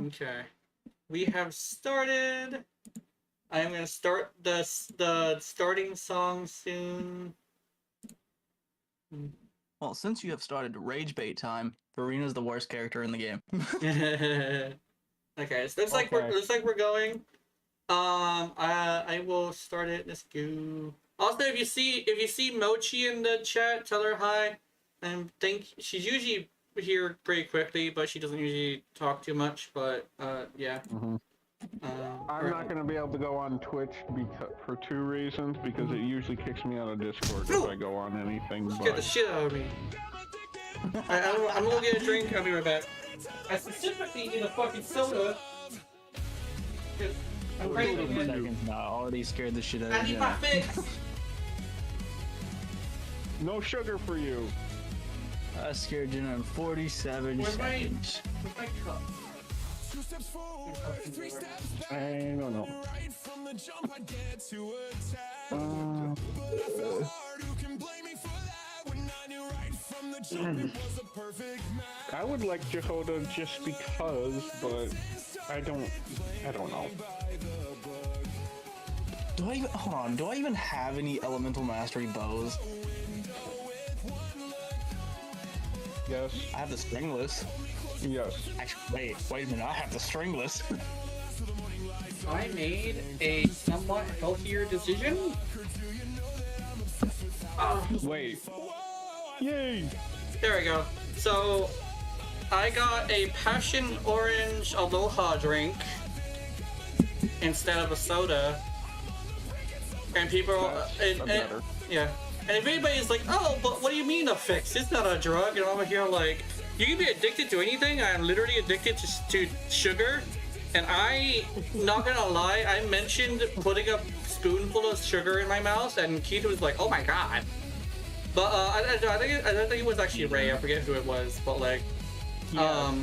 Okay. We have started. I am gonna start the starting song soon. Well, since you have started rage bait time, Farina's the worst character in the game. Okay, so looks like we're going. I will start it. Let's go. Also, if you see Mochi in the chat, tell her hi. And think she's usually here pretty quickly, but she doesn't usually talk too much. But yeah. I'm not going to be able to go on Twitch for two reasons. Because it usually kicks me out of Discord if I go on anything. Scared the shit out of me. I'm gonna get a drink. I'll be right back. I specifically need a fucking soda. I'm ready to get seconds now. Already scared the shit out I of need my Gena. fix. No sugar for you. I scared Gena in 47 seconds. Where's my cup? I don't know. I would like Jehoda just because, but I don't know. Do I even hold on? Do I even have any elemental mastery bows? Yes. I have the stringless. Yes. Actually, wait a minute. I have the stringless. I made a somewhat healthier decision. Wait. Yay! There we go. So, I got a passion orange aloha drink instead of a soda. And people, yeah. And if anybody's like, oh, but what do you mean a fix? It's not a drug. And I'm here like, you can be addicted to anything. I'm literally addicted to sugar. And not gonna lie, I mentioned putting a spoonful of sugar in my mouth, and Keith was like, oh my god. But I don't think it was actually Ray. I forget who it was. But like, yeah.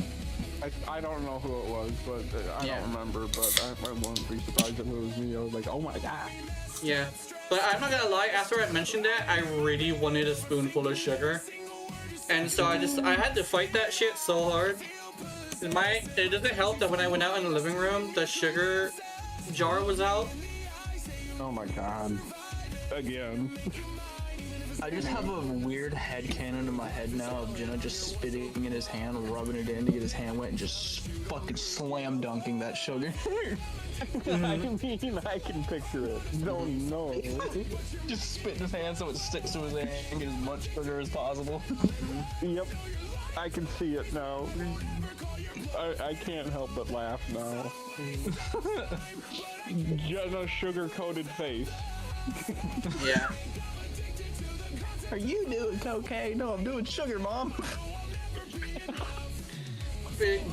I don't know who it was, but I don't remember. But I wouldn't be surprised if it was me. I was like, oh my god. Yeah. But I'm not gonna lie. After I mentioned that, I really wanted a spoonful of sugar, and so I had to fight that shit so hard. It doesn't help that when I went out in the living room, the sugar jar was out. Oh my god. Again. I just have a weird headcanon in my head now of Gena just spitting in his hand, rubbing it in to get his hand wet, and just fucking slam dunking that sugar. I mean, I can picture it. Don't know. Just spit in his hand so it sticks to his hand and get as much sugar as possible. Yep. I can see it now. I can't help but laugh now. Jenna's sugar-coated face. Yeah. Are you doing cocaine? No, I'm doing sugar, Mom.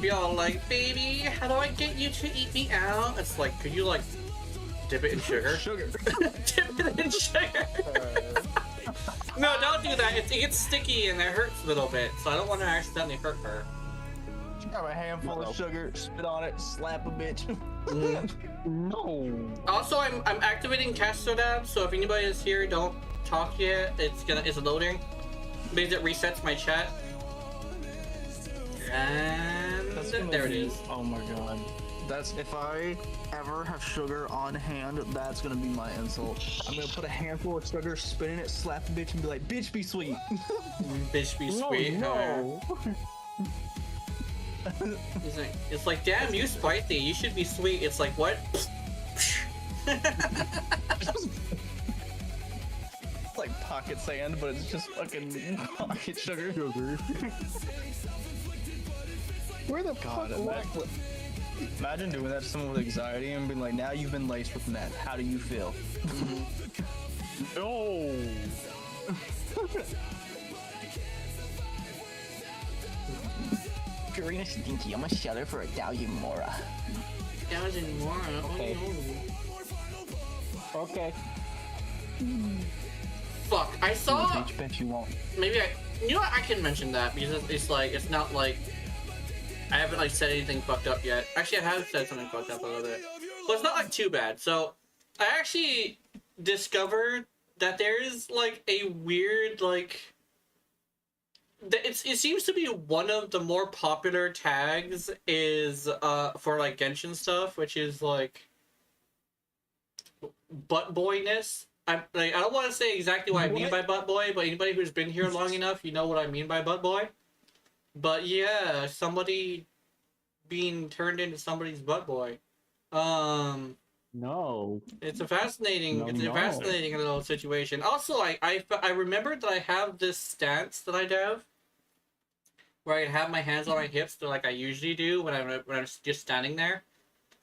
Be all like, baby, how do I get you to eat me out? It's like, could you like dip it in sugar? Sugar. Dip it in sugar. No, don't do that. It gets sticky and it hurts a little bit, so I don't want to accidentally hurt her. Grab a handful of sugar, spit on it, slap a bitch. No. Also, I'm activating Castrodab, so if anybody is here, don't talk yet. It's loading because it resets my chat. And there it is. Oh my god. That's if I ever have sugar on hand, that's gonna be my insult. I'm gonna put a handful of sugar, spit in it, slap the bitch, and be like, "Bitch, be sweet." Bitch, be sweet. No. It's like, damn, you spicy. You should be sweet. It's like, what? It's like pocket sand, but it's just fucking pocket sugar. Where the fuck? Imagine doing that to someone with anxiety and being like, now you've been laced with meth. How do you feel? No. Karina Stinky, I'm a shelter for a Dalian Mora. Dalian Mora? Okay. Okay. Fuck, I saw... Bitch, bet you won't. Maybe you know what, I can mention that because it's like, it's not like... I haven't like said anything fucked up yet. Actually, I have said something fucked up a little bit. But it's not like too bad. So, I actually discovered that there is like a weird like it seems to be one of the more popular tags is for like Genshin stuff, which is like butt boyness. I don't want to say exactly what I mean by butt boy, but anybody who's been here long enough, you know what I mean by butt boy. But yeah, somebody being turned into somebody's butt boy. No. It's a fascinating, fascinating little situation. Also, I remember that I have this stance that I have, where I have my hands on my hips, like I usually do when I'm just standing there.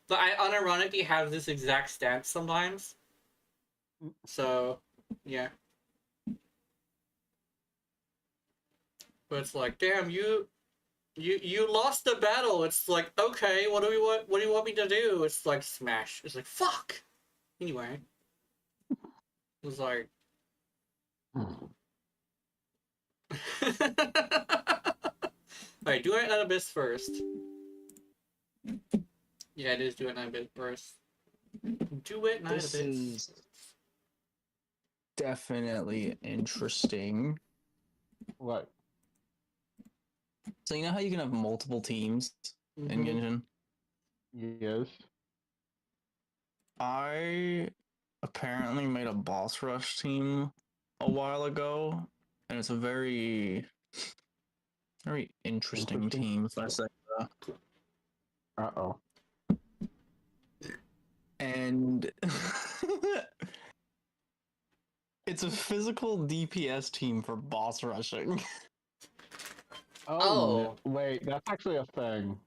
But I unironically have this exact stance sometimes. So, yeah. But it's like, damn, you lost the battle. It's like, okay, what do you want me to do? It's like smash. It's like fuck. Anyway, it was like. Alright, do it at Abyss first. Yeah, it is do it at Abyss first. Do it at Abyss. This is definitely interesting. What? So you know how you can have multiple teams in Genshin? Yes. I apparently made a boss rush team a while ago, and it's a very interesting team, if I say that. Uh-oh. And it's a physical DPS team for boss rushing. Oh. Wait, that's actually a thing.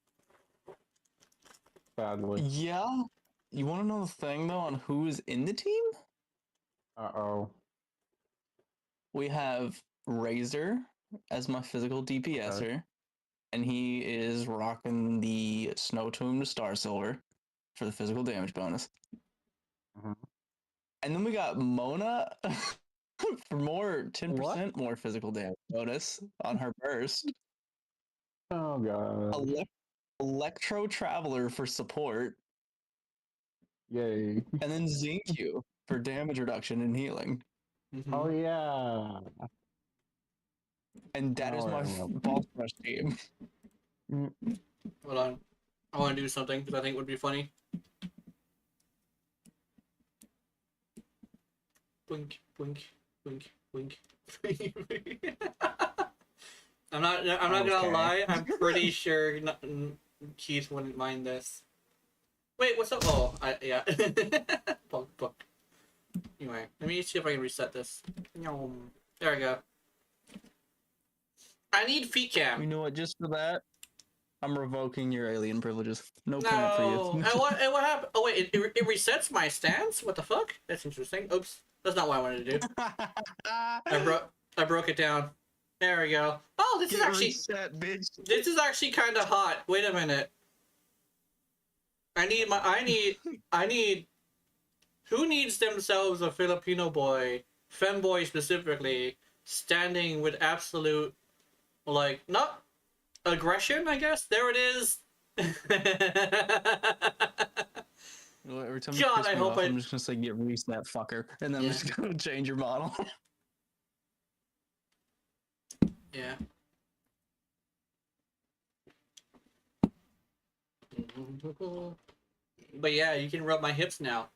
Sadly. Yeah? You want to know the thing, though, on who is in the team? Uh-oh. We have Razor as my physical DPSer, and he is rocking the Snow Tomb to Star Silver for the physical damage bonus. And then we got Mona for 10% more physical damage bonus on her burst. Oh god. Electro Traveler for support. Yay. And then Zincu for damage reduction and healing. Oh yeah. And that is my boss rush team. Hold on. I want to do something because I think it would be funny. Blink, blink, blink, blink. I'm not gonna lie. I'm pretty sure Keith wouldn't mind this. Wait, what's up? Oh, yeah. Bonk. Anyway, let me see if I can reset this. There we go. I need feet cam. You know what? Just for that, I'm revoking your alien privileges. No point for you. And what happened? Oh wait, it resets my stance. What the fuck? That's interesting. Oops, that's not what I wanted to do. I broke it down. There we go. Oh, this is actually reset, bitch. This is actually kind of hot. Wait a minute. I need. Who needs themselves a Filipino boy, femboy specifically, standing with absolute, like, not aggression, I guess? There it is. Well, every time God, I hope I'm just gonna say get reset, fucker, and then I'm just gonna change your model. Yeah. But yeah, you can rub my hips now.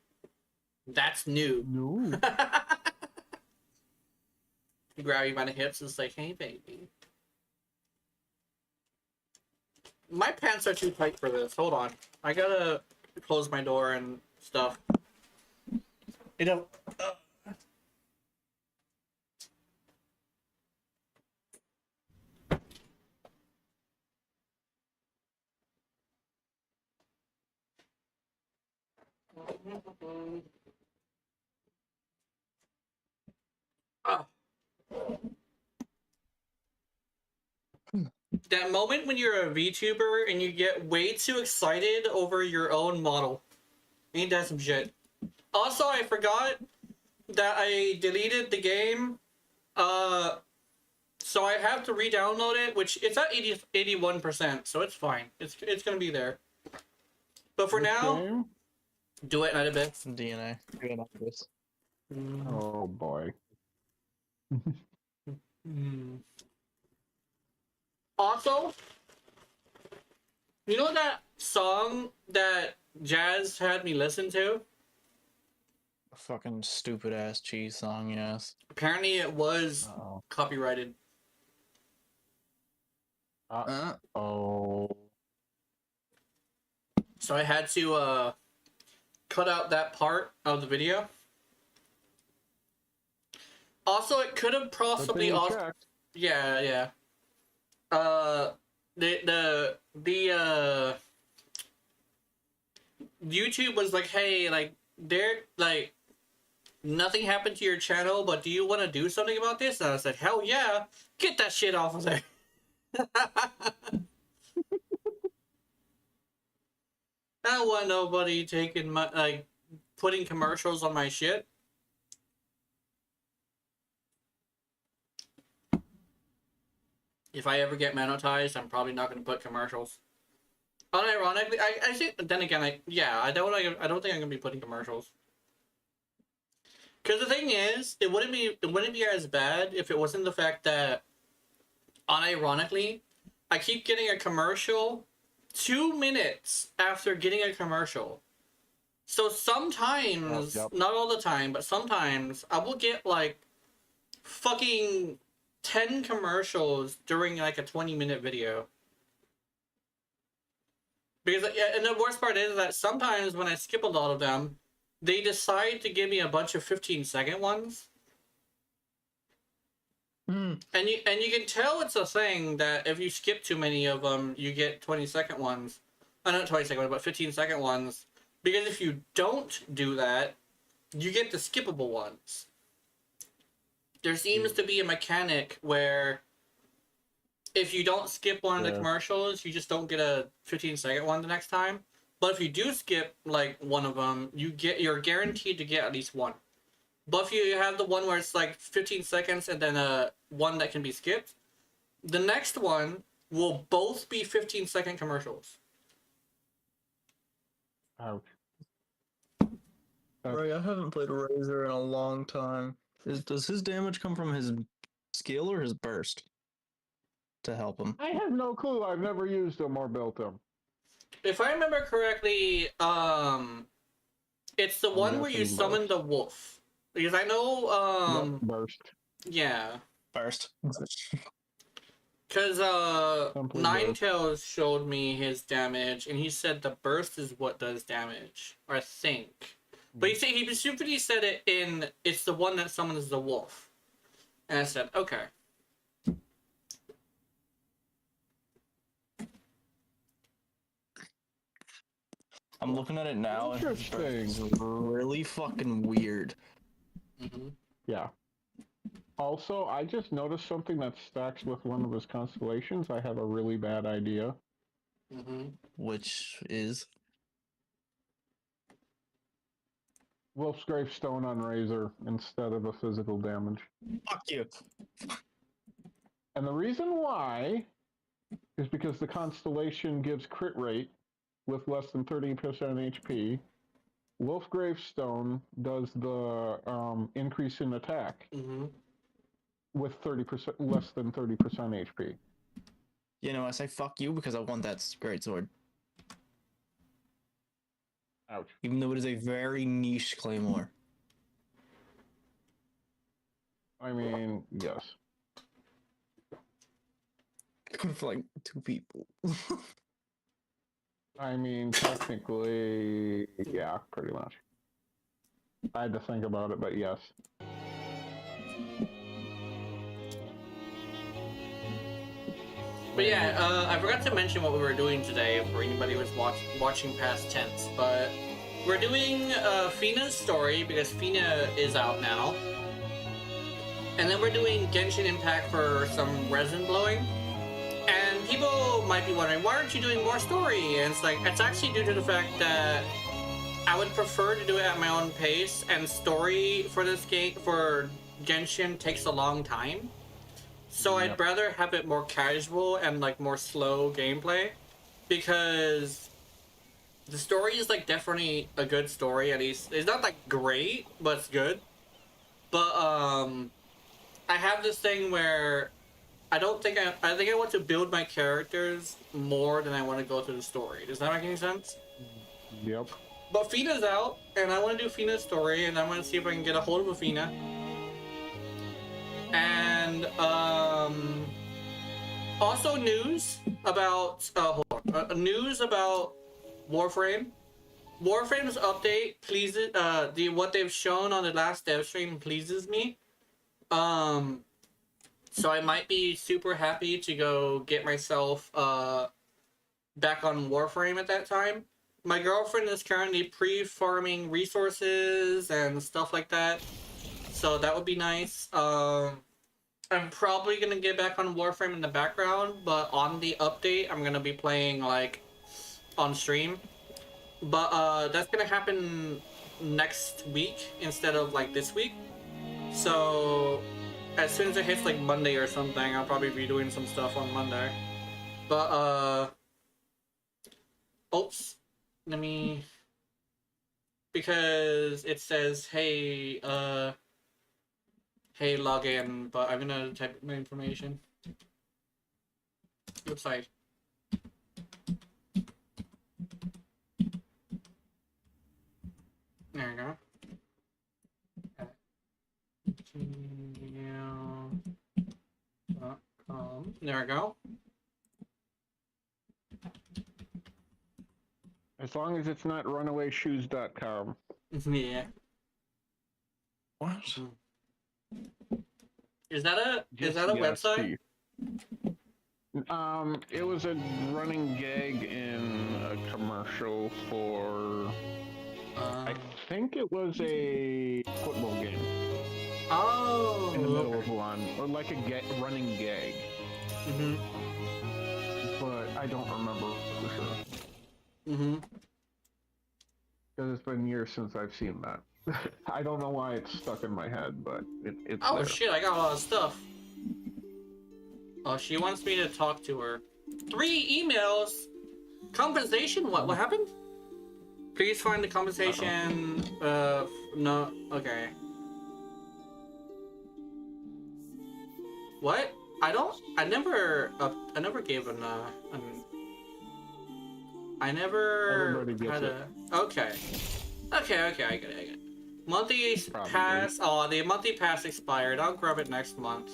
That's new. No. Grab you by the hips and say, hey, baby. My pants are too tight for this. Hold on. I gotta close my door and stuff. You know. That moment when you're a VTuber and you get way too excited over your own model. Ain't that some shit? Also, I forgot that I deleted the game. So I have to re-download it, which it's at 81%, so it's fine. It's gonna be there. But for now, do it at a bit. DNA. Oh boy. Also, you know that song that Jazz had me listen to? A fucking stupid ass cheese song, yes. Apparently it was copyrighted. Oh. So I had to cut out that part of the video. Also, it could have possibly also... Yeah, yeah. YouTube was like, hey, like, nothing happened to your channel, but do you want to do something about this? And I said, hell yeah, get that shit off of there. I don't want nobody taking my, like, putting commercials on my shit. If I ever get monetized, I'm probably not going to put commercials. Unironically, I think. Then again, I don't think I'm going to be putting commercials. Because the thing is, it wouldn't be as bad if it wasn't the fact that, unironically, I keep getting a commercial 2 minutes after getting a commercial. So sometimes, not all the time, but sometimes I will get like fucking 10 commercials during like a 20-minute video. Because, and the worst part is that sometimes when I skip a lot of them, they decide to give me a bunch of 15-second ones. And you can tell it's a thing that if you skip too many of them, you get 20-second ones. Not 20-second ones, but 15-second ones. Because if you don't do that, you get the skippable ones. There seems to be a mechanic where if you don't skip one of the commercials, you just don't get a 15-second one the next time. But if you do skip like one of them, you're guaranteed to get at least one. But if you have the one where it's like 15 seconds and then one that can be skipped, the next one will both be 15-second commercials. Ouch. Right, I haven't played Razor in a long time. Does his damage come from his skill or his burst to help him? I have no clue. I've never used him or built him. If I remember correctly, it's the one where you summon the wolf. Because I know, burst. Yeah. Burst. Because Ninetales showed me his damage, and he said the burst is what does damage, I think. But he specifically said it's the one that summons the wolf. And I said, okay. I'm looking at it now, and it's really fucking weird. Yeah. Also, I just noticed something that stacks with one of his constellations. I have a really bad idea. Which is? Wolf's Gravestone on Razor instead of a physical damage. Fuck you. And the reason why is because the constellation gives crit rate with less than 30% HP. Wolf Gravestone does the increase in attack with 30% less than 30% HP. You know, I say fuck you because I want that great sword. Ouch. Even though it is a very niche claymore. I mean, yes. Good for like 2 people. I mean, technically, yeah, pretty much. I had to think about it, but yes. But yeah, I forgot to mention what we were doing today for anybody who was watching past tense, but we're doing Fina's story because Fina is out now. And then we're doing Genshin Impact for some resin blowing. And people might be wondering, why aren't you doing more story? And it's like, it's actually due to the fact that I would prefer to do it at my own pace, and story for this game, for Genshin, takes a long time. So I'd rather have it more casual and like more slow gameplay, because the story is like definitely a good story. At least it's not like great, but it's good. But I have this thing where I don't think I think I want to build my characters more than I want to go through the story. Does that make any sense? Yep. But Fina's out, and I want to do Fina's story, and I want to see if I can get a hold of a Fina. And also news about news about Warframe. Warframe's update pleases what they've shown on the last dev stream pleases me. So I might be super happy to go get myself back on Warframe at that time. My girlfriend is currently pre-farming resources and stuff like that, so that would be nice. I'm probably gonna get back on Warframe in the background, but on the update, I'm gonna be playing like on stream. But that's gonna happen next week instead of like this week. So as soon as it hits like Monday or something, I'll probably be doing some stuff on Monday. But oops, let me, because it says hey hey login, but I'm gonna type my information. Website. There we go. There we go. As long as it's not runawayshoes.com. Yeah. What? Is that a website? It was a running gag in a commercial for I think it was a football game. Oh, in the middle of one, or like a running gag. Mhm. But I don't remember for sure. Mhm. Because it's been years since I've seen that. I don't know why it's stuck in my head, but it's Oh there. shit! I got a lot of stuff. Oh, she wants me to talk to her. 3 emails. Compensation? What? What happened? Please find the compensation. No. Okay. What? I never gave I never Everybody gets had it. Okay. Okay, I get it. Monthly Probably. pass. Oh, the monthly pass expired. I'll grab it next month.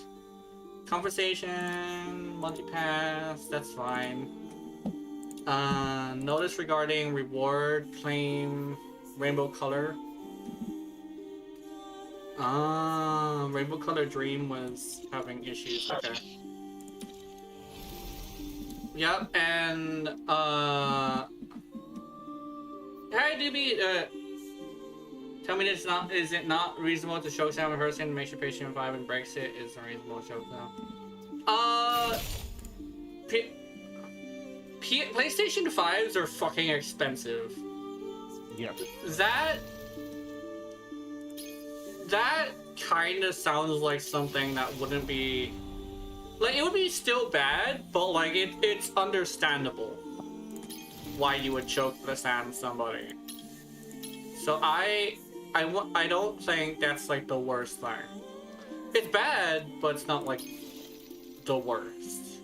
Conversation, monthly pass. That's fine. Notice regarding reward claim rainbow color. Rainbow color dream was having issues. Okay. Yep, and hey Doobie, tell me is it not reasonable to show sound rehearsing makes your patient vibe and breaks it is unreasonable to show sound. PlayStation 5s are fucking expensive. Yep. That kind of sounds like something that wouldn't be like, it would be still bad, but like it's understandable why you would choke the sound somebody. So I don't think that's like the worst thing. It's bad, but it's not like the worst.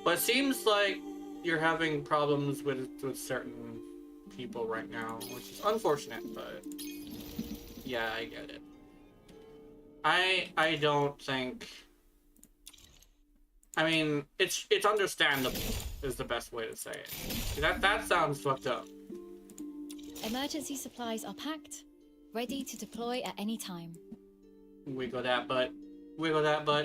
But it seems like you're having problems with certain people right now, which is unfortunate, but yeah, I get it. I don't think, I mean, it's understandable is the best way to say it. That sounds fucked up. Emergency supplies are packed, ready to deploy at any time. Wiggle that butt.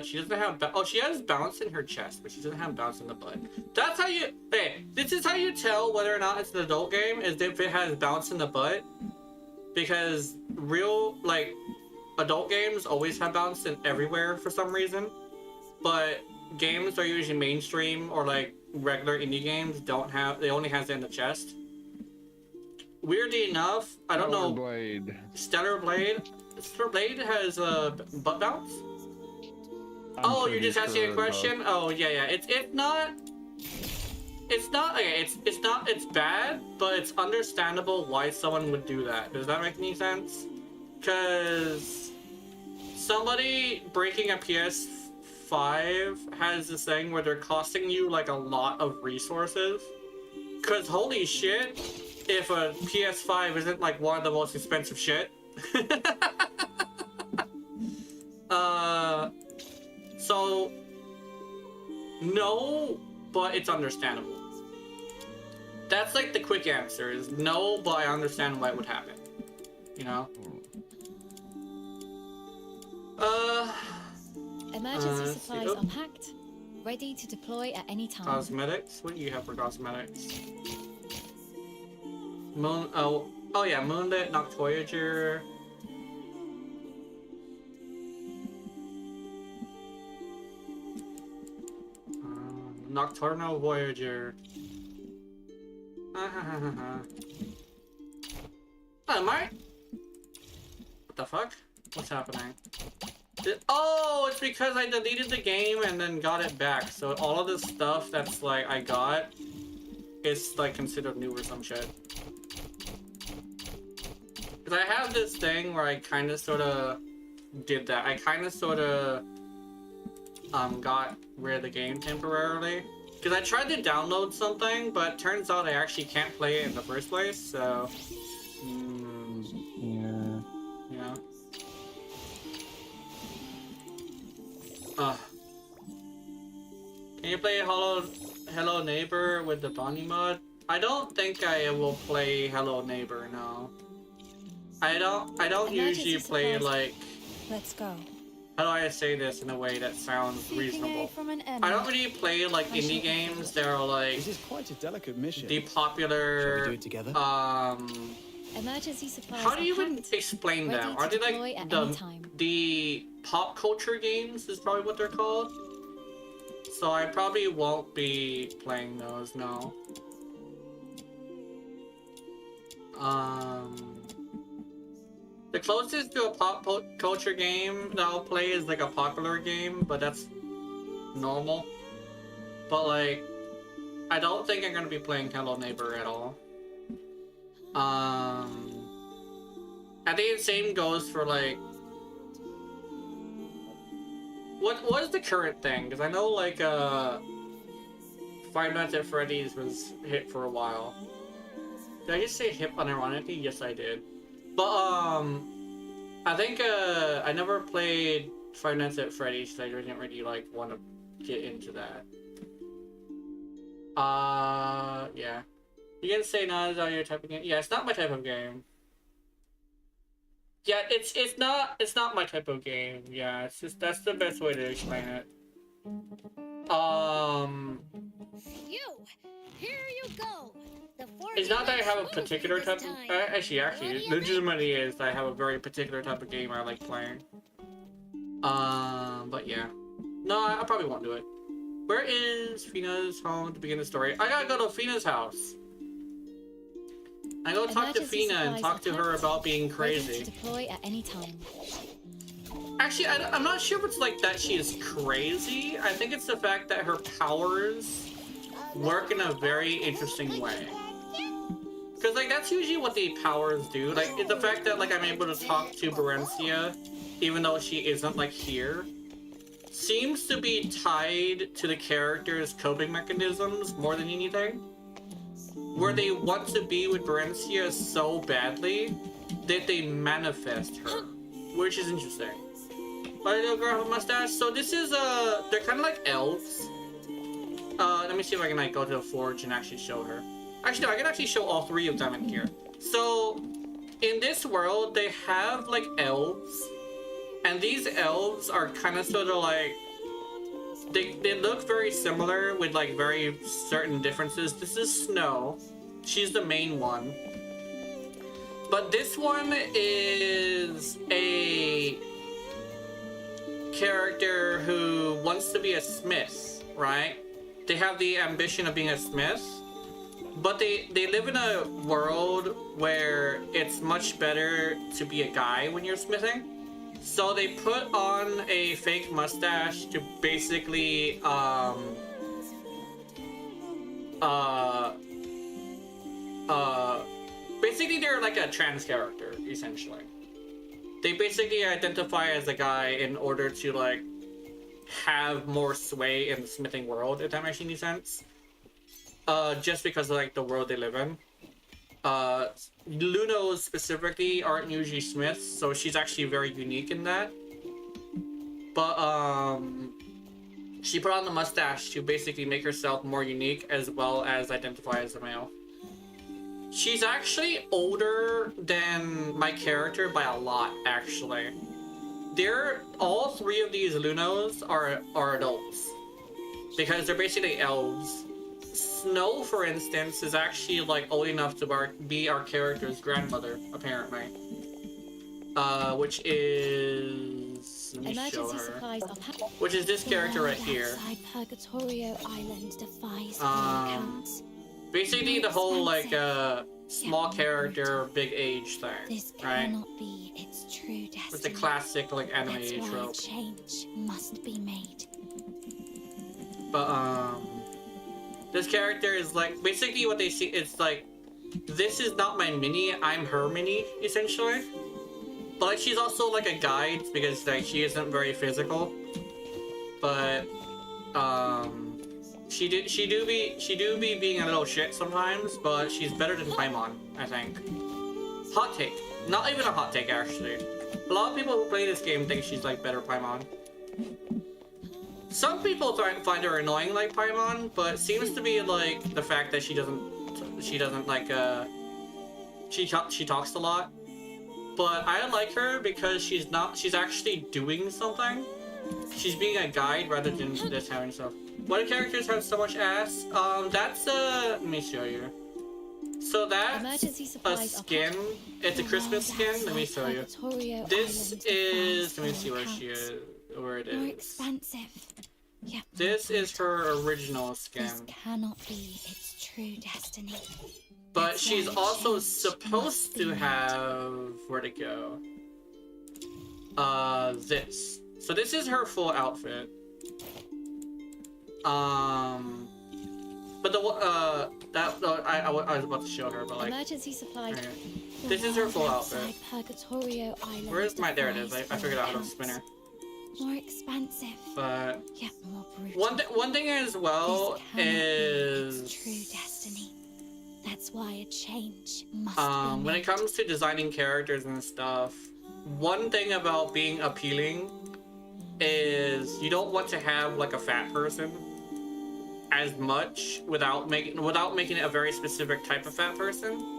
She doesn't have she has bounce in her chest, but she doesn't have bounce in the butt. That's how you, hey, this is how you tell whether or not it's an adult game, is if it has bounce in the butt. Because real, like, adult games always have bounce in everywhere for some reason. But games are usually mainstream or like regular indie games they only has it in the chest. Weirdly enough, I don't know. Stellar Blade has a butt bounce. Oh, you're just asking a question? Oh yeah. It's bad, but it's understandable why someone would do that. Does that make any sense? Because somebody breaking a PS5 has this thing where they're costing you like a lot of resources. Cause holy shit, if a PS5 isn't like one of the most expensive shit. So no, but it's understandable. That's like the quick answer is no, but I understand why it would happen. You know? Emergency supplies are packed, ready to deploy at any time. Cosmetics? What do you have for cosmetics? Oh yeah, Moonlit, Noct Voyager. Nocturnal Voyager. Oh, am I? What the fuck? What's happening? Oh, it's because I deleted the game and then got it back. So all of this stuff that's like I got is like considered new or some shit. Because I have this thing where I kind of sort of did that. I kind of sort of got rid of the game temporarily. Because I tried to download something, but turns out I actually can't play it in the first place, so... Yeah. You know? Can you play Hello Neighbor with the Bonnie mod? I don't think I will play Hello Neighbor, no. I don't usually play like... Let's go. How do I say this in a way that sounds reasonable? I don't really play like indie games that are like this is quite a delicate mission. the popular. Shall we do it together? Emergency supplies. How do you even explain them? Are they like the pop culture games? Is probably what they're called. So I probably won't be playing those. No. The closest to a pop culture game that I'll play is like a popular game, but that's normal. But like, I don't think I'm gonna be playing Hello Neighbor at all. I think the same goes for like, what is the current thing? Because I know like Five Nights at Freddy's was hit for a while. Did I just say hip unironically? Yes, I did. But I think I never played Five Nights at Freddy's, so I didn't really like want to get into that. Yeah. You can say no, is that your type of game? Yeah, it's not my type of game. Yeah, it's not my type of game. Yeah, it's just that's the best way to explain it. Here you go. It's not that I have a particular type of... Actually, legitimately is that I have a very particular type of game I like playing. But yeah. No, I probably won't do it. Where is Fina's home to begin the story? I gotta go to Fina's house. I go talk to Fina and talk to her about being crazy. Deploy at any time. Actually, I'm not sure if it's like that she is crazy. I think it's the fact that her powers work in a very interesting way. Because like that's usually what the powers do. Like the fact that like I'm able to talk to Berencia, even though she isn't like here, seems to be tied to the character's coping mechanisms more than anything. Where they want to be with Berencia so badly that they manifest her, which is interesting. My little girl with a mustache. So this is they're kind of like elves. Let me see if I can like go to the forge and actually show her. Actually, no, I can actually show all three of them in here. So in this world, they have like elves, and these elves are kind of sort of like they look very similar with like very certain differences. This is Snow. She's the main one. But this one is a character who wants to be a smith, right? They have the ambition of being a smith, but they live in a world where it's much better to be a guy when you're smithing. So they put on a fake mustache to basically basically they're like a trans character, essentially. They basically identify as a guy in order to like have more sway in the smithing world, if that makes any sense. Just because of like the world they live in. Lunos specifically aren't usually smiths, so she's actually very unique in that. But she put on the mustache to basically make herself more unique as well as identify as a male. She's actually older than my character by a lot, actually. All three of these Lunos are adults because they're basically elves. Snow, for instance, is actually like old enough to be our character's grandmother, apparently. Which is, let me show her. Which is this character right here. Purgatorio Island defies Basically the whole like small character, big age thing, this right? cannot be its true destiny. With the classic like anime That's why trope. change must be made. But this character is like basically what they see. It's like this is not my mini, I'm her mini essentially. But like she's also like a guide because like she isn't very physical. But she do be being a little shit sometimes, but she's better than Paimon, I think. Hot take. Not even a hot take actually. A lot of people who play this game think she's like better Paimon. Some people find her annoying like Paimon, but it seems to be like the fact that she doesn't like she talks a lot. But I like her because she's actually doing something. She's being a guide rather than just having stuff. Why do characters have so much ass? That's let me show you. So that's a skin. It's a Christmas skin. Let me show you. This is, let me see where she is. Where it More is. expensive. Yet This is her original skin. This cannot be its true destiny. But That's she's why also change supposed must to be have, where'd it go? This. So this is her full outfit. But the I was about to show her, but like, Emergency supplies. right here. This is her full outfit. Purgatorio Island Where is my? There it is. I defies figured out how to accounts. spin her. More expensive. But Yet more brutal. one thing as well This cannot be is its true destiny. That's why a change must be when made. it comes to designing characters and stuff, one thing about being appealing is you don't want to have like a fat person as much without making it a very specific type of fat person.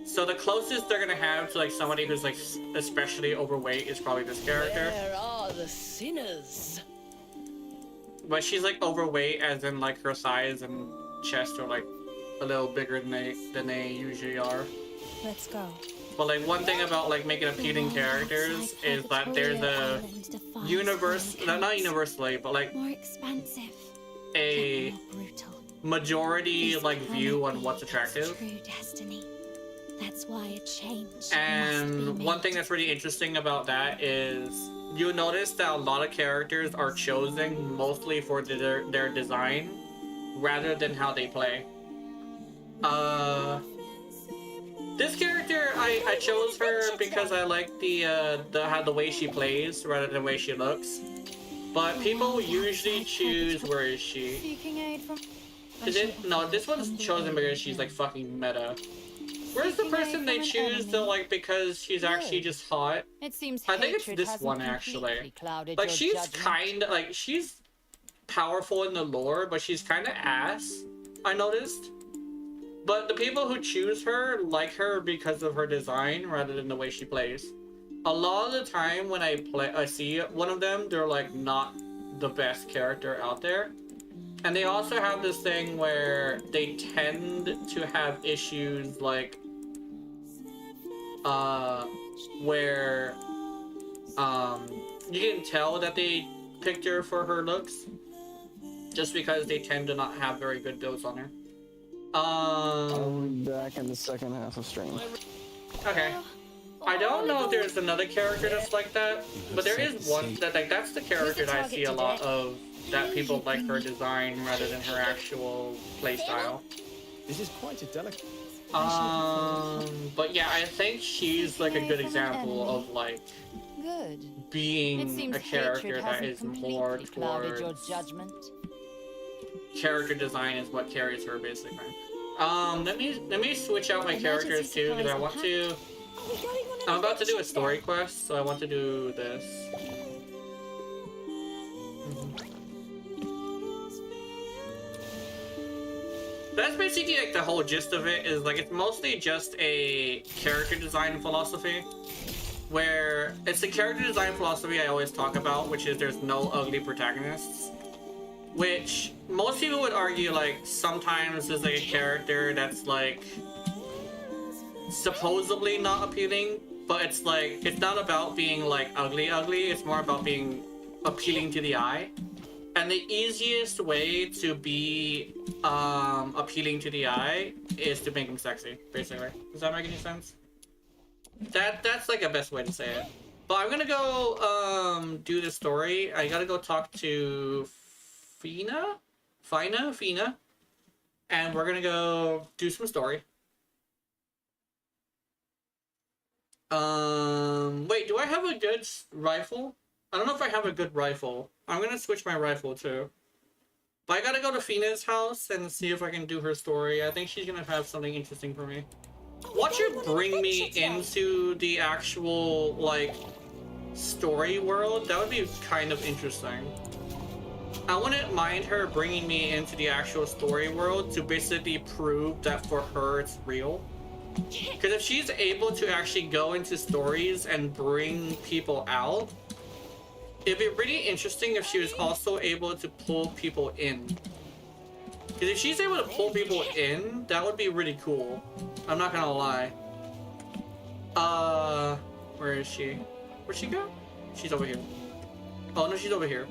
So the closest they're gonna have to like somebody who's like especially overweight is probably this character. Where are the sinners? But she's like overweight as in like her size and chest are like a little bigger than they usually are. Let's go. But like one thing about like making appealing characters is that there's a universe, not universally, but like More expensive. a Yet more brutal. majority This like view cannot on be what's its attractive. True destiny. That's why a change must And be one made. thing that's really interesting about that is you'll notice that a lot of characters are chosen mostly for their design rather than how they play. This character I chose her because I like the way she plays rather than the way she looks. But people usually choose, where is she? Seeking aid from. Is it? No, this one's chosen because she's like fucking meta. Where's the person they choose though, like because she's actually just hot? It seems I think it's hatred this hasn't one completely actually. clouded Like your she's judgment. kind of like she's powerful in the lore, but she's kind of ass. I noticed. But the people who choose her like her because of her design rather than the way she plays. A lot of the time when I see one of them, they're like not the best character out there. And they also have this thing where they tend to have issues like where you can tell that they picked her for her looks just because they tend to not have very good builds on her. I'll be back in the second half of stream. Okay. I don't know if there's another character that's like that, but there is one that like that's the character that I see a lot of that people like her design rather than her actual playstyle. This is quite a delicate. But yeah, I think she's like a good example of like good. being It seems a character hatred that hasn't is more completely clouded your towards judgment. character design is what carries her basically. Let me switch out my characters too because I want to. I'm about to do a story quest, so I want to do this. That's basically like the whole gist of it. Is like it's mostly just a character design philosophy, where it's the character design philosophy I always talk about, which is there's no ugly protagonists. Which most people would argue like sometimes there's like a character that's like supposedly not appealing, but it's like it's not about being like ugly, it's more about being appealing to the eye. And the easiest way to be appealing to the eye is to make them sexy, basically. Does that make any sense? That's like a best way to say it. But I'm gonna go do the story. I gotta go talk to Fina, and we're gonna go do some story. Wait, do I have a good rifle? I don't know if I have a good rifle. I'm gonna switch my rifle too. But I gotta go to Fina's house and see if I can do her story. I think she's gonna have something interesting for me. Watch her bring me into the actual, like, story world. That would be kind of interesting. I wouldn't mind her bringing me into the actual story world to basically prove that for her it's real. Because if she's able to actually go into stories and bring people out, it'd be really interesting if she was also able to pull people in. Because if she's able to pull people in, that would be really cool. I'm not gonna lie. Where is she? Where'd she go? She's over here. Oh no, she's over here.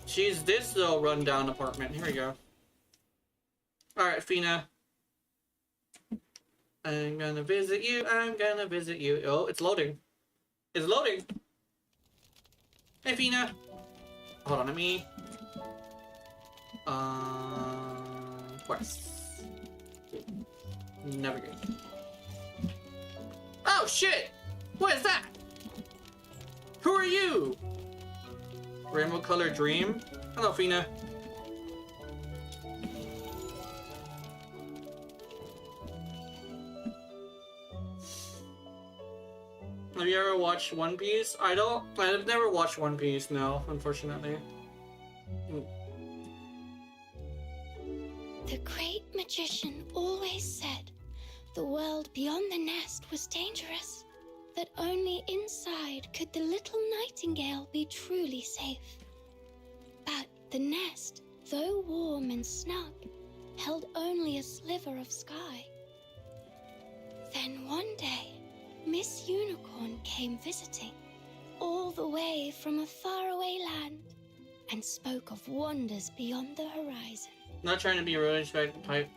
She's this little rundown apartment. Here we go. Alright, Fina. I'm gonna visit you. I'm gonna visit you. Oh, it's loading. It's loading. Hey, Fina. Hold on, let me. Quests. Navigate. Oh shit! What is that? Who are you? Rainbow Color Dream. Hello, Fina. Have you ever watched One Piece? I've never watched One Piece, no, unfortunately. The great magician always said the world beyond the nest was dangerous, that only inside could the little nightingale be truly safe. But the nest, though warm and snug, held only a sliver of sky. Then one day, Miss Unicorn came visiting, all the way from a faraway land, and spoke of wonders beyond the horizon. Not trying to be rude, but pipe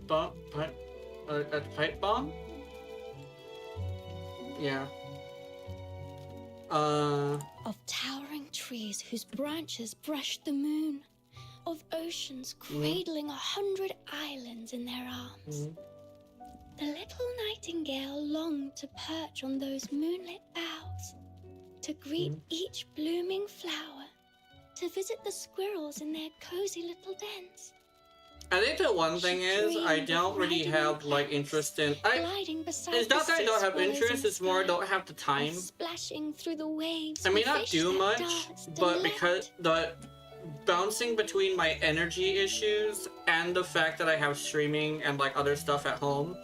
bomb? Yeah. Of towering trees whose branches brushed the moon, of oceans cradling 100 islands in their arms. The little nightingale longed to perch on those moonlit boughs, to greet each blooming flower, to visit the squirrels in their cozy little dens. I think the one thing is, I don't really have, like, interest in... It's not that I don't have interest, it's more I don't have the time. Splashing through the waves. I may not do much, but because the bouncing between my energy issues and the fact that I have streaming and, like, other stuff at home,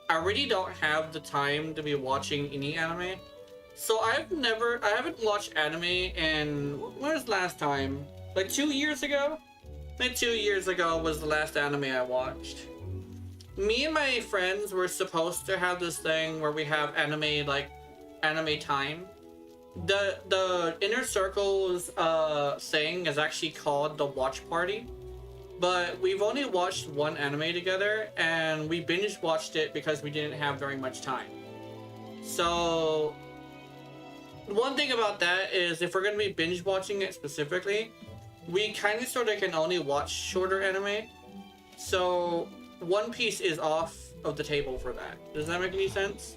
I really don't have the time to be watching any anime. So I haven't watched anime in, when was the last time? Like 2 years ago? Like 2 years ago was the last anime I watched. Me and my friends were supposed to have this thing where we have anime, like, anime time. The Inner Circle's thing is actually called the Watch Party. But we've only watched one anime together, and we binge watched it because we didn't have very much time. So, one thing about that is if we're going to be binge watching it specifically, we kind of sort of can only watch shorter anime. So, One Piece is off of the table for that. Does that make any sense?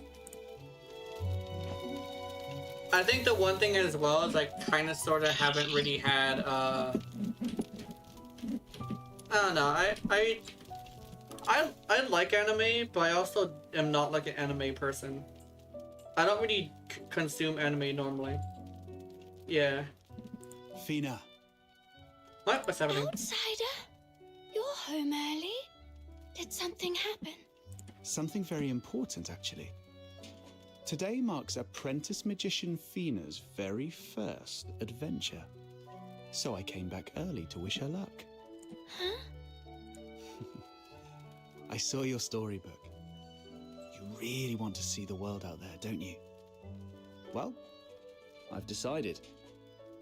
I think the one thing as well is I kind of sort of haven't really had I don't know. I like anime, but I also am not like an anime person. I don't really consume anime normally. Yeah. Fina. What? What's happening? Outsider? You're home early? Did something happen? Something very important, actually. Today marks apprentice magician Fina's very first adventure. So I came back early to wish her luck. Huh? I saw your storybook. You really want to see the world out there, don't you? Well, I've decided.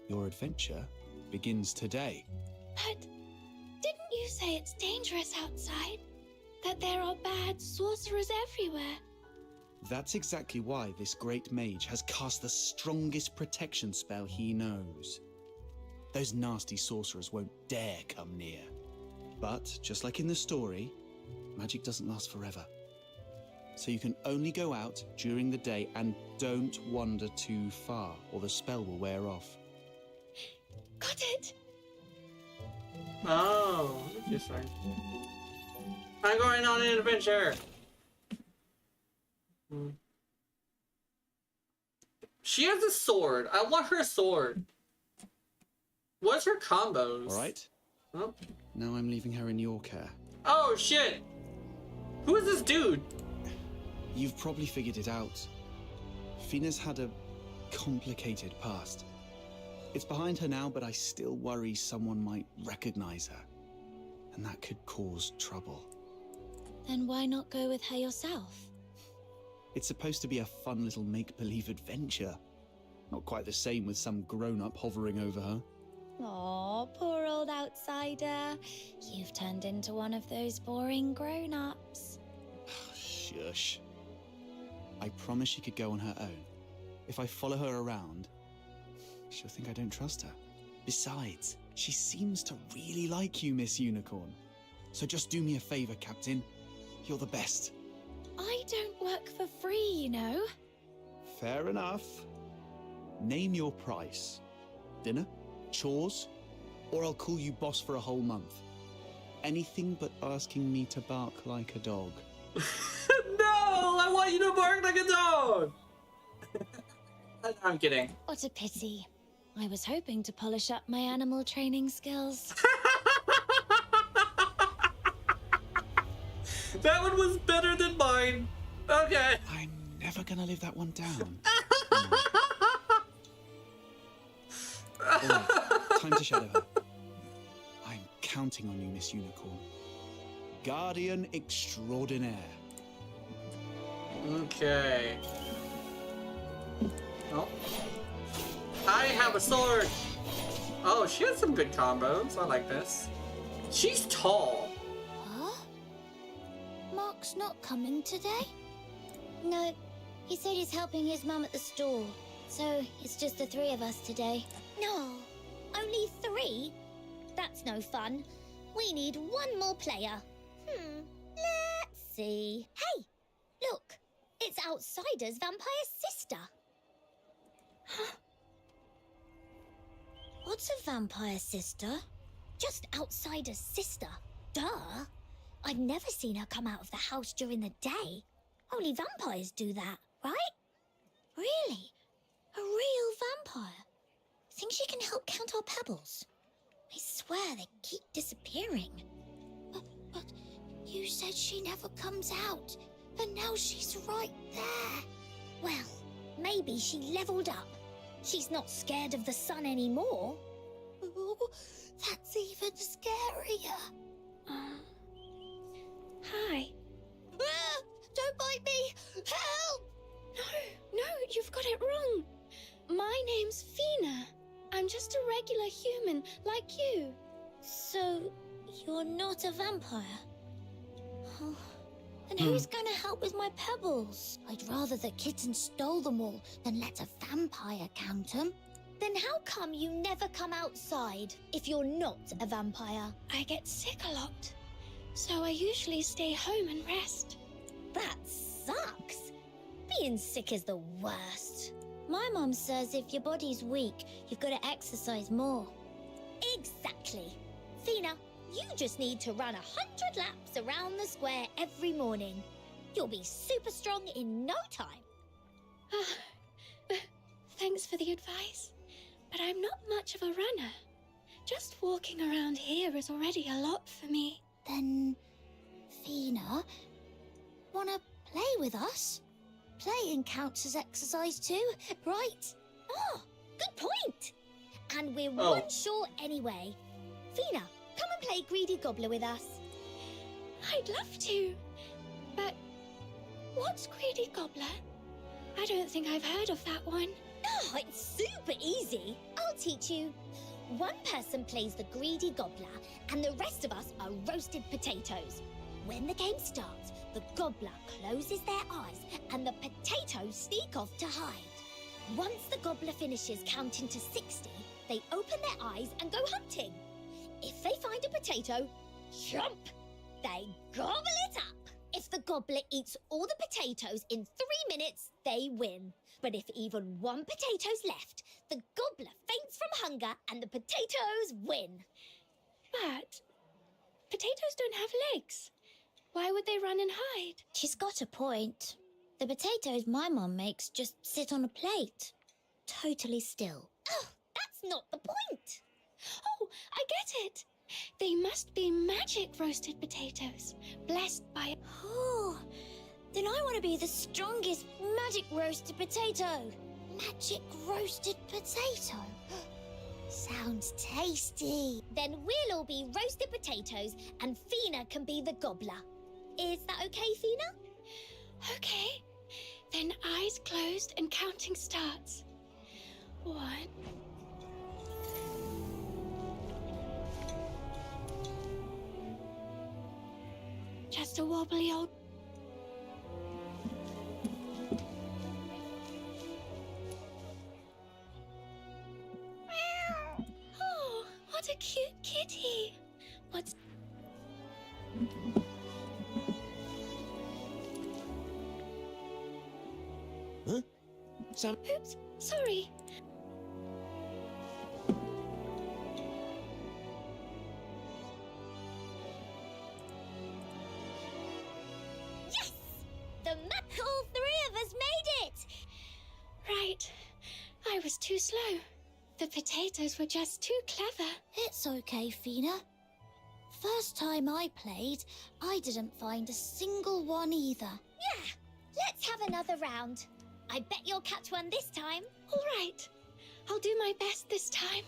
Your adventure begins today. But didn't you say it's dangerous outside? That there are bad sorcerers everywhere? That's exactly why this great mage has cast the strongest protection spell he knows. Those nasty sorcerers won't dare come near. But, just like in the story, magic doesn't last forever. So you can only go out during the day and don't wander too far, or the spell will wear off. Got it! Oh, interesting. I'm going on an adventure! She has a sword. I want her sword. What's her combos? All right. Oh. Now I'm leaving her in your care. Oh shit! Who is this dude? You've probably figured it out. Fina's had a complicated past. It's behind her now, but I still worry someone might recognize her. And that could cause trouble. Then why not go with her yourself? It's supposed to be a fun little make-believe adventure. Not quite the same with some grown-up hovering over her. Aw, poor old outsider. You've turned into one of those boring grown-ups. Shush. I promise she could go on her own. If I follow her around, she'll think I don't trust her. Besides, she seems to really like you, Miss Unicorn. So just do me a favor, Captain. You're the best. I don't work for free, you know. Fair enough. Name your price. Dinner? Chores? Or I'll call you boss for a whole month. Anything but asking me to bark like a dog. No! I want you to bark like a dog! I'm kidding. What a pity. I was hoping to polish up my animal training skills. That one was better than mine. Okay. I'm never gonna live that one down. Alright, time to shadow her. I'm counting on you, Miss Unicorn. Guardian extraordinaire. Okay. Oh. I have a sword. Oh, she has some good combos. I like this. She's tall. Huh? Mark's not coming today? No, he said he's helping his mum at the store. So it's just the three of us today. No, only 3? That's no fun. We need one more player. Let's see. Hey, look, it's Outsider's vampire sister. Huh? What's a vampire sister? Just Outsider's sister. Duh. I've never seen her come out of the house during the day. Only vampires do that, right? Really? A real vampire? Think she can help count our pebbles? I swear they keep disappearing. But you said she never comes out, and now she's right there. Well, maybe she leveled up. She's not scared of the sun anymore. Oh, that's even scarier. Hi. Ah, don't bite me! Help! No, you've got it wrong. My name's Fina. I'm just a regular human like you. So, you're not a vampire? Oh, then who's gonna help with my pebbles? I'd rather the kittens stole them all than let a vampire count them. Then how come you never come outside if you're not a vampire? I get sick a lot, so I usually stay home and rest. That sucks. Being sick is the worst. My mum says if your body's weak, you've got to exercise more. Exactly. Fina, you just need to run 100 laps around the square every morning. You'll be super strong in no time. Thanks for the advice, but I'm not much of a runner. Just walking around here is already a lot for me. Then, Fina, wanna play with us? Playing counts as exercise too, right? Oh, good point. And we're one short anyway. Fina, come and play Greedy Gobbler with us. I'd love to, but what's Greedy Gobbler? I don't think I've heard of that one. Oh, it's super easy. I'll teach you. One person plays the Greedy Gobbler, and the rest of us are roasted potatoes. When the game starts, the gobbler closes their eyes, and the potatoes sneak off to hide. Once the gobbler finishes counting to 60, they open their eyes and go hunting. If they find a potato, chomp! They gobble it up. If the gobbler eats all the potatoes in 3 minutes, they win. But if even one potato's left, the gobbler faints from hunger and the potatoes win. But potatoes don't have legs. Why would they run and hide? She's got a point. The potatoes my mum makes just sit on a plate, totally still. Oh, that's not the point. Oh, I get it. They must be magic roasted potatoes, blessed by... Oh, then I want to be the strongest magic roasted potato. Magic roasted potato? Sounds tasty. Then we'll all be roasted potatoes and Fina can be the gobbler. Is that okay, Fina? Okay. Then eyes closed and counting starts. 1... Just a wobbly old... Oh, what a cute kitty. What's... Huh? Sam? Oops, sorry. Yes! All 3 of us made it! Right. I was too slow. The potatoes were just too clever. It's okay, Fina. First time I played, I didn't find a single one either. Yeah, let's have another round. I bet you'll catch one this time. All right. I'll do my best this time.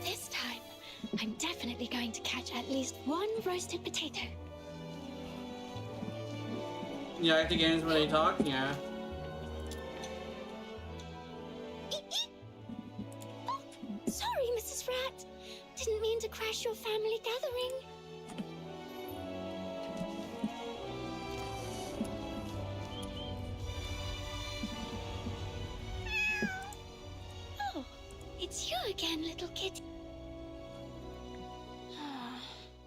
This time, I'm definitely going to catch at least one roasted potato. Yeah, like the games where they talk, yeah. Oh, sorry, Mrs. Rat. Didn't mean to crash your family gathering. Oh, it's you again, little kitty.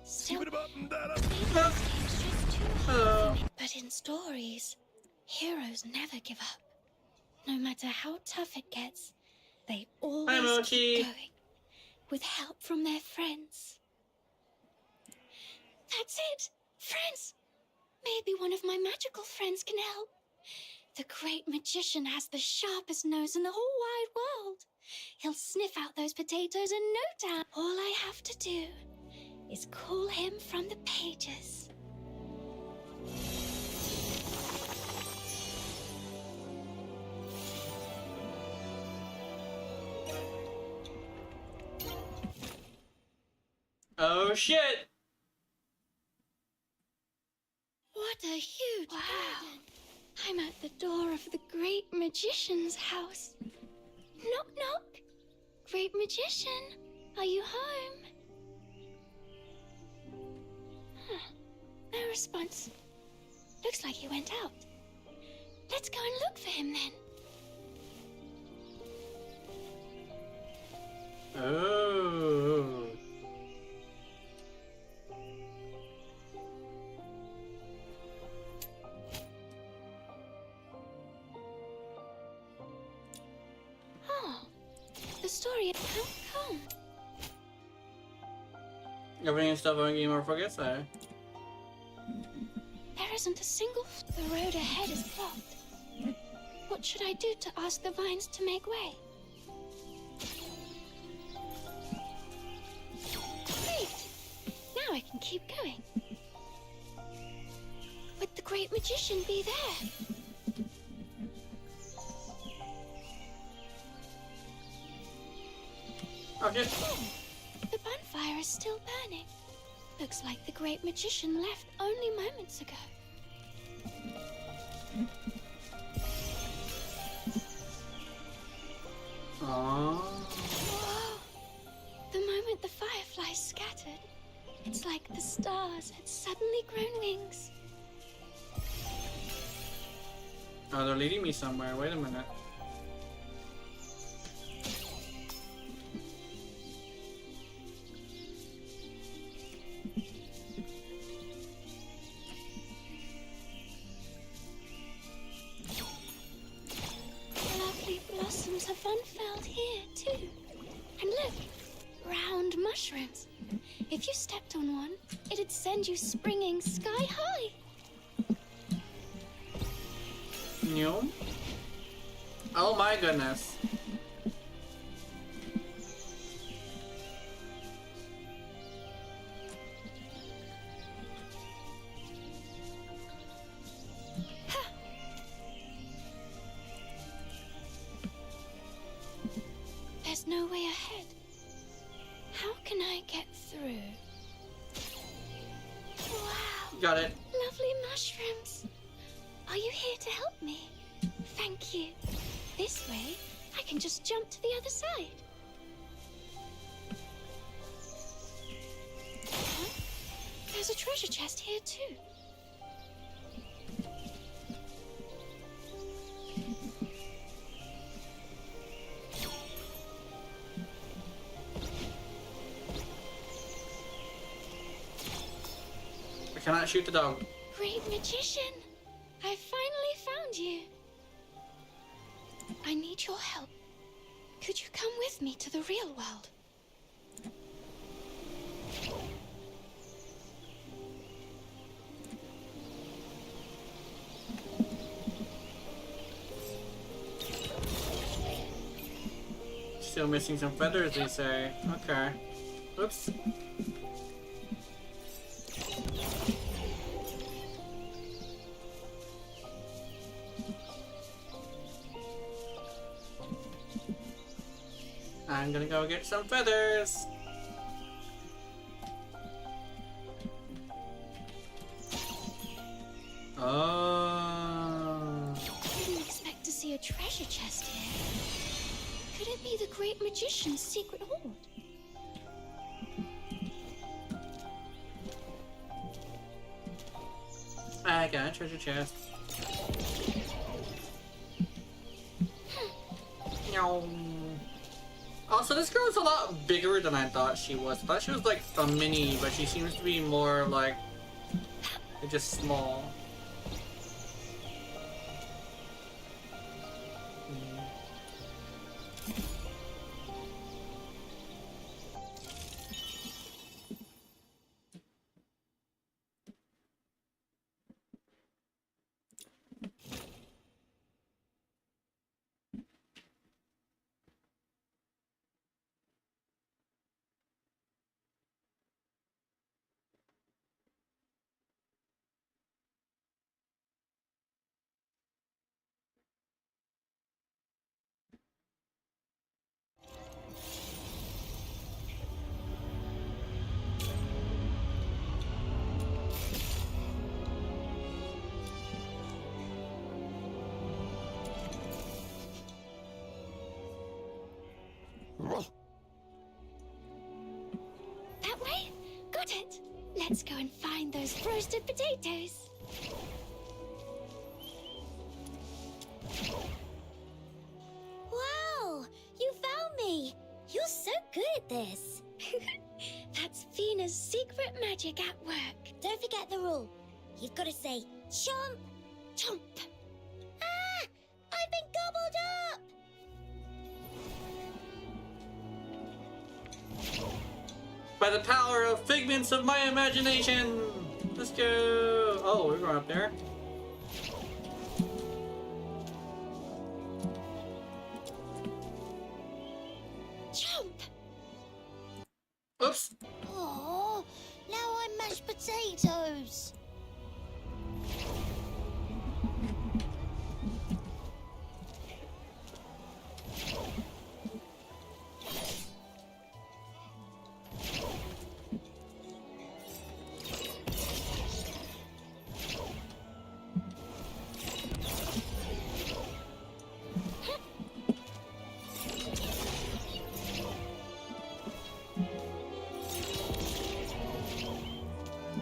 Still, but in stories, heroes never give up. No matter how tough it gets, they always keep going, with help from their friends. That's it! Friends! Maybe one of my magical friends can help. The great magician has the sharpest nose in the whole wide world. He'll sniff out those potatoes in no time. All I have to do is call him from the pages. Oh shit! What a huge garden. I'm at the door of the great magician's house. Knock, knock. Great magician, are you home? Huh. No response. Looks like he went out. Let's go and look for him then. Oh. curious. How come? Everything is still going more focus, eh? There isn't a single. The road ahead is blocked. What should I do to ask the vines to make way? Great! Now I can keep going. Would the great magician be there? Okay. The bonfire is still burning. Looks like the great magician left only moments ago. Aww. Whoa! The moment the fireflies scattered, it's like the stars had suddenly grown wings. Oh, they're leading me somewhere. Wait a minute. Lovely blossoms have unfurled here, too. And look, round mushrooms. If you stepped on one, it'd send you springing sky high. New? Oh my goodness. There's no way ahead. How can I get through? Wow. Got it. Lovely mushrooms. Are you here to help me? Thank you. This way, I can just jump to the other side. Huh? There's a treasure chest here too. I cannot shoot the dog. Great magician, I finally found you. I need your help. Could you come with me to the real world? Still missing some feathers, they say. Okay. Oops. I'm gonna go get some feathers. Oh. Didn't expect to see a treasure chest here. Could it be the great magician's secret hoard? I got a treasure chest. No. Also, this girl's a lot bigger than I thought she was. I thought she was like a mini, but she seems to be more like just small. That way? Got it. Let's go and find those roasted potatoes. Wow! You found me! You're so good at this. That's Fina's secret magic at work. Don't forget the rule. You've got to say, chomp, chomp. Ah! I've been gobbled up! By the power of figments of my imagination! Let's go! Oh, we're going up there. Jump! Oops! Oh, now I'm mashed potatoes.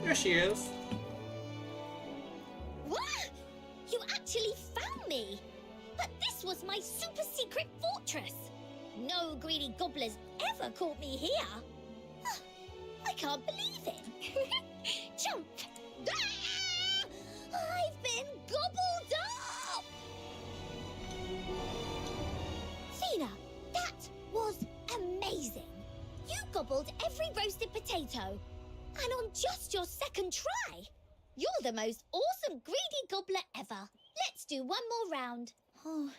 There she is. What? You actually found me! But this was my super secret fortress. No greedy gobblers ever caught me here. Huh, I can't believe it. Jump! Ah! I've been gobbled up! Fina, that was amazing. You gobbled every roasted potato. And on just your second try. You're the most awesome greedy gobbler ever. Let's do one more round. Oh,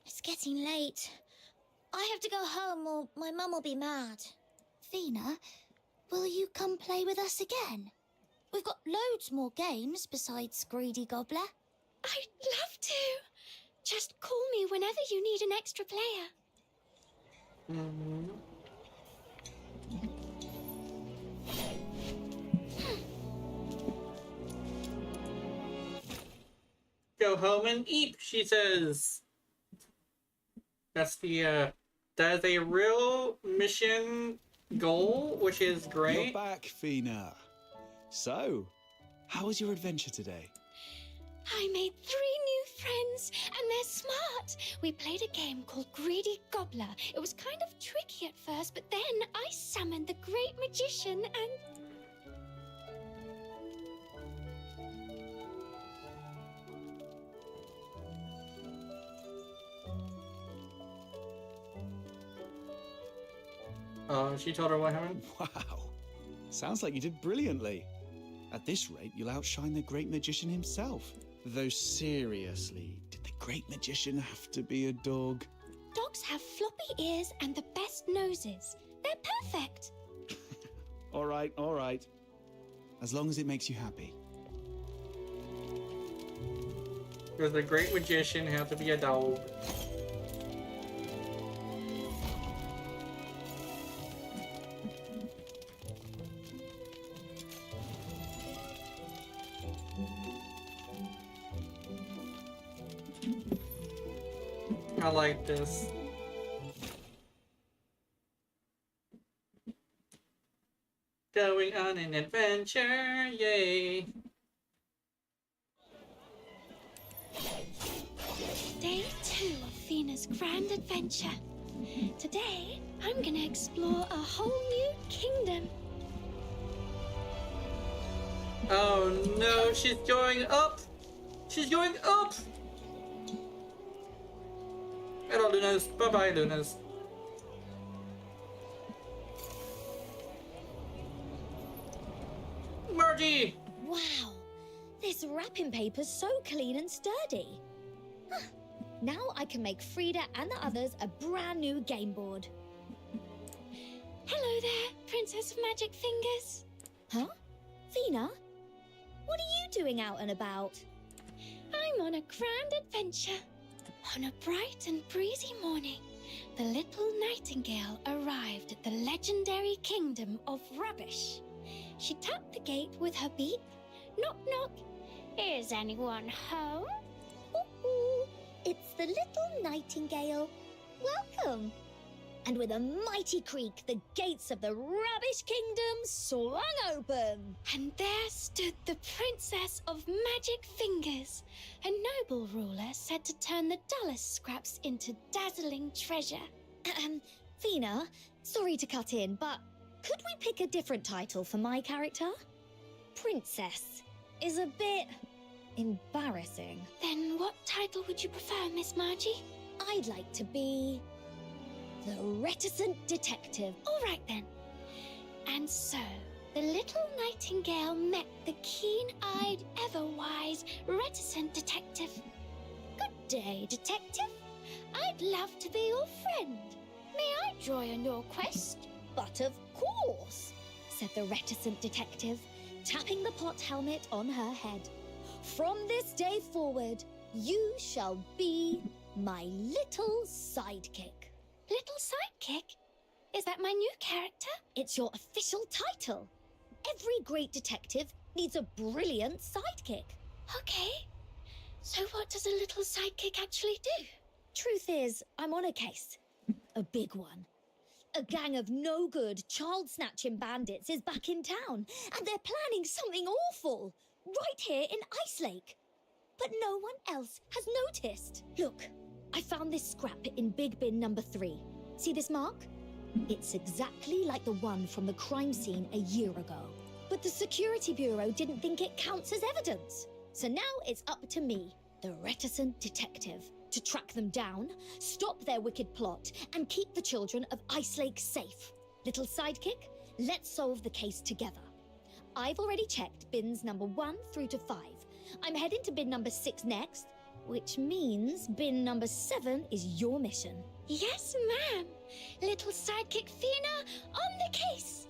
it's getting late. I have to go home or my mum will be mad. Fina, will you come play with us again? We've got loads more games besides Greedy Gobbler. I'd love to. Just call me whenever you need an extra player. Go home and eat, she says. That's the, that is a real mission goal, which is great. You're back, Fina. So, how was your adventure today? I made 3 new friends, and they're smart. We played a game called Greedy Gobbler. It was kind of tricky at first, but then I summoned the Great Magician and... Oh, she told her what happened? Wow. Sounds like you did brilliantly. At this rate, you'll outshine the Great Magician himself. Though seriously, did the Great Magician have to be a dog? Dogs have floppy ears and the best noses. They're perfect. All right, all right. As long as it makes you happy. Does the Great Magician have to be a dog? I like this. Going on an adventure, yay! Day 2 of Fina's grand adventure. Today, I'm gonna explore a whole new kingdom. Oh no, she's going up! She's going up! Hello, Lunas. Bye-bye, Lunas. Margie! Wow, this wrapping paper's so clean and sturdy. Huh. Now I can make Frida and the others a brand new game board. Hello there, Princess of Magic Fingers. Huh? Fina? What are you doing out and about? I'm on a grand adventure. On a bright and breezy morning, the little nightingale arrived at the legendary kingdom of rubbish. She tapped the gate with her beak. Knock, knock. Is anyone home? Ooh, it's the little nightingale. Welcome. And with a mighty creak, the gates of the rubbish kingdom swung open. And there stood the Princess of Magic Fingers, a noble ruler said to turn the dullest scraps into dazzling treasure. Fina, sorry to cut in, but could we pick a different title for my character? Princess is a bit embarrassing. Then what title would you prefer, Miss Margie? I'd like to be the reticent detective. All right then, And so, the little nightingale met the keen-eyed, ever-wise, reticent detective. Good day, detective. I'd love to be your friend. May I join your quest? But of course, said the reticent detective, tapping the pot helmet on her head. From this day forward, you shall be my little sidekick. Little sidekick? Is that my new character? It's your official title. Every great detective needs a brilliant sidekick. Okay. So what does a little sidekick actually do? Truth is, I'm on a case. A big one. A gang of no-good, child-snatching bandits is back in town, and they're planning something awful, right here in Ice Lake. But no one else has noticed. Look, I found this scrap in Big Bin number 3. See this mark? It's exactly like the one from the crime scene a year ago. But the Security Bureau didn't think it counts as evidence. So now it's up to me, the reticent detective, to track them down, stop their wicked plot, and keep the children of Ice Lake safe. Little sidekick, let's solve the case together. I've already checked bins number 1 through to 5. I'm heading to bin number 6 next, which means bin number 7 is your mission. Yes, ma'am. Little sidekick Fina on the case.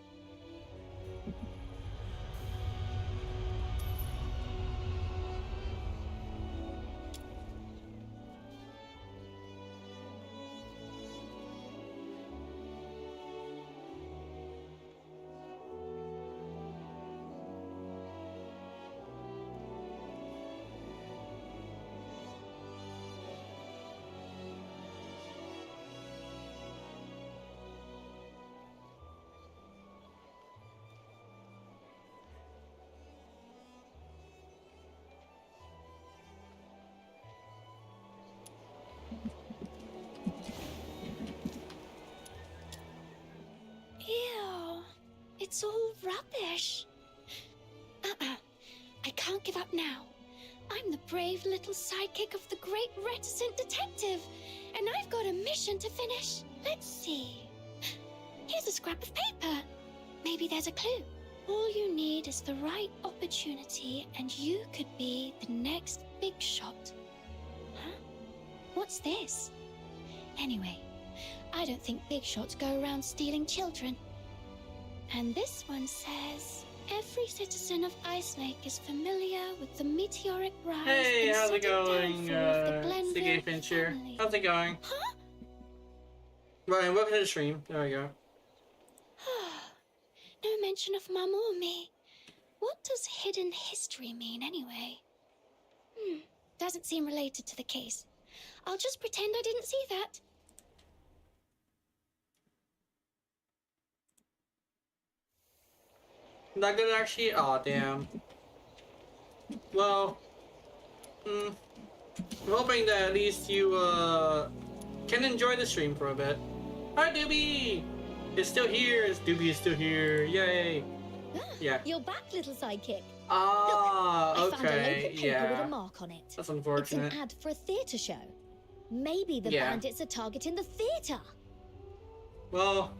Ew, it's all rubbish. I can't give up now. I'm the brave little sidekick of the great reticent detective, and I've got a mission to finish. Let's see. Here's a scrap of paper. Maybe there's a clue. All you need is the right opportunity, and you could be the next big shot. Huh? What's this? Anyway, I don't think big shots go around stealing children. And this one says, every citizen of Ice Lake is familiar with the meteoric rise. Hey, and how's it sudden going, downfall of the CK Glenville Fincher? family. How's it going? Huh? Ryan, welcome to the stream. There we go. No mention of Mum or me. What does hidden history mean anyway? Doesn't seem related to the case. I'll just pretend I didn't see that. Not gonna actually. Aw, damn. Well, I'm hoping that at least you can enjoy the stream for a bit. Hi, Doobie! It's still here. Doobie is still here. Yay! Yeah. You're back, little sidekick. Ah, I found a okay. local paper with Yeah. a mark on it. That's It's unfortunate. an ad for a theatre show. Maybe the Yeah. bandits are targeting the theatre. Well,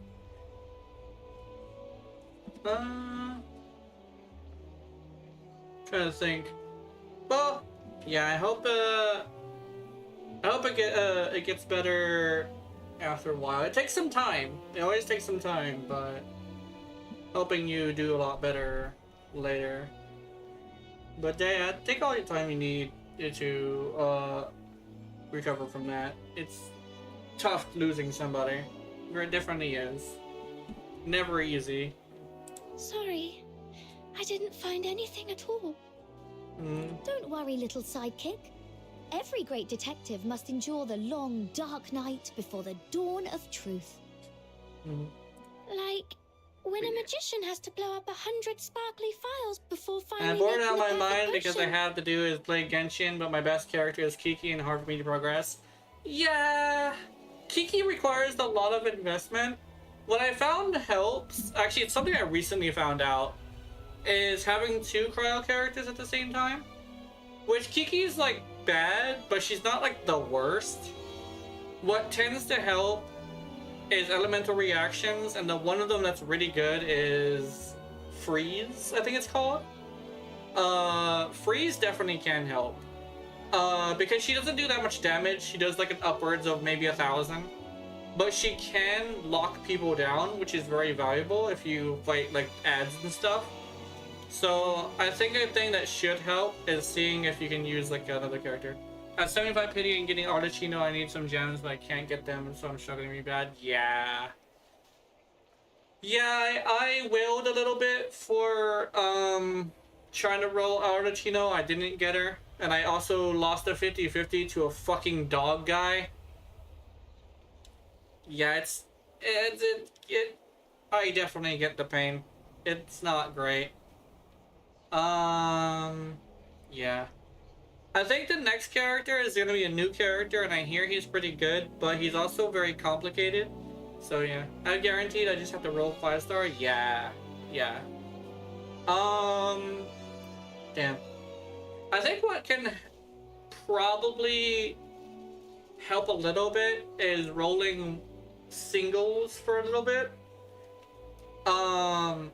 trying to think. Well, yeah. I hope it gets better after a while. It takes some time. It always takes some time, but hoping you do a lot better later. But yeah, take all your time you need to recover from that. It's tough losing somebody. It definitely is. Never easy. Sorry, I didn't find anything at all. Don't worry, little sidekick. Every great detective must endure the long, dark night before the dawn of truth. Like when a magician has to blow up 100 sparkly files before finally. I'm bored making out of the my perfect mind because I potion. have to do is play Genshin, but my best character is Kiki and hard for me to progress. Yeah, Kiki requires a lot of investment. What I found helps, actually it's something I recently found out, is having 2 cryo characters at the same time. Which Kiki's like bad, but she's not like the worst. What tends to help is elemental reactions, and the one of them that's really good is freeze, I think it's called. Freeze definitely can help. Because she doesn't do that much damage. She does like an upwards of maybe 1,000. But she can lock people down, which is very valuable if you fight like ads and stuff. So I think a thing that should help is seeing if you can use like another character. At 75 pity and getting Artichino, I need some gems, but I can't get them, so I'm struggling really bad. Yeah. Yeah, I wailed a little bit for trying to roll Artichino. I didn't get her. And I also lost a 50-50 to a fucking dog guy. Yeah, I definitely get the pain. It's not great. Yeah. I think the next character is gonna be a new character, and I hear he's pretty good, but he's also very complicated. So yeah, I guaranteed I just have to roll 5-star. Yeah. Damn. I think what can probably help a little bit is rolling singles for a little bit. I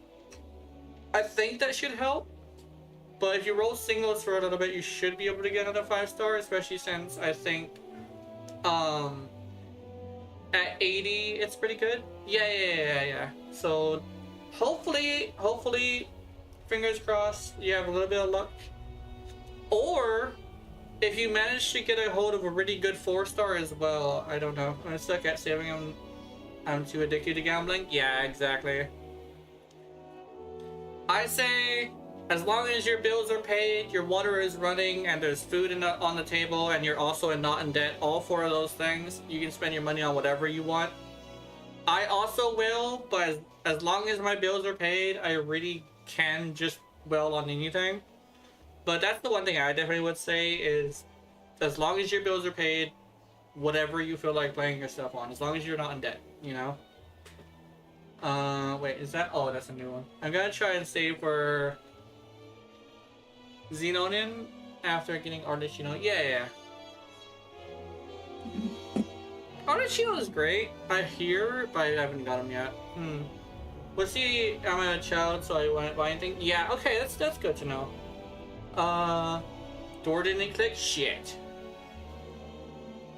think that should help. But if you roll singles for a little bit, you should be able to get another 5-star, especially since I think at 80 it's pretty good. Yeah. So hopefully, fingers crossed, you have a little bit of luck. Or if you manage to get a hold of a really good 4-star as well, I don't know. I'm stuck at saving them. I'm too addicted to gambling. Yeah, exactly. I say, as long as your bills are paid, your water is running, and there's food on the table, and you're also not in debt, all 4 of those things, you can spend your money on whatever you want. I also will, but as long as my bills are paid, I really can just well on anything. But that's the one thing I definitely would say is, as long as your bills are paid, whatever you feel like playing your stuff on, as long as you're not in debt, you know? Wait, is that? Oh, that's a new one. I'm gonna try and save for Xenonin after getting Artichino. Yeah. Artichino is great, I hear, but I haven't got him yet. We'll see. I'm a child, so I won't buy anything. Yeah, okay, that's good to know. Door didn't click? Shit.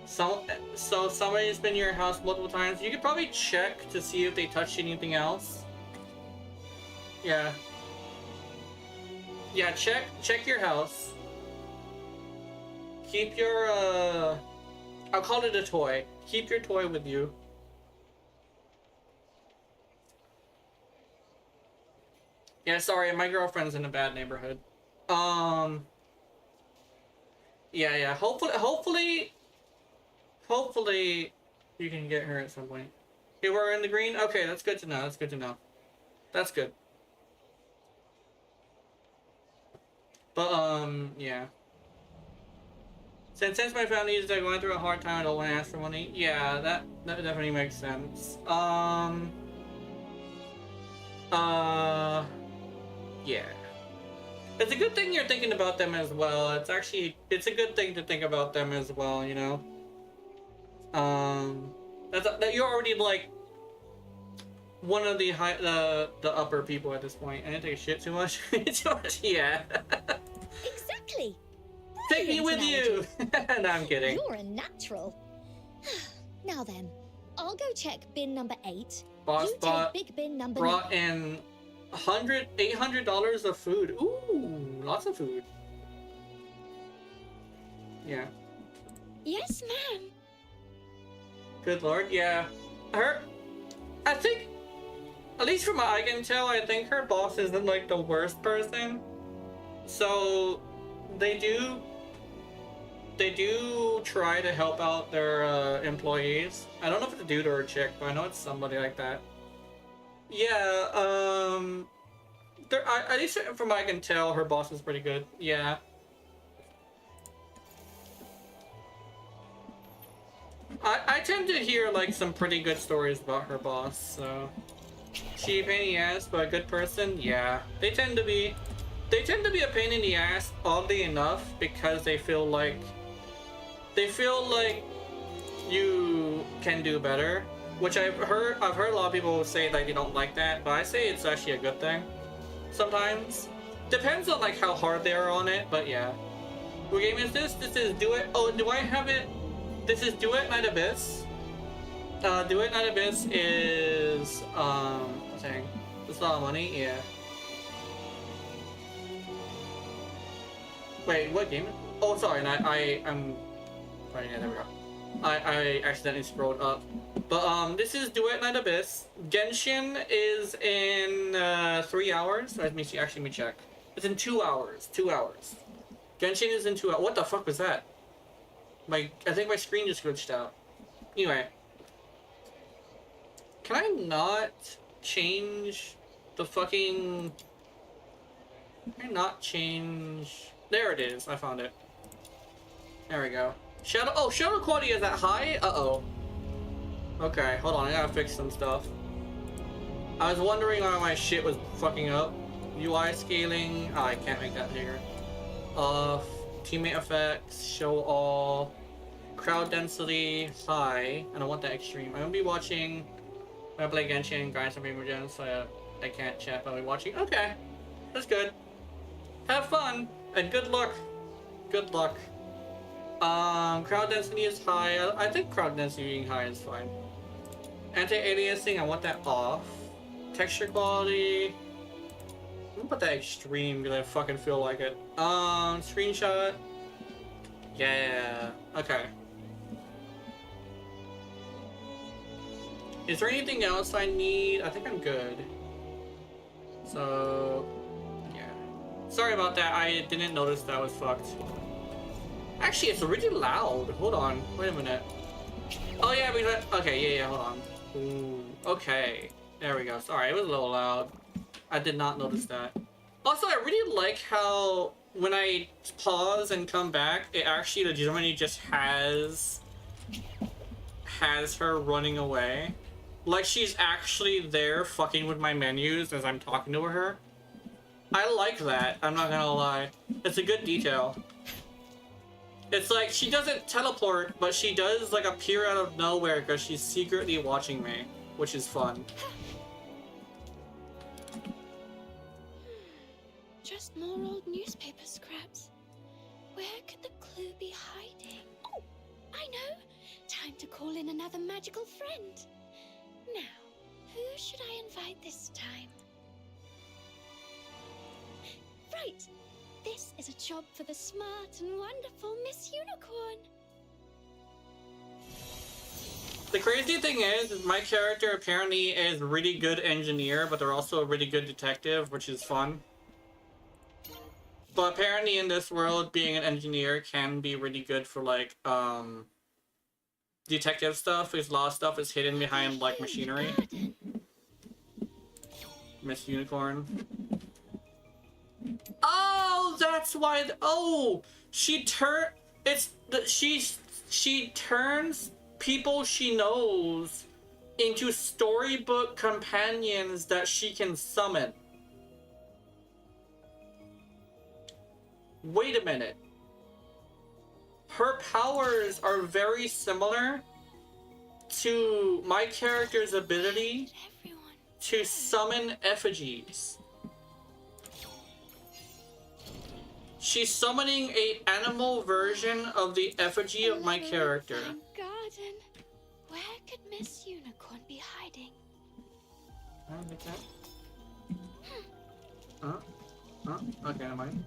So somebody's been in your house multiple times. You could probably check to see if they touched anything else. Yeah. Yeah, check your house. Keep your, I'll call it a toy. Keep your toy with you. Yeah, sorry, my girlfriend's in a bad neighborhood. Yeah, hopefully you can get her at some point. Okay, we're in the green? Okay, that's good to know, That's good. But, yeah. Since my family is going through a hard time, I don't want to ask for money. Yeah, that definitely makes sense. Yeah. It's a good thing you're thinking about them as well. It's a good thing to think about them as well, you know? That you're already, like, one of the upper people at this point. I didn't take a shit too much. Yeah. Exactly. Take me with you! No, I'm kidding. You're a natural. Now then, I'll go check bin number 8. Boss you bought, take big bin number brought 9. in $800 of food. Ooh, lots of food. Yeah. Yes, ma'am. Good lord, yeah. I think, at least from what I can tell, I think her boss isn't like the worst person. So, they do try to help out their employees. I don't know if it's a dude or a chick, but I know it's somebody like that. Yeah, at least from what I can tell, her boss is pretty good. Yeah. I tend to hear like some pretty good stories about her boss, so she a pain in the ass, but a good person. Yeah, they tend to be a pain in the ass, oddly enough, because they feel like you can do better. which I've heard a lot of people say that they don't like that, but I say it's actually a good thing. Sometimes depends on like how hard they are on it, but yeah. What game is this? This is Duet. Oh, do I have it? This is Duet Night Abyss. Duet Night Abyss is dang, it's a lot of money. Yeah. Wait, what game? Oh, sorry, and I'm right, yeah, there we go. I accidentally scrolled up. But this is Duet Night Abyss. Genshin is in 3 hours. Let me see. Actually, let me check. It's in 2 hours. 2 hours. Genshin is in 2 hours. What the fuck was that? I think my screen just glitched out. Anyway, can I not change the fucking? Can I not change? There it is. I found it. There we go. Shadow. Oh, shadow quality is that high? Uh-oh. Okay, hold on. I gotta fix some stuff. I was wondering why my shit was fucking up. UI scaling. Oh, I can't make that bigger. Off. Teammate effects. Show all. Crowd density. High. I don't want that extreme. I'm gonna be watching. I'm gonna play Genshin. Grind some Game Gens. So I can't chat, but I'll be watching. Okay. That's good. Have fun. And good luck. Good luck. Crowd density is high. I think crowd density being high is fine. Anti-aliasing, I want that off. Texture quality. I'm gonna put that extreme because I fucking feel like it. Screenshot. Yeah. Okay. Is there anything else I need? I think I'm good. So, yeah. Sorry about that. I didn't notice that was fucked. Actually, it's really loud. Hold on. Wait a minute. Oh, yeah, because okay, yeah, hold on. Ooh, okay. There we go. Sorry, it was a little loud. I did not notice that. Also, I really like how when I pause and come back, it actually legitimately just has her running away. Like she's actually there fucking with my menus as I'm talking to her. I like that. I'm not gonna lie. It's a good detail. It's like she doesn't teleport, but she does like appear out of nowhere because she's secretly watching me, which is fun. Just more old newspaper scraps. Where could the clue be hiding? Oh, I know. Time to call in another magical friend. Now, who should I invite this time? Right. This is a job for the smart and wonderful Miss Unicorn. The crazy thing is my character apparently is a really good engineer, but they're also a really good detective, which is fun. But apparently in this world, being an engineer can be really good for like, detective stuff, because a lot of stuff is hidden behind like machinery. Miss Unicorn. Oh, that's why. Oh, she turns people she knows into storybook companions that she can summon. Wait a minute. Her powers are very similar to my character's ability to summon effigies. She's summoning an animal version of the effigy of my character. Garden. Where could Miss Unicorn be hiding? I don't get that. Okay, never mind.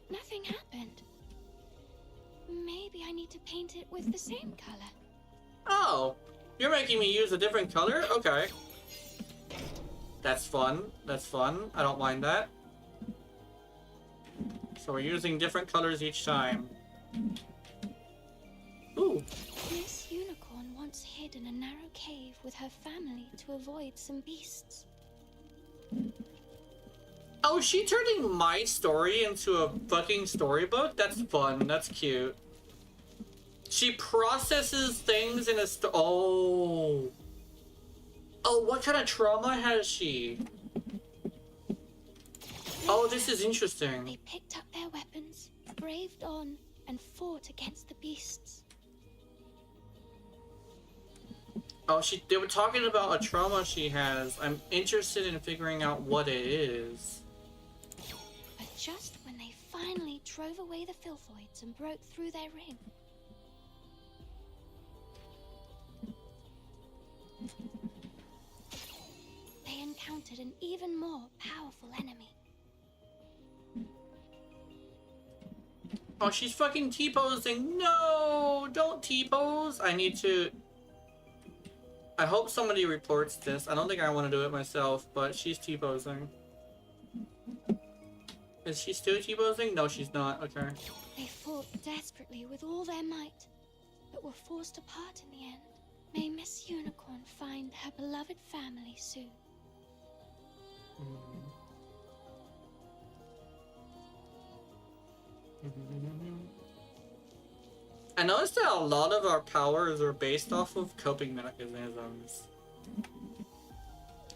Nothing happened. Maybe I need to paint it with the same color. Oh, you're making me use a different color? Okay. That's fun. That's fun. I don't mind that. So we're using different colors each time. Ooh. Miss Unicorn once hid in a narrow cave with her family to avoid some beasts. Oh, is she turning my story into a fucking storybook? That's fun. That's cute. She processes things in a Oh. Oh, what kind of trauma has she? Oh, this is interesting. They picked up their weapons, braved on, and fought against the beasts. Oh, they were talking about a trauma she has. I'm interested in figuring out what it is. But just when they finally drove away the Filthoids and broke through their ring, they encountered an even more powerful enemy. Oh, she's fucking T-posing. No, don't T-pose. I hope somebody reports this. I don't think I want to do it myself, but she's T-posing. Is she still T-posing? No, she's not. Okay. They fought desperately with all their might, but were forced apart in the end. May Miss Unicorn find her beloved family soon. I noticed that a lot of our powers are based off of coping mechanisms.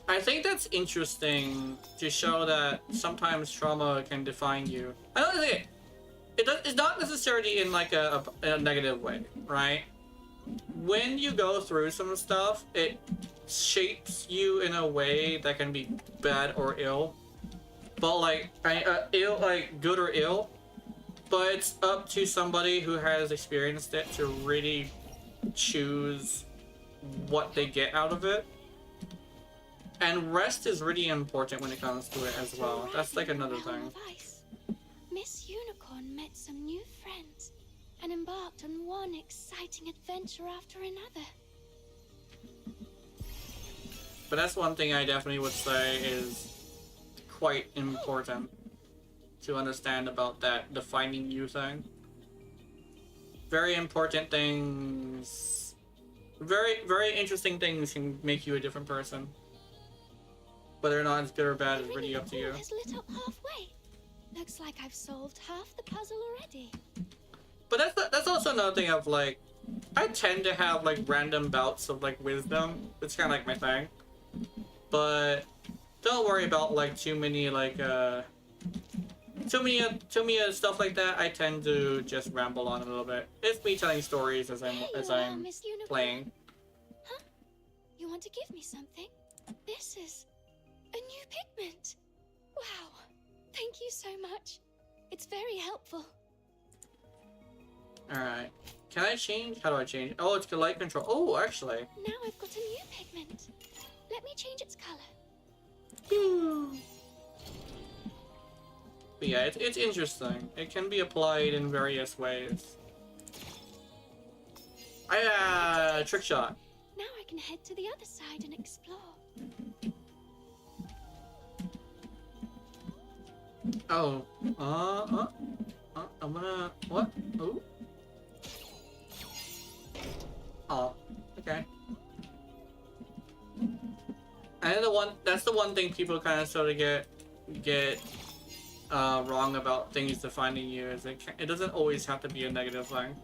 I think that's interesting to show that sometimes trauma can define you. I don't think it's not necessarily in like a negative way, right? When you go through some stuff, it shapes you in a way that can be bad or ill. But like ill, like good or ill. But it's up to somebody who has experienced it to really choose what they get out of it. And rest is really important when it comes to it as well. That's like another thing. Miss Unicorn met some new friends and embarked on one exciting adventure after another. But that's one thing I definitely would say is quite important to understand about that defining you thing. Very important things, very interesting things can make you a different person. Whether or not it's good or bad is really up to you. Has lit up halfway. Looks like I've solved half the puzzle already. But that's also another thing of like, I tend to have like random bouts of like wisdom. It's kind of like my thing. But don't worry about like too many stuff like that. I tend to just ramble on a little bit. It's me telling stories as I'm playing. Huh? You want to give me something? This is a new pigment. Wow. Thank you so much. It's very helpful. Alright. Can I change? How do I change? Oh, it's light control. Oh, actually. Now I've got a new pigment. Let me change its color. But yeah, it's interesting. It can be applied in various ways. Trick shot. Now I can head to the other side and explore. Oh. I'm gonna... What? Oh. Oh. Okay. And that's the one thing people kind of sort of get wrong about things defining you is it doesn't always have to be a negative thing.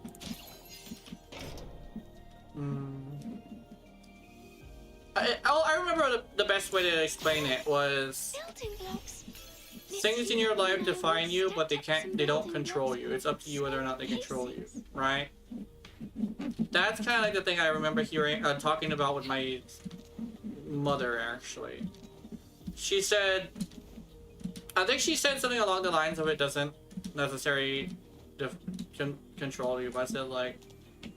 I remember the best way to explain it was things in your life define you, but they don't control you. It's up to you whether or not they control you, right? That's kind of like the thing I remember hearing talking about with my mother actually. She said, I think she said something along the lines of it doesn't necessarily control you, but I said like,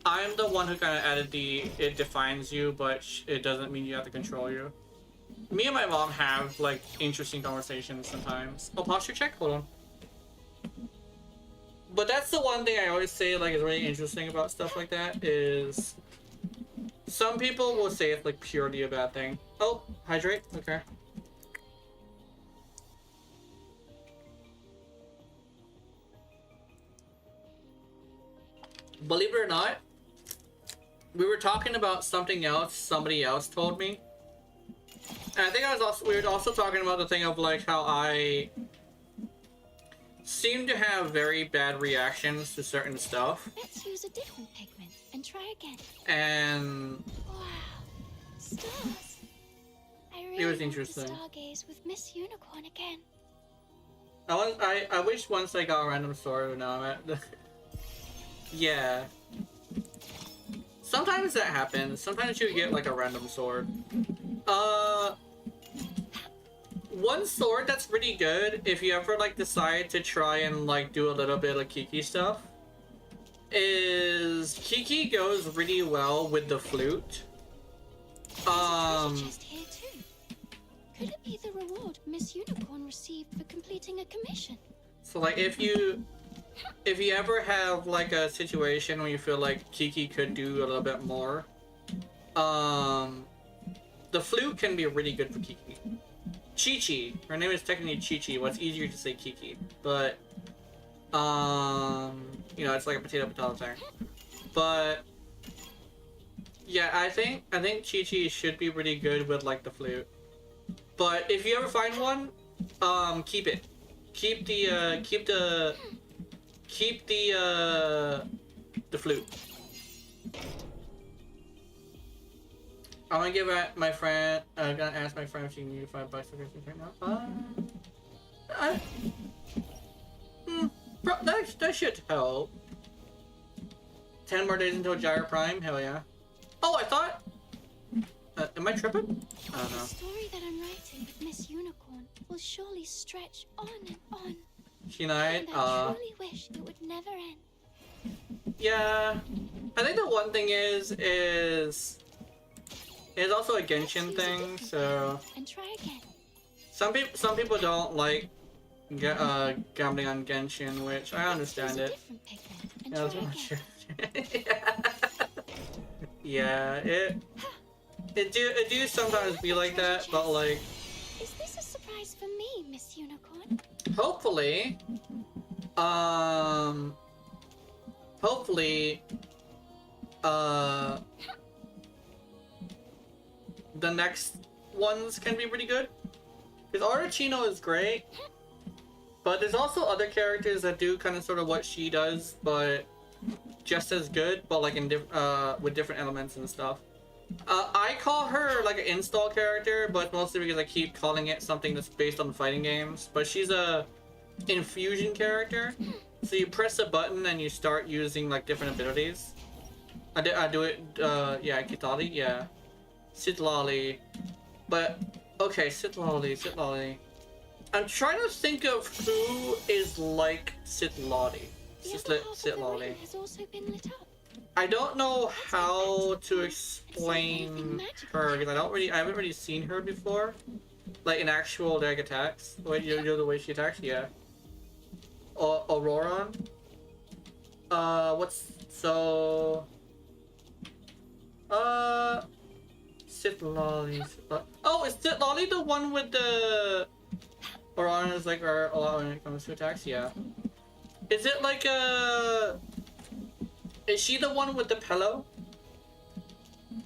I'm the one who kind of added it defines you, but it doesn't mean you have to control you. Me and my mom have like interesting conversations sometimes. Oh, posture check? Hold on. But that's the one thing I always say like is really interesting about stuff like that is some people will say it's like purely a bad thing. Oh, hydrate? Okay. Believe it or not, we were talking about something else somebody else told me. And I think we were also talking about the thing of like how I seem to have very bad reactions to certain stuff. Let's use a different pigment and try again. And wow, stars. I really it was interesting. Want to stargaze with Miss Unicorn again. I wish once I got a random story, but now I'm at the yeah. Sometimes that happens. Sometimes you get like a random sword. One sword that's pretty good if you ever like decide to try and like do a little bit of Kiki stuff is Kiki goes really well with the flute. Chest here too. Could it be the reward Miss Unicorn received for completing a commission? So like if you ever have like a situation where you feel like Kiki could do a little bit more, the flute can be really good for Kiki. Chi-Chi. Her name is technically Chi-Chi. What's easier to say Kiki, but you know, it's like a potato thing. But yeah, I think Chi-Chi should be really good with like the flute. But if you ever find one, keep it. Keep the flute. I'm gonna give my friend. I'm gonna ask my friend if she can use 5 bucks right now. That should help. 10 more days until Gyre Prime. Hell yeah. Oh, I thought. Am I tripping? I don't know. The story that I'm writing with Miss Unicorn will surely stretch on and on. She night. And I truly wish it would never end. Yeah, I think the one thing is also a Genshin thing. So and try again. Some people don't like gambling on Genshin, which I understand it. Yeah, that's what yeah, it do sometimes be like that, but like. Is this a surprise for me, Miss Unicorn? Hopefully, the next ones can be pretty good. Because Arachino is great, but there's also other characters that do kind of sort of what she does, but just as good, but like in with different elements and stuff. I call her like an install character, but mostly because I keep calling it something that's based on fighting games. But she's a infusion character, so you press a button and you start using like different abilities. I do it. Yeah, Kitali. Yeah, Sitlali. But okay, Sitlali. I'm trying to think of who is like Sitlali. Sitlali. Has also been lit up. I don't know how to explain her because I haven't really seen her before, like in actual like attacks. Wait, you know the way she attacks? Yeah. Auroron. Sitlali. Oh, is Sitlali the one with the Auroron is like a lot when it comes to attacks? Yeah. Is it like is she the one with the pillow?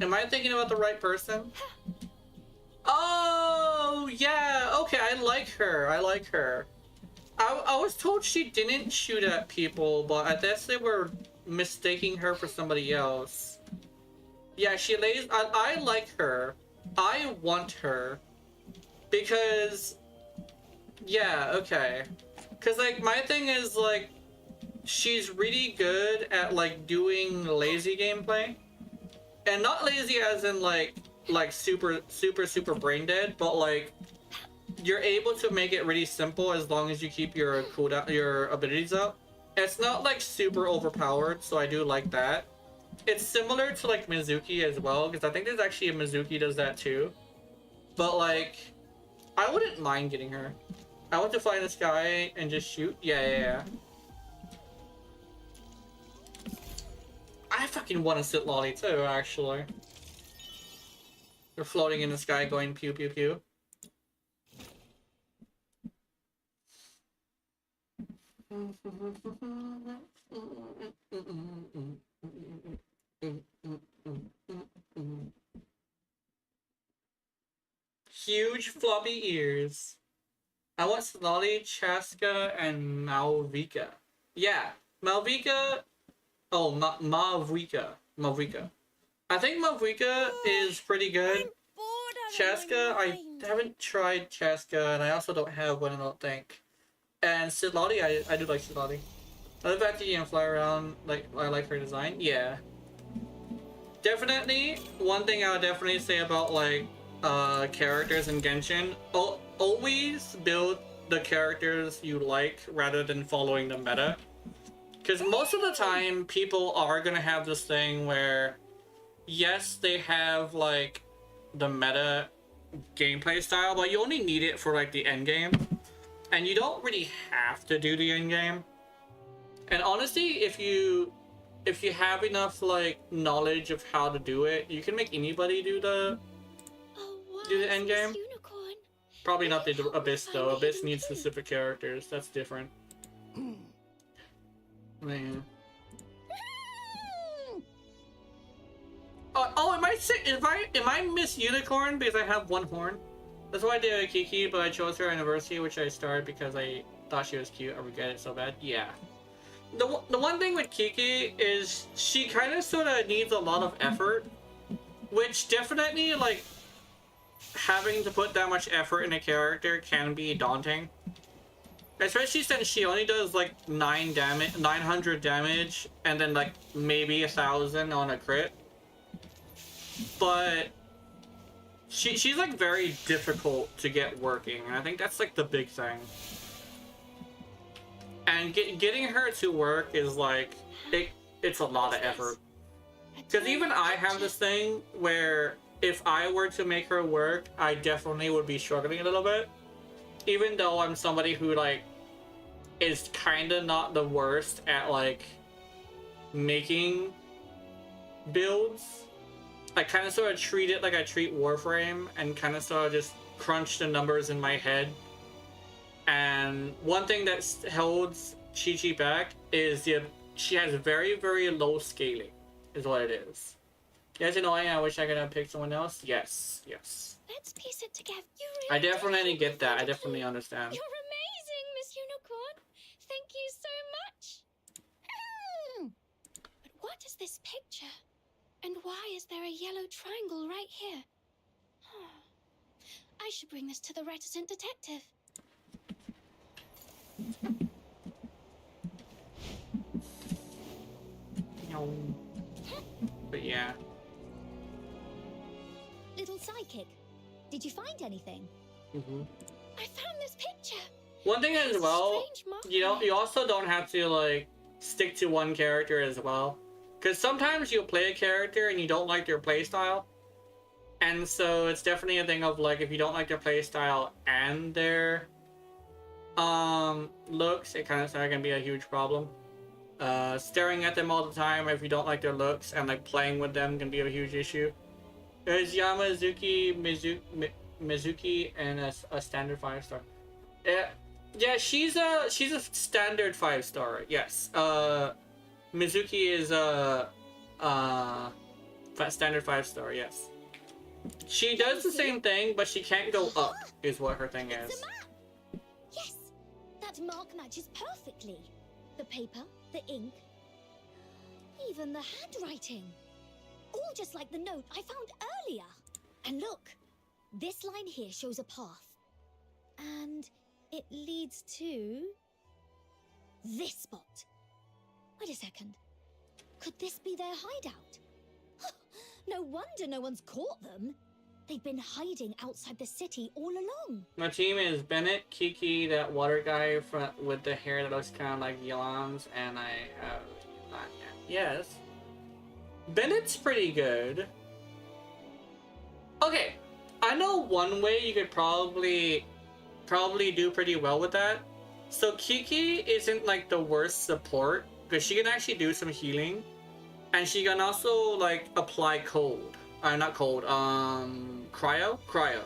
Am I thinking about the right person? Oh, yeah. Okay, I like her. I was told she didn't shoot at people, but I guess they were mistaking her for somebody else. Yeah, she lays... I like her. I want her. Because... Yeah, okay. Because, like, my thing is, like... She's really good at like doing lazy gameplay, and not lazy as in like super brain dead, but like you're able to make it really simple as long as you keep your cooldown, your abilities up. It's not like super overpowered, so I do like that. It's similar to like Mizuki as well, because I think there's actually a Mizuki does that too. But like, I wouldn't mind getting her. I want to fly in the sky and just shoot. Yeah. I fucking want to sit lolly too, actually. They're floating in the sky going pew pew pew. Huge floppy ears. I want Lolly, Chaska, and Malvika. Yeah, Malvika. Oh, Malvika. I think Malvika is pretty good. Chaska, I haven't tried Chaska, and I also don't have one, I don't think. And Sitlali, I do like Sitlali. I love the fact that you can fly around, like, I like her design. Yeah. definitely, one thing I would definitely say about like characters in Genshin, always build the characters you like rather than following the meta. Because most of the time, people are gonna have this thing where, yes, they have like the meta gameplay style, but you only need it for like the end game, and you don't really have to do the end game. And honestly, if you have enough like knowledge of how to do it, you can make anybody do the end game. Probably not the Abyss though. Abyss needs specific characters. That's different. Man. Oh, am I Miss Unicorn because I have one horn? That's why I did a Kiki, but I chose her anniversary, which I started because I thought she was cute. I regret it so bad. Yeah. The one thing with Kiki is she kind of sort of needs a lot of effort, which definitely like having to put that much effort in a character can be daunting. Especially since she only does like 900 damage, and then like maybe 1,000 on a crit. But she's like very difficult to get working, and I think that's like the big thing. And getting her to work is like it's a lot of effort. Because even I have this thing where if I were to make her work, I definitely would be struggling a little bit. Even though I'm somebody who like is kind of not the worst at like making builds. I kind of sort of treat it like I treat Warframe and kind of sort of just crunch the numbers in my head. And one thing that holds Chi-Chi back is she has very, very low scaling, is what it is. Yes, annoying. I wish I could have picked someone else. Yes, yes. Let's piece it together. You I really definitely get that. I definitely understand. You're amazing, Miss Unicorn. Thank you so much. But what is this picture? And why is there a yellow triangle right here? I should bring this to the reticent detective. But yeah. Little sidekick, did you find anything? I found this picture. One thing as well, you also don't have to like stick to one character as well. Because sometimes you'll play a character and you don't like their playstyle. And so it's definitely a thing of like, if you don't like their playstyle and their looks, it kind of can be a huge problem. Staring at them all the time if you don't like their looks and like playing with them can be a huge issue. There's Yamazuki Mizuki and a standard 5-star. Yeah, she's a standard 5-star. Yes. Mizuki is a standard 5-star. Yes. She does the same thing, but she can't go up. Is what her thing is. Yes, that mark matches perfectly. The paper, the ink, even the handwriting. All just like the note I found earlier. And look, this line here shows a path. And it leads to this spot. Wait a second. Could this be their hideout? No wonder no one's caught them. They've been hiding outside the city all along. My team is Bennett, Kiki, that water guy with the hair that looks kind of like Yolan's, and I have... Yes. Bennett's pretty good. Okay, I know one way you could probably do pretty well with that. So Kiki isn't like the worst support, because she can actually do some healing. And she can also like apply cold. Not cold, cryo? Cryo.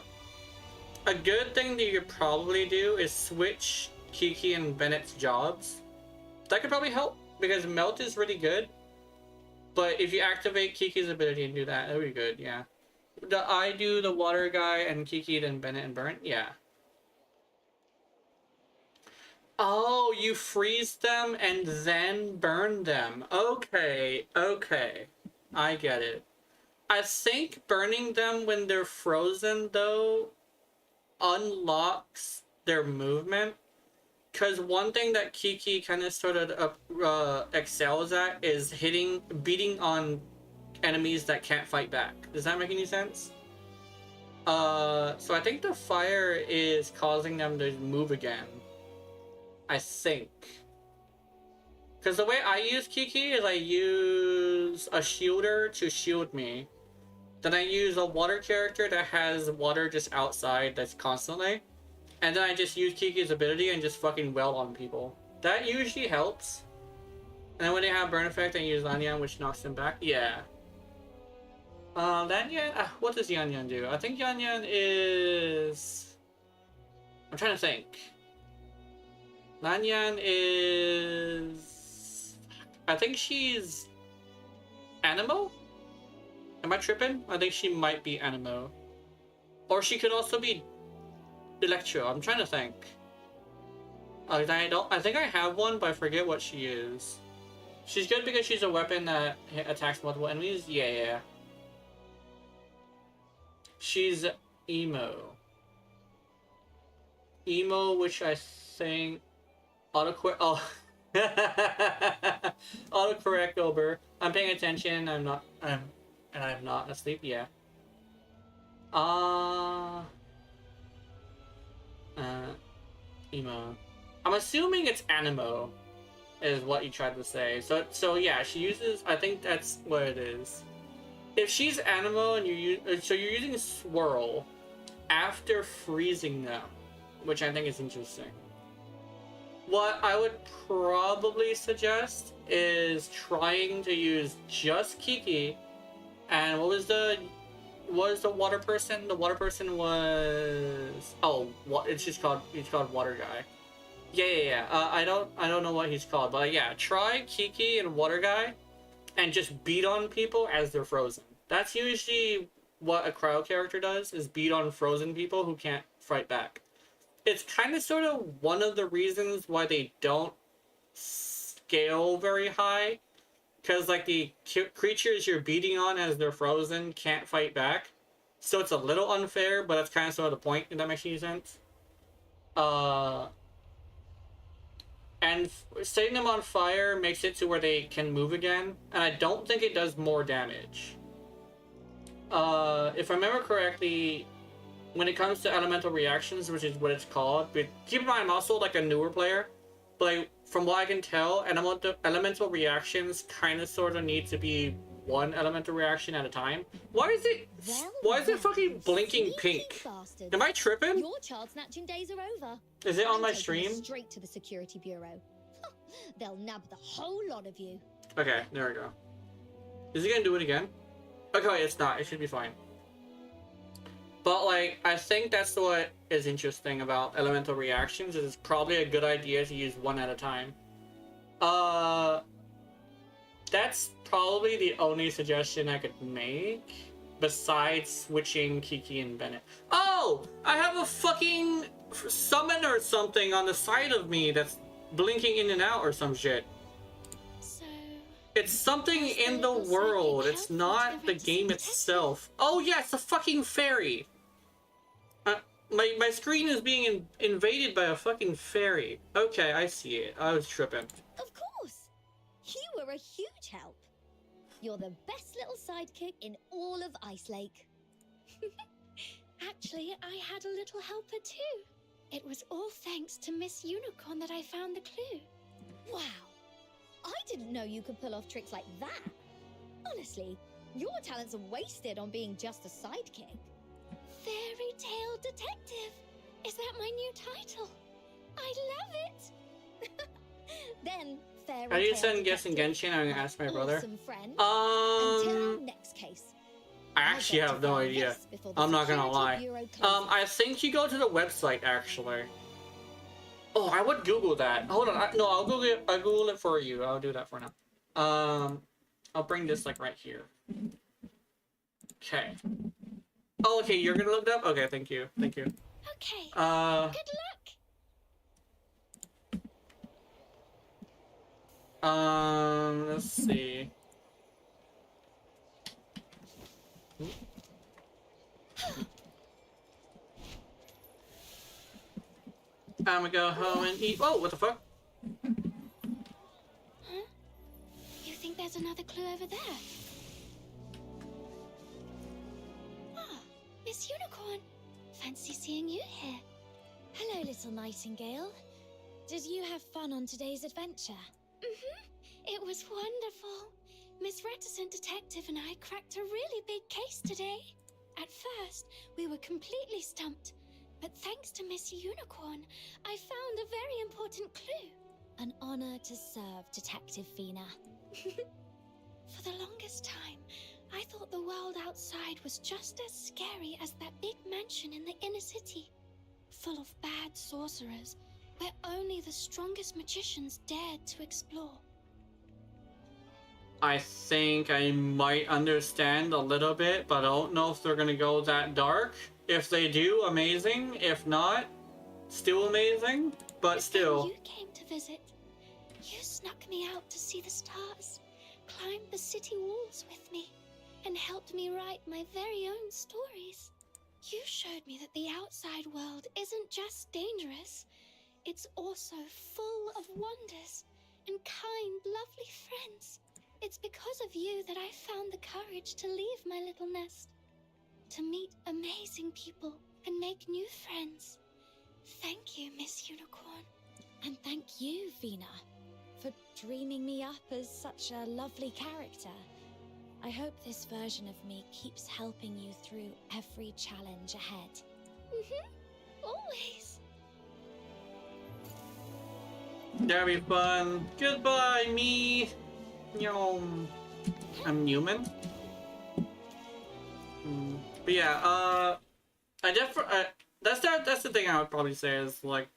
A good thing that you could probably do is switch Kiki and Bennett's jobs. That could probably help, because melt is really good. But if you activate Kiki's ability and do that, that would be good, yeah. I do the water guy and Kiki, then Bennett and Burnt, yeah. Oh, you freeze them and then burn them. Okay, okay. I get it. I think burning them when they're frozen, though, unlocks their movement. Because one thing that Kiki kind of sort of excels at is beating on enemies that can't fight back. Does that make any sense? So I think the fire is causing them to move again. I think. Because the way I use Kiki is I use a shielder to shield me. Then I use a water character that has water just outside that's constantly. And then I just use Kiki's ability and just fucking wail on people. That usually helps. And then when they have burn effect, I use Lanyan, which knocks them back. Yeah. Lanyan, what does Yanyan do? I think Yanyan is... I'm trying to think. Lanyan is... I think she's... Animo? Am I tripping? I think she might be Animo. Or she could also be Electro. I'm trying to think. I think I have one, but I forget what she is. She's good because she's a weapon that attacks multiple enemies. Yeah. She's Emo. Emo, which I think autocorrect over. I'm paying attention. I'm not asleep. Yeah. Emo. I'm assuming it's Animo, is what you tried to say. So yeah, she uses. I think that's what it is. If she's Animo and you're using Swirl after freezing them, which I think is interesting. What I would probably suggest is trying to use just Kiki. And what was the water person? The water person was he's called Water Guy. Yeah. I don't know what he's called, but yeah, try Kiki and Water Guy, and just beat on people as they're frozen. That's usually what a cryo character does: is beat on frozen people who can't fight back. It's kind of sort of one of the reasons why they don't scale very high. Because, like, the creatures you're beating on as they're frozen can't fight back. So it's a little unfair, but that's kind of sort of the point, if that makes any sense. And setting them on fire makes it to where they can move again. And I don't think it does more damage. If I remember correctly, when it comes to elemental reactions, which is what it's called, but keep in mind I'm also, like, a newer player. But, like, from what I can tell, elemental reactions kind of sort of need to be one elemental reaction at a time. Why is it fucking blinking pink? Bastard. Am I tripping? Your child snatching days are over. Is it on I'm my taking stream? this straight to the security bureau. They'll nab the whole lot of you. Okay, there we go. Is he gonna do it again? Okay, it's not. It should be fine. But, like, I think that's what is interesting about elemental reactions, is it's probably a good idea to use one at a time. That's probably the only suggestion I could make, besides switching Kiki and Bennett. Oh! I have a fucking summon or something on the side of me that's blinking in and out or some shit. So... It's something in the world. It's not the game itself. Oh yeah, it's a fucking fairy. My screen is being invaded by a fucking fairy. Okay, I see it. I was tripping. Of course. You were a huge help. You're the best little sidekick in all of Ice Lake. Actually, I had a little helper too. It was all thanks to Miss Unicorn that I found the clue. Wow. I didn't know you could pull off tricks like that. Honestly, your talents are wasted on being just a sidekick. Fairy Tale Detective. Is that my new title? I love it. Then, Fairy How do you Tale send guessing Detective, Genshin? I'm gonna ask my brother. awesome friend. Until our next case. I actually have no idea. I'm not gonna lie. I think you go to the website actually. Oh, I would Google that. Hold on. I'll Google it. I'll Google it for you. I'll do that for now. I'll bring this like right here. Okay. Oh, okay. You're gonna look it up. Okay. Thank you. Thank you. Okay. Good luck. Let's see. I'm gonna go home and eat. Oh, what the fuck? Huh? You think there's another clue over there? Miss Unicorn. Fancy seeing you here. Hello, little nightingale. Did you have fun on today's adventure? It was wonderful. Miss Reticent Detective and I cracked a really big case today. At first, we were completely stumped. But thanks to Miss Unicorn, I found a very important clue. An honor to serve, Detective Fina. For the longest time, I thought the world outside was just as scary as that big mansion in the inner city, full of bad sorcerers, where only the strongest magicians dared to explore. I think I might understand a little bit, but I don't know if they're gonna go that dark. If they do, amazing. If not, still amazing, but still. You came to visit. You snuck me out to see the stars, climbed the city walls with me, and helped me write my very own stories. You showed me that the outside world isn't just dangerous, it's also full of wonders and kind, lovely friends. It's because of you that I found the courage to leave my little nest, to meet amazing people and make new friends. Thank you, Miss Unicorn. And thank you, Fina, for dreaming me up as such a lovely character. I hope this version of me keeps helping you through every challenge ahead. Always. That'll be fun. Goodbye, me. Yo, I'm Newman. But yeah, that's the thing I would probably say is like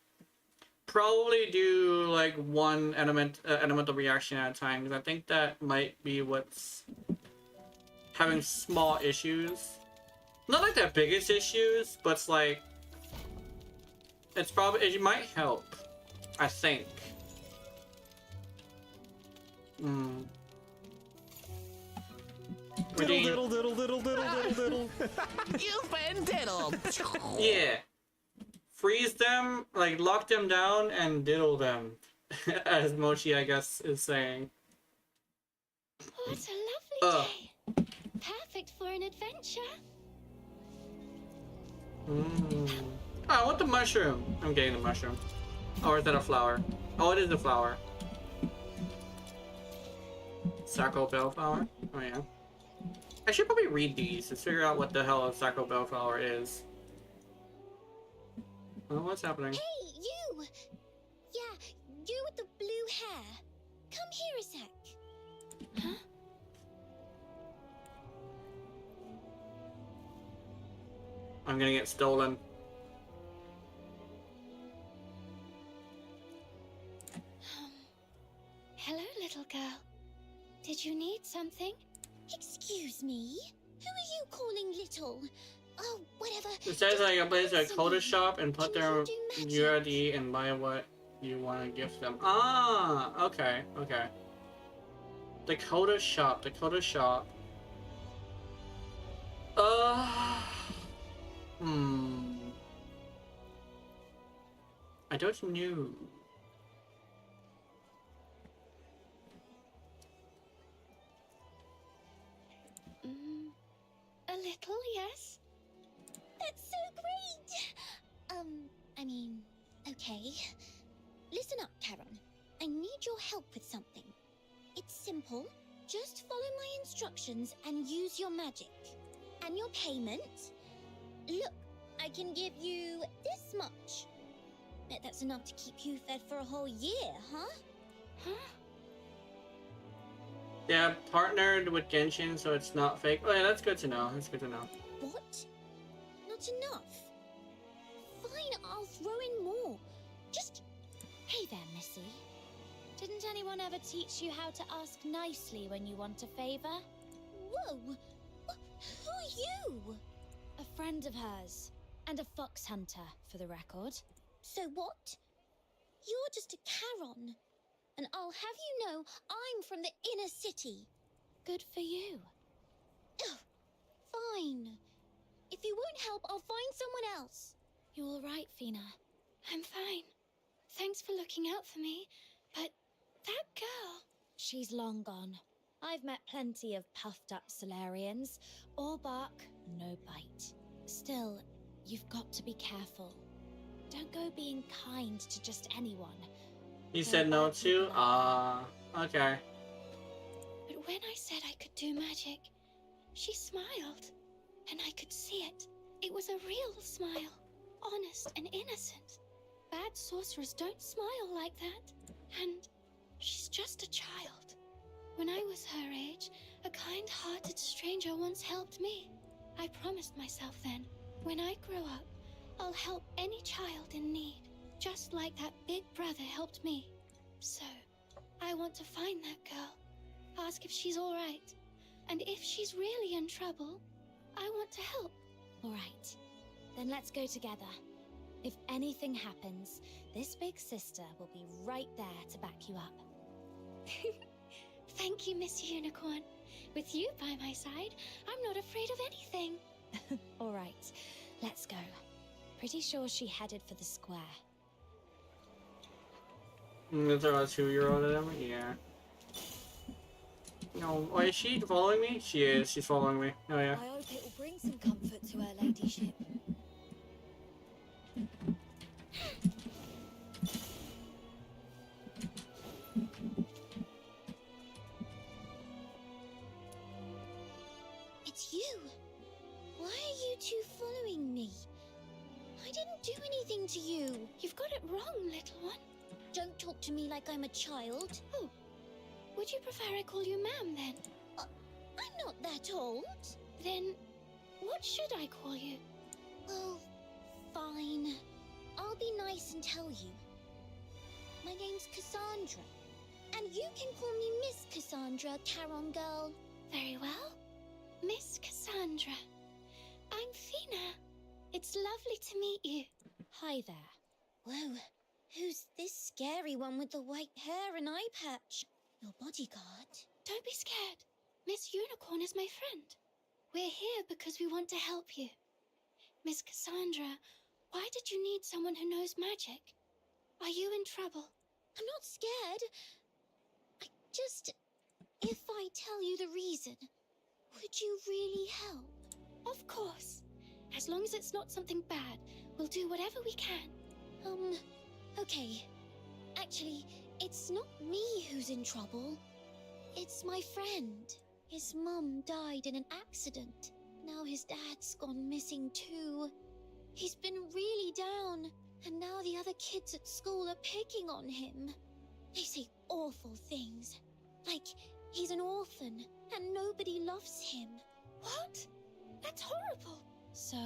probably do like one elemental reaction at a time, because I think that might be what's having small issues. Not like the biggest issues, but it's like it might help, I think. Diddle, diddle, diddle, diddle, diddle, diddle. You've been diddled. Yeah. Freeze them, like lock them down and diddle them. As Mochi, I guess, is saying. What a lovely day. Perfect for an adventure. Oh, I want the mushroom. I'm getting the mushroom. Or is that a flower? Oh, it is a flower. Sacral Bellflower? Oh yeah. I should probably read these to figure out what the hell a Sacral Bellflower is. Oh, what's happening? Hey, you! Yeah, you with the blue hair. Come here a sec. Huh? I'm gonna get stolen. Hello, little girl. Did you need something? Excuse me? Who are you calling little? Oh, whatever. It says I can place a Answer Coda me. shop and put Can their you do magic? URD and buy what you want to gift them. Ah, okay, okay. Dakota shop, Dakota shop. I don't know. A little, yes. That's so great! I mean, okay. Listen up, Charon. I need your help with something. It's simple. Just follow my instructions and use your magic. And your payment? Look, I can give you this much. Bet that's enough to keep you fed for a whole year, huh? Huh? Yeah, partnered with Genshin, so it's not fake. Oh yeah, that's good to know. That's good to know. What? Not enough? Fine, I'll throw in more. Just... Hey there, Missy. Didn't anyone ever teach you how to ask nicely when you want a favor? Whoa! Who are you? A friend of hers. And a fox hunter, for the record. So what? You're just a Charon. And I'll have you know I'm from the inner city. Good for you. Ugh, fine. If you won't help, I'll find someone else. You all right, Fina? I'm fine. Thanks for looking out for me. But that girl... She's long gone. I've met plenty of puffed up Solarians. All bark, no bite. Still, you've got to be careful. Don't go being kind to just anyone. You There said are no bad people to? out Okay. But when I said I could do magic, she smiled. And I could see it. It was a real smile. Honest and innocent. Bad sorcerers don't smile like that. And she's just a child. When I was her age, a kind-hearted stranger once helped me. I promised myself then, when I grow up, I'll help any child in need, just like that big brother helped me. So, I want to find that girl, ask if she's all right, and if she's really in trouble, I want to help. All right, then let's go together. If anything happens, this big sister will be right there to back you up. Thank you, Miss Unicorn. With you by my side, I'm not afraid of anything. All right, let's go. Pretty sure she headed for the square. Is there a 2-year-old in him? Yeah. No, oh, is she following me? She is. She's following me. Oh yeah. I hope it will bring some comfort to her ladyship. It's you. Why are you two following me? I didn't do anything to you. You've got it wrong, little one. Don't talk to me like I'm a child. Oh, would you prefer I call you ma'am then? I'm not that old. Then, what should I call you? Well, fine. I'll be nice and tell you. My name's Cassandra. And you can call me Miss Cassandra, Caron girl. Very well. Miss Cassandra. I'm Fina. It's lovely to meet you. Hi there. Whoa, who's this scary one with the white hair and eye patch? Your bodyguard? Don't be scared. Miss Unicorn is my friend. We're here because we want to help you. Miss Cassandra, why did you need someone who knows magic? Are you in trouble? I'm not scared. If I tell you the reason, would you really help? Of course. As long as it's not something bad, we'll do whatever we can. Okay. Actually, it's not me who's in trouble. It's my friend. His mum died in an accident. Now his dad's gone missing too. He's been really down, and now the other kids at school are picking on him. They say awful things. Like, he's an orphan, and nobody loves him. What? That's horrible. So,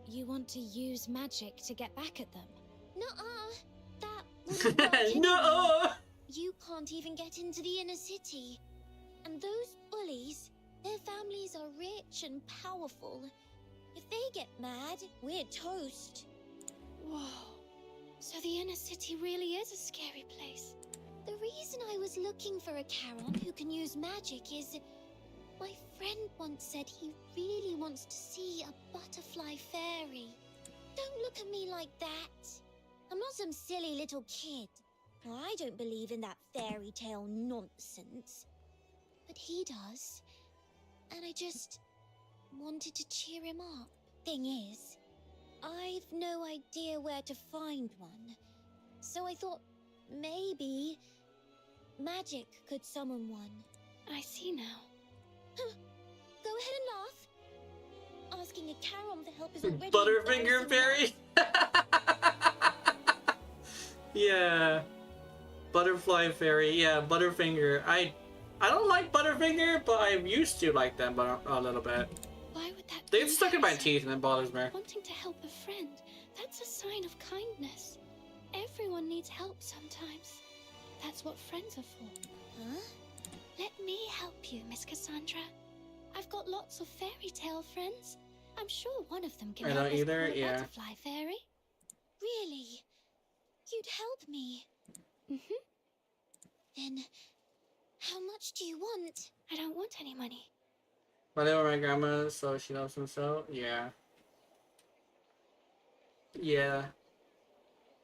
you want to use magic to get back at them? Nuh-uh. That wouldn't work anyway. No! You can't even get into the inner city. And those bullies, their families are rich and powerful. If they get mad, we're toast. Whoa. So the inner city really is a scary place. The reason I was looking for a Charon who can use magic is... my friend once said he really wants to see a butterfly fairy. Don't look at me like that. I'm not some silly little kid. I don't believe in that fairy tale nonsense. But he does. And I just wanted to cheer him up. Thing is, I've no idea where to find one. So I thought maybe magic could summon one. I see now. Go ahead and laugh. Asking a Charon for help is already Butterfinger embarrassing fairy? Yeah. Butterfly fairy. Yeah, Butterfinger. I don't like Butterfinger, but I used to like them a little bit. Why would that They be get stuck in my embarrassing? teeth and it bothers me. Wanting to help a friend, that's a sign of kindness. Everyone needs help sometimes. That's what friends are for. Huh? Let me help you, Miss Cassandra. I've got lots of fairy tale friends. I'm sure one of them can I help don't us either, call a yeah. butterfly fairy. Really? You'd help me? Mm-hmm. Then, how much do you want? I don't want any money. I live with my grandma, so she loves him so. Yeah. Yeah.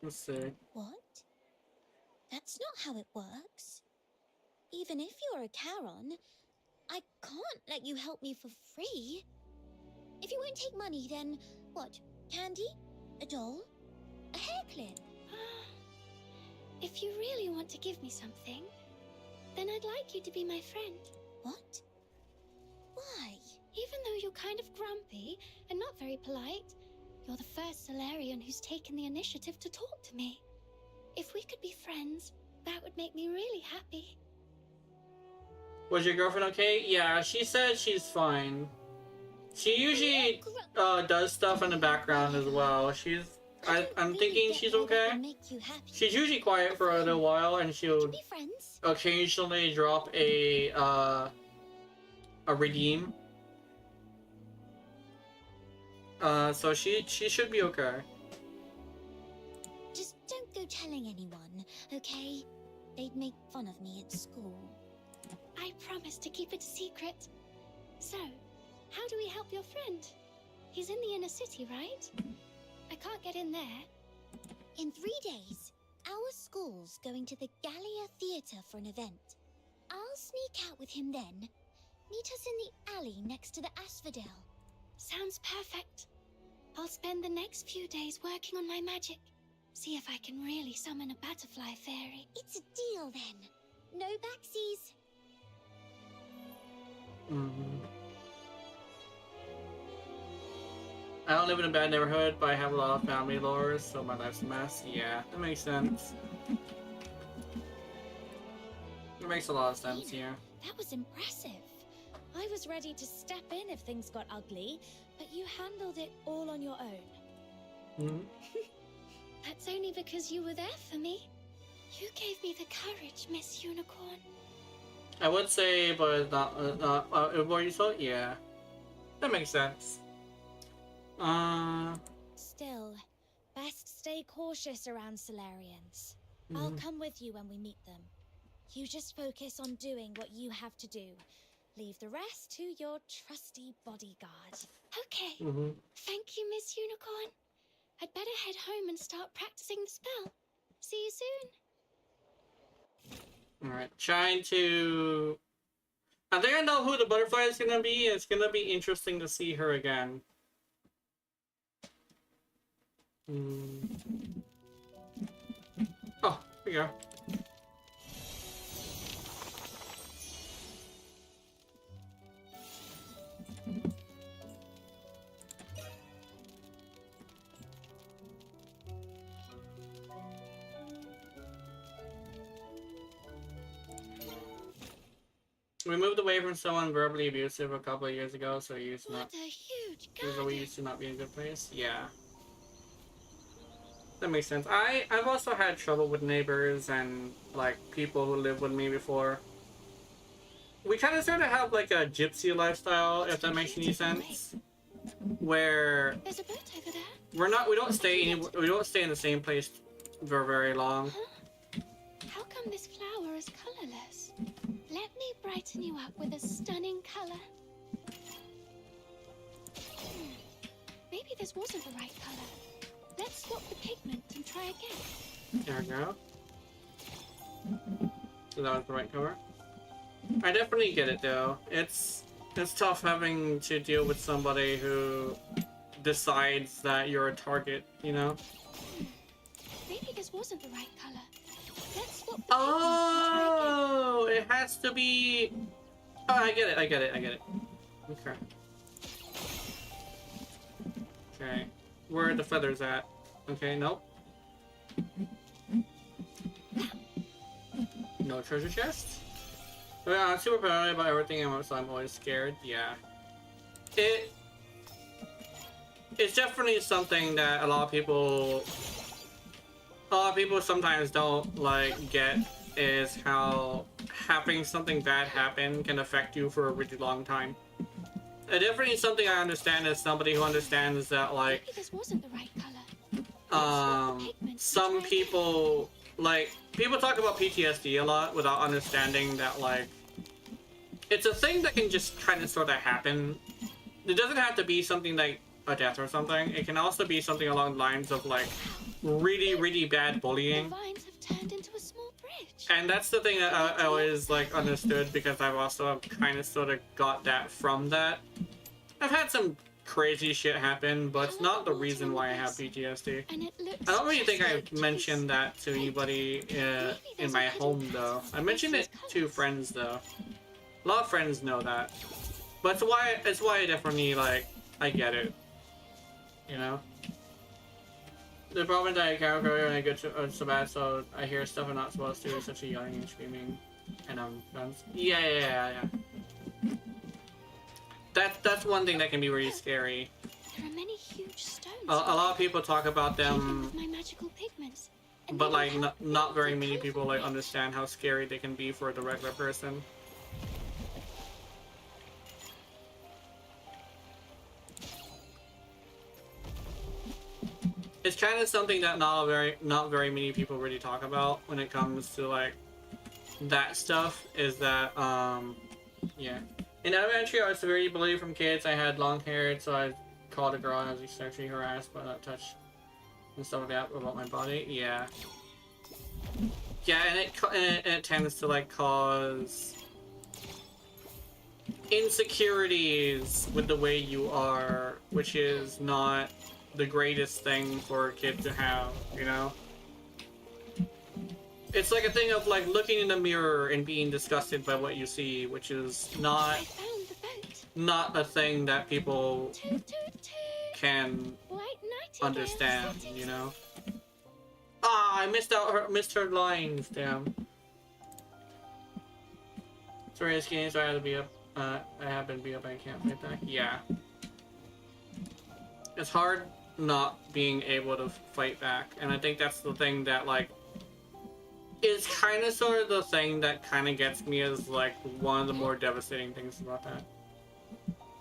Let's see. What? That's not how it works. Even if you're a Charon, I can't let you help me for free. If you won't take money, then what? Candy? A doll? A hair clip? If you really want to give me something, then I'd like you to be my friend. What? Why? Even though you're kind of grumpy and not very polite, you're the first Solarian who's taken the initiative to talk to me. If we could be friends, that would make me really happy. Was your girlfriend okay? Yeah, she said she's fine. She usually does stuff in the background as well. I'm thinking she's okay. She's usually quiet for a little while, and she'll occasionally drop a redeem. So she should be okay. Just don't go telling anyone, okay? They'd make fun of me at school. I promise to keep it a secret. So, how do we help your friend? He's in the inner city, right? I can't get in there. In 3 days, our school's going to the Gallia Theatre for an event. I'll sneak out with him then. Meet us in the alley next to the Asphodel. Sounds perfect. I'll spend the next few days working on my magic. See if I can really summon a butterfly fairy. It's a deal then. No backsies. I don't live in a bad neighborhood, but I have a lot of family lore, so my life's a mess. Yeah, that makes sense. It makes a lot of sense, yeah. That was impressive. I was ready to step in if things got ugly, but you handled it all on your own. That's only because you were there for me. You gave me the courage, Miss Unicorn. I would say, but not what you thought. Yeah, that makes sense. Still, best stay cautious around Solarians. I'll come with you when we meet them. You just focus on doing what you have to do. Leave the rest to your trusty bodyguard. Okay. Thank you, Miss Unicorn. I'd better head home and start practicing the spell. See you soon. Alright, trying to... I think I know who the butterfly is gonna be. It's gonna be interesting to see her again. Oh, here we go. We moved away from someone verbally abusive a couple of years ago, so we used to not be in a good place. Yeah. That makes sense. I've also had trouble with neighbors and like people who lived with me before. We kind of sort of have like a gypsy lifestyle, if that makes any sense. Where there's a boat over there. we don't stay in the same place for very long. How come this flower is colorless? Let me brighten you up with a stunning color. Maybe this wasn't the right color. Let's swap the pigment and try again. There we go. So that was the right color. I definitely get it though. It's tough having to deal with somebody who decides that you're a target, you know? Maybe this wasn't the right color. Let's swap the Oh, it has to be... Oh, I get it. Okay. Okay. Where are the feathers at? Okay, nope. No treasure chest? Well, I'm super paranoid about everything, so I'm always scared. Yeah. It's definitely something that a lot of people sometimes don't like get, is how having something bad happen can affect you for a really long time. It definitely is something I understand as somebody who understands that, like, maybe this wasn't the right color. Some people, like, people talk about PTSD a lot without understanding that, like, it's a thing that can just kind of sort of happen. It doesn't have to be something like a death or something. It can also be something along the lines of, like, really, really bad bullying. The vines have turned into a small bridge. And that's the thing that I always, like, understood, because I've also kind of sort of got that from that. I've had some crazy shit happen, but it's not the reason why I have PTSD. And it looks I don't really think just I like mentioned that to anybody in my home though. I mentioned it to friends though. A lot of friends know that, but it's why I definitely like I get it. You know. The problem that I can't go and I get so bad, so I hear stuff I'm not supposed to, such a yelling and screaming, and I'm done. Yeah. That's one thing that can be really scary. There are many huge stones. A lot of people talk about them, with my magical pigments, and but they like will help not very build the many people colourful like understand how scary they can be for the regular person. It's kind of something that not very many people really talk about when it comes to like that stuff. Is that yeah. In elementary, I was severely bullied from kids. I had long hair, so I called a girl and I was sexually harassed by that touch and stuff like that about my body. Yeah, and it tends to like cause insecurities with the way you are, which is not the greatest thing for a kid to have, you know? It's like a thing of like looking in the mirror and being disgusted by what you see, which is not a thing that people can understand, you know? Ah, I missed her lines, damn. Sorry, this game, so I had to be up. I have been beat up, I can't fight back. Yeah. It's hard not being able to fight back, and I think that's the thing that like is kind of sort of the thing that kind of gets me as like one of the more devastating things about that.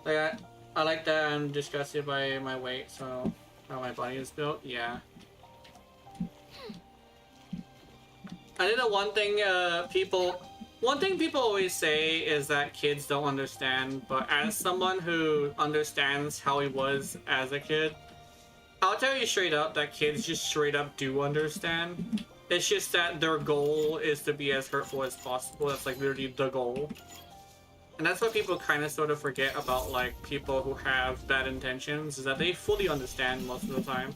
Like I like that I'm disgusted by my weight, so how my body is built. Yeah. I think the one thing people always say is that kids don't understand, but as someone who understands how he was as a kid, I'll tell you straight up that kids just straight up do understand. It's just that their goal is to be as hurtful as possible. That's like literally the goal. And that's what people kind of sort of forget about like people who have bad intentions, is that they fully understand most of the time.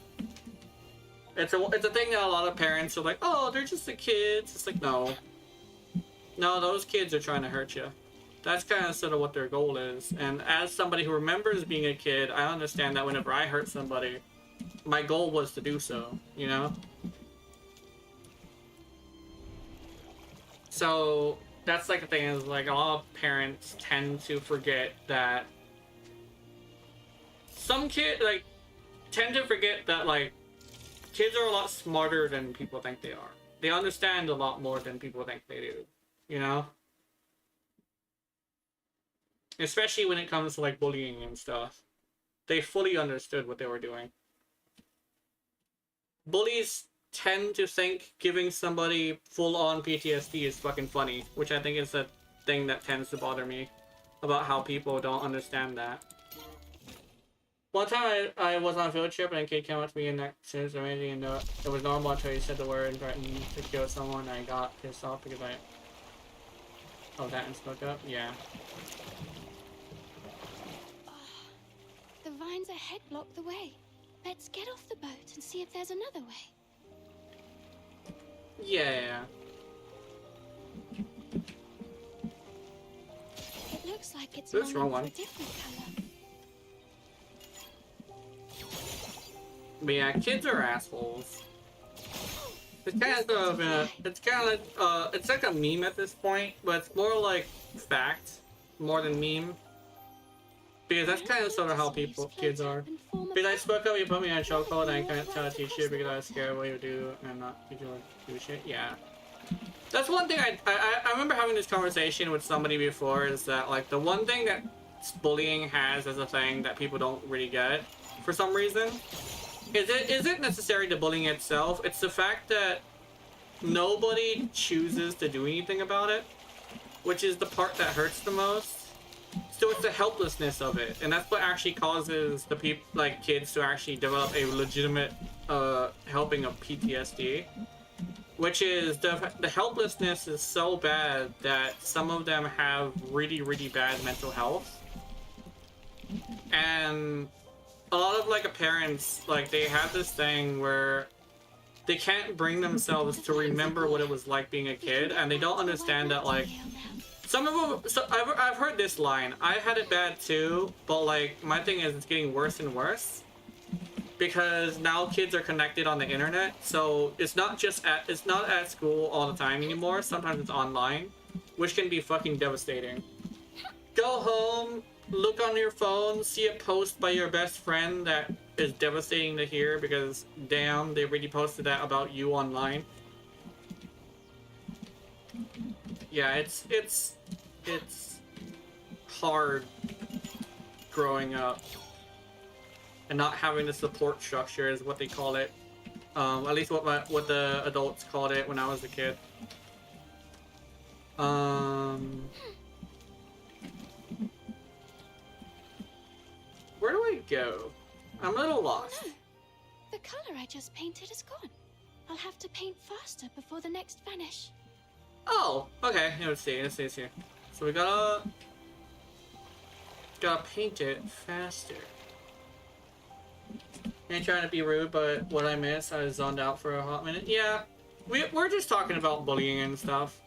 It's a thing that a lot of parents are like, oh, they're just the kids. It's like, no, those kids are trying to hurt you. That's kind of sort of what their goal is. And as somebody who remembers being a kid, I understand that whenever I hurt somebody, my goal was to do so, you know? So that's like the thing, is like a lot of parents tend to forget that some kids like tend to forget that like kids are a lot smarter than people think they are. They understand a lot more than people think they do, you know? Especially when it comes to like bullying and stuff. They fully understood what they were doing. Bullies tend to think giving somebody full-on PTSD is fucking funny, which I think is the thing that tends to bother me about how people don't understand that. One time I was on a field trip and a kid came up to me and that says amazing, and it was normal until he said the word and threatened to kill someone, and I got pissed off because of that and spoke up. Yeah. The vines ahead block the way. Let's get off the boat and see if there's another way. Yeah. It looks like it's That's wrong one. a different color. But yeah, kids are assholes. It's kind of it's like a meme at this point, but it's more like fact more than meme. Because that's kind of sort of how kids are. Because I spoke up, you put me on a chokehold, and I couldn't tell a teacher because I was scared what he would do and not teach would do shit. Yeah. That's one thing I remember having this conversation with somebody before, is that like the one thing that bullying has as a thing that people don't really get for some reason isn't necessarily the bullying itself. It's the fact that nobody chooses to do anything about it, which is the part that hurts the most. So it's the helplessness of it, and that's what actually causes the kids to actually develop a legitimate helping of PTSD, which is the helplessness is so bad that some of them have really, really bad mental health, and a lot of like parents, like they have this thing where they can't bring themselves to remember what it was like being a kid, and they don't understand that like some of them. So I've heard this line. I had it bad too, but like my thing is it's getting worse and worse because now kids are connected on the internet. So it's not at school all the time anymore. Sometimes it's online, which can be fucking devastating. Go home, look on your phone, see a post by your best friend that is devastating to hear because damn, they already posted that about you online. Yeah, it's hard growing up and not having the support structure is what they call it. At least what the adults called it when I was a kid. Where do I go? I'm a little lost. Oh no, the color I just painted is gone. I'll have to paint faster before the next vanish. Oh, okay. Let's see. So we gotta paint it faster. Ain't trying to be rude, but what I missed, I zoned out for a hot minute. Yeah, we're just talking about bullying and stuff.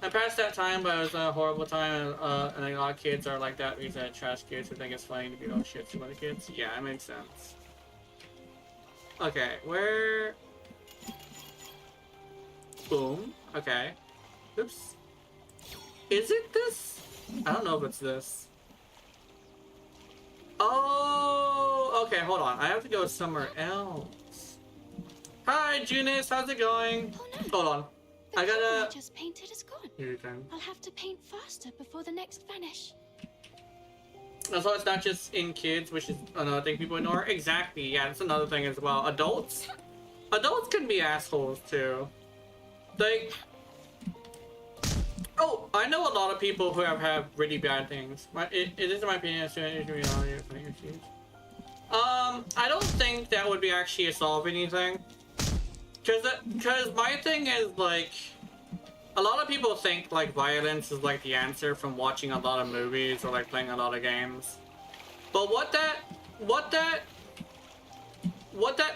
I passed that time, but it was a horrible time, and a lot of kids are like that because they're trash kids who think it's funny to beat all shit to other kids. Yeah, it makes sense. Okay, where? Boom. Okay. Oops. Is it this? I don't know if it's this. Oh, okay, hold on. I have to go somewhere else. Hi, Junice, how's it going? Oh no. Hold on. The I color gotta... I just painted is gone. Here you go. I'll have to paint faster before the next vanish. So it's not just in kids, which is another thing people ignore. Exactly, yeah, that's another thing as well. Adults can be assholes too. Like, oh, I know a lot of people who have really bad things. It is in my opinion, I don't think that would be actually solve anything. Cause my thing is like, a lot of people think like violence is like the answer from watching a lot of movies or like playing a lot of games. But what that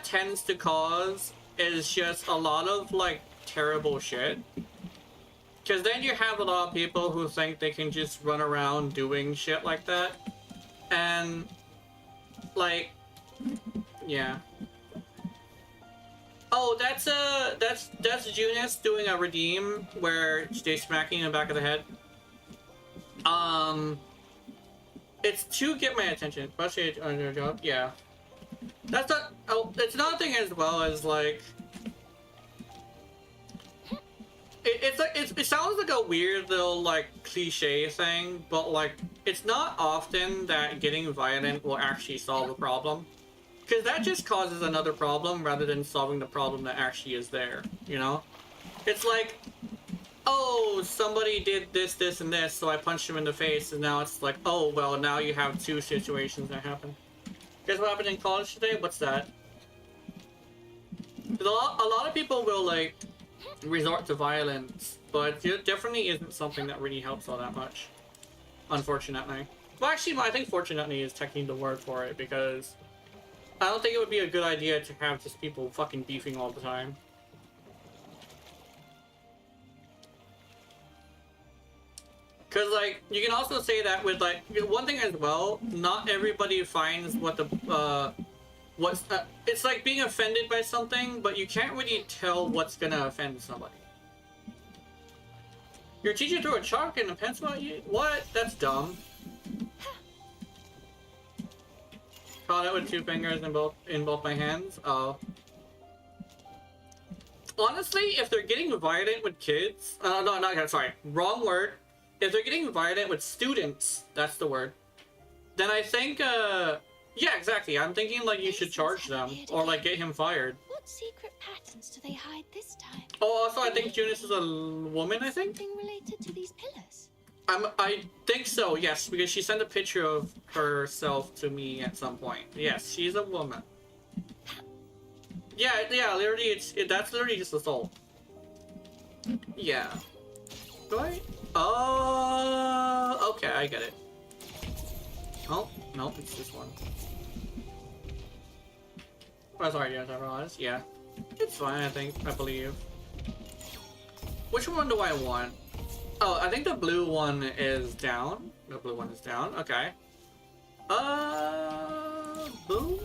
tends to cause is just a lot of like terrible shit. Cause then you have a lot of people who think they can just run around doing shit like that. And like, yeah. Oh, that's Junice doing a redeem where they smacking in the back of the head. It's to get my attention, especially on your job. Yeah, that's not. Oh, it's another thing as well as like. It sounds like a weird little like cliche thing, but like it's not often that getting violent will actually solve a problem. Because that just causes another problem rather than solving the problem that actually is there, you know? It's like, oh, somebody did this, and this, so I punched him in the face, and now it's like, oh, well, now you have two situations that happen. Guess what happened in college today? What's that? A lot of people will, like, resort to violence, but it definitely isn't something that really helps all that much. Unfortunately. Well, actually, I think fortunately is technically the word for it, because I don't think it would be a good idea to have just people fucking beefing all the time. Cause like, you can also say that with like, one thing as well, not everybody finds what the, it's like being offended by something, but you can't really tell what's gonna offend somebody. Your teacher threw a chalk and a pencil at you? What? That's dumb. Caught it with two fingers in both my hands. Oh. Honestly, if they're getting violent with kids, sorry, wrong word. If they're getting violent with students, that's the word. Then I think, yeah, exactly. I'm thinking like you should charge them or like get him fired. What secret patterns do they hide this time? Oh, also I think Junice is a woman. I think. Something related to these pillars. I think so, yes, because she sent a picture of herself to me at some point. Yes, she's a woman. Yeah, literally, that's literally just assault. Yeah. Do I? Oh, okay, I get it. Oh, no, it's this one. Oh, sorry, yes, I realized. Yeah. It's fine, I believe. Which one do I want? Oh, I think the blue one is down. The blue one is down. Okay. Boom.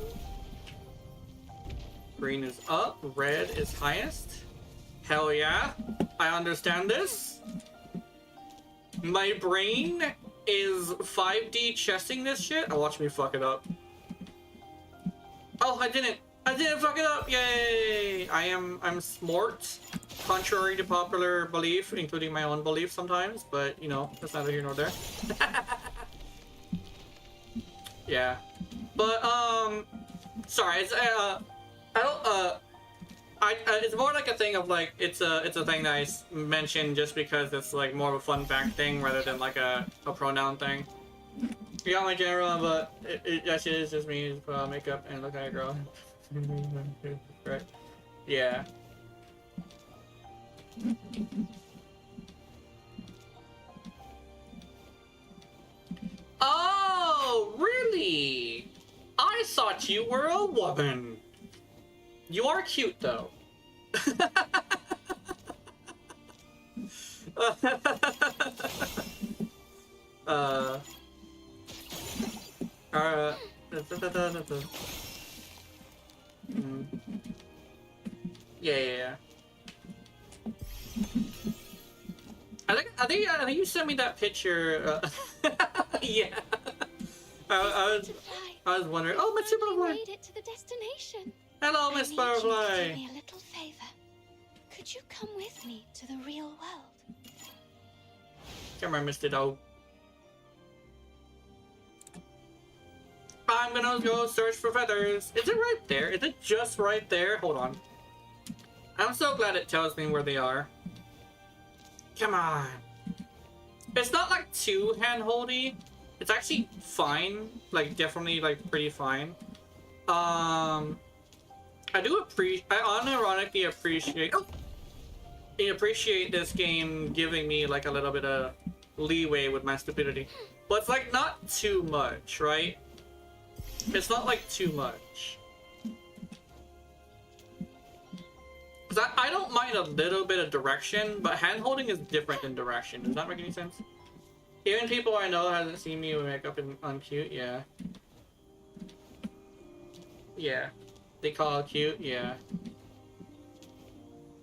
Green is up. Red is highest. Hell yeah. I understand this. My brain is 5D chessing this shit. Oh, watch me fuck it up. Oh, I didn't fuck it up. Yay. I'm smart. Contrary to popular belief, including my own belief sometimes, but you know, that's neither here nor there. Yeah. But sorry, it's it's more like a thing of like it's a thing that I mentioned just because it's like more of a fun fact thing rather than like a pronoun thing. You got my general, but it actually is just me put on makeup and look like a girl. Right? Yeah. Oh, really? I thought you were a woman. You are cute, though. Yeah. I think you sent me that picture. Yeah. I was wondering. Oh, Miss Butterfly. Made it to the destination. Hello, Miss Butterfly. Do me a little favor. Could you come with me to the real world? Come on, Mr. Dog. I'm gonna go search for feathers. Is it right there? Is it just right there? Hold on. I'm so glad it tells me where they are. Come on. It's not like too hand-holdy. It's actually fine. Like, definitely, like, pretty fine. I unironically appreciate... Oh! I appreciate this game giving me, like, a little bit of leeway with my stupidity. But it's, like, not too much, right? It's not, like, too much. Because I don't mind a little bit of direction, but hand-holding is different than direction. Does that make any sense? Even people I know hasn't seen me with makeup and uncute, yeah. Yeah. They call it cute, yeah.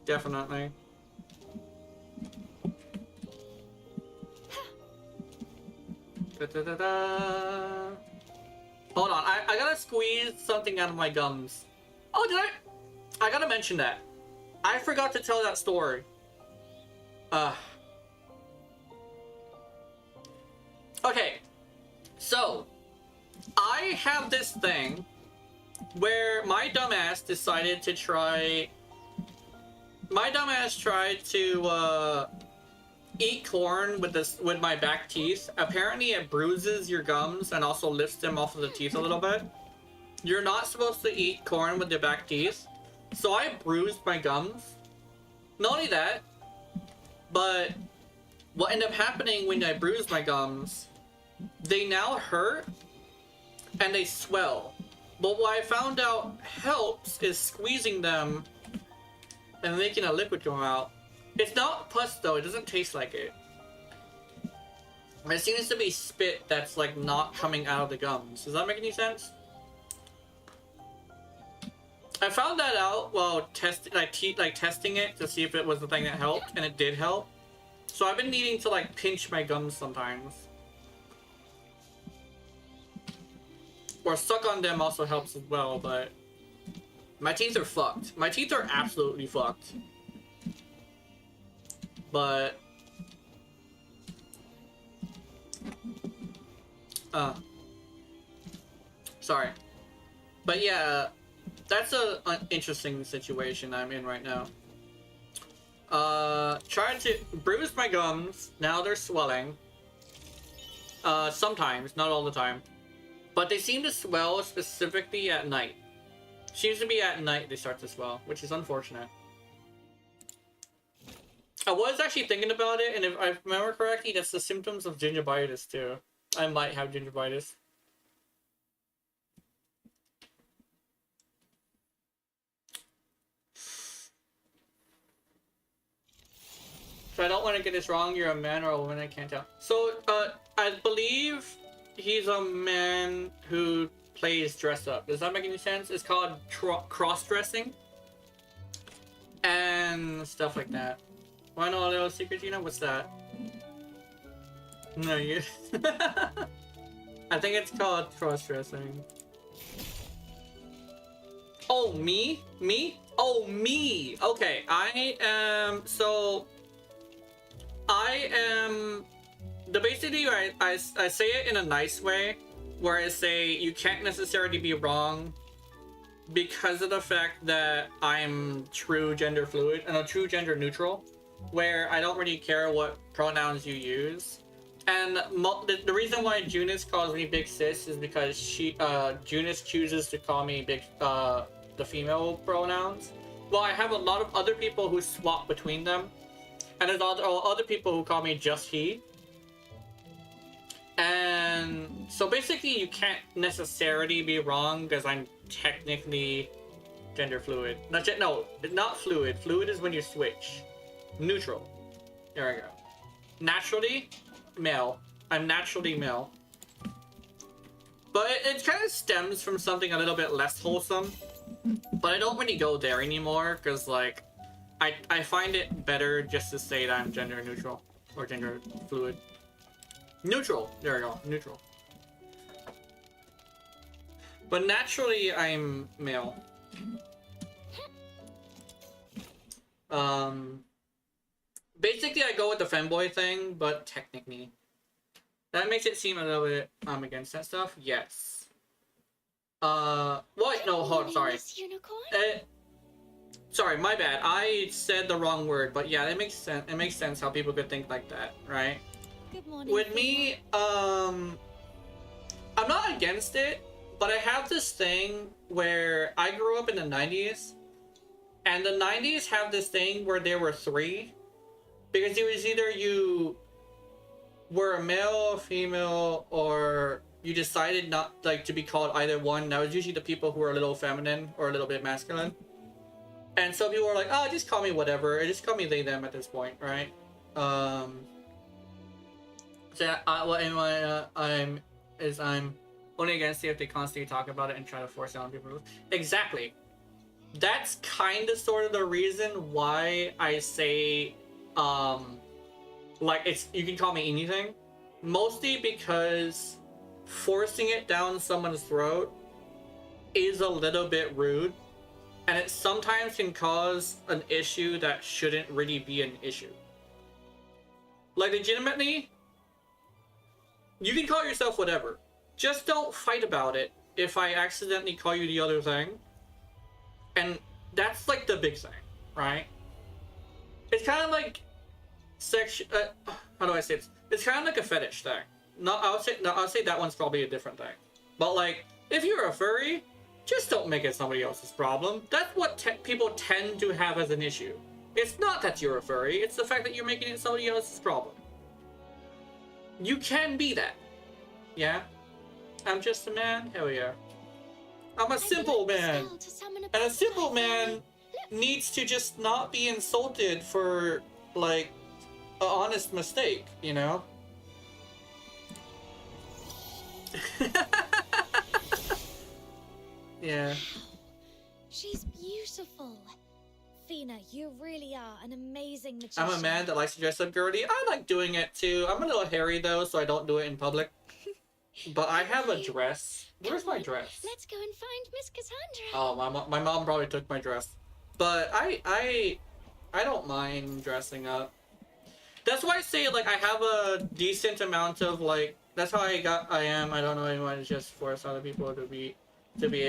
Definitely. Da-da-da-da. Hold on, I gotta squeeze something out of my gums. Oh, did I gotta mention that. I forgot to tell that story. Okay, so I have this thing where my dumbass decided to try. My dumbass tried to eat corn with my back teeth. Apparently, it bruises your gums and also lifts them off of the teeth a little bit. You're not supposed to eat corn with your back teeth, so I bruised my gums. Not only that, but what ended up happening when I bruised my gums, they now hurt and they swell. But what I found out helps is squeezing them and making a liquid come out. It's not pus though, it doesn't taste like it. It seems to be spit that's like not coming out of the gums. Does that make any sense? I found that out while testing it to see if it was the thing that helped, and it did help. So I've been needing to like pinch my gums sometimes. Or suck on them also helps as well, but my teeth are fucked. My teeth are absolutely fucked. But sorry. But yeah, that's an interesting situation I'm in right now. Tried to bruise my gums. Now they're swelling. Sometimes, not all the time. But they seem to swell specifically at night. Seems to be at night they start to swell, which is unfortunate. I was actually thinking about it, and if I remember correctly, that's the symptoms of gingivitis too. I might have gingivitis. So I don't want to get this wrong. You're a man or a woman? I can't tell. So I believe he's a man who plays dress up. Does that make any sense? It's called cross-dressing and stuff like that. Want to know a little secret, Gena? What's that? No, you. I think it's called cross-dressing. Oh, me? Me? Oh, me! Okay, I am... So... I am... Basically, I say it in a nice way, where I say you can't necessarily be wrong because of the fact that I'm true gender fluid, and true gender neutral, where I don't really care what pronouns you use. And the reason why Junis calls me Big Sis is because Junis chooses to call me the female pronouns. Well, I have a lot of other people who swap between them, and there's other people who call me just he. And so basically you can't necessarily be wrong because I'm technically gender fluid. No, not fluid. Fluid is when you switch. Neutral. There we go. Naturally male. I'm naturally male. But it kind of stems from something a little bit less wholesome. But I don't really go there anymore because, like, I find it better just to say that I'm gender neutral or gender fluid. Neutral. There we go. Neutral. But naturally, I'm male. Basically, I go with the femboy thing, but technically. That makes it seem a little bit I'm against that stuff. Yes. What? No, hold on, sorry. Sorry, my bad. I said the wrong word, but yeah, it makes sense. It makes sense how people could think like that, right? Good morning. With me, I'm not against it, but I have this thing where I grew up in the 90s, and the 90s have this thing where there were three, because it was either you were a male, a female, or you decided not like to be called either one. That was usually the people who were a little feminine or a little bit masculine. And so people were like, oh, just call me whatever, or just call me they, them at this point, right? So I'm only against it if they constantly talk about it and try to force it on people. Exactly. That's kind of sort of the reason why I say, like, you can call me anything. Mostly because forcing it down someone's throat is a little bit rude. And it sometimes can cause an issue that shouldn't really be an issue. Like, legitimately, you can call yourself whatever. Just don't fight about it if I accidentally call you the other thing. And that's like the big thing, right? It's kind of like how do I say this? It's kind of like a fetish thing. I'll say that one's probably a different thing. But like, if you're a furry, just don't make it somebody else's problem. That's what people tend to have as an issue. It's not that you're a furry, it's the fact that you're making it somebody else's problem. You can be that. Yeah? I'm just a man? Hell yeah. I'm a simple man. And a simple man needs to just not be insulted for, like, an honest mistake, you know? Yeah. She's beautiful. Fina, you really are an amazing magician. I'm a man that likes to dress up girly. I like doing it too. I'm a little hairy though, so I don't do it in public. But I have a dress. Where's my dress? Let's go and find Miss Cassandra. Oh, my mom probably took my dress. But I don't mind dressing up. That's why I say, like, I have a decent amount of, like, that's how I am. I don't know anyone, it's just force other people to be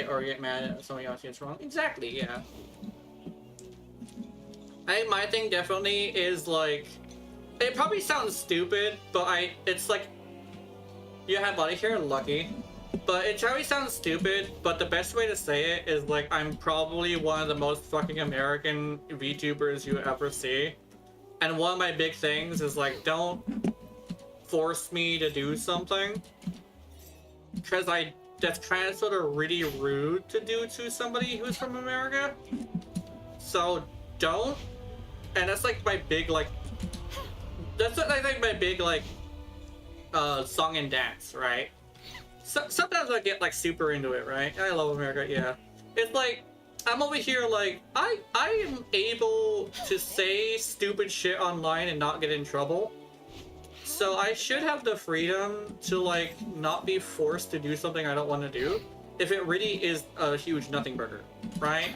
or get mad at somebody else gets wrong. Exactly, yeah. My thing definitely is, like, it probably sounds stupid, but it's like, you have body hair, lucky. But it probably sounds stupid, but the best way to say it is, like, I'm probably one of the most fucking American VTubers you ever see. And one of my big things is, like, don't force me to do something. Because that's kind of sort of really rude to do to somebody who's from America. So don't. And that's like my big, like, that's what I think my big like song and dance, right? So, sometimes I get like super into it, right? I love America, yeah. It's like I'm over here like I am able to say stupid shit online and not get in trouble. So I should have the freedom to like not be forced to do something I don't want to do if it really is a huge nothing burger, right?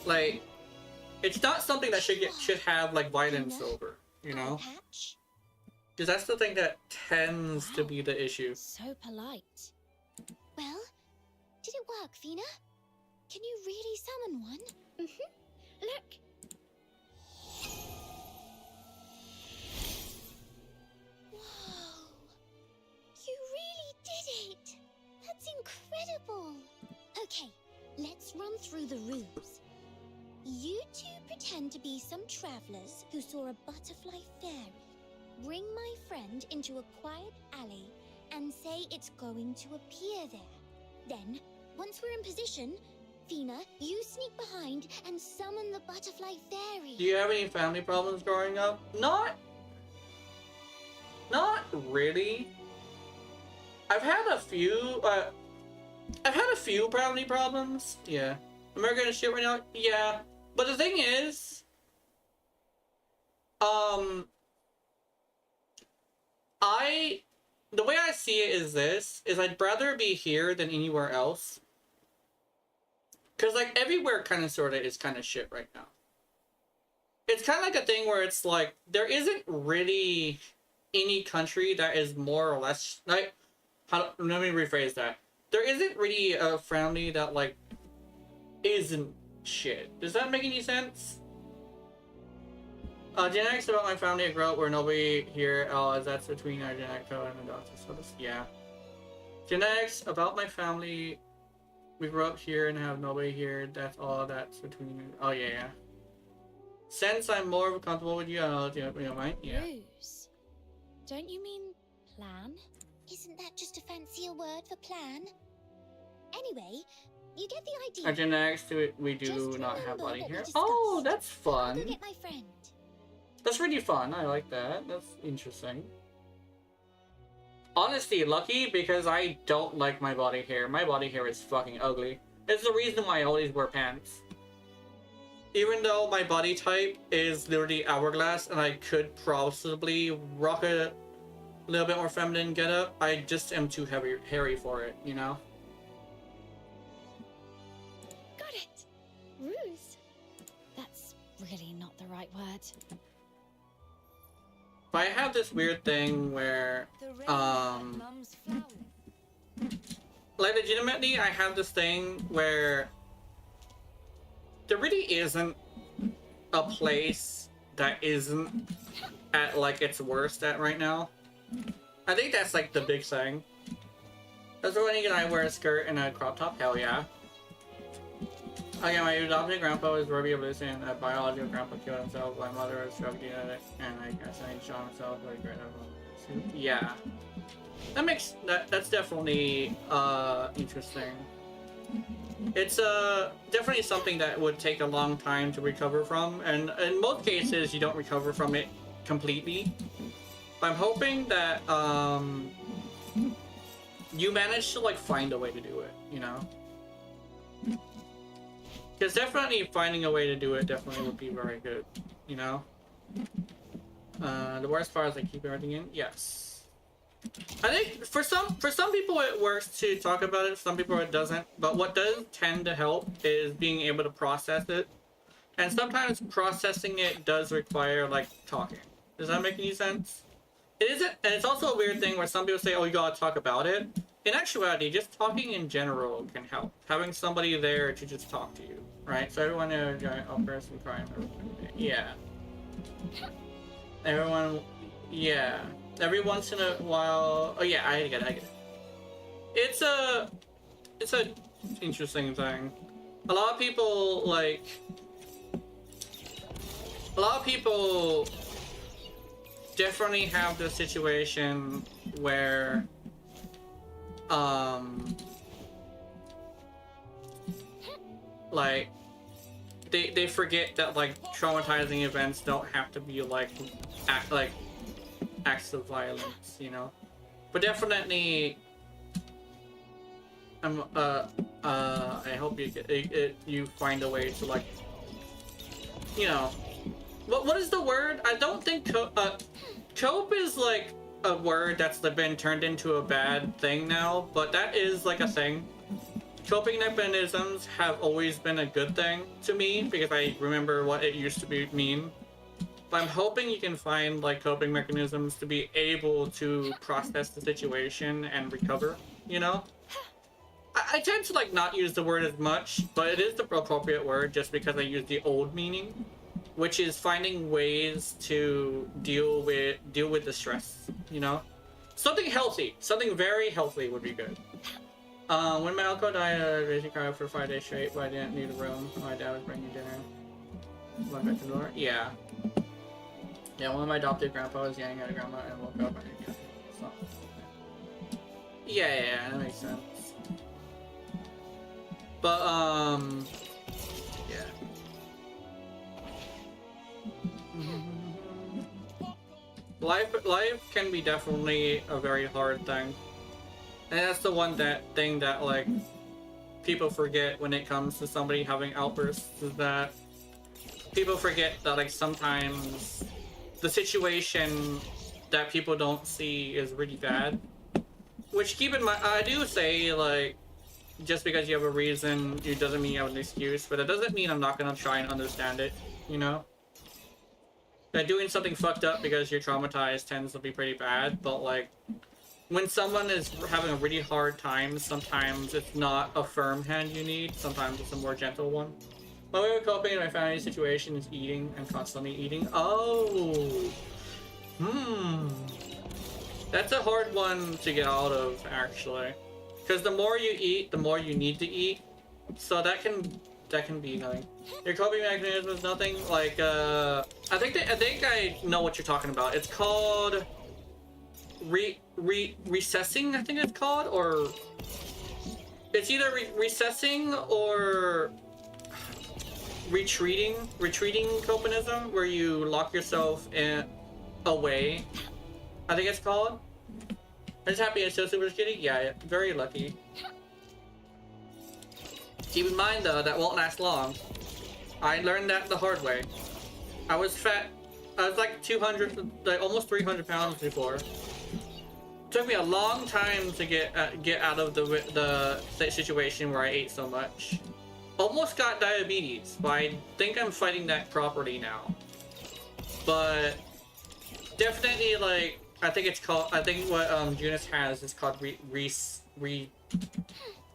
Like it's not something that should have like violence over, you know? Because that's the thing that tends to be the issue. So polite. Well, did it work, Fina? Can you really summon one? Look. Whoa. You really did it. That's incredible. Okay, let's run through the rules. You two pretend to be some travelers who saw a butterfly fairy. Bring my friend into a quiet alley and say it's going to appear there. Then, once we're in position, Fina, you sneak behind and summon the butterfly fairy. Do you have any family problems growing up? Not really. I've had a few family problems. Yeah. Am I gonna shit right now? Yeah. But the thing is, the way I see it is this, is I'd rather be here than anywhere else. Cause like everywhere kind of sorta is kind of shit right now. It's kind of like a thing where it's like, there isn't really any country that is more or less, like, let me rephrase that. There isn't really a family that like, isn't shit. Does that make any sense? Genetics about my family, I grew up where nobody here, as that's between our genetic code and the doctor, so this, yeah. Genetics about my family, we grew up here and have nobody here, that's all that's between, oh yeah. Since I'm more comfortable with you, do you mind? Yeah. Ruse. Don't you mean plan? Isn't that just a fancier word for plan? Anyway, you get the idea. Our genetics, we do Just not have remember body what we here. discussed. Oh, that's I'll fun. go get my friend. That's really fun. I like that. That's interesting. Honestly, lucky because I don't like my body hair. My body hair is fucking ugly. It's the reason why I always wear pants. Even though my body type is literally hourglass and I could possibly rock a little bit more feminine getup, I just am too hairy for it, you know? Got it. Ruse. That's really not the right word. But I have this weird thing where, like legitimately, I have this thing where there really isn't a place that isn't at like its worst at right now. I think that's like the big thing. That's when you and I wear a skirt and a crop top, hell yeah. Okay, my adopted grandpa was Ruby Evolution, a biological grandpa killed himself, my mother was drug genetic, and I guess I shot himself with a great everyone. Yeah. That's definitely interesting. It's definitely something that would take a long time to recover from, and in most cases you don't recover from it completely. I'm hoping that you manage to like find a way to do it, you know? Because definitely finding a way to do it definitely would be very good, you know? The worst part is I keep everything in? Yes. I think for some people it works to talk about it, some people it doesn't. But what does tend to help is being able to process it. And sometimes processing it does require like talking. Does that make any sense? It isn't, and it's also a weird thing where some people say, oh, you gotta talk about it. In actuality, just talking in general can help. Having somebody there to just talk to you, right? So everyone knows a person crying. Yeah. Everyone, yeah. Every once in a while, oh yeah, I get it. It's a interesting thing. A lot of people definitely have the situation where like they forget that like traumatizing events don't have to be like acts of violence, you know. But definitely, I hope you get you find a way to like, you know, what is the word? I don't think cope is like a word that's been turned into a bad thing now, but that is like a thing. Coping mechanisms have always been a good thing to me because I remember what it used to mean. But I'm hoping you can find like coping mechanisms to be able to process the situation and recover, you know? I tend to like not use the word as much, but it is the appropriate word just because I use the old meaning, which is finding ways to deal with the stress, you know? Something healthy, something very healthy would be good. When my uncle died, I basically cried for 5 days straight, but I didn't need a room. My dad was bringing dinner. Went back to the door. Yeah. Yeah, one of my adopted grandpa was yelling at a grandma and woke up and so. Yeah, that makes sense. But, yeah. Life can be definitely a very hard thing. And that's the thing that like people forget when it comes to somebody having outbursts, is that people forget that like sometimes the situation that people don't see is really bad. Which, keep in mind, I do say like just because you have a reason, it doesn't mean you have an excuse, but it doesn't mean I'm not gonna try and understand it, you know? That doing something fucked up because you're traumatized tends to be pretty bad, but like when someone is having a really hard time, sometimes it's not a firm hand you need, sometimes it's a more gentle one. My way of coping in my family situation is eating and constantly eating. Oh! That's a hard one to get out of, actually. Because the more you eat, the more you need to eat. So that can be nothing. Your coping mechanism is nothing like, I think I know what you're talking about. It's called recessing, I think it's called, or it's either recessing or retreating copinism, where you lock yourself away. I think it's called. I'm just happy it's so super skinny. Yeah, very lucky. Keep in mind though, that won't last long. I learned that the hard way. I was fat. I was like 200, like almost 300 pounds before. Took me a long time to get out of the situation where I ate so much. Almost got diabetes, but I think I'm fighting that properly now. But definitely, like, I think what Eunice has is called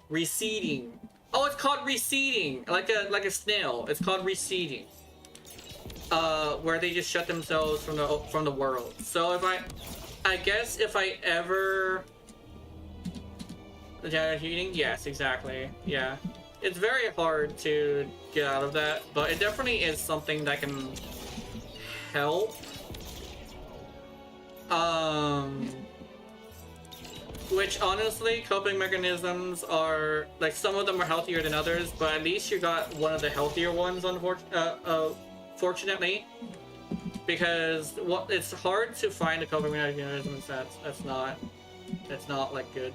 receding. Oh, it's called receding, like a snail. It's called receding. Where they just shut themselves from the world. So I guess if I ever eating, yes, exactly, yeah. It's very hard to get out of that, but it definitely is something that can help. Which honestly, coping mechanisms are like, some of them are healthier than others, but at least you got one of the healthier ones, fortunately. Because it's hard to find a coping mechanism that's not like good.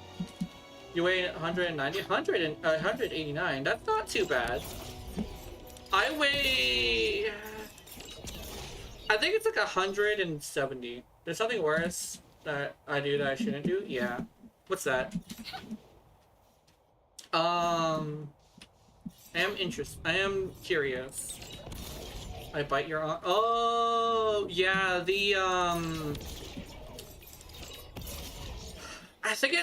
You weigh 190, 189. That's not too bad. I weigh, I think it's like 170. There's something worse that I do that I shouldn't do. Yeah. What's that? I am curious. I bite your arm. Oh, yeah, I think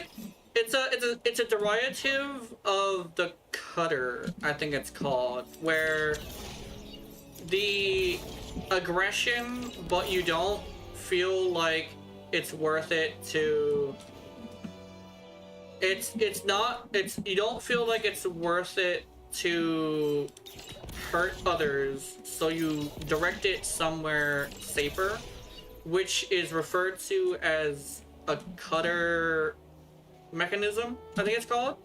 it's a derivative of the cutter, I think it's called, where the aggression, but you don't feel like it's worth it to, you don't feel like it's worth it to hurt others, so you direct it somewhere safer, which is referred to as a cutter mechanism, I think it's called.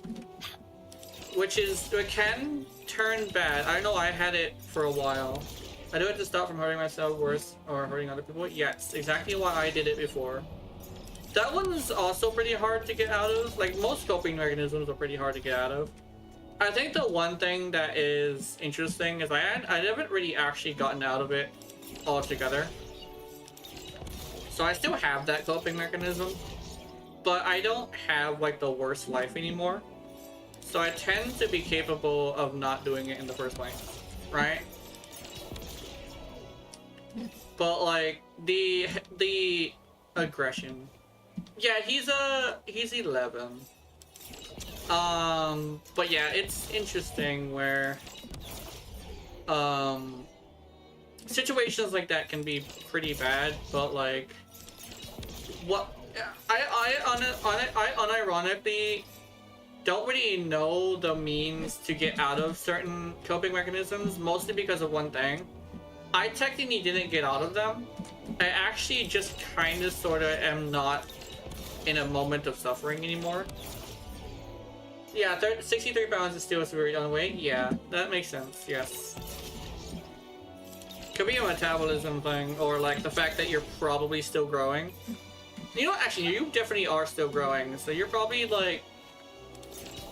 it can turn bad. I know I had it for a while. I do it to stop from hurting myself worse or hurting other people. Yes, exactly why I did it before. That one's also pretty hard to get out of. Like, most coping mechanisms are pretty hard to get out of. I think the one thing that is interesting is I haven't really actually gotten out of it altogether. So I still have that coping mechanism, but I don't have like the worst life anymore. So I tend to be capable of not doing it in the first place, right? But like the aggression. Yeah, he's 11. But yeah, it's interesting where situations like that can be pretty bad, but like what I unironically don't really know the means to get out of certain coping mechanisms, mostly because of one thing. I technically didn't get out of them. I actually just kind of sort of am not in a moment of suffering anymore. Yeah, 63 pounds is still very underweight. Yeah, that makes sense. Yes. Could be a metabolism thing, or like the fact that you're probably still growing. You know what? Actually, you definitely are still growing, so you're probably like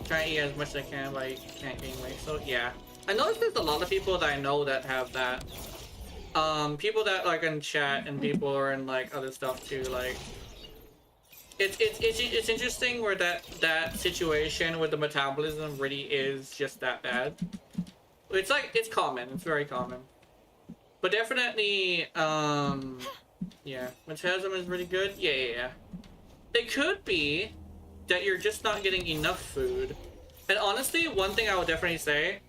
trying to eat as much as I can, but you can't gain weight. So yeah, I noticed there's a lot of people that I know that have that. People that like in chat and people are in like other stuff too. Like, it's interesting where that situation with the metabolism really is just that bad. It's like it's common. It's very common. But definitely, yeah, metabolism is really good. Yeah. It could be that you're just not getting enough food. And honestly, one thing I would definitely say,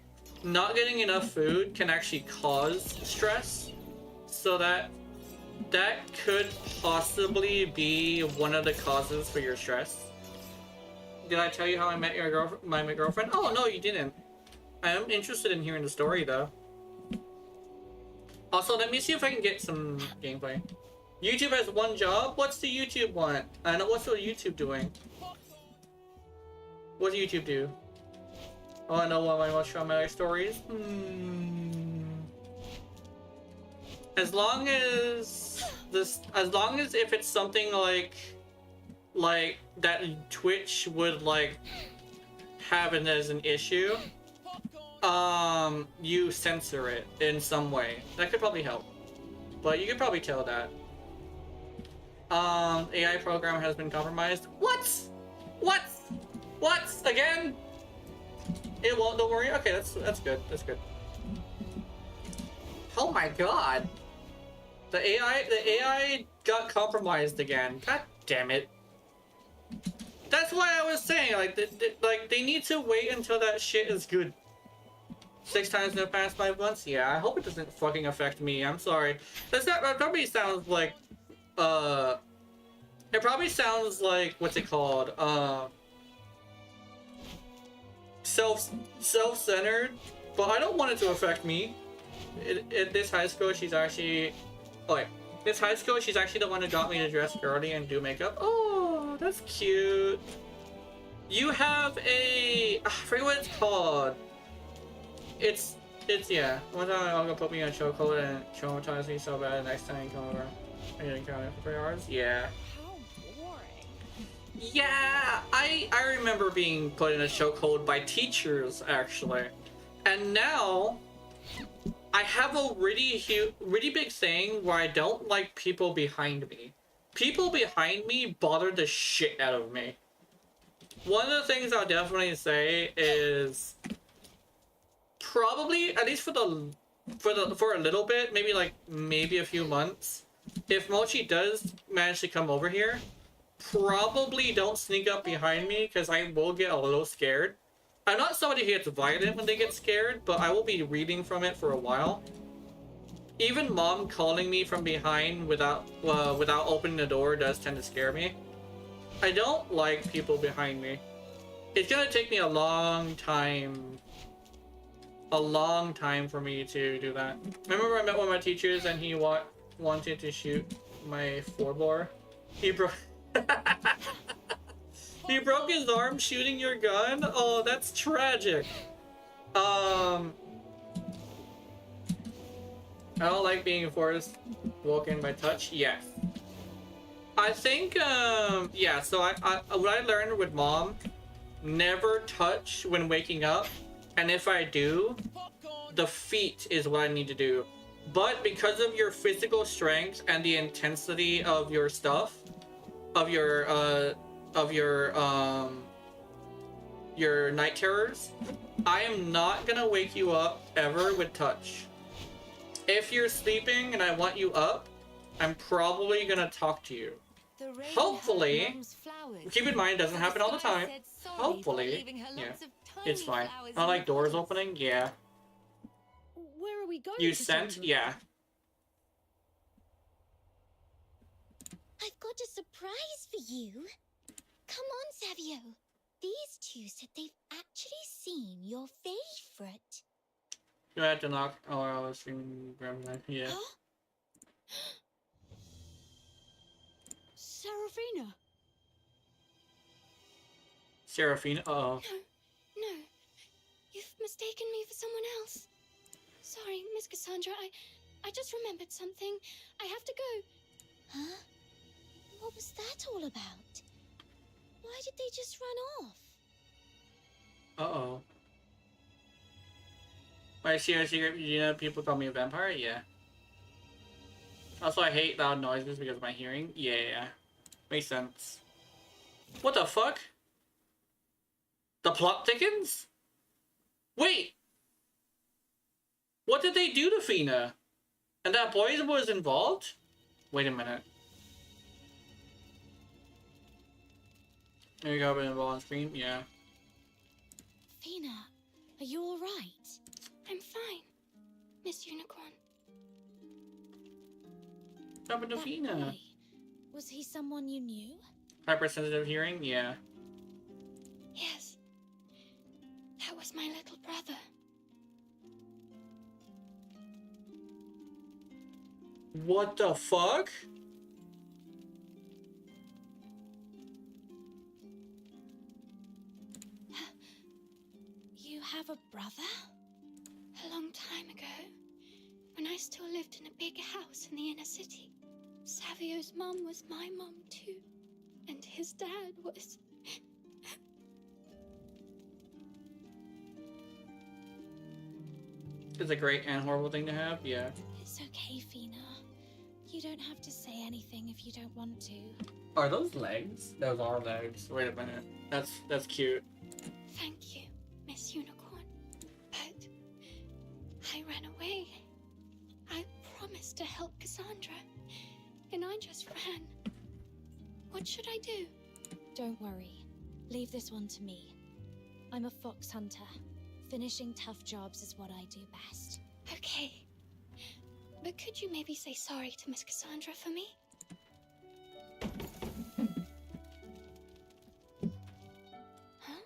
not getting enough food can actually cause stress. So that could possibly be one of the causes for your stress. Did I tell you how I met your girlfriend? Oh, no, you didn't. I am interested in hearing the story, though. Also, let me see if I can get some gameplay. YouTube has one job? What's the YouTube want? I know, what's the YouTube doing? What does YouTube do? Oh, I know one of my most traumatic stories. As long as if it's something like that Twitch would like have it as an issue, you censor it in some way. That could probably help. But you could probably tell that. AI program has been compromised. What? Again? It won't, don't worry. Okay, that's good. That's good. Oh my god. The AI got compromised again. God damn it. That's why I was saying, like, they need to wait until that shit is good. 6 times in the past 5 months? Yeah, I hope it doesn't fucking affect me. I'm sorry. That probably sounds like, it probably sounds like, what's it called? Self-centered, but I don't want it to affect me. At this high school, she's actually... Oh, wait. This high school, she's actually the one who got me to dress girly and do makeup. Oh, that's cute. You have a... I forget what it's called. It's yeah. One time I'm gonna put me on chokehold and traumatize me so bad next time you come over. I need to count it for 3 hours? Yeah. Yeah, I remember being put in a chokehold by teachers, actually. And now, I have a really big thing where I don't like people behind me. People behind me bother the shit out of me. One of the things I'll definitely say is probably, at least for a little bit, maybe a few months, if Mochi does manage to come over here, probably don't sneak up behind me because I will get a little scared. I'm not somebody who gets violent when they get scared, but I will be reading from it for a while. Even mom calling me from behind without opening the door does tend to scare me. I don't like people behind me. It's gonna take me a long time for me to do that. Remember I met one of my teachers and he wanted to shoot my floorboard? He broke... He broke his arm shooting your gun? Oh, that's tragic. I don't like being forced woken by touch. Yes. I think, yeah, so what I learned with mom, never touch when waking up. And if I do, the feet is what I need to do. But because of your physical strength and the intensity of your stuff, of your night terrors, I am not gonna wake you up ever with touch. If you're sleeping and I want you up, I'm probably gonna talk to you. Hopefully, keep in mind it doesn't happen all the time. Hopefully, yeah, it's fine. I like doors opening, yeah. Where are we going? You sent, yeah. I've got a surprise for you. Come on, Savio. These two said they've actually seen your favorite. You had to knock. Oh, I was thinking, yeah. Huh? Serafina. Serafina, uh-oh. No. You've mistaken me for someone else. Sorry, Miss Cassandra. I just remembered something. I have to go. Huh? What was that all about? Why did they just run off? Uh-oh. I see a secret, you know, people call me a vampire? Yeah. Also, I hate loud noises because of my hearing. Yeah. Makes sense. What the fuck? The plot thickens? Wait! What did they do to Fina? And that boy was involved? Wait a minute. There you go, been involved on screen? Yeah. Fina, are you alright? I'm fine, Miss Unicorn. What happened to Fina? Boy, was he someone you knew? Hypersensitive hearing? Yeah. Yes. That was my little brother. What the fuck? You have a brother? A long time ago, when I still lived in a big house in the inner city, Savio's mum was my mum too, and his dad was... It's a great and horrible thing to have, yeah. It's okay, Fina. You don't have to say anything if you don't want to. Are those legs? Those are legs. Wait a minute. That's cute. Thank you, Miss Unicorn. But I ran away. I promised to help Cassandra, and I just ran. What should I do? Don't worry. Leave this one to me. I'm a fox hunter. Finishing tough jobs is what I do best. Okay. But could you maybe say sorry to Miss Cassandra for me? Huh?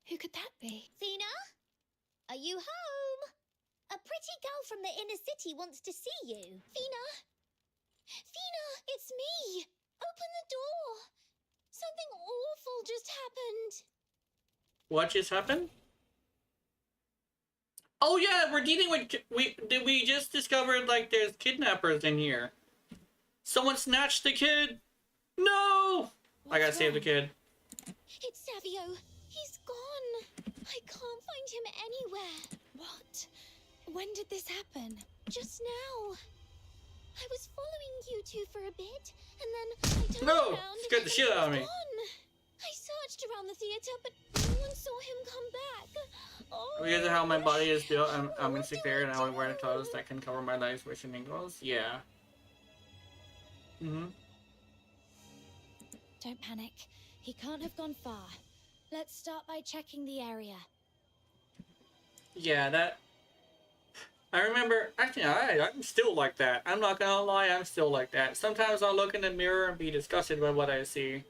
Who could that be? Fina? Are you home? A pretty girl from the inner city wants to see you. Fina? Fina, it's me! Open the door! Something awful just happened. What just happened? Oh yeah, we're dealing with we just discovered like there's kidnappers in here. Someone snatched the kid. No! I gotta save the kid. It's Savio. He's gone. I can't find him anywhere. What? When did this happen? Just now. I was following you two for a bit, and then I turned No! around Scared the shit out of me. and he was gone. I searched around the theater, but no one saw him come back. Oh, Because of how my body is built, I'm insecure and I only wear clothes that can cover my legs, waist, and ankles. Yeah. Don't panic. He can't have gone far. Let's start by checking the area. Yeah, that... I remember... Actually, I'm still like that. I'm not gonna lie, I'm still like that. Sometimes I'll look in the mirror and be disgusted by what I see.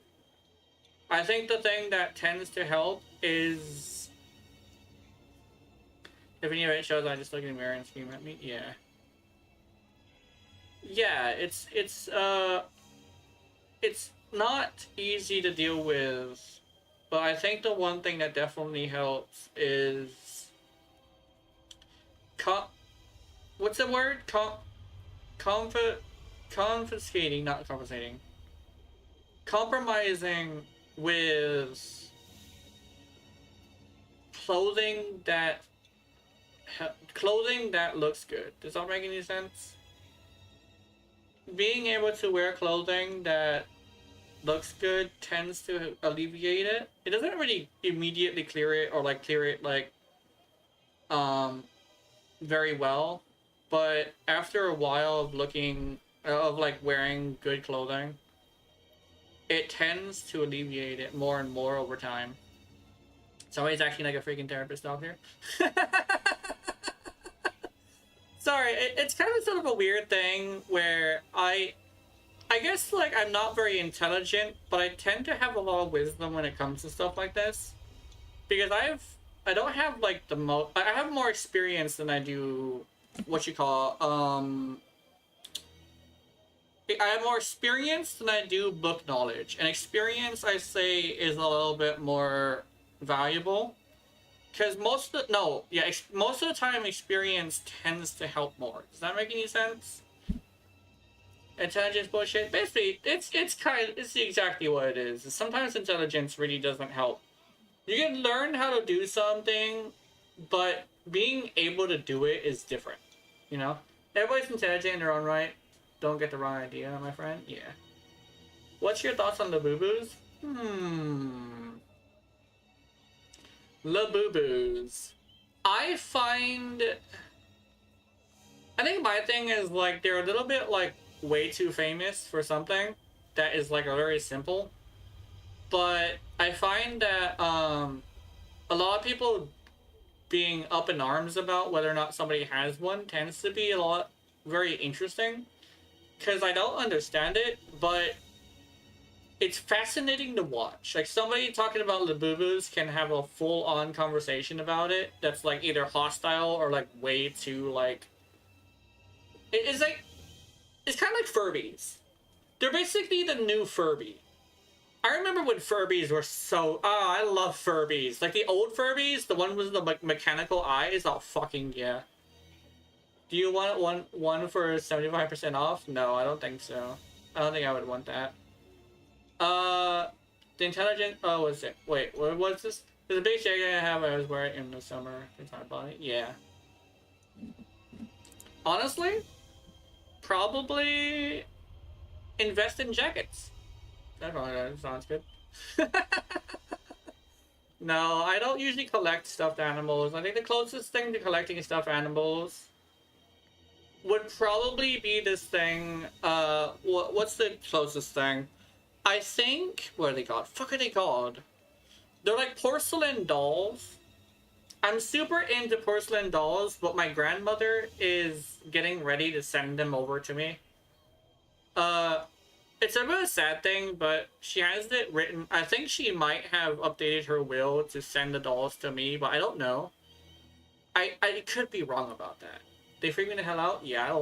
I think the thing that tends to help is... If any of it shows I just look in the mirror and scream at me, yeah. Yeah, it's not easy to deal with, but I think the one thing that definitely helps is what's the word? Confiscating, not confiscating. Compromising with clothing that looks good. Does that make any sense? Being able to wear clothing that looks good tends to alleviate it. It doesn't really immediately clear it or like clear it like very well, but after a while of looking of like wearing good clothing, it tends to alleviate it more and more over time. Somebody's acting like a freaking therapist out here. Sorry, it's kind of sort of a weird thing where I guess like I'm not very intelligent, but I tend to have a lot of wisdom when it comes to stuff like this. Because I don't have like the most, I have more experience than I do what you call, I have more experience than I do book knowledge. And experience, I say, is a little bit more valuable. Because most of the time experience tends to help more. Does that make any sense? Intelligence bullshit? Basically, it's exactly what it is. Sometimes intelligence really doesn't help. You can learn how to do something, but being able to do it is different. You know? Everybody's intelligent in their own right. Don't get the wrong idea, my friend. Yeah. What's your thoughts on the boo-boos? Labubu's. I think my thing is like they're a little bit like way too famous for something that is like very simple. But I find that a lot of people being up in arms about whether or not somebody has one tends to be very interesting. Because I don't understand it, but it's fascinating to watch. Like, somebody talking about Labubus can have a full-on conversation about it that's, like, either hostile or, like, way too, like... It's kind of like Furbies. They're basically the new Furby. I remember when Furbies were so... Oh, I love Furbies. Like, the old Furbies, the one with the mechanical eyes, oh, fucking yeah. Do you want one for 75% off? No, I don't think so. I don't think I would want that. The intelligent... Oh, what's it? Wait, what was this? There's a big shake I have I was wearing in the summer. Since I bought it. Yeah. Honestly, probably invest in jackets. That probably sounds good. No, I don't usually collect stuffed animals. I think the closest thing to collecting stuffed animals would probably be this thing. What's the closest thing? I think, what are they called? Fuck are they called? They're like porcelain dolls. I'm super into porcelain dolls, but my grandmother is getting ready to send them over to me. It's a bit of a sad thing, but she has it written. I think she might have updated her will to send the dolls to me, but I don't know. I could be wrong about that. They freak me the hell out. Yeah,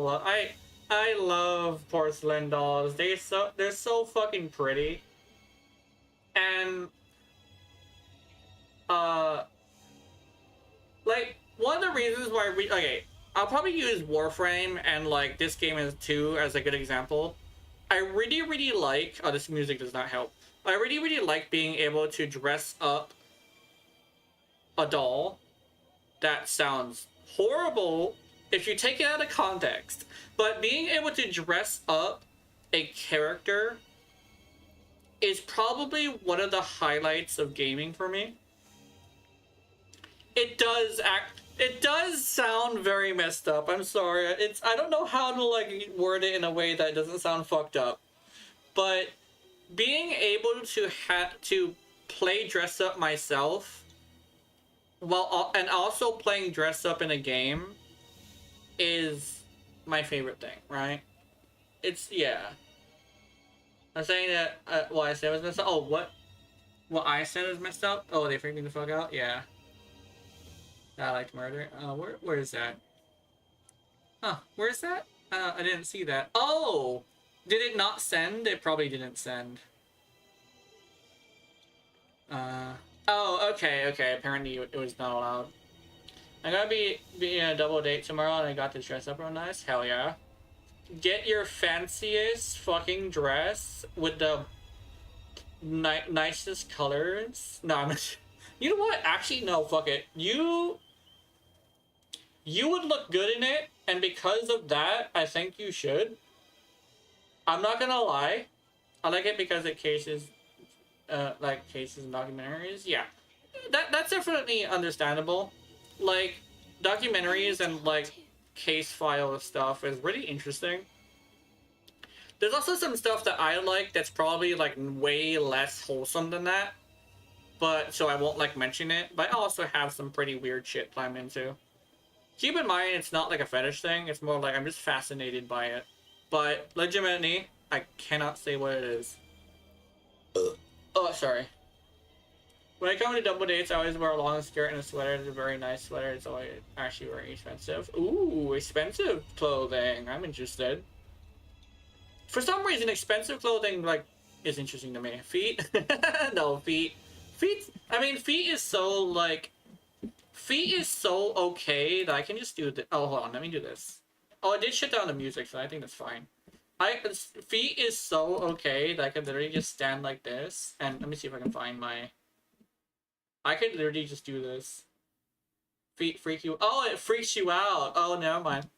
I love porcelain dolls. They're so fucking pretty. And like one of the reasons why I'll probably use Warframe and like this game is too as a good example. I really like this music does not help. I really like being able to dress up a doll. That sounds horrible if you take it out of context, but being able to dress up a character is probably one of the highlights of gaming for me. It does sound very messed up. I'm sorry. I don't know how to like word it in a way that doesn't sound fucked up. But being able to play dress up myself and also playing dress up in a game is my favorite thing, right? Yeah. I'm saying that what I said was messed up. Oh, what I said was messed up? Oh, they freaked me the fuck out? Yeah. I like murder. Where is that? Huh, where's that? I didn't see that. Oh! Did it not send? It probably didn't send. Oh, okay, okay. Apparently it was not allowed. I'm gonna be in a double date tomorrow, and I got this dress up real nice. Hell yeah. Get your fanciest fucking dress with the nicest colors. No, I'm you know what? Actually, no, fuck it. You would look good in it, and because of that, I think you should. I'm not gonna lie. I like it because it cases cases and documentaries. Yeah. That's definitely understandable. Like, documentaries and like case file stuff is really interesting. There's also some stuff that I like that's probably like way less wholesome than that, but so I won't like mention it. But I also have some pretty weird shit I'm into. Keep in mind, it's not like a fetish thing. It's more like I'm just fascinated by it. But legitimately, I cannot say what it is. Oh, sorry. When I come to double dates, I always wear a long skirt and a sweater. It's a very nice sweater. It's always actually very expensive. Ooh, expensive clothing. I'm interested. For some reason, expensive clothing, like, is interesting to me. Feet? No, feet. Feet, I mean, feet is so, like... Feet is so okay that I can just do this. Oh, hold on, let me do this. Oh, I did shut down the music, so I think that's fine. Feet is so okay that I can literally just stand like this. And let me see if I can find my... I could literally just do this. Feet freak you... Oh, it freaks you out. Oh, never mind.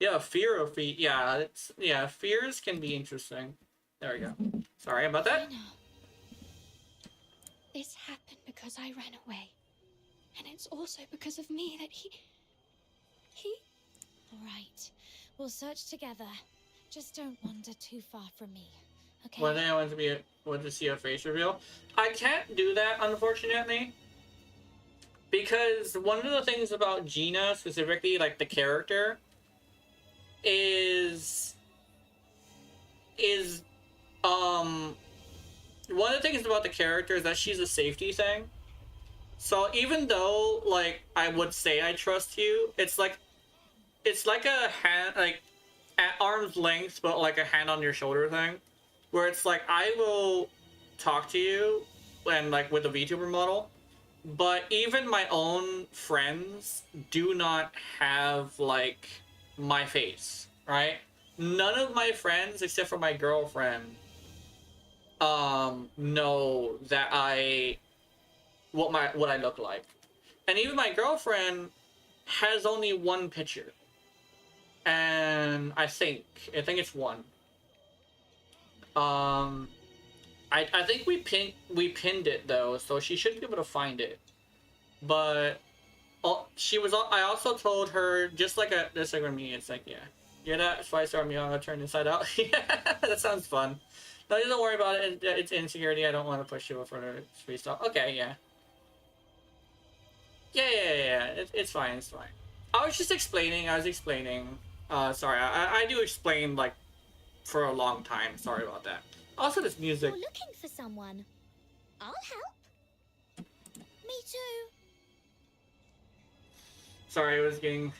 Yeah, fear of feet. Yeah, fears can be interesting. There we go. Sorry about that. Fina, this happened because I ran away. And it's also because of me that he... All right. We'll search together. Just don't wander too far from me, okay? One day I want to see a face reveal. I can't do that, unfortunately. Because one of the things about Gena, specifically, like the character, is one of the things about the character is that she's a safety thing. So even though, like, I would say I trust you, it's like a hand, like, at arm's length, but like a hand on your shoulder thing, where it's like, I will talk to you, and like with a VTuber model, but even my own friends do not have, like, my face, right? None of my friends, except for my girlfriend, know that what I look like. And even my girlfriend has only one picture. And I think it's one. I think we pinned it though, so she should be able to find it. But I also told her, just like this like me, it's like, yeah, that 5-star Miyanga turned inside out. Yeah, that sounds fun. No, don't worry about it. It's insecurity. I don't want to push you for the sweet stuff. Okay, yeah. Yeah. It's fine. It's fine. I was explaining. Sorry, I do explain, like, for a long time. Sorry about that. Also, this music. You're looking for someone. I'll help. Me too. Sorry, I was getting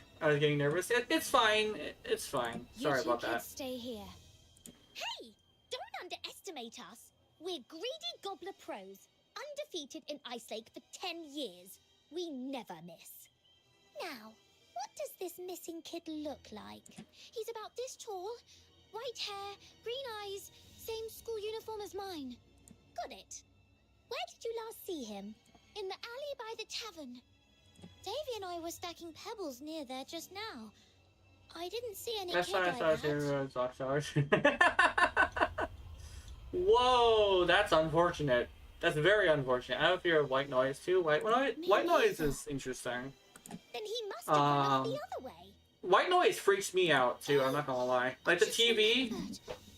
nervous. It's fine. It's fine. Sorry about that. Stay here. Hey, don't underestimate us. We're greedy gobbler pros, undefeated in Ice Lake for 10 years. We never miss. Now, what does this missing kid look like? He's about this tall, white hair, green eyes, same school uniform as mine. Got it. Where did you last see him? In the alley by the tavern. Davy and I were stacking pebbles near there just now. I didn't see any kid like that. Whoa, that's unfortunate. That's very unfortunate. I have fear of white noise too. White noise is interesting. Then he must have run up the other way. White noise freaks me out too, I'm not gonna lie. Like the TV.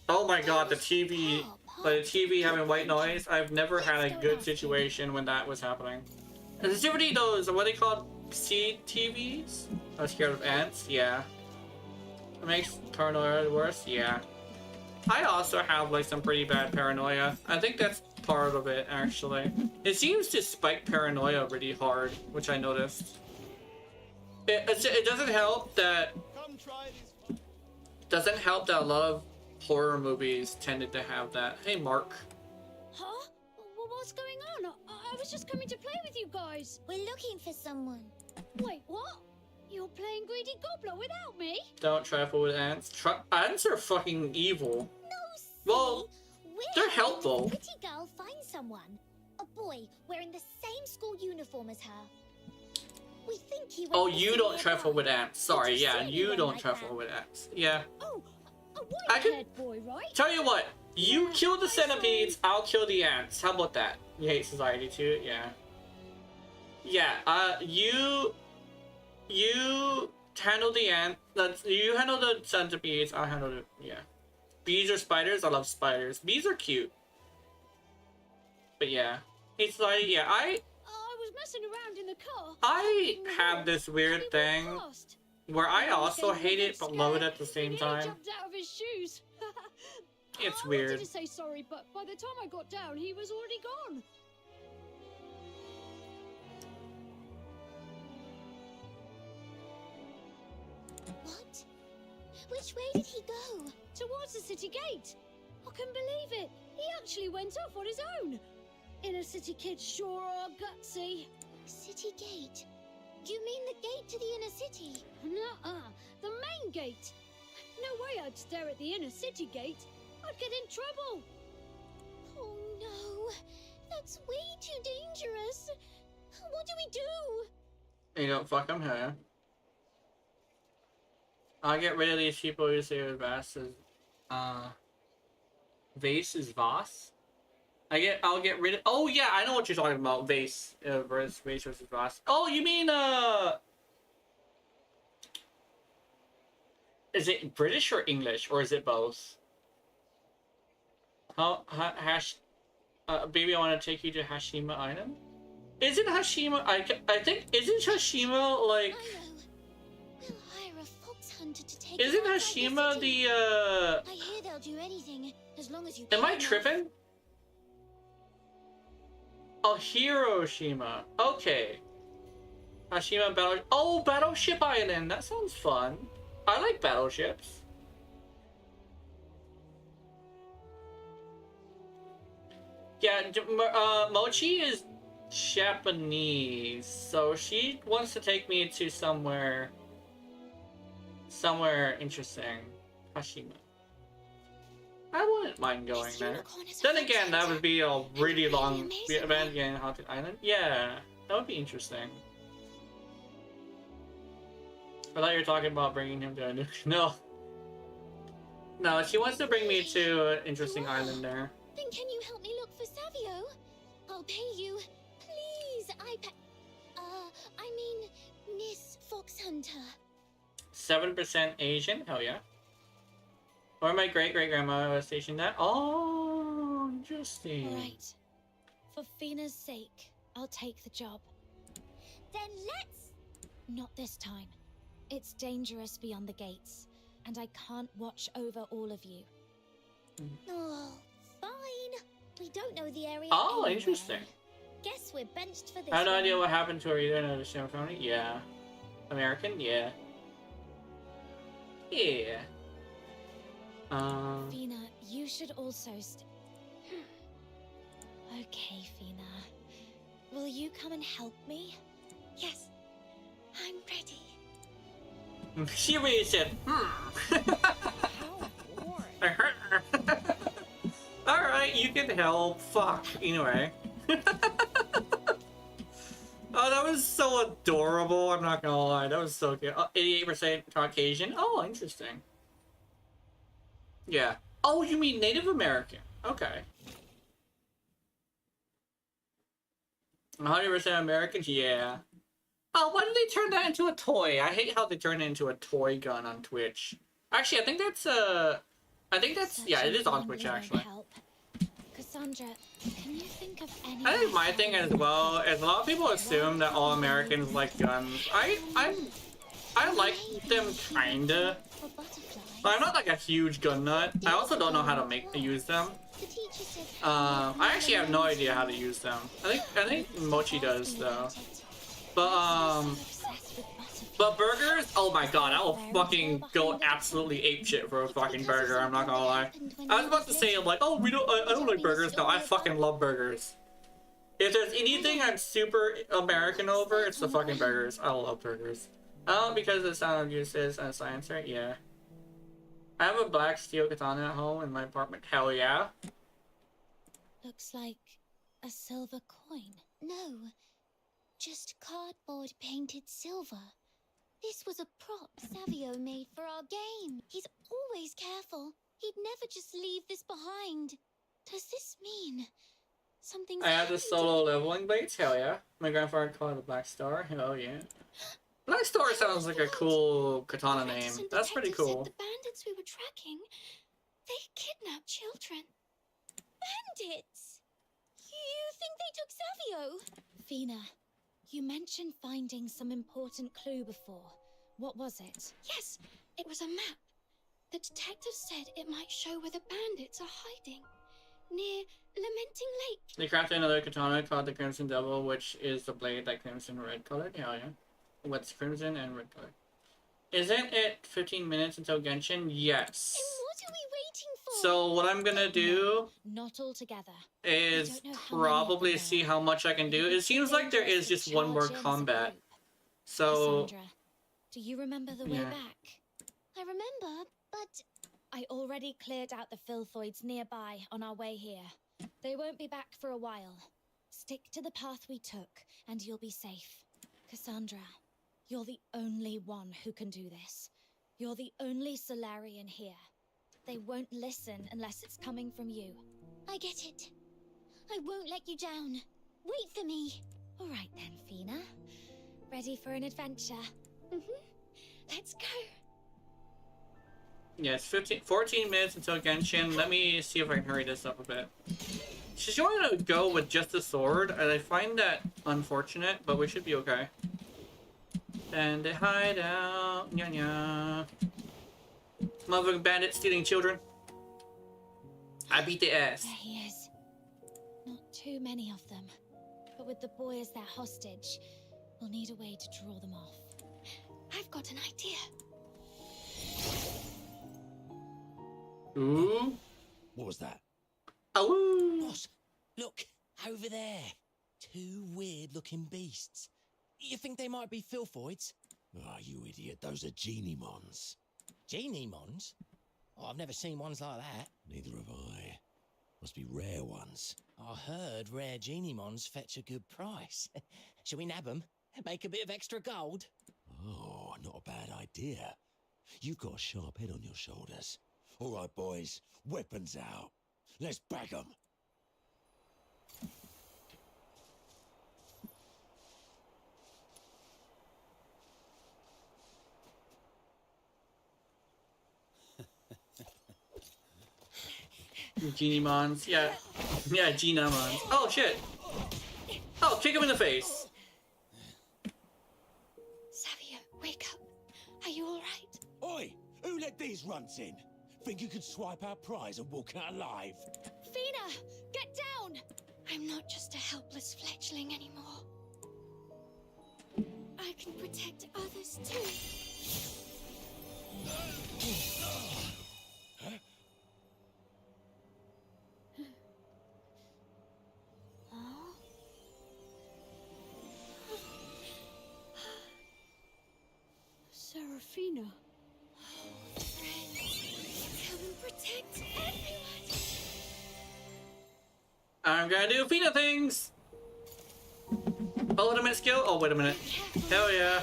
Oh my god, the TV. Like the TV having white noise. I've never had a good situation when that was happening. Specifically those, what are they called? CTVs? I was scared of ants? Yeah. It makes paranoia worse? Yeah. I also have, like, some pretty bad paranoia. I think that's part of it, actually. It seems to spike paranoia really hard, which I noticed. It doesn't help that... Doesn't help that a lot of horror movies tended to have that. Hey, Mark. Huh? what's going on? I was just coming to play with you guys. We're looking for someone. Wait, what? You're playing Greedy Gobbler without me? Don't trifle with ants. Ants are fucking evil. No, Well, we're they're helping helpful. a pretty girl find someone. A boy wearing the same school uniform as her. We think he went Oh, missing you don't nearby. trifle with ants. Sorry, Did you yeah, see you anyone don't like trifle that? with ants. Yeah. Oh, a I could- white-haired boy, right? Tell you what, you Yeah, kill the I saw centipedes, him. I'll kill the ants. How about that? You hate society too? Yeah. Yeah, you handle the ant. You handle the centipedes, I'll handle the, yeah. Bees or spiders? I love spiders. Bees are cute. But yeah. It's like, yeah, I was messing around in the car. I in the have road, this and weird he walked thing past. where I was also getting a hate bit it but love it scared. at the same He time. nearly jumped out of his shoes. It's I weird. wanted to say sorry, but by the time I got down, he was already gone. What? Which way did he go? Towards the city gate. I couldn't believe it. He actually went off on his own. Inner city kids sure are gutsy. City gate? You mean the gate to the inner city? Nuh-uh. The main gate. No way I'd stare at the inner city gate. I'd get in trouble. Oh no, that's way too dangerous. What do we do? You don't fuck them, hell yeah. I'll get rid of these people who say with Vass is Vase is Voss. I'll get rid of, oh yeah, I know what you're talking about. Vase versus Voss. Oh, you mean is it British or English, or is it both? Baby, I want to take you to Hashima Island. Isn't Hashima? I think isn't Hashima like? I know. We'll hire a fox hunter to take Isn't us outside Hashima city. the I hear they'll do anything as long as you. Am I pay enough. tripping? Oh, Hiroshima. Okay. Hashima Battle. Oh, Battleship Island. That sounds fun. I like battleships. Yeah, Mochi is Japanese, so she wants to take me to somewhere interesting. Hashima. I wouldn't mind going This there. unicorn is a Then fox again, that hunter. would be a really really long amazing event getting Haunted Island. Yeah, that would be interesting. I thought you were talking about bringing him to a new... No. No, she wants to bring me to an interesting Wow. island there. Then can you help me look for Savio? I'll pay you. Please, I mean, Miss Fox Hunter. 7% Asian? Hell yeah. Where my great-great-grandma was stationed at? Oh, interesting. Right. For Fina's sake, I'll take the job. Then let's. Not this time. It's dangerous beyond the gates, and I can't watch over all of you. Oh, fine. We don't know the area. Oh, anyway. interesting. Guess we're benched for this. I have no one. idea what happened to her either. No, the family? Yeah. American? Yeah. Yeah. Fina, you should also Okay, Fina. Will you come and help me? Yes, I'm ready. She really said, How boring. Alright, you can help. Fuck. Anyway. Oh, that was so adorable. I'm not gonna lie. That was so good. 88% Caucasian. Oh, interesting. Yeah. Oh, you mean Native American. Okay. 100% Americans? Yeah. Oh, why did they turn that into a toy? I hate how they turn it into a toy gun on Twitch. Actually, I think that's, yeah, it is on Twitch, actually. Help. Cassandra, can you think of any? I think my thing as well is a lot of people assume that all Americans like guns. I like them kinda, For butterflies. but I'm not like a huge gun nut. I also don't know how to use them. The teacher said. I actually have no idea how to use them. I think Mochi does though. But burgers, oh my god, I will fucking go absolutely apeshit for a fucking burger. I'm not gonna lie. I was about to say, I'm like, oh, I don't like burgers. No, I fucking love burgers. If there's anything I'm super American over, it's the fucking burgers. I love burgers. Oh, because the sound uses a silencer? Yeah. I have a black steel katana at home in my apartment. Hell yeah. Looks like a silver coin. No, just cardboard painted silver. This was a prop Savio made for our game. He's always careful. He'd never just leave this behind. Does this mean something's I have the happened to solo leveling blades? Hell yeah. My grandfather called it a Black Star. Hell yeah. Black Star sounds like a cool katana name. That's pretty cool. The bandits we were tracking, they kidnapped children. Bandits? You think they took Savio? Fina, you mentioned finding some important clue before. What was it? Yes, it was a map. The detective said it might show where the bandits are hiding. Near Lamenting Lake. They crafted another katana called the Crimson Devil, which is the blade that Crimson Red colored. Hell yeah. What's Crimson and Red color? Isn't it 15 minutes until Genshin? Yes. And what are we waiting for? So what I'm gonna do Not altogether. is probably see how much I can do. It seems like there is just one more combat. So Cassandra, do you remember the way back? I remember, but I already cleared out the filthoids nearby on our way here. They won't be back for a while. Stick to the path we took, and you'll be safe. Cassandra, you're the only one who can do this. You're the only Solarian here. They won't listen unless it's coming from you. I get it. I won't let you down. Wait for me. All right then, Fina. Ready for an adventure? Let's go. yes, 14 minutes until Genshin. Let me see if I can hurry this up a bit. She's going to go with just the sword, and I find that unfortunate, but we should be okay. And they hide out. Nya nya. Motherfucking bandit stealing children. I beat the ass. There he is. Not too many of them. But with the boy as their hostage, we'll need a way to draw them off. I've got an idea. Ooh. What was that? Oh. Boss, look, over there. Two weird-looking beasts. You think they might be filthoids? Ah, you idiot. Those are Genie-mons. Genie-mons? Oh, I've never seen ones like that. Neither have I. Must be rare ones. I heard rare Genie-mons fetch a good price. Shall we nab them? Make a bit of extra gold? Oh, not a bad idea. You've got a sharp head on your shoulders. All right, boys. Weapons out. Let's bag them. Genie-mons. Yeah. Yeah, Gena-mons. Oh, shit. Oh, kick him in the face. Savio, wake up. Are you all right? Oi! Who let these runts in? Think you could swipe our prize and walk out alive? Fina, get down! I'm not just a helpless fledgling anymore. I can protect others too. Serafina. Come and protect everyone. I'm gonna do Fina things. Ultimate skill. Oh, wait a minute. Hell yeah.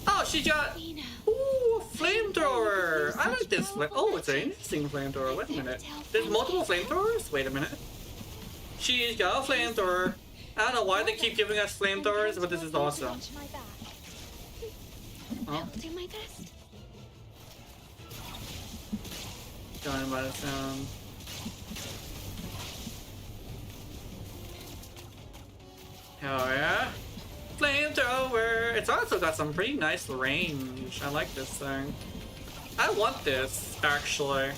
Oh, she got. Ooh, a flamethrower. I like this. Oh, it's an interesting flamethrower. Wait a minute. There's multiple flamethrowers? Wait a minute. She's got a flamethrower. I don't know why they keep giving us flamethrowers, but this is awesome. I'll do my best. Going by the sound. Hell yeah. Flamethrower! It's also got some pretty nice range. I like this thing. I want this, actually.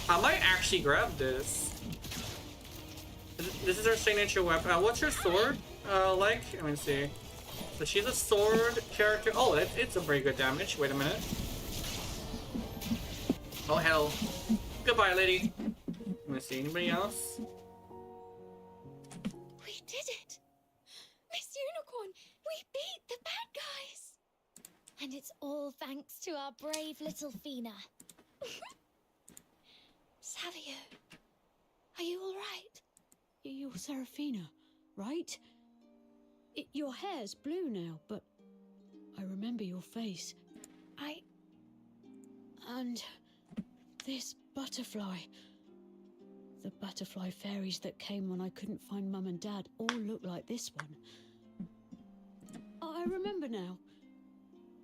I might actually grab this. This is her signature weapon. What's her sword? Like? Let me see. So she's a sword character. Oh, it's a pretty good damage. Wait a minute. Oh, hell. Goodbye, lady. Let me see. Anybody else? And it's all thanks to our brave little Fina. Savio, are you all right? You're Serafina, right? Your hair's blue now, but I remember your face. And this butterfly. The butterfly fairies that came when I couldn't find Mum and Dad all look like this one. I remember now.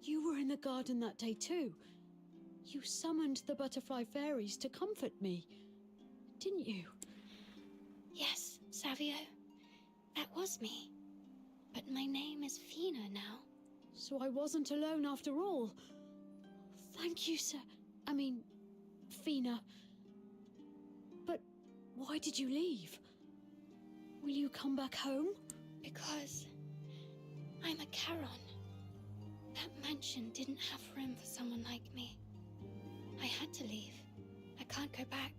You were in the garden that day too. You summoned the butterfly fairies to comfort me, didn't you? Yes, Savio. That was me. But my name is Fina now. So I wasn't alone after all. Thank you, Fina. But why did you leave? Will you come back home? Because I'm a Charon. That mansion didn't have room for someone like me. I had to leave. I can't go back.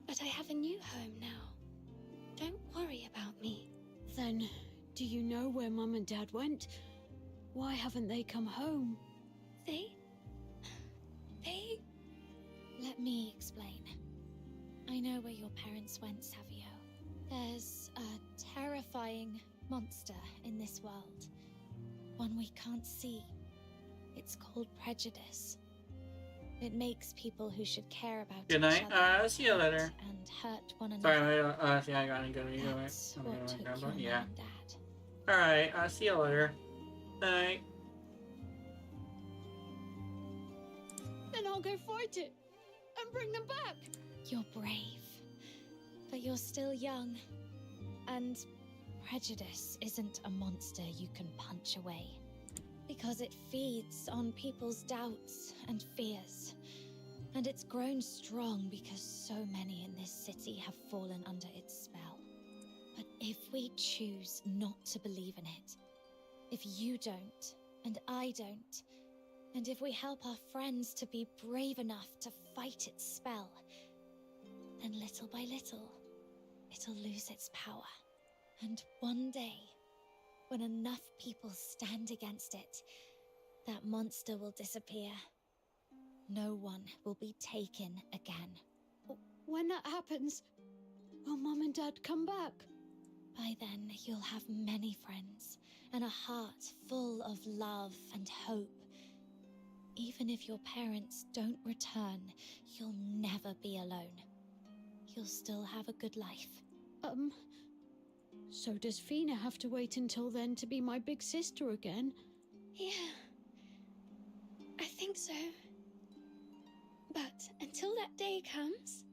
But I have a new home now. Don't worry about me. Then, do you know where Mum and Dad went? Why haven't they come home? They... Let me explain. I know where your parents went, Savio. There's a terrifying monster in this world. One we can't see. It's called prejudice. It makes people who should care about Good night. each other See you later. and hurt one another. Sorry, yeah, I gotta go. That's what took your mum Yeah. and dad. Alright, see you later. Night. Then I'll go fight it and bring them back. You're brave, but you're still young. And prejudice isn't a monster you can punch away. Because it feeds on people's doubts and fears. And it's grown strong because so many in this city have fallen under its spell. But if we choose not to believe in it, if you don't, and I don't, and if we help our friends to be brave enough to fight its spell, then little by little, it'll lose its power. And one day, when enough people stand against it, that monster will disappear. No one will be taken again. When that happens, will Mum and Dad come back? By then, you'll have many friends and a heart full of love and hope. Even if your parents don't return, you'll never be alone. You'll still have a good life. So does Fina have to wait until then to be my big sister again? Yeah. I think so. But until that day comes,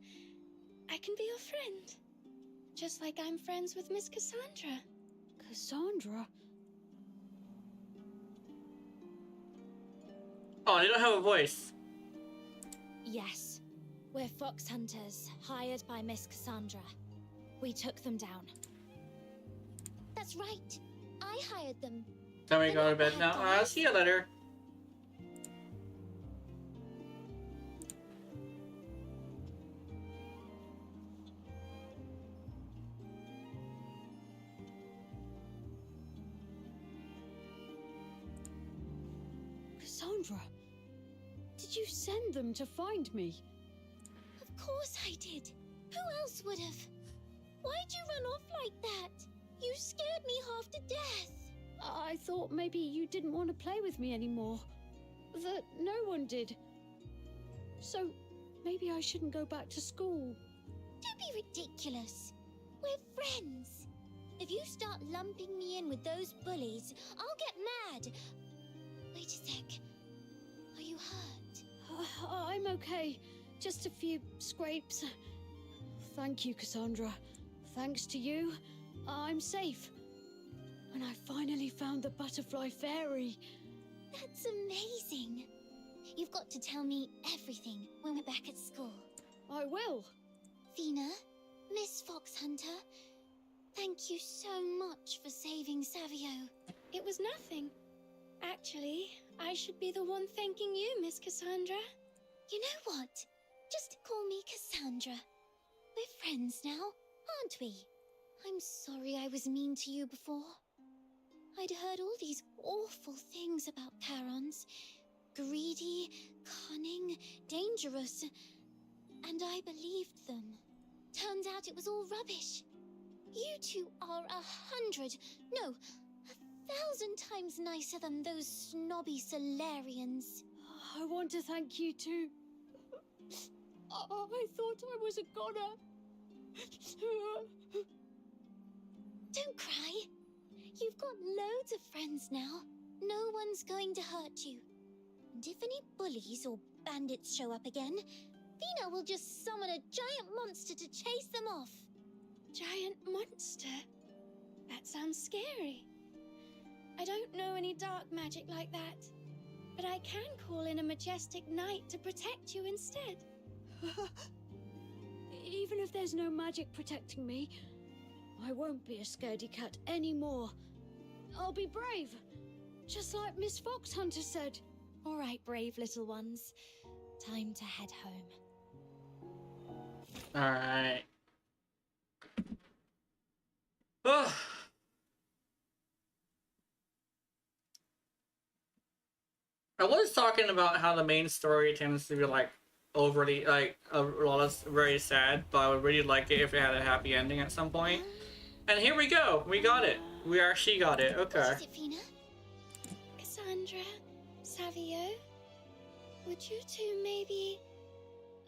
I can be your friend. Just like I'm friends with Miss Cassandra. Cassandra? Oh, they don't have a voice. Yes. We're fox hunters, hired by Miss Cassandra. We took them down. That's right. I hired them. Time to go to bed now. See you later. Cassandra, did you send them to find me? Of course I did. Who else would have? Why'd you run off like that? You scared me half to death. I thought maybe you didn't want to play with me anymore. That no one did. So maybe I shouldn't go back to school. Don't be ridiculous. We're friends. If you start lumping me in with those bullies, I'll get mad. Wait a sec. Are you hurt? I'm okay. Just a few scrapes. Thank you, Cassandra. Thanks to you, I'm safe. And I finally found the butterfly fairy. That's amazing. You've got to tell me everything when we're back at school. I will. Fina, Miss Foxhunter, thank you so much for saving Savio. It was nothing. Actually, I should be the one thanking you, Miss Cassandra. You know what? Just call me Cassandra. We're friends now, aren't we? I'm sorry I was mean to you before. I'd heard all these awful things about Charons. Greedy, cunning, dangerous. And I believed them. Turns out it was all rubbish. You two are 100, no, 1,000 times nicer than those snobby Solarians. I want to thank you too. I thought I was a goner. Don't cry. You've got loads of friends now. No one's going to hurt you. And if any bullies or bandits show up again, Fina will just summon a giant monster to chase them off. Giant monster? That sounds scary. I don't know any dark magic like that, but I can call in a majestic knight to protect you instead. Even if there's no magic protecting me, I won't be a scaredy cat anymore. I'll be brave, just like Miss Foxhunter said. All right, brave little ones. Time to head home. All right. I was talking about how the main story tends to be like overly like a lot of very sad, but I would really like it if it had a happy ending at some point. And here we go. We got it. We actually got it. Okay. What is it, Fina? Cassandra, Savio, would you two maybe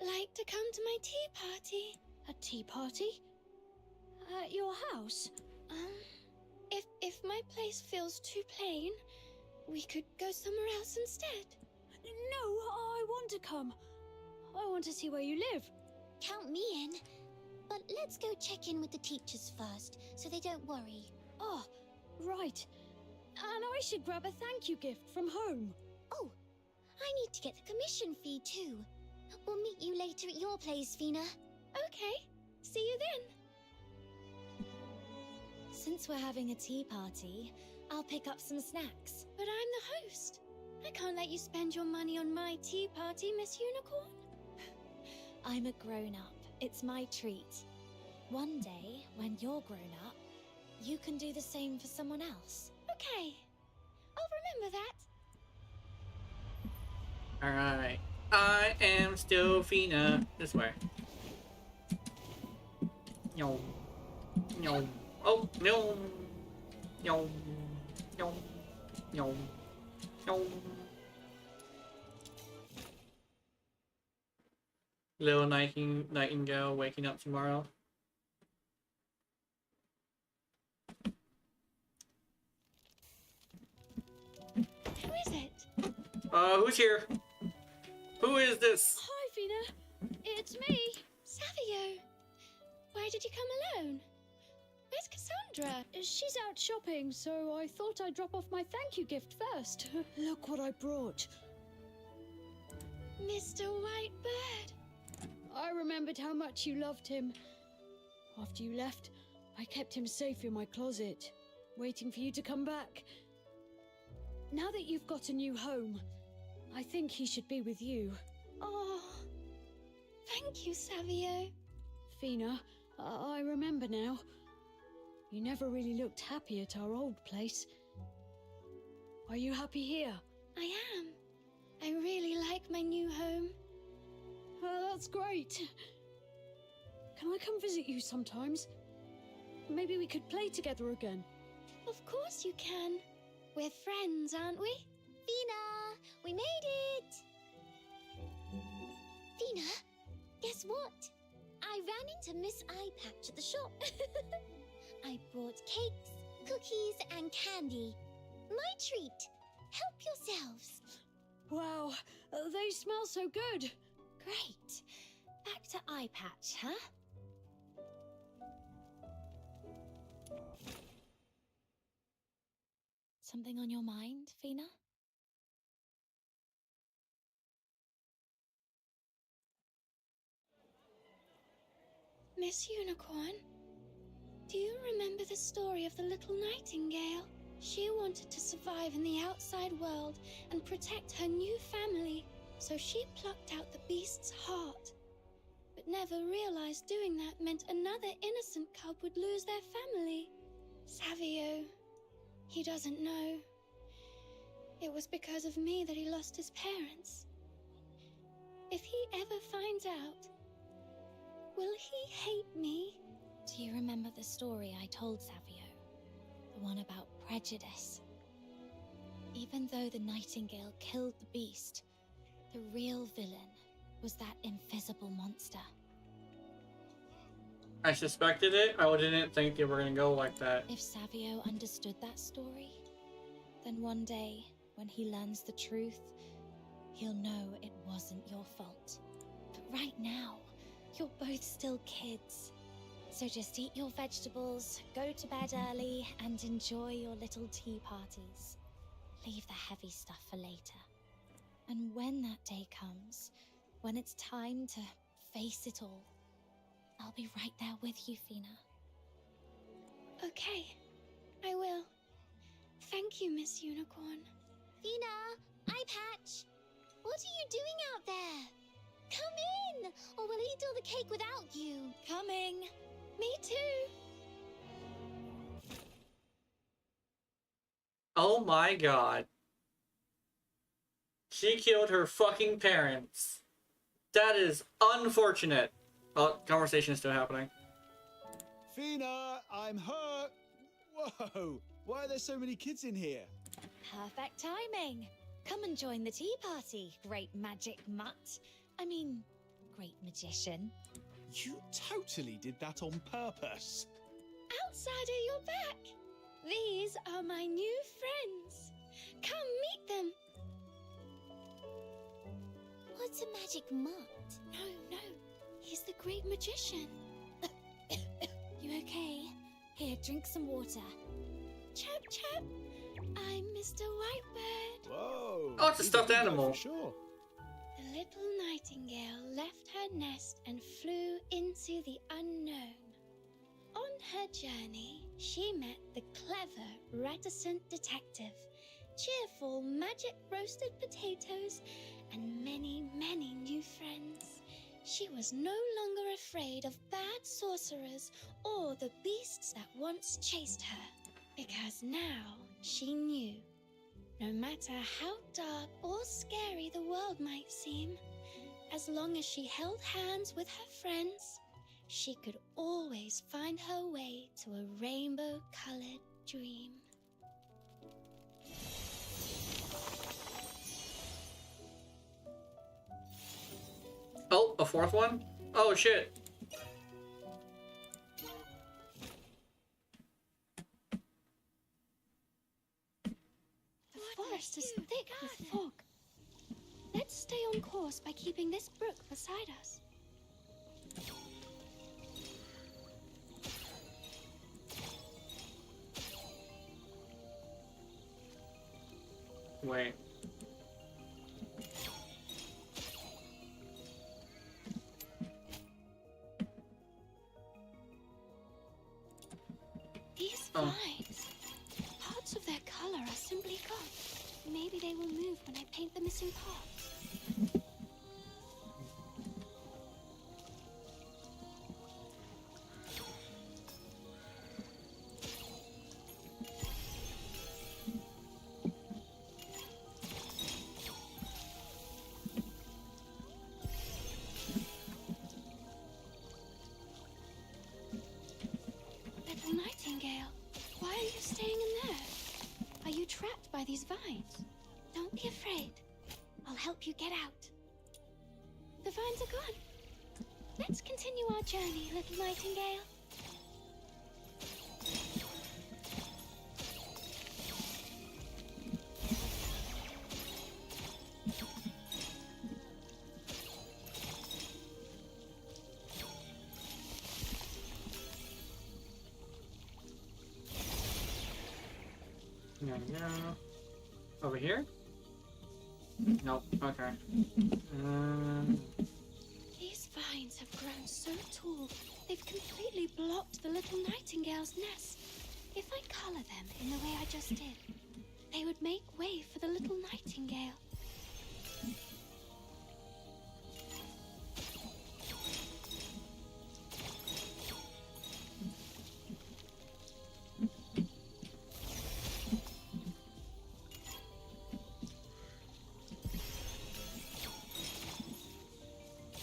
like to come to my tea party? A tea party? At your house? If my place feels too plain, we could go somewhere else instead. No, I want to come. I want to see where you live. Count me in. But let's go check in with the teachers first, so they don't worry. Oh, right. And I should grab a thank you gift from home. Oh, I need to get the commission fee too. We'll meet you later at your place, Fina. Okay, see you then. Since we're having a tea party, I'll pick up some snacks. But I'm the host. I can't let you spend your money on my tea party, Miss Unicorn. I'm a grown-up. It's my treat. One day, when you're grown up, you can do the same for someone else. Okay, I'll remember that. Alright. I am still Fina. This way. No. No. Oh, no. No. No. No. No. Little nightingale waking up tomorrow. Who is it? Who's here? Who is this? Hi, Fina. It's me. Savio. Why did you come alone? Where's Cassandra? She's out shopping, so I thought I'd drop off my thank you gift first. Look what I brought. Mr. Whitebird. I remembered how much you loved him. After you left, I kept him safe in my closet, waiting for you to come back. Now that you've got a new home, I think he should be with you. Oh, thank you, Savio. Fina, I remember now. You never really looked happy at our old place. Are you happy here? I am. I really like my new home. That's great. Can I come visit you sometimes? Maybe we could play together again. Of course you can. We're friends, aren't we? Fina, we made it! Fina, guess what? I ran into Miss Eyepatch at the shop. I brought cakes, cookies, and candy. My treat. Help yourselves. Wow, they smell so good. Great. Back to Eyepatch, huh? Something on your mind, Fina? Miss Unicorn, do you remember the story of the little nightingale? She wanted to survive in the outside world and protect her new family, so she plucked out the beast's heart, but never realized doing that meant another innocent cub would lose their family. Savio, He doesn't know. It was because of me that he lost his parents. If he ever finds out, will he hate me? Do you remember the story I told Savio? The one about prejudice? Even though the nightingale killed the beast, the real villain was that invisible monster. I suspected it. I didn't think they were gonna go like that. If Savio understood that story, then one day, when he learns the truth, he'll know it wasn't your fault. But right now, you're both still kids. So just eat your vegetables, go to bed early, and enjoy your little tea parties. Leave the heavy stuff for later. And when that day comes, when it's time to face it all, I'll be right there with you, Fina. Okay, I will. Thank you, Miss Unicorn. Fina, eye patch. What are you doing out there? Come in, or we'll eat all the cake without you. Coming. Me too. Oh my god. She killed her fucking parents. That is unfortunate. Oh, conversation is still happening. Fina, I'm hurt. Whoa, why are there so many kids in here? Perfect timing. Come and join the tea party, great magic mutt. I mean, great magician. You totally did that on purpose. Outsider, you're back. These are my new friends. Come meet them. What's a magic mutt? No. He's the great magician. You okay? Here, drink some water. Chirp, chirp. I'm Mr. Whitebird. Whoa. Oh, it's a stuffed animal. For sure. The little nightingale left her nest and flew into the unknown. On her journey, she met the clever, reticent detective, cheerful magic roasted potatoes, and many, many new friends. She was no longer afraid of bad sorcerers or the beasts that once chased her, because now she knew, no matter how dark or scary the world might seem, as long as she held hands with her friends, she could always find her way to a rainbow-colored dream. Oh, a fourth one? Oh shit. The forest is thick with fog. Let's stay on course by keeping this brook beside us. Wait. These vines, parts of their color are simply gone. Maybe they will move when I paint the missing parts. Little nightingale, why are you staying in there? Are you trapped by these vines? Don't be afraid. I'll help you get out. The vines are gone. Let's continue our journey, little nightingale. No. Over here? Nope. Okay. These vines have grown so tall, they've completely blocked the little nightingale's nest. If I color them in the way I just did, they would make way for the little nightingale.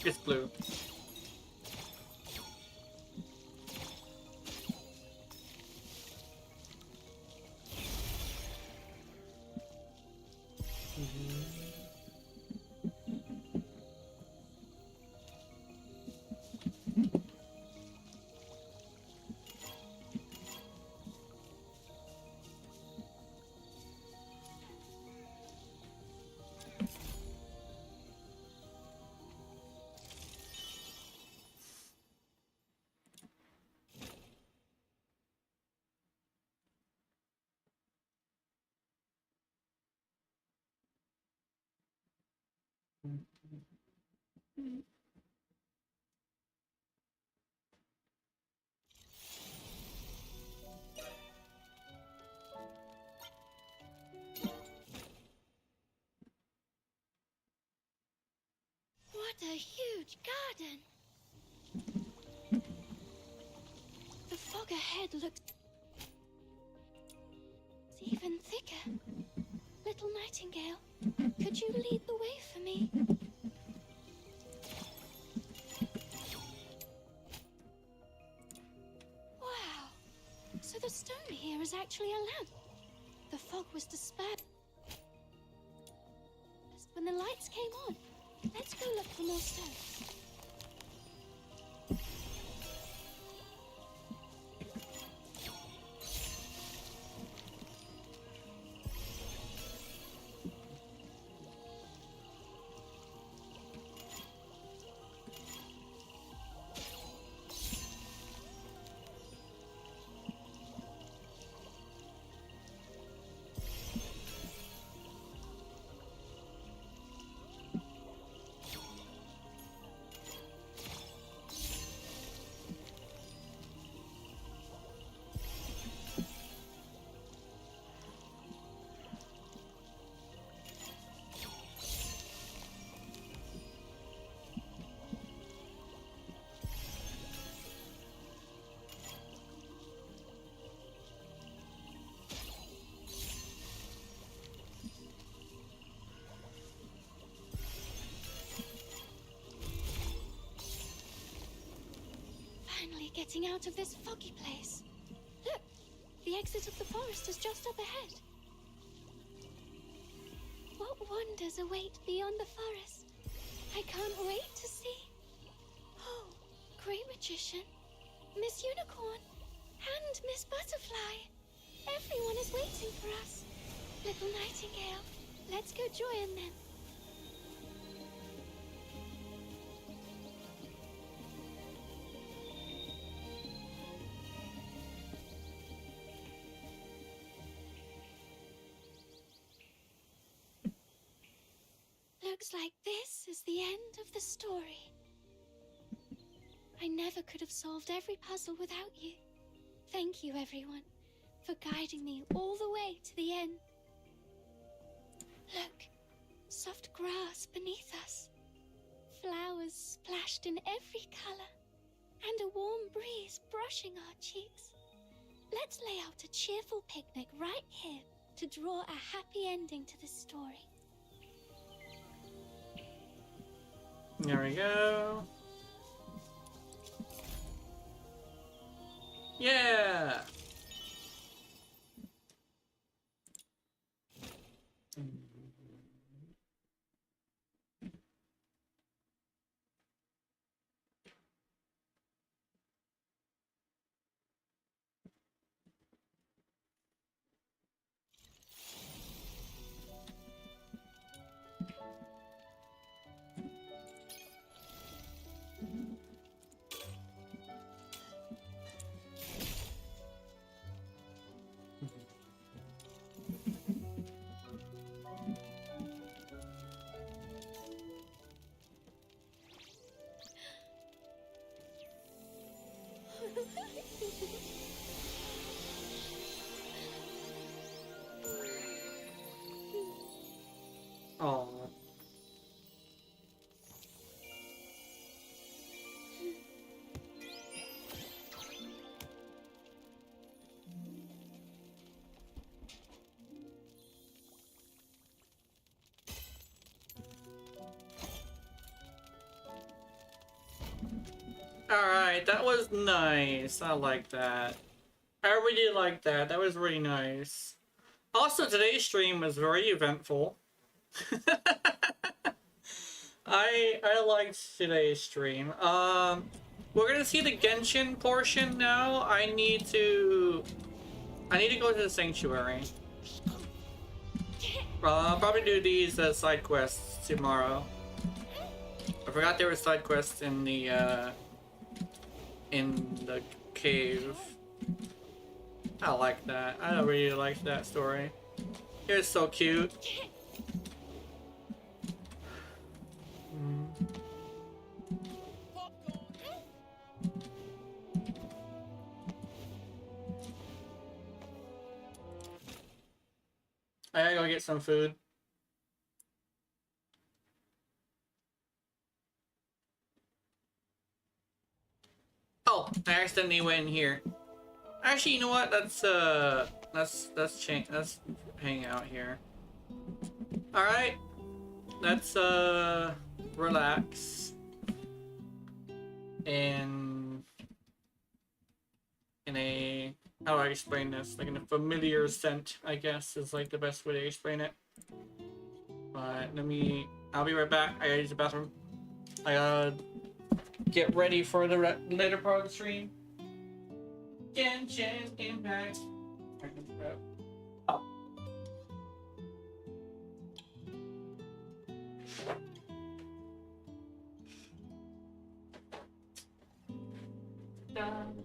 It's blue. What a huge garden! The fog ahead looks even thicker. Little Nightingale, could you lead the way for me? Wow, so the stone here is actually a lamp. The fog was dispersed when the lights came on. Let's go look for more stones. Finally getting out of this foggy place. Look, the exit of the forest is just up ahead. What wonders await beyond the forest? I can't wait to see. Oh, Great Magician, Miss Unicorn, and Miss Butterfly. Everyone is waiting for us. Little Nightingale, let's go join them. Looks like this is the end of the story. I never could have solved every puzzle without you. Thank you, everyone, for guiding me all the way to the end. Look, soft grass beneath us, flowers splashed in every color, and a warm breeze brushing our cheeks. Let's lay out a cheerful picnic right here to draw a happy ending to this story. There we go. Yeah! Oh. Alright, that was nice. I like that. I really like that. That was really nice. Also, today's stream was very eventful. I liked today's stream. We're gonna see the Genshin portion now. I need to go to the sanctuary. I'll probably do these side quests tomorrow. I forgot there were side quests in the cave. I like that. I really like that story. It's so cute. I gotta go get some food. Oh, I accidentally went in here. Actually, you know what? Let's hang out here. All right. Let's relax. And in a, how do I explain this? Like in a familiar scent, I guess is like the best way to explain it. But I'll be right back. I gotta use the bathroom. I gotta get ready for the later part of the stream. Genshin Impact. Oh. Done.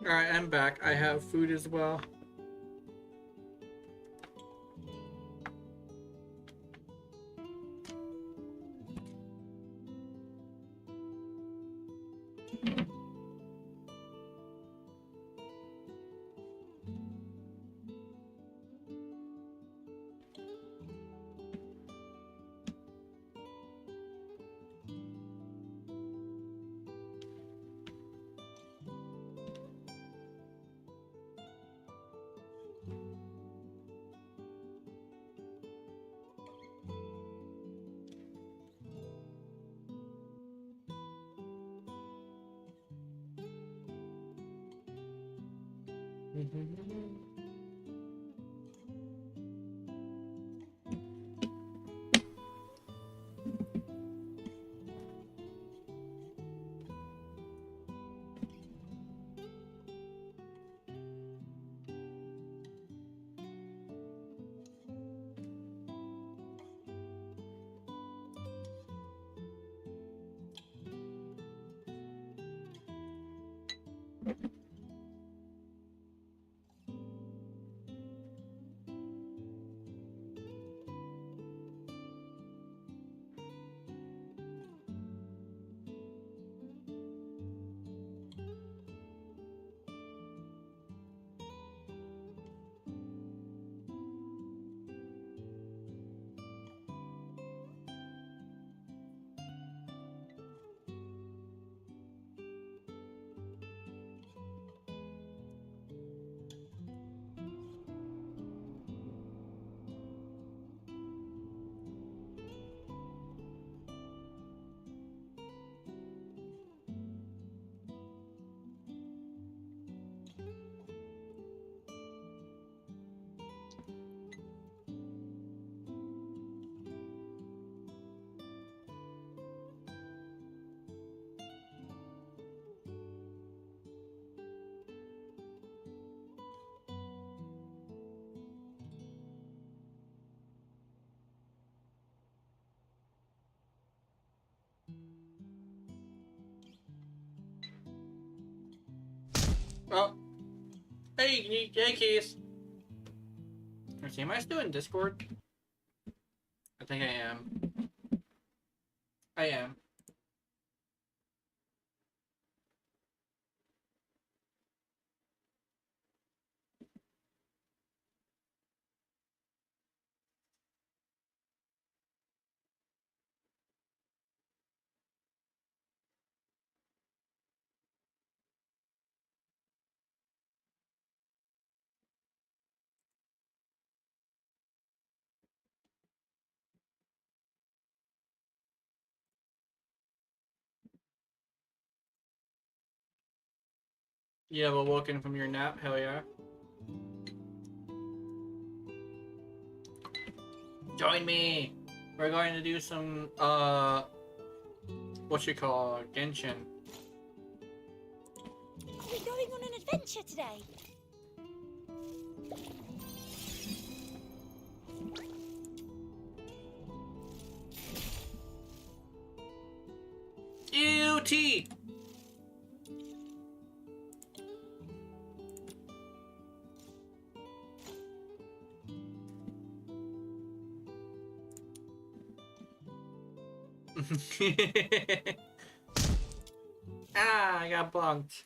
Alright, I'm back. I have food as well. Oh. Hey, Keys. Let's see, am I still in Discord? I think I am. I am. Yeah, well, woken from your nap, hell yeah. Join me! We're going to do some, what you call, Genshin. Are we going on an adventure today? Ew, tea! Ah, I got bonked.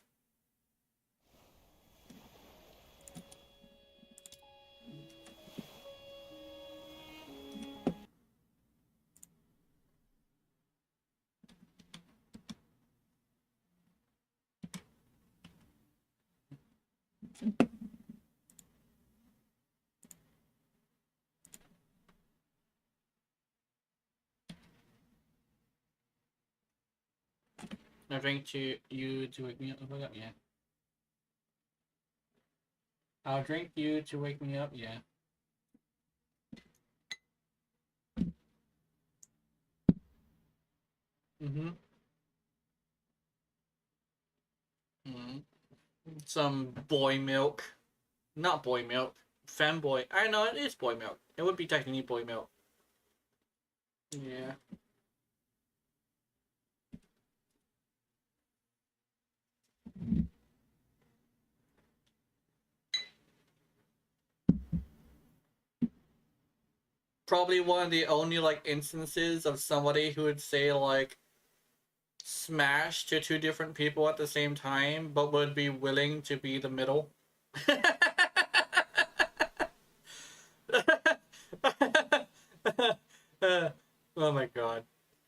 I drink to you to wake me up. Wake up, yeah. I'll drink you to wake me up, yeah. Mm-hmm. Mm-hmm. Some boy milk. Not boy milk. Fanboy. I know, it is boy milk. It would be technically boy milk. Yeah. probably one of the only like instances of somebody who would say like smash to two different people at the same time, but would be willing to be the middle. Oh my god.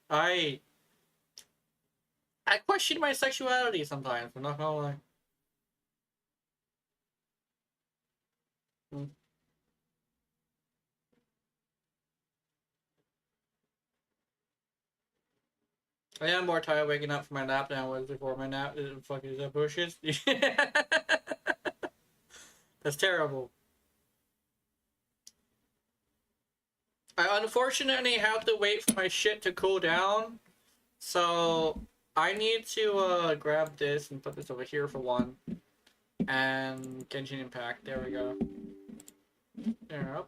I question my sexuality sometimes, I'm not gonna lie. I am more tired waking up from my nap than I was before my nap. Fucking is that bullshit? That's terrible. I unfortunately have to wait for my shit to cool down. So I need to grab this and put this over here for one. And Genshin Impact. There we go. There we go.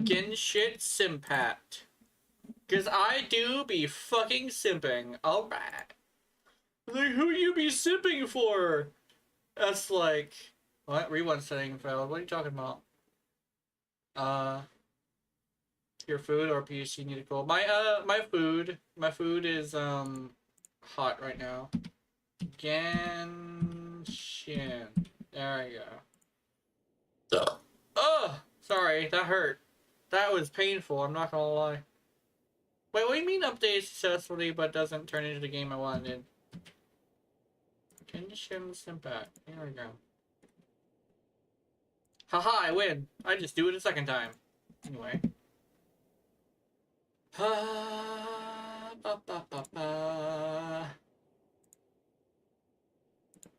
Genshin Simpat. Cause I do be fucking simping. Alright. Like, who you be simping for? That's like... What? Rewind setting failed. What are you talking about? Your food or PC need to cool. My food is, hot right now. Genshin. There we go. Ugh! Sorry, that hurt. That was painful, I'm not gonna lie. Wait, what do you mean updated successfully but doesn't turn into the game I wanted? Genshin Impact. Here we go. Haha, I win. I just do it a second time. Anyway.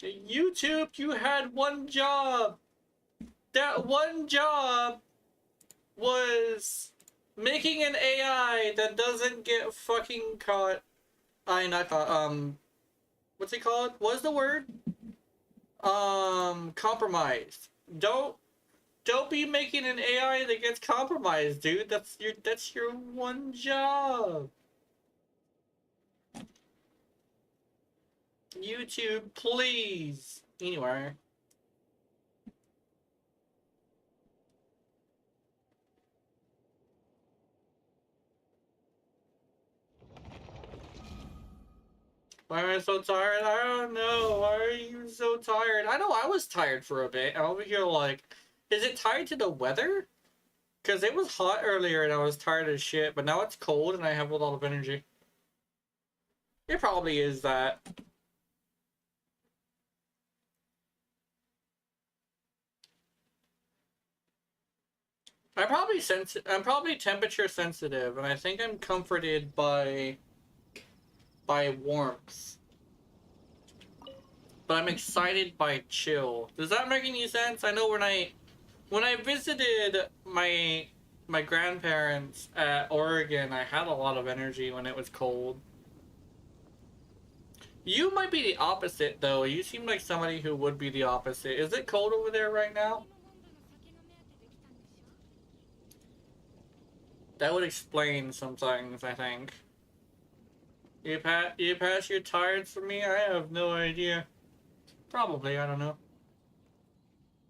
YouTube, you had one job. That one job was making an AI that doesn't get fucking caught. Not caught. What's it called? What's the word? Compromised. Don't be making an AI that gets compromised, dude. That's your one job. YouTube, please. Anyway. Why am I so tired? I don't know. Why are you so tired? I know I was tired for a bit. I'm over here like, is it tied to the weather? Because it was hot earlier and I was tired as shit, but now it's cold and I have a lot of energy. It probably is that. I'm probably temperature sensitive, and I think I'm comforted by warmth. But I'm excited by chill. Does that make any sense? I know when I visited my grandparents at Oregon, I had a lot of energy when it was cold. You might be the opposite, though. You seem like somebody who would be the opposite. Is it cold over there right now? That would explain some things, I think. You pass your tired for me? I have no idea. Probably, I don't know.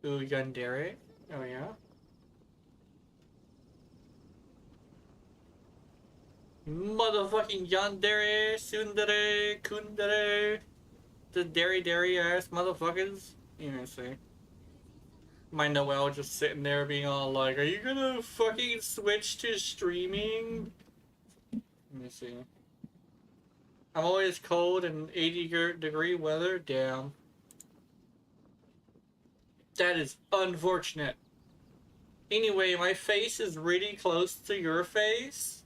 Ooh, Yandere. Oh, yeah. Motherfucking Yandere, Sundere, Kundere. The dairy ass motherfuckers. You know, see. My Noel just sitting there being all like, are you gonna fucking switch to streaming? Let me see. I'm always cold and 80-degree weather. Damn. That is unfortunate. Anyway, my face is really close to your face.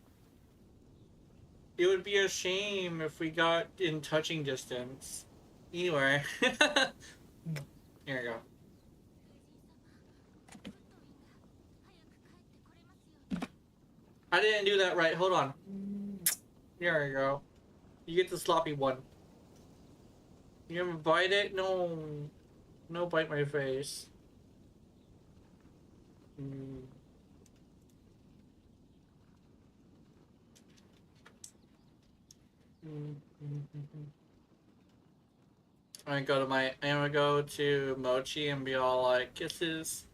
It would be a shame if we got in touching distance. Anyway. Here we go. I didn't do that right. Hold on. Here we go. You get the sloppy one. You ever bite it? No. No, bite my face. I'm gonna go to Mochi and be all like, kisses.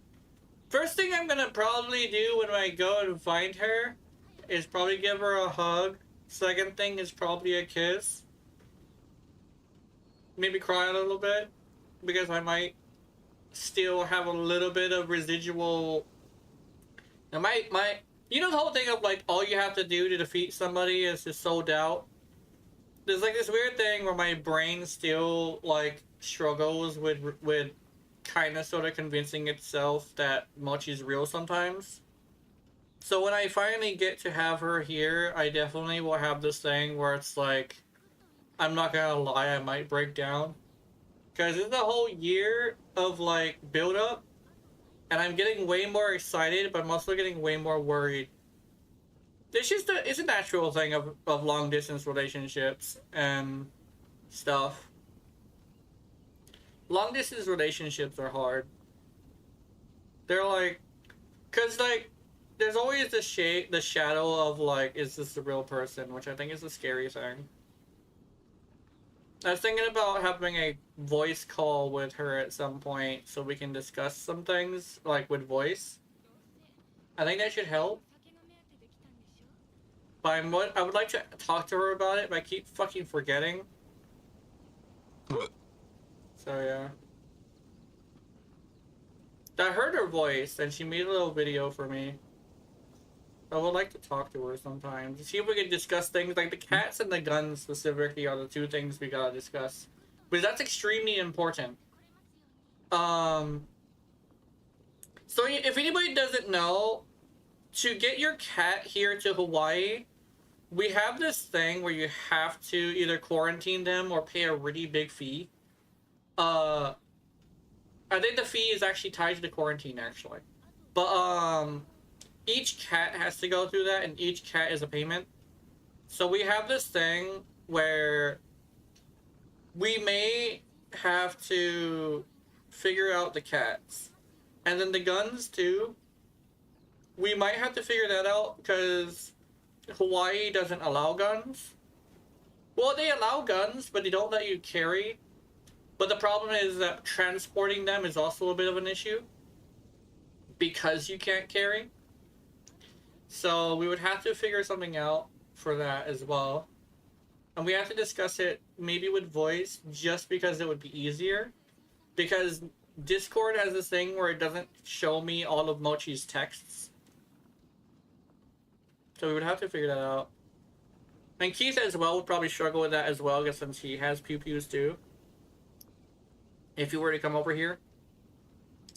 First thing I'm gonna probably do when I go and find her is probably give her a hug. Second thing is probably a kiss. Maybe cry a little bit, because I might still have a little bit of residual. Now you know the whole thing of like all you have to do to defeat somebody is to sow doubt. There's like this weird thing where my brain still like struggles with kind of sort of convincing itself that Mochi's real sometimes. So when I finally get to have her here, I definitely will have this thing where it's like, I'm not gonna lie, I might break down. Because it's a whole year of like build up, and I'm getting way more excited, but I'm also getting way more worried. It's a natural thing of long distance relationships and stuff. Long distance relationships are hard. They're like, cause like, there's always the shadow of like, is this the real person? Which I think is a scary thing. I was thinking about having a voice call with her at some point so we can discuss some things, like with voice. I think that should help. But I would like to talk to her about it, but I keep fucking forgetting. So yeah. I heard her voice and she made a little video for me. I would like to talk to her sometime to see if we can discuss things like the cats and the guns specifically are the two things we gotta discuss. Because that's extremely important. So if anybody doesn't know, to get your cat here to Hawaii, we have this thing where you have to either quarantine them or pay a really big fee. I think the fee is actually tied to the quarantine actually. But each cat has to go through that, and each cat is a payment. So we have this thing where we may have to figure out the cats. And then the guns too. We might have to figure that out because Hawaii doesn't allow guns. Well, they allow guns, but they don't let you carry. But the problem is that transporting them is also a bit of an issue because you can't carry. So we would have to figure something out for that as well. And we have to discuss it maybe with voice just because it would be easier. Because Discord has this thing where it doesn't show me all of Mochi's texts. So we would have to figure that out. And Keith as well would probably struggle with that as well, because since he has pew-pews too. If you were to come over here.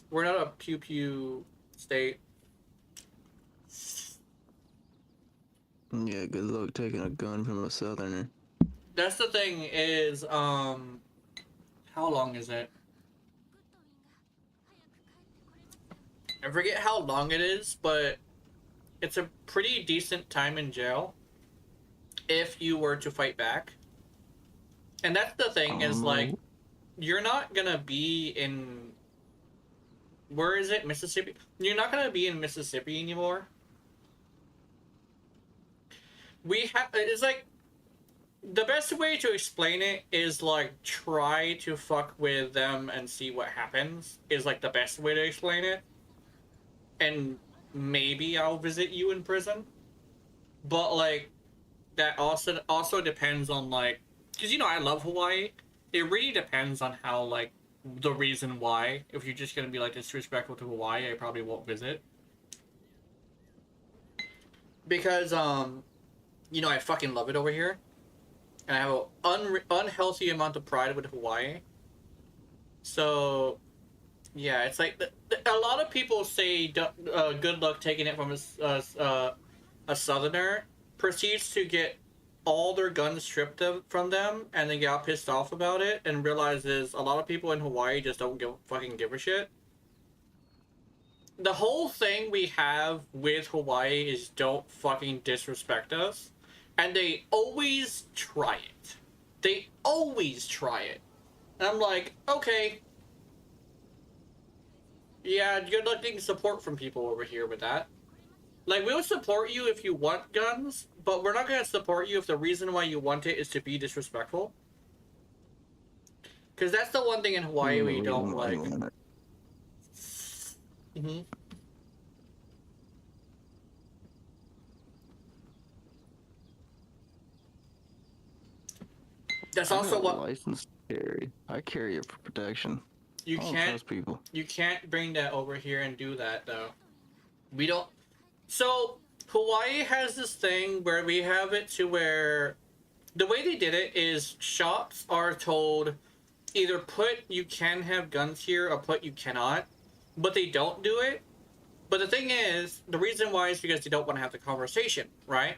We're not a pew-pew state. Yeah, good luck taking a gun from a southerner. That's the thing is, how long is it? I forget how long it is, but it's a pretty decent time in jail if you were to fight back. And that's the thing is, like, you're not gonna be in... Where is it? Mississippi? You're not gonna be in Mississippi anymore. It's like, the best way to explain it is like try to fuck with them and see what happens is like the best way to explain it. And maybe I'll visit you in prison. But like, that also depends on like, because you know I love Hawaii. It really depends on how like the reason why. If you're just gonna be like disrespectful to Hawaii, I probably won't visit. Because you know, I fucking love it over here. And I have an unhealthy amount of pride with Hawaii. So, yeah, it's like... a lot of people say good luck taking it from a southerner. Proceeds to get all their guns stripped from them. And then get all pissed off about it. And realizes a lot of people in Hawaii just don't fucking give a shit. The whole thing we have with Hawaii is don't fucking disrespect us. And they always try it. They always try it. And I'm like, okay. Yeah, good luck getting support from people over here with that. Like, we'll support you if you want guns, but we're not going to support you if the reason why you want it is to be disrespectful. Because that's the one thing in Hawaii we don't like. That's I also got what licensed carry. I carry it for protection. you I don't can't. trust people. You can't bring that over here and do that though. We don't. So Hawaii has this thing where we have it to where the way they did it is shops are told either put you can have guns here or put you cannot, but they don't do it. But the thing is, the reason why is because they don't want to have the conversation, right?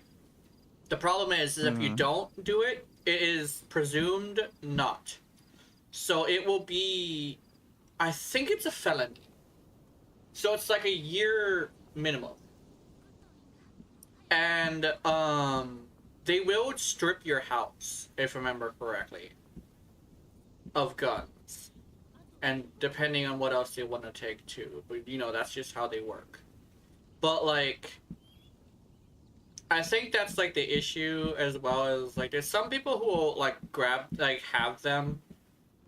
The problem is if you don't do it, it is presumed not. So it will be, I think it's a felony. So it's like a year minimum. And they will strip your house, if I remember correctly, of guns. And depending on what else they want to take too. But you know, that's just how they work. But like, I think that's like the issue, as well as like there's some people who will like have them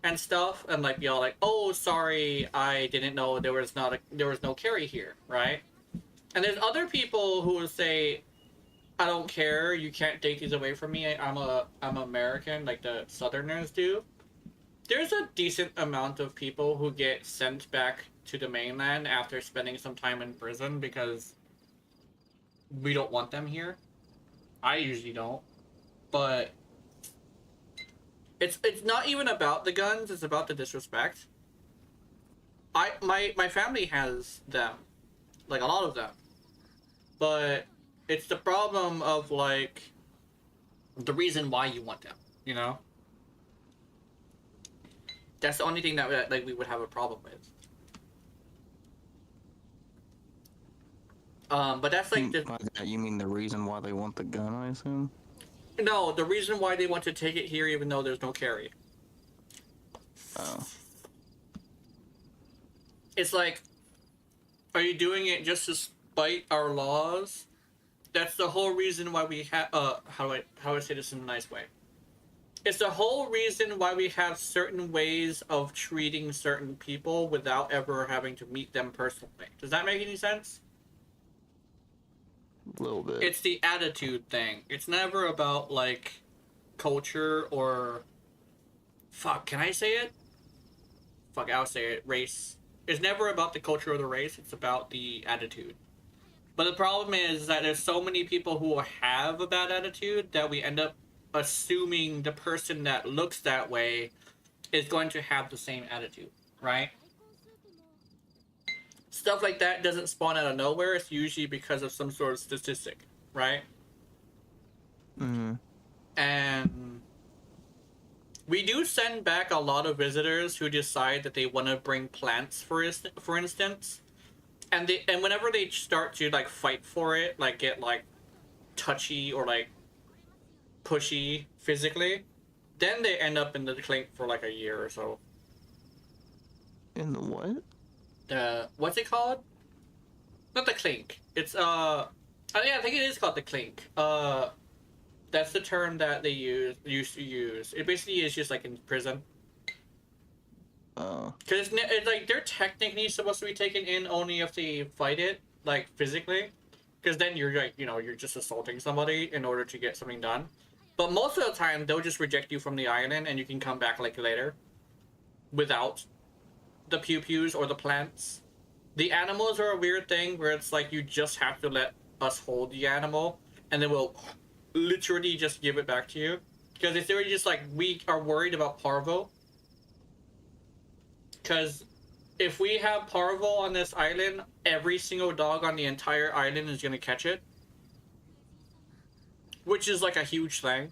and stuff and like be all like, oh sorry, I didn't know there was no carry here, right? And there's other people who will say, I don't care, you can't take these away from me, I'm American, like the Southerners do. There's a decent amount of people who get sent back to the mainland after spending some time in prison because we don't want them here. I usually don't. But it's not even about the guns, it's about the disrespect. My family has them. Like a lot of them. But it's the problem of like the reason why you want them, you know? That's the only thing that like we would have a problem with. But that's like the... By that, you mean the reason why they want the gun, I assume? No, the reason why they want to take it here even though there's no carry. Oh. It's like, are you doing it just to spite our laws? That's the whole reason why we have, how do I say this in a nice way? It's the whole reason why we have certain ways of treating certain people without ever having to meet them personally. Does that make any sense? A little bit. It's the attitude thing. It's never about, like, culture or... Fuck, can I say it? Fuck, I'll say it. Race. It's never about the culture or the race. It's about the attitude. But the problem is that there's so many people who have a bad attitude that we end up assuming the person that looks that way is going to have the same attitude, right? Stuff like that doesn't spawn out of nowhere. It's usually because of some sort of statistic, right? Mm-hmm. And we do send back a lot of visitors who decide that they want to bring plants, for instance. And whenever they start to like fight for it, like get like touchy or like pushy physically, then they end up in the clink for like a year or so. In the what? What's it called? Not the clink. It's yeah, I think it is called the clink. That's the term that they used to use. It basically is just like in prison. Oh. Because it's like they're technically supposed to be taken in only if they fight it, like physically. Because then you're like, you know, you're just assaulting somebody in order to get something done. But most of the time, they'll just reject you from the island and you can come back like later. Without the pew-pews or the plants. The animals are a weird thing where it's like you just have to let us hold the animal and then we'll literally just give it back to you. Because if they were just like, we are worried about parvo. Because if we have parvo on this island, every single dog on the entire island is going to catch it. Which is like a huge thing.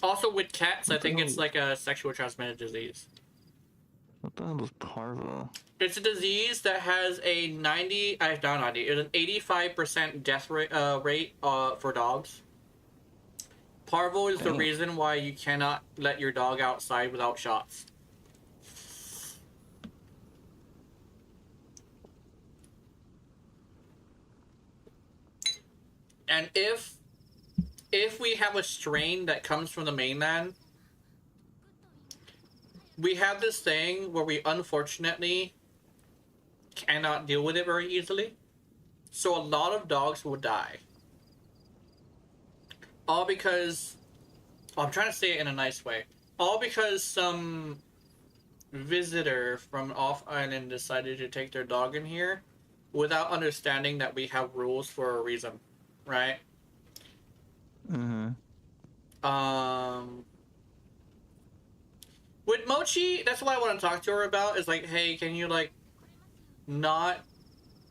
Also with cats, I think it's like a sexual transmitted disease. What the hell is parvo? It's a disease that has a 85% death rate for dogs. Parvo is the reason why you cannot let your dog outside without shots. And if we have a strain that comes from the mainland, we have this thing where we unfortunately cannot deal with it very easily. So a lot of dogs will die. All because I'm trying to say it in a nice way. All because some visitor from off island decided to take their dog in here without understanding that we have rules for a reason, right? With Mochi, that's what I want to talk to her about, is like, hey, can you like not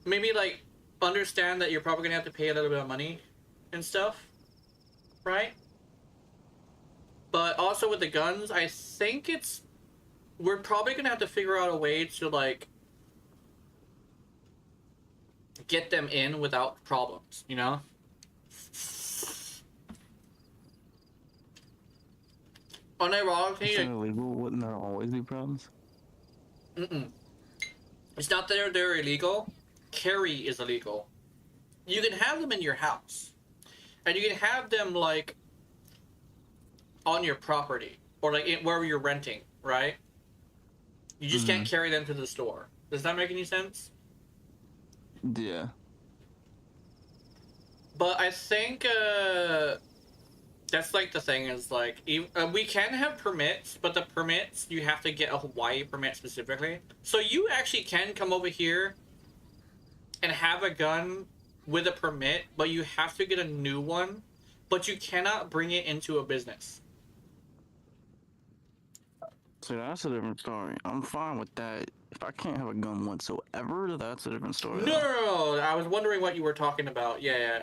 maybe like understand that you're probably gonna have to pay a little bit of money and stuff, right? But also with the guns, I think we're probably gonna have to figure out a way to like get them in without problems, you know? Unironically, It's illegal. Wouldn't there always be problems? It's not that they're illegal. Carry is illegal. You can have them in your house, and you can have them like on your property or like wherever you're renting, right? You just can't carry them to the store. Does that make any sense? Yeah. But I think that's like the thing is like we can have permits, but the permits you have to get a Hawaii permit specifically. So you actually can come over here and have a gun with a permit, but you have to get a new one. But you cannot bring it into a business. See, that's a different story. I'm fine with that. If I can't have a gun whatsoever, that's a different story. No. I was wondering what you were talking about. Yeah.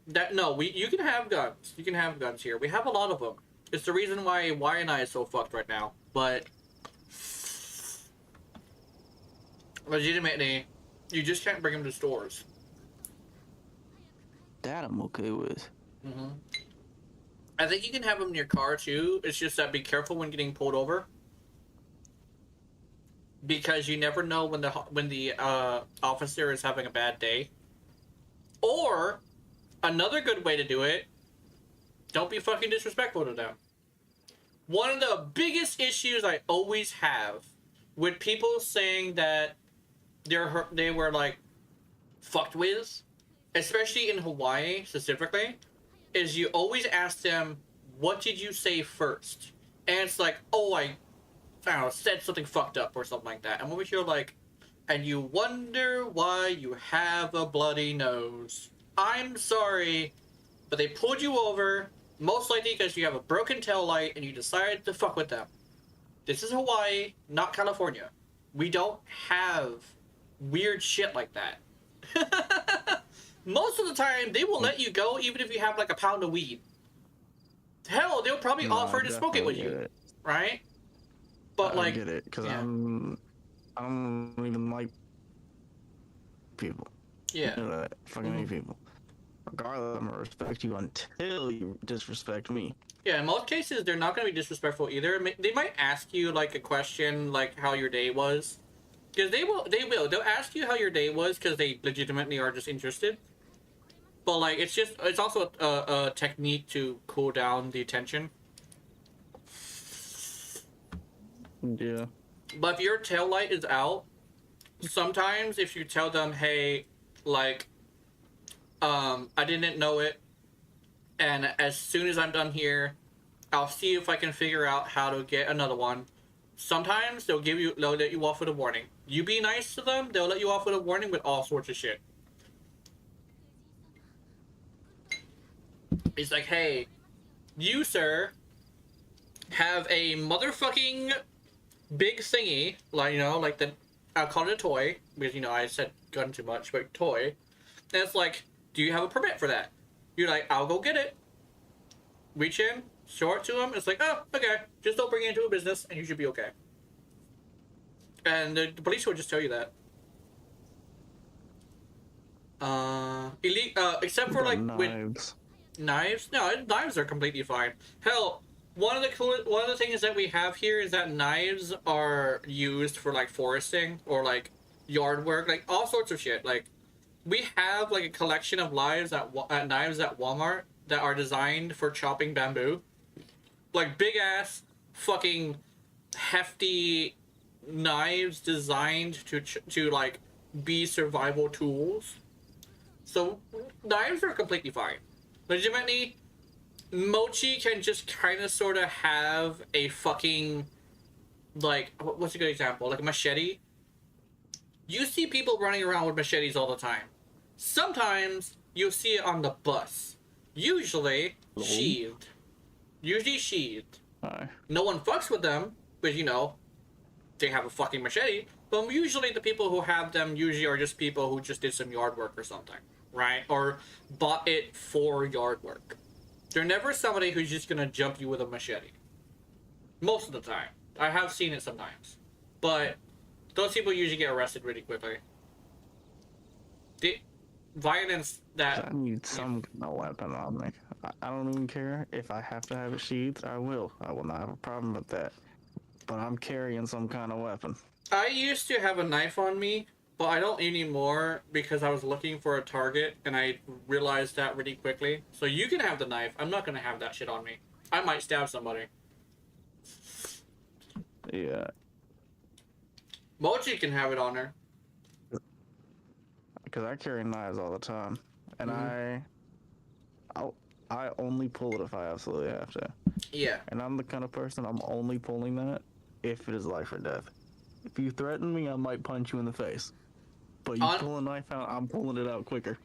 You can have guns. You can have guns here. We have a lot of them. It's the reason why and I is so fucked right now. But legitimately, you just can't bring them to stores. That I'm okay with. I think you can have them in your car too. It's just that be careful when getting pulled over, because you never know when the officer is having a bad day. Or another good way to do it: don't be fucking disrespectful to them. One of the biggest issues I always have with people saying that they were like fucked with, especially in Hawaii specifically, is you always ask them, what did you say first? And it's like, oh, I don't know, said something fucked up or something like that. And when you're like, and you wonder why you have a bloody nose. I'm sorry, but they pulled you over, most likely because you have a broken tail light and you decided to fuck with them. This is Hawaii, not California. We don't have weird shit like that. Most of the time, they will let you go even if you have like a pound of weed. Hell, they'll probably offer to smoke it with you, right? But I get it, because I don't even like people. Yeah. Fucking hate people. Regardless, I'm gonna respect you until you disrespect me. Yeah, in most cases, they're not going to be disrespectful either. They might ask you like a question, like how your day was. Because they will. They'll ask you how your day was because they legitimately are just interested. But like, it's also a technique to cool down the tension. Yeah. But if your tail light is out, sometimes if you tell them, hey, like, I didn't know it, and as soon as I'm done here, I'll see if I can figure out how to get another one. Sometimes they'll let you off with a warning. You be nice to them, they'll let you off with a warning with all sorts of shit. It's like, hey, you, sir, have a motherfucking big thingy, like, like I'll call it a toy, because, I said gun too much, but toy. And it's like, do you have a permit for that? You're like, I'll go get it. Reach in, show it to him. It's like, oh, okay. Just don't bring it into a business, and you should be okay. And the police will just tell you that. Except for like knives. With knives. No, knives are completely fine. Hell, one of the things that we have here is that knives are used for like foresting or like yard work, like all sorts of shit. Like we have like a collection of knives at Walmart that are designed for chopping bamboo, like big ass fucking hefty knives designed to like be survival tools. So knives are completely fine. Legitimately, Mochi can just kind of sort of have a fucking, like, what's a good example? Like a machete. You see people running around with machetes all the time. Sometimes you see it on the bus. Usually sheathed. Usually sheathed. No one fucks with them, but you know, they have a fucking machete. But usually the people who have them usually are just people who just did some yard work or something, right? Or bought it for yard work. They're never somebody who's just gonna jump you with a machete. Most of the time. I have seen it sometimes. But those people usually get arrested really quickly. The violence that... I need some kind of weapon on me. I don't even care. If I have to have it sheathed, I will. I will not have a problem with that. But I'm carrying some kind of weapon. I used to have a knife on me, but I don't anymore because I was looking for a target and I realized that really quickly. So you can have the knife. I'm not going to have that shit on me. I might stab somebody. Yeah. Mochi can have it on her. Because I carry knives all the time. And I only pull it if I absolutely have to. Yeah. And I'm the kind of person, I'm only pulling that if it is life or death. If you threaten me, I might punch you in the face. But you pull a knife out, I'm pulling it out quicker.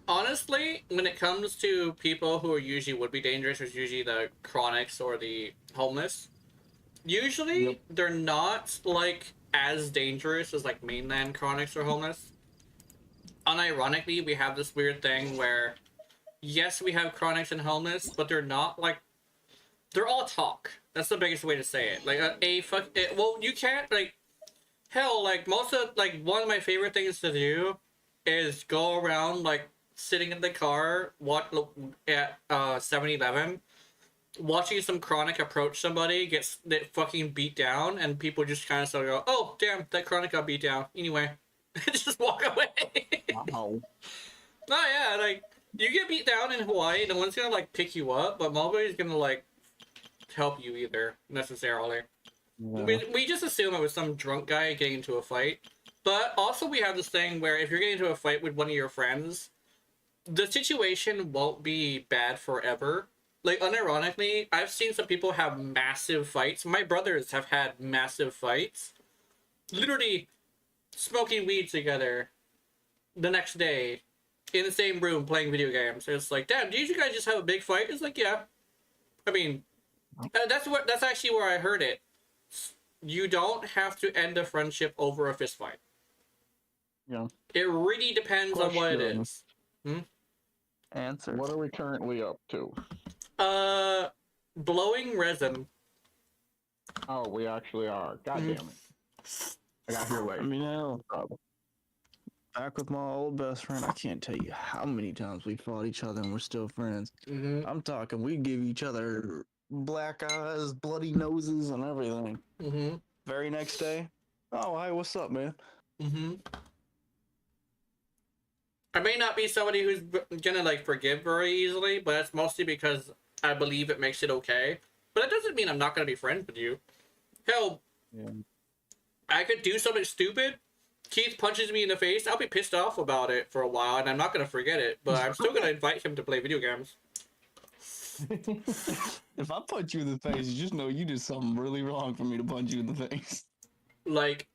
Honestly, when it comes to people who are usually would be dangerous, it's usually the chronics or the homeless. Usually, they're not, like, as dangerous as, like, mainland chronics or homeless. Unironically, we have this weird thing where, yes, we have chronics and homeless, but they're not, like, they're all talk. That's the biggest way to say it. Like, well, you can't, like, hell, like, one of my favorite things to do is go around, like, sitting in the car, at 7-Eleven, watching some chronic approach somebody, get fucking beat down, and people just kind of sort of go, oh, damn, that chronic got beat down. Anyway. Just walk away. Wow. Oh, yeah, like, you get beat down in Hawaii, no one's gonna, like, pick you up, but nobody's gonna, like, help you either, necessarily. Yeah. We just assume it was some drunk guy getting into a fight. But also we have this thing where if you're getting into a fight with one of your friends, the situation won't be bad forever. Like, unironically, I've seen some people have massive fights. My brothers have had massive fights. Literally smoking weed together the next day in the same room playing video games. It's like, damn, did you guys just have a big fight? It's like, yeah. I mean, that's actually where I heard it. You don't have to end a friendship over a fist fight. Yeah. It really depends on what it is. Answer. What are we currently up to? Blowing resin. Oh, we actually are. God damn it. I got here late. I mean, no problem. Back with my old best friend, I can't tell you how many times we fought each other and we're still friends. I'm talking, we give each other black eyes, bloody noses, and everything. Very next day, oh, hi, what's up, man? I may not be somebody who's gonna, like, forgive very easily, but it's mostly because I believe it makes it okay. But that doesn't mean I'm not gonna be friends with you. Hell, I could do something stupid. Keith punches me in the face. I'll be pissed off about it for a while, and I'm not gonna forget it. But I'm still gonna invite him to play video games. If I punch you in the face, you just know you did something really wrong for me to punch you in the face. Like,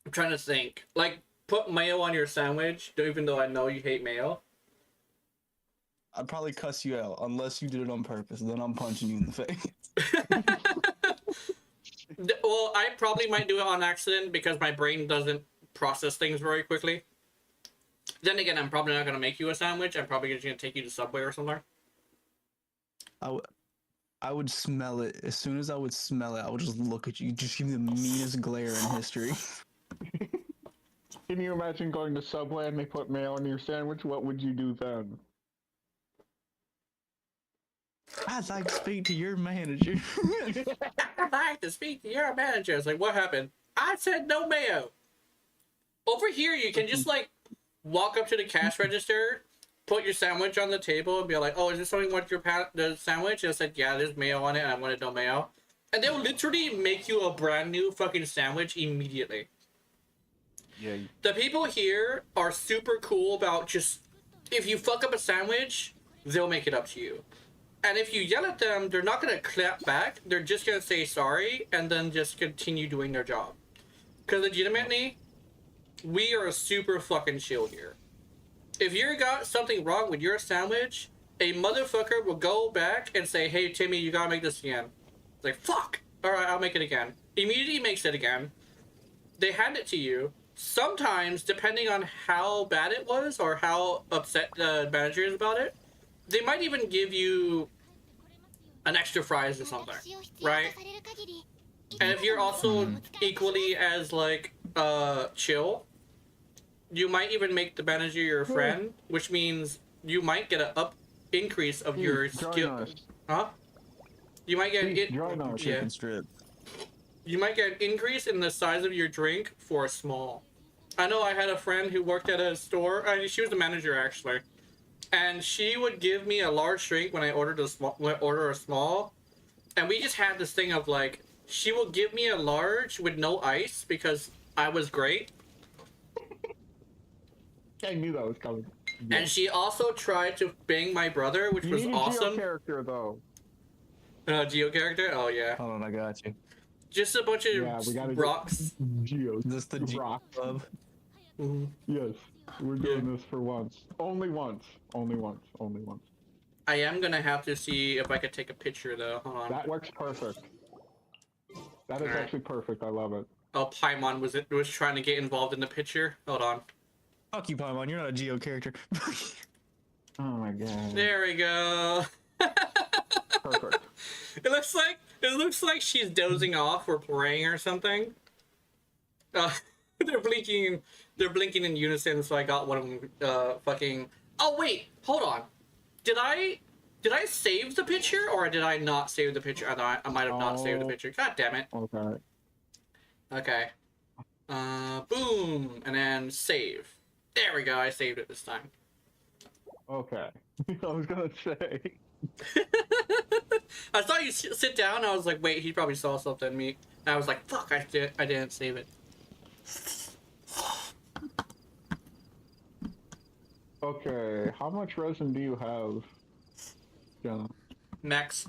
I'm trying to think. Like, put mayo on your sandwich, even though I know you hate mayo. I'd probably cuss you out, unless you did it on purpose. Then I'm punching you in the face. Well, I probably might do it on accident because my brain doesn't process things very quickly. Then again, I'm probably not going to make you a sandwich. I'm probably just going to take you to Subway or somewhere. I would smell it. As soon as I would smell it, I would just look at you. Just give me the meanest glare in history. Can you imagine going to Subway and they put mayo in your sandwich? What would you do then? I'd like to speak to your manager. I'd like to speak to your manager. It's like, what happened? I said no mayo. Over here, you can just, like, walk up to the cash register, put your sandwich on the table, and be like, oh, is this something with your the sandwich? And I said, yeah, there's mayo on it, and I wanted no mayo. And they'll literally make you a brand new fucking sandwich immediately. Yeah. The people here are super cool about just, if you fuck up a sandwich, they'll make it up to you. And if you yell at them, they're not gonna clap back. They're just gonna say sorry and then just continue doing their job. Because legitimately, we are super fucking chill here. If you got something wrong with your sandwich, a motherfucker will go back and say, hey, Timmy, you gotta make this again. It's like, fuck! Alright, I'll make it again. Immediately makes it again. They hand it to you. Sometimes, depending on how bad it was or how upset the manager is about it, they might even give you an extra fries or something, right? And if you're also equally as, like, chill, you might even make the manager your friend, which means you might get an increase of your skill. Huh? You might get chicken strip. You might get an increase in the size of your drink for a small. I know I had a friend who worked at a store. She was the manager actually, and she would give me a large drink when I ordered a small, and we just had this thing of like she will give me a large with no ice because I was great. I knew that was coming. Yeah. And she also tried to bang my brother, which was awesome. Geo character though. Geo character? Oh yeah. Hold on, I got you. Just a bunch of rocks. Geos. This the Geo Club. Mm-hmm. Yes, we're doing this for once. Only once. Only once. Only once. I am gonna have to see if I could take a picture though. Hold on. That works perfect. That is actually perfect. I love it. Oh, Paimon was trying to get involved in the picture. Hold on. Fuck you, Paimon. You're not a Geo character. Oh my god. There we go. Perfect. It looks like she's dozing off or praying or something. They're blinking in unison, so I got one of them fucking. Oh wait, hold on. Did I save the picture or did I not save the picture? I might have not saved the picture. God damn it. Okay. Okay. Boom, and then save. There we go. I saved it this time. Okay. I was gonna say. I saw you sit down. I was like, wait, he probably saw something in me. And I was like, fuck, I didn't save it. Okay, how much resin do you have, Gena? Max.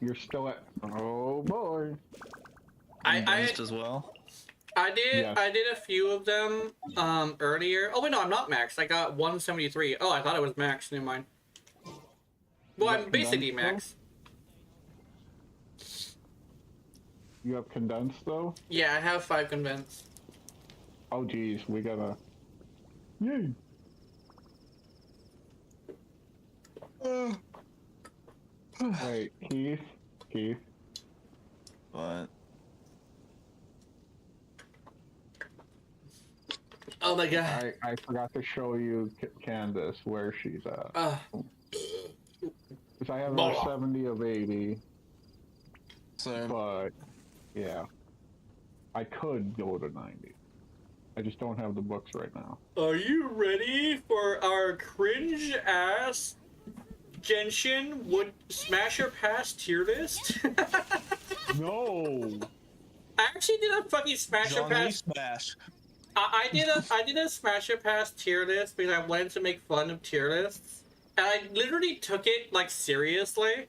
You're still at. Oh boy. I as well. I did a few of them earlier. Oh wait, no, I'm not max. I got 173. Oh, I thought it was max. Never mind. Well, I'm basically max. You have condensed though? Yeah, I have 5 condensed. Oh geez, we gotta. Yay! Wait, Keith. What? Oh my god. I forgot to show you Candace where she's at. Because I have her 70 of 80. Same. But yeah, I could go to 90. I just don't have the books right now. Are you ready for our cringe ass Genshin would smash or pass tier list? No. I actually did a fucking smash or pass. Smash. I did a smash or pass tier list because I wanted to make fun of tier lists, and I literally took it like seriously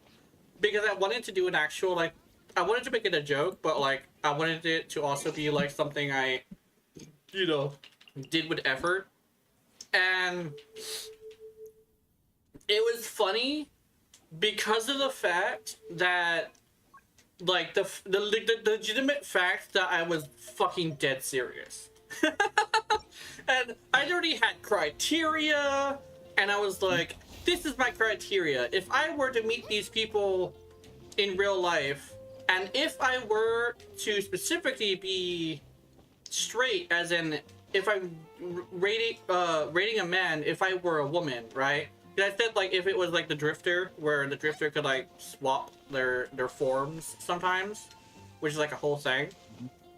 because I wanted to do an actual like I wanted to make it a joke, but like I wanted it to also be like something I, you know, did with effort, and it was funny because of the fact that like the legitimate fact that I was fucking dead serious. And I already had criteria, and I was like, this is my criteria. If I were to meet these people in real life, and if I were to specifically be straight, as in if I'm rating a man, if I were a woman, right? I said like if it was like the Drifter, where the Drifter could like swap their forms sometimes, which is like a whole thing.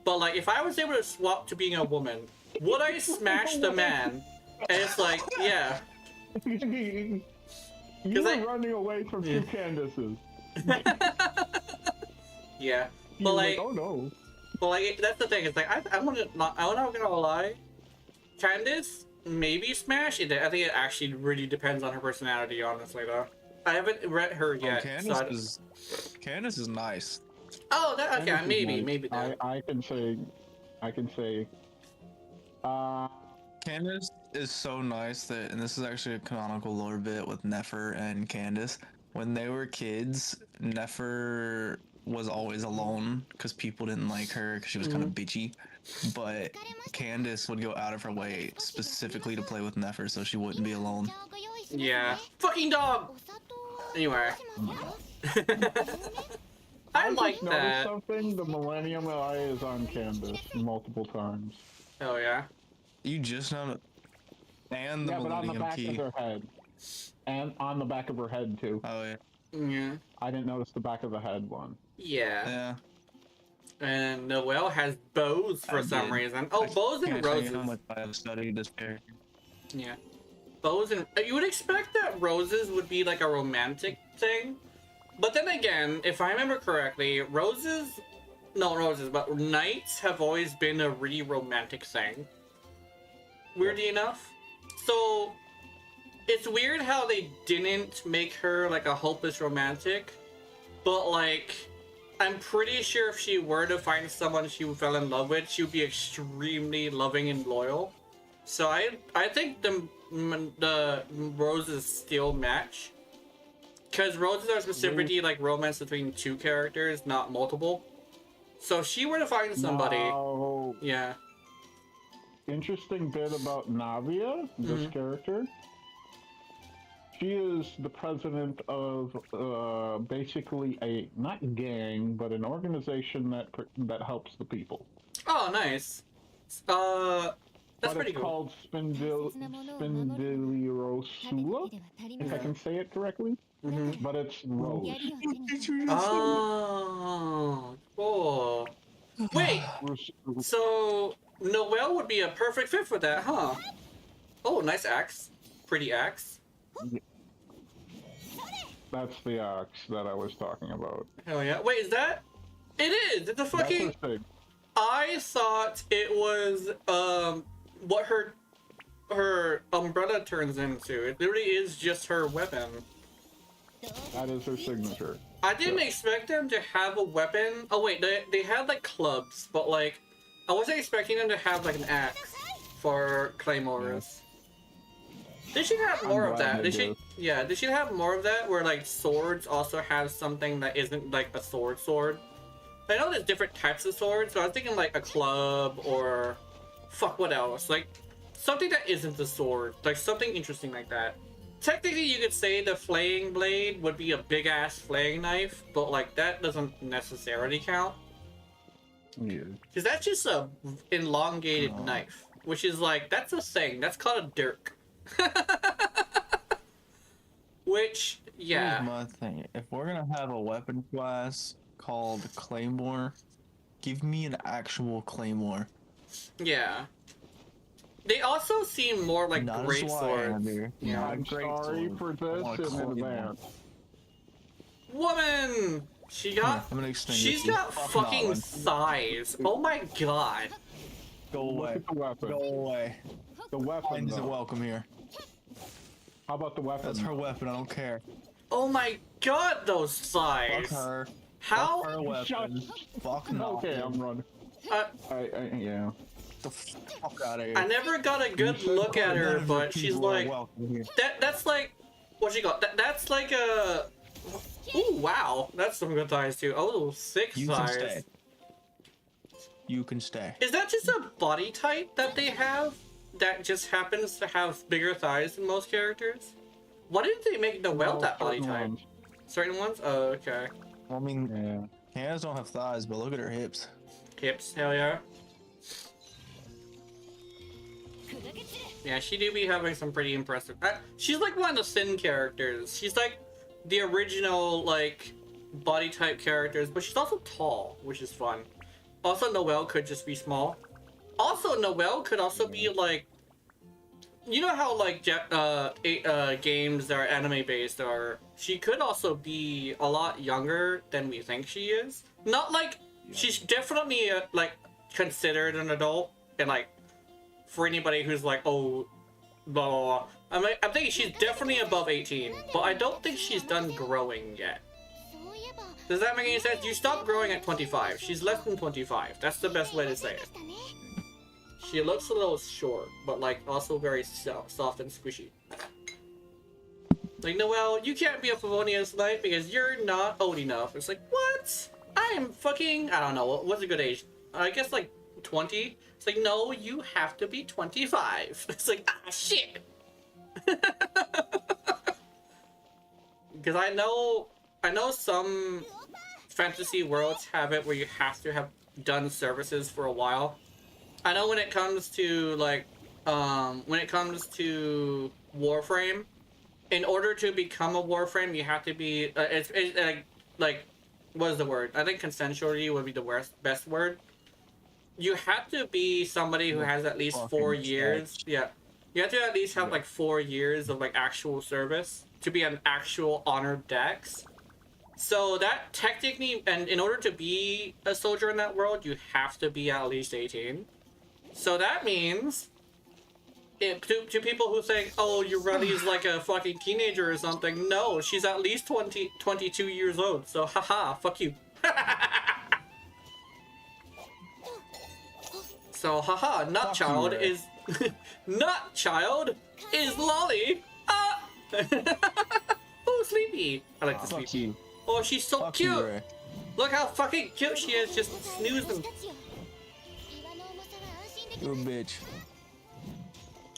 But like if I was able to swap to being a woman, would I smash the man? And it's like, yeah. You were running away from two Candaces. Yeah, but like, oh no. But like that's the thing. It's like I'm not gonna lie. Candace maybe smash it. I think it actually really depends on her personality. Honestly, though, I haven't read her yet. Candace is nice. Oh, that okay. Candace is Maybe, nice. maybe then. I can say. Candace is so nice that, and this is actually a canonical lore bit with Nefer and Candace. When they were kids, Nefer was always alone because people didn't like her because she was kind of bitchy. But Candace would go out of her way specifically to play with Nefer so she wouldn't be alone. Yeah. Fucking dog! Anyway. I like just that. noticed something. The Millennium Eye is on Candace multiple times. Oh yeah. You just know, and the yeah, but on the Millennium back Key. of her head, and on the back of her head too. Oh yeah. Yeah. I didn't notice the back of the head one. Yeah. Yeah. And Noelle has bows for some reason. Oh, bows and roses. How much I have studied this character. Yeah. Bows and... You would expect that roses would be like a romantic thing. But then again, if I remember correctly, roses... Not roses, but knights have always been a really romantic thing. Weirdly enough. So... It's weird how they didn't make her like a hopeless romantic. But like... I'm pretty sure if she were to find someone she fell in love with, she would be extremely loving and loyal. So I think the roses still match. Because roses are specifically like romance between two characters, not multiple. So if she were to find somebody... Now, yeah. Interesting bit about Navia, this character. She is the president of basically a, not gang, but an organization that helps the people. Oh, nice. That's pretty cool. Called Spindiliosula, if I can say it correctly. But it's Rose. Oh, cool. Wait, so Noelle would be a perfect fit for that, huh? Oh, nice axe. Pretty axe. That's the axe that I was talking about. Hell yeah. Wait, is that? It is! It's a fucking... I thought it was, what her umbrella turns into. It literally is just her weapon. That is her signature. I didn't expect them to have a weapon. Oh wait, they had like clubs, but like, I wasn't expecting them to have like an axe for claymores. They should have more of that. They should, yeah, they should have more of that where like swords also have something that isn't like a sword. I know there's different types of swords, so I was thinking like a club or fuck, what else? Like something that isn't a sword, like something interesting like that. Technically, you could say the flaying blade would be a big ass flaying knife, but like that doesn't necessarily count. Yeah. Because that's just a elongated knife, which is like, that's a thing. That's called a dirk. Which, yeah. Here's my thing. If we're gonna have a weapon class called Claymore, give me an actual Claymore. Yeah. They also seem more like Not great swords. Yeah, I'm sorry for this in advance. Woman! She's got fucking thighs. Oh my god. Go away. Look at the weapon. Go away. The weapon. Mine isn't welcome here. How about the weapon? That's her weapon. I don't care. Oh my god, those thighs. Fuck her. How? Fuck her weapon. Fuck no. Okay, I'm running. Yeah. The fuck out of here. I never got a good look at her, but she's like, that's like, what she got? That's like a, ooh, wow, that's some good thighs too. Oh, thick thighs. Can stay. You can stay. Is that just a body type that they have that just happens to have bigger thighs than most characters? Why didn't they make Noelle that body type? Certain ones? Oh, okay. I mean, hands don't have thighs, but look at her hips. Hips, hell yeah. Yeah, she do be having some pretty impressive... she's like one of the thin characters. She's like the original, like, body type characters, but she's also tall, which is fun. Also, Noelle could just be small. Also, Noelle could also be like... You know how, like, games that are anime-based are... She could also be a lot younger than we think she is. Not like... She's definitely, like, considered an adult, and, like, for anybody who's like, oh, blah blah blah. I'm thinking she's definitely above 18, but I don't think she's done growing yet. Does that make any sense? You stop growing at 25. She's less than 25. That's the best way to say it. She looks a little short, but like also very soft and squishy. Like, Noelle, you can't be a Favonius Knight because you're not old enough. It's like, what? I am fucking, I don't know, what's a good age? I guess like 20? It's like, no, you have to be 25. It's like, ah, shit. Because I know some fantasy worlds have it where you have to have done services for a while. I know when it comes to like, when it comes to Warframe, in order to become a Warframe, you have to be, like, what is the word? I think consensually would be the best word. You have to be somebody who has at least 4 years. Yeah. You have to at least have like 4 years of like actual service to be an actual honored dex. So that technically, and in order to be a soldier in that world, you have to be at least 18. So that means, to people who think, oh, Ureli's like a fucking teenager or something, no, she's at least 22 years old. So haha, fuck you. So haha, nut child is nut child is Lolly. Ah. Oh, sleepy. I like to sleep. You. Oh, she's so Fuck cute. you, Look how fucking cute she is, just snoozing. You a bitch.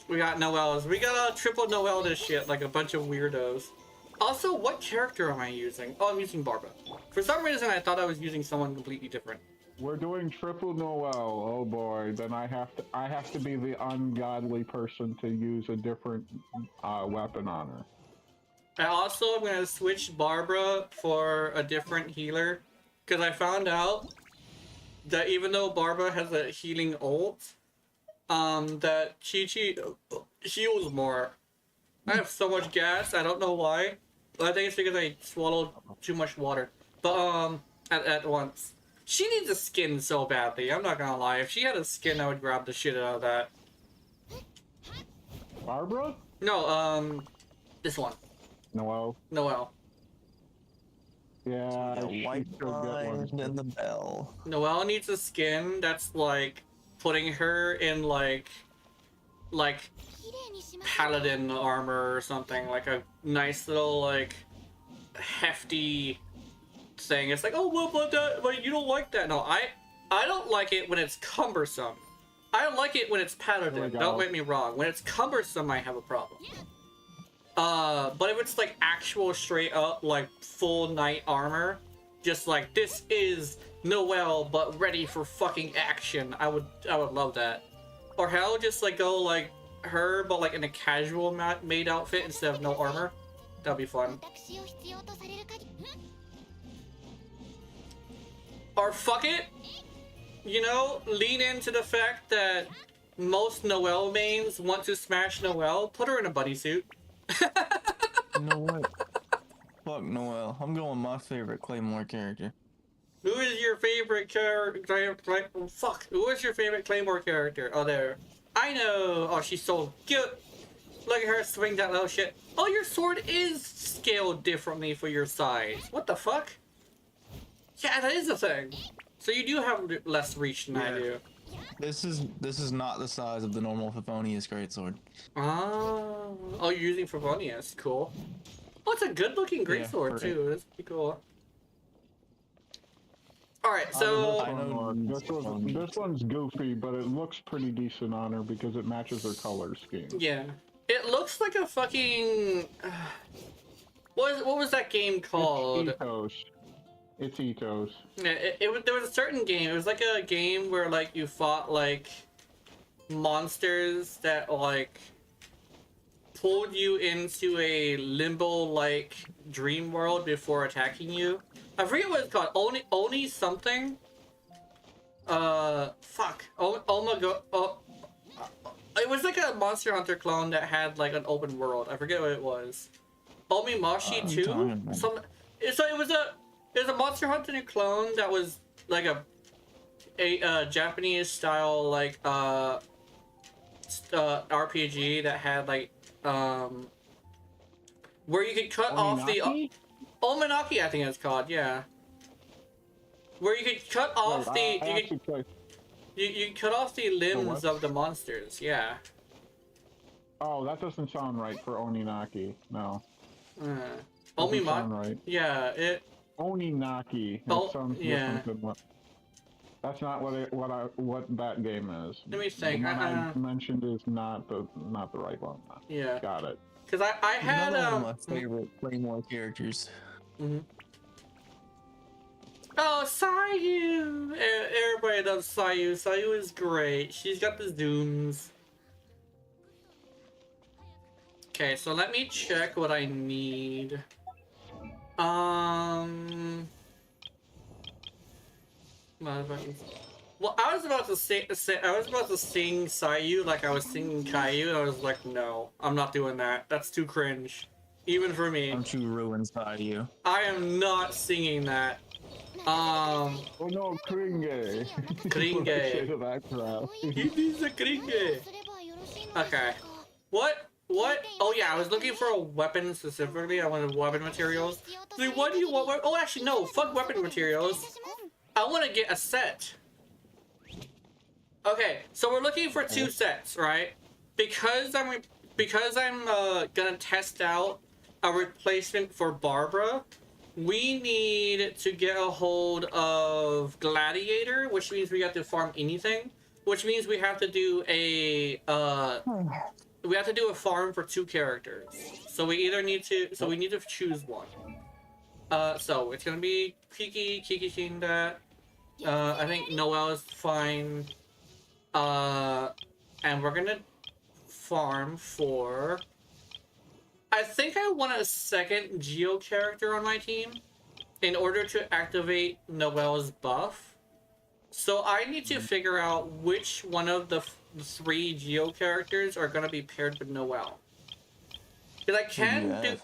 We got Noelle's. We got a triple Noelle this shit, like a bunch of weirdos. Also, what character am I using? Oh, I'm using Barbara. For some reason, I thought I was using someone completely different. We're doing triple Noelle. Oh boy, then I have to be the ungodly person to use a different weapon on her. I also am gonna switch Barbara for a different healer, because I found out that even though Barbara has a healing ult, that Chi-Chi heals more. I have so much gas, I don't know why. I think it's because I swallowed too much water. But, at once. She needs a skin so badly, I'm not gonna lie. If she had a skin, I would grab the shit out of that. Barbara? No, this one. Noelle. Noelle. Yeah, The white line and the bell. Noelle needs a skin that's like putting her in like paladin armor or something, like a nice little like hefty thing. It's like, oh, but you don't like that. No, I don't like it when it's cumbersome. I like it when it's paladin. Don't get me wrong. When it's cumbersome, I have a problem. But if it's like actual straight up like full knight armor, just like this is Noelle but ready for fucking action, I would love that. Or hell, just like go like her but like in a casual maid outfit instead of no armor. That'd be fun. Or fuck it, you know, lean into the fact that most Noelle mains want to smash Noelle. Put her in a bodysuit. You know what? Fuck Noelle. I'm going my favorite Claymore character. Who is your favorite character? Fuck. Who is your favorite Claymore character? Oh, there. I know. Oh, she's so cute. Look at her swing that little shit. Oh, your sword is scaled differently for your size. What the fuck? Yeah, that is a thing. So you do have less reach than I do. This is not the size of the normal Favonius greatsword. Oh, you're using Favonius. Cool. Oh, it's a good-looking greatsword too. That's pretty cool. All right, so this one's goofy, but it looks pretty decent on her because it matches her color scheme. Yeah, it looks like a fucking. What was that game called? It's Ethos. Yeah, there was a certain game. It was like a game where like you fought like monsters that like pulled you into a limbo like dream world before attacking you. I forget what it's called. Oni something. Fuck. Oh my god. It was like a Monster Hunter clone that had like an open world. I forget what it was. Omimashi 2? So it was a Monster Hunter clone that was like a Japanese style like RPG that had like where you could cut off the Omanaki, I think it's called, yeah. Where you could cut off you cut off the limbs of the monsters, yeah. Oh, that doesn't sound right for Oninaki. No. Sound right. Yeah, it. Oninaki. It sounds different than what. That's not what that game is. Let me think. The one I mentioned is not the right one. Yeah. Got it. Because I had one of my favorite Claymore characters. Oh, Sayu! Everybody loves Sayu. Sayu is great. She's got the zooms. Okay, so let me check what I need. Well, I was about to sing Sayu like I was singing Caillou, and I was like, no, I'm not doing that. That's too cringe, even for me. Don't you ruin Sayu? I am not singing that. Oh no, Kringe. Kringe. He needs a Kringe. Okay. What? Oh yeah, I was looking for a weapon specifically. I wanted weapon materials. Like, what do you want? Oh, actually, no. Fuck weapon materials. I want to get a set. Okay, so we're looking for 2 sets, right? Because I'm gonna test out a replacement for Barbara. We need to get a hold of Gladiator, which means we have to farm anything. Which means we have to do a farm for 2 characters. So we either need to choose one. So it's gonna be Kiki seeing that. I think Noelle is fine. And we're gonna farm for. I think I want a second Geo character on my team in order to activate Noelle's buff. So I need to figure out which one of the 3 Geo characters are gonna be paired with Noelle. Because I can do.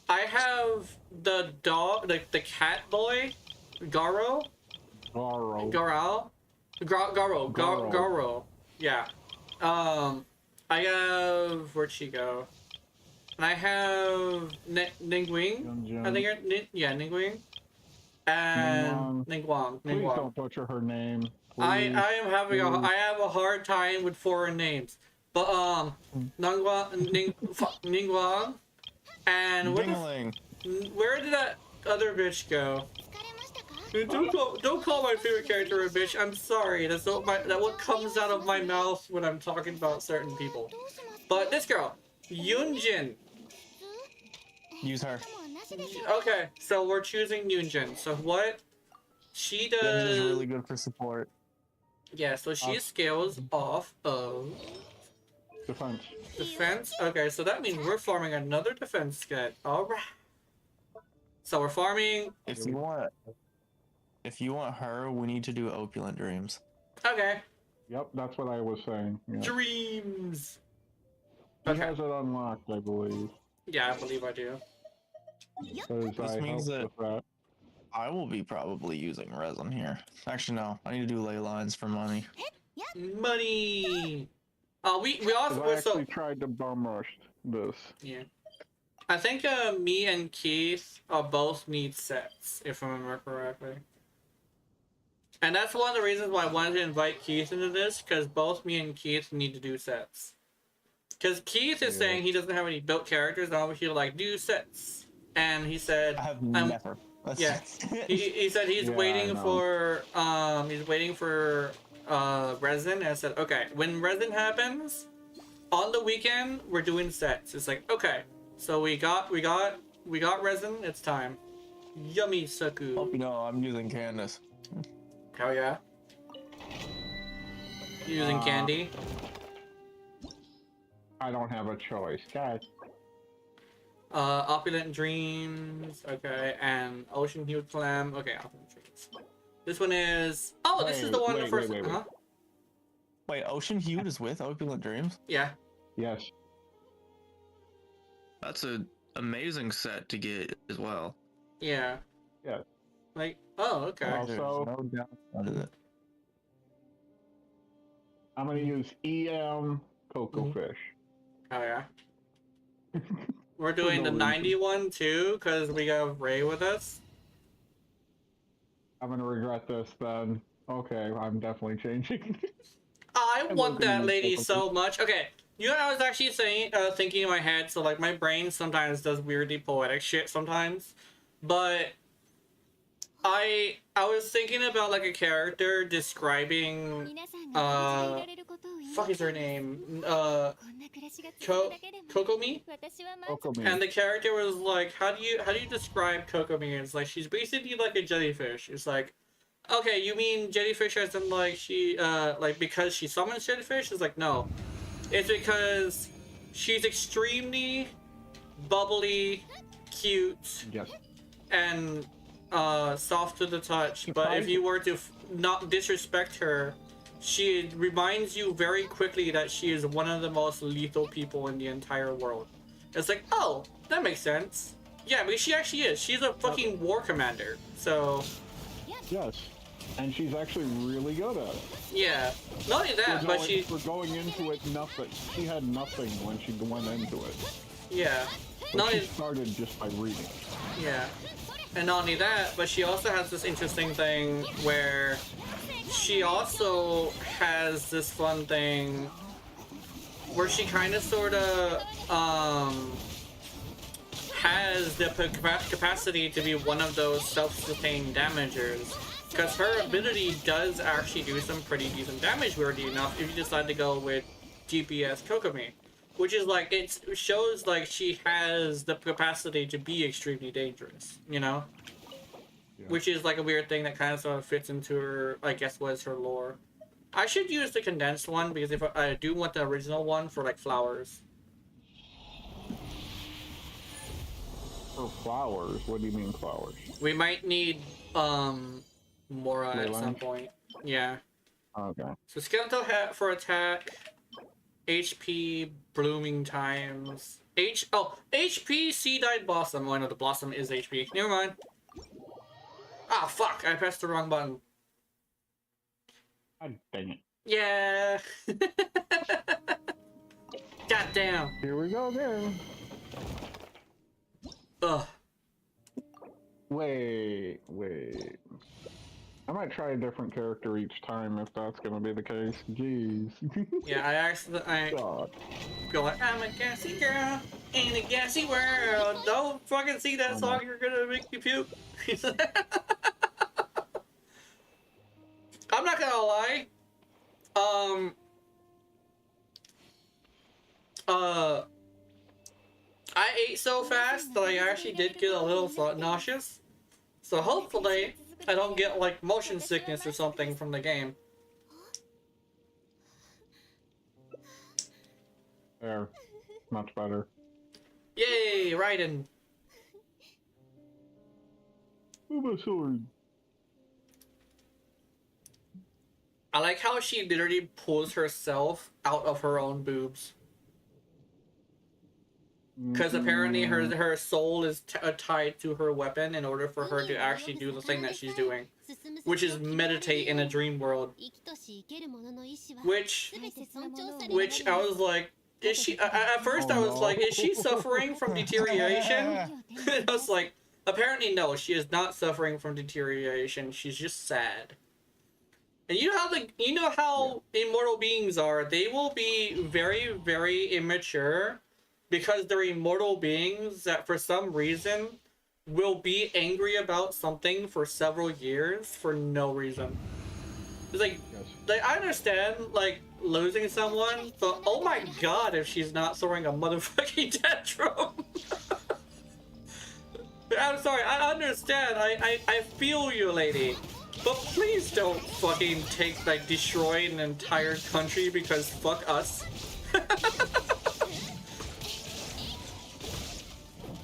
I have the dog, like the cat boy, Garo. Yeah. I have. Where'd she go? And I have Ningguang. I think Ningguang. And Ningguang. Please don't butcher her name. I am having I have a hard time with foreign names. But Ningguang. And where did that other bitch go? Don't call my favorite character a bitch. I'm sorry. That's what comes out of my mouth when I'm talking about certain people. But this girl, Yunjin. Use her. Okay, so we're choosing Yunjin. So what she does is really good for support. Yeah, so she scales off of defense. Okay, so that means we're farming another defense set. All right. So we're farming. If you want her, we need to do Opulent Dreams. Okay. Yep, that's what I was saying. Yeah. Dreams. He has it unlocked, I believe. Yeah, I believe I do. This means that I will be probably using Resin here. Actually, no. I need to do ley lines for money. Money. We also I actually tried to bum rush this. Yeah. I think me and Keith both need sets, if I remember correctly. And that's one of the reasons why I wanted to invite Keith into this, because both me and Keith need to do sets. Because Keith is saying he doesn't have any built characters, and he'll like do sets. And he said, I have never. Yeah, he said he's waiting for Resin, and I said, okay, when Resin happens, on the weekend we're doing sets. It's like, okay, so we got Resin. It's time. Yummy Saku. Hope you know I'm using Candace. Hell yeah. Using candy. I don't have a choice, guys. Opulent Dreams. Okay, and Ocean Hued Clam. Okay, Opulent Dreams. This one is. Oh, this is the one first. Wait, Ocean Hued is with Opulent Dreams? Yeah. Yes. That's an amazing set to get as well. Yeah. Yeah. Like, oh, okay. Also, no doubt about it. I'm gonna use EM, Cocoa Fish. Oh yeah. We're doing the 91 too, because we got Ray with us. I'm gonna regret this then. Okay, I'm definitely changing. I want that lady so much. Okay, you know what I was actually saying, thinking in my head, so like my brain sometimes does weirdly poetic shit sometimes, but I was thinking about like a character describing, fuck is her name? Kokomi? And the character was like, how do you describe Kokomi? And it's like, she's basically like a jellyfish. It's like, okay, you mean jellyfish as in like she, like because she summons jellyfish? It's like, no. It's because she's extremely bubbly, cute, and soft to the touch. But if you were to not disrespect her, she reminds you very quickly that she is one of the most lethal people in the entire world. It's like, oh, that makes sense. Yeah, but she actually is. She's a fucking war commander. So. Yes. And she's actually really good at it. Yeah. Not only that, but we're going into it nothing. She had nothing when she went into it. Yeah. But she started just by reading it. Yeah. And not only that, but she also has this interesting thing where she also has this fun thing where she kind of sort of has the capacity to be one of those self-sustained damagers, because her ability does actually do some pretty decent damage, weirdly enough, if you decide to go with DPS Kokomi, which is like, it shows like she has the capacity to be extremely dangerous, you know? Yeah. Which is like a weird thing that kind of sort of fits into her, I guess, was her lore. I should use the condensed one, because if I do want the original one for like flowers. For flowers? What do you mean flowers? We might need Mora at some point. Yeah. Okay. So skeletal hat for attack, HP blooming times, HP seed-eyed blossom. Oh, I know the blossom is HP. Never mind. Ah, fuck! I pressed the wrong button. God dang it. Yeah. God damn. Here we go again. Ugh. Wait. I might try a different character each time if that's gonna be the case. Jeez. Yeah, I go like, I'm a gassy girl in a gassy world. Don't fucking see that song, you're gonna make me puke. I'm not gonna lie. I ate so fast that I actually did get a little nauseous. So hopefully I don't get like motion sickness or something from the game. There. Much better. Yay, Raiden. Oh, my sword. I like how she literally pulls herself out of her own boobs. Because apparently her soul is tied to her weapon in order for her to actually do the thing that she's doing, which is meditate in a dream world. Which I was like, is she? At first I was like, is she suffering from deterioration? I was like, apparently no, she is not suffering from deterioration. She's just sad. And you know how immortal beings are. They will be very, very immature. Because they're immortal beings that for some reason will be angry about something for several years for no reason. It's like I understand like losing someone, but oh my god if she's not throwing a motherfucking tantrum. I'm sorry, I understand, I feel you, lady. But please don't fucking destroy an entire country because fuck us.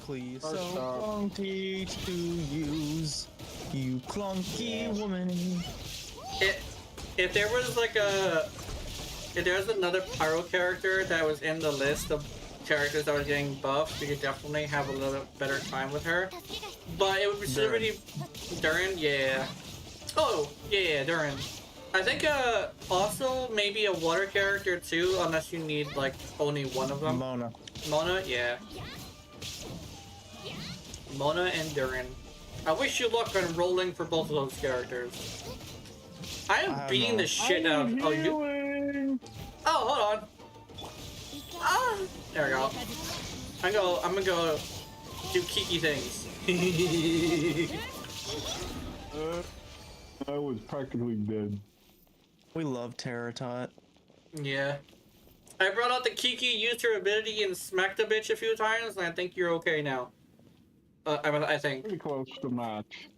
Please, so clunky to use, you clunky woman. If there was another Pyro character that was in the list of characters that were getting buffed, we could definitely have a little bit better time with her. But it would be really Duran, yeah. Oh, yeah, Duran. I think also maybe a water character too, unless you need like only one of them. Mona. Mona, yeah. Mona and Durin. I wish you luck on rolling for both of those characters. I am beating the shit out of. Oh, you. Oh, hold on. Ah, there we go. I'm gonna go do Kiki things. I was practically dead. We love Terratot. Yeah. I brought out the Kiki, used her ability, and smacked the bitch a few times, and I think you're okay now. I think. Pretty close to match.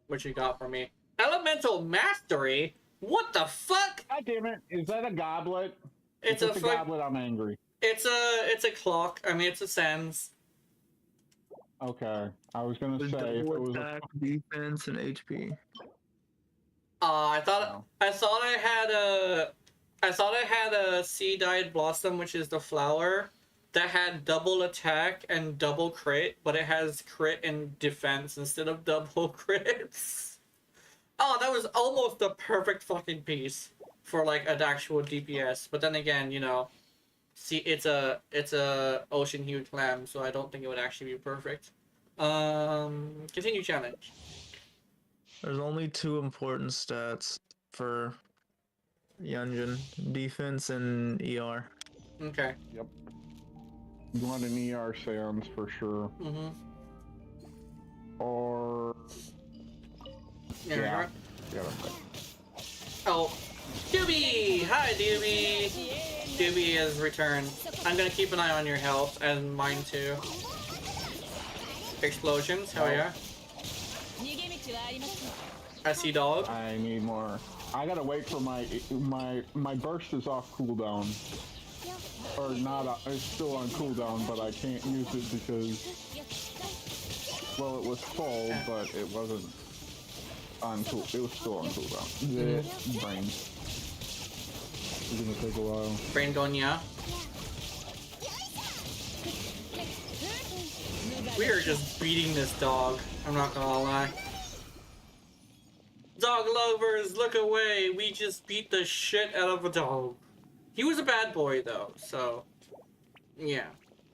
What you got for me? Elemental Mastery? What the fuck? God damn it! Is that a goblet? It's a goblet. I'm angry. It's a clock. I mean, it's a sans. Okay, I was gonna say if it was attack, defense, and HP. I thought I had a Sea-Dyed Blossom, which is the flower, that had double attack and double crit, but it has crit and defense instead of double crits. Oh, that was almost the perfect fucking piece for like an actual DPS. But then again, you know, see, it's a ocean hued clam, so I don't think it would actually be perfect. Continue challenge. There's only 2 important stats for Yunjin: defense and ER. Okay. Yep. You want an ER sans for sure. Mm-hmm. Or Yeah. Yeah. Oh, Doobie! Hi, Doobie! Doobie has returned. I'm gonna keep an eye on your health, and mine too. Explosions, hell yeah. I see dog. I need more. I gotta wait for my burst is off cooldown. Or not, it's still on cooldown, but I can't use it because, well, it was full, but it wasn't on cool. It was still on cooldown. Brain. It's gonna take a while. Brain going, yeah. We are just beating this dog. I'm not gonna lie. Dog lovers, look away. We just beat the shit out of a dog. He was a bad boy, though, so... yeah.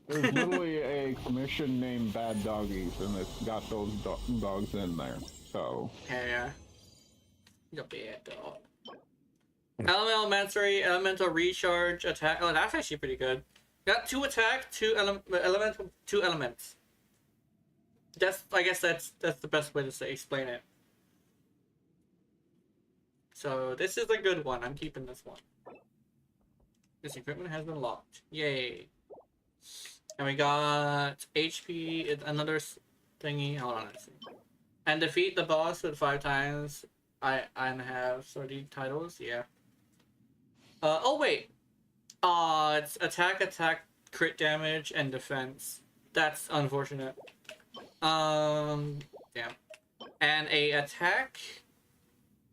There's literally a commission named Bad Doggies, and it's got those dogs in there, so... Yeah. You're a bad dog. Elemental Mastery, Elemental Recharge, Attack... Oh, that's actually pretty good. Got 2 attack, 2 elemental, 2 elements. I guess that's the best way to explain it. So this is a good one. I'm keeping this one. This equipment has been locked. Yay! And we got HP. Another thingy. Hold on. Let's see. And defeat the boss with 5 times. I have 30 titles. Yeah. Oh wait. It's attack, crit damage, and defense. That's unfortunate. Damn. And a attack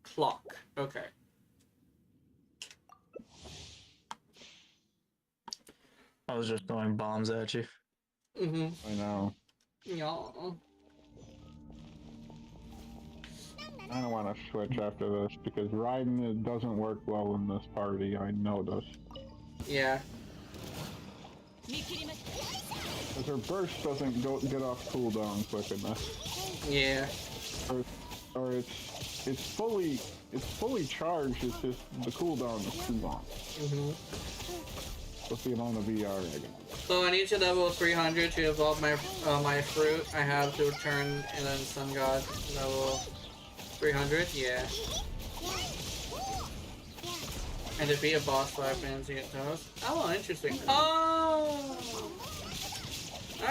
clock. Okay. I was just throwing bombs at you. Mm-hmm. I know. Yeah. I don't want to switch after this because riding it doesn't work well in this party. I noticed. Yeah. Because her burst doesn't get off cooldown quick enough. Yeah. Or it's fully charged. It's just the cooldown is too long. Mm-hmm. With the amount of VR I got. So I need to level 300 to evolve my my fruit. I have to turn Inland Sun God level 300. Yeah. And defeat a boss 5 minutes to get those. Oh, interesting. Oh.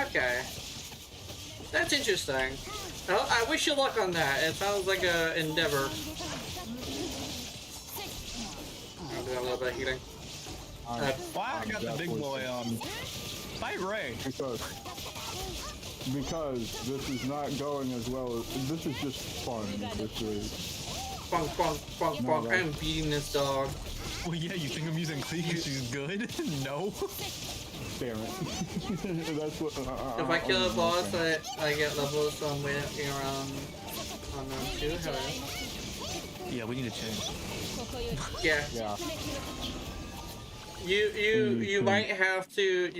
Okay. That's interesting. I wish you luck on that. It sounds like a endeavor. I'll do a little bit of healing. Why I got the big boy on? Fight Ray. Because this is not going as well as this is just fun. This is Bonk. I'm beating this dog. Well, yeah, you think I'm using Clee because she's good? No. Damn it. That's what. If I kill a boss, I get levels, so I'm waiting around on them too. Hello. Yeah, we need to change. Yeah. Yeah. You might have to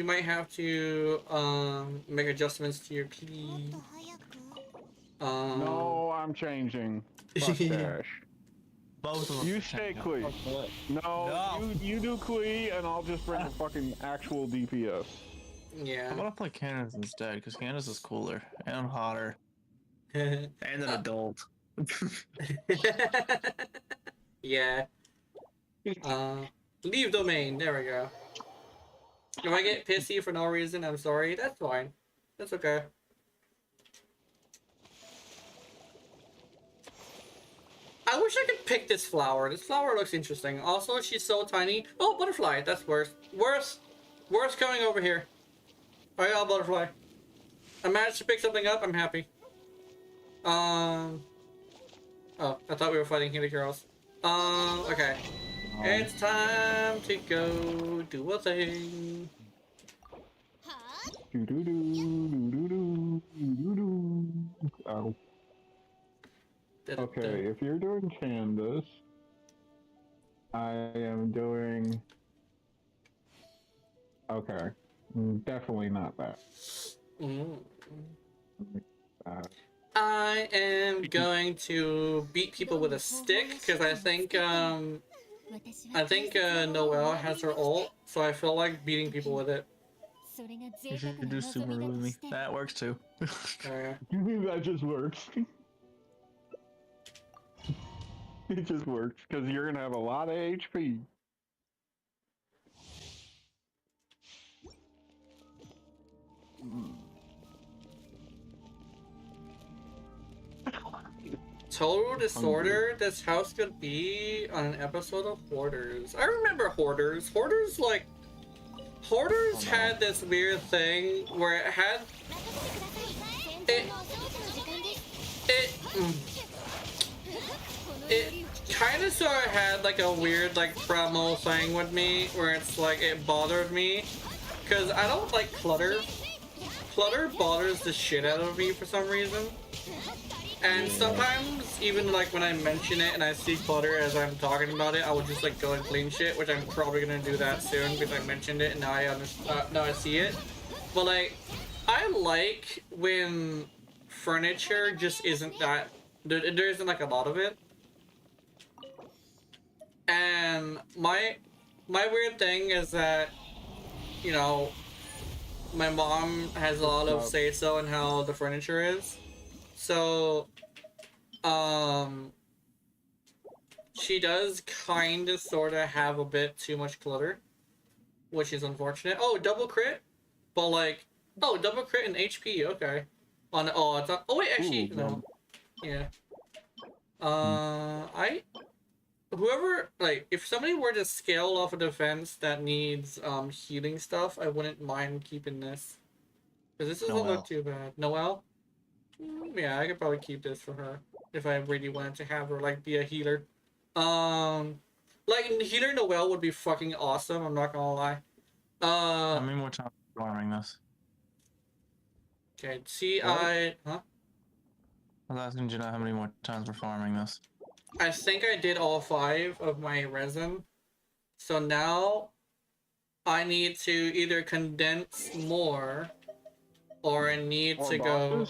make adjustments to your P. No, I'm changing. Fuck Dash. Both of them. You stay Clee. No, you do Clee, and I'll just bring a fucking actual DPS. Yeah. How about I play Candace instead? Because Candace is cooler and hotter. And an adult. Yeah. Leave domain. There we go. If I get pissy for no reason, I'm sorry. That's fine. That's okay. I wish I could pick this flower. This flower looks interesting. Also, she's so tiny. Oh, butterfly. That's worse. Worse coming over here. Oh yeah, butterfly. I managed to pick something up. I'm happy. Oh, I thought we were fighting Kitty Girls. Okay. It's time to go do a thing. Oh. Okay, if you're doing Candace, I am doing... Okay, definitely not that. I am going to beat people with a stick because I think Noelle has her ult, so I feel like beating people with it. You should do Subaru with me. That works too. You think that just works? It just works because you're gonna have a lot of HP. Total disorder. This house could be on an episode of Hoarders. I remember Hoarders. Hoarders had this weird thing where it had it kind of sort of had like a weird like promo thing with me where it's like it bothered me because I don't like clutter. Clutter bothers the shit out of me for some reason. And sometimes, even like when I mention it and I see clutter as I'm talking about it, I would just like go and clean shit, which I'm probably gonna do that soon because I mentioned it and now now I see it. But like, I like when furniture just isn't that, there isn't like a lot of it. And my weird thing is that, you know, my mom has a lot of say-so in how the furniture is. So, she does kind of sort of have a bit too much clutter, which is unfortunate. Oh, double crit? But like, oh, double crit and HP, okay. Oh, it's not, oh wait, actually, no. Yeah. Whoever, like, if somebody were to scale off a defense that needs, healing stuff, I wouldn't mind keeping this. Because this doesn't look too bad. Noelle? Yeah, I could probably keep this for her if I really wanted to have her like be a healer. Like healer Noelle would be fucking awesome. I'm not gonna lie. How many more times are we farming this? Okay, huh? I was asking Gena how many more times we're farming this. I think I did all 5 of my resin. So now I need to either condense more or I need to go.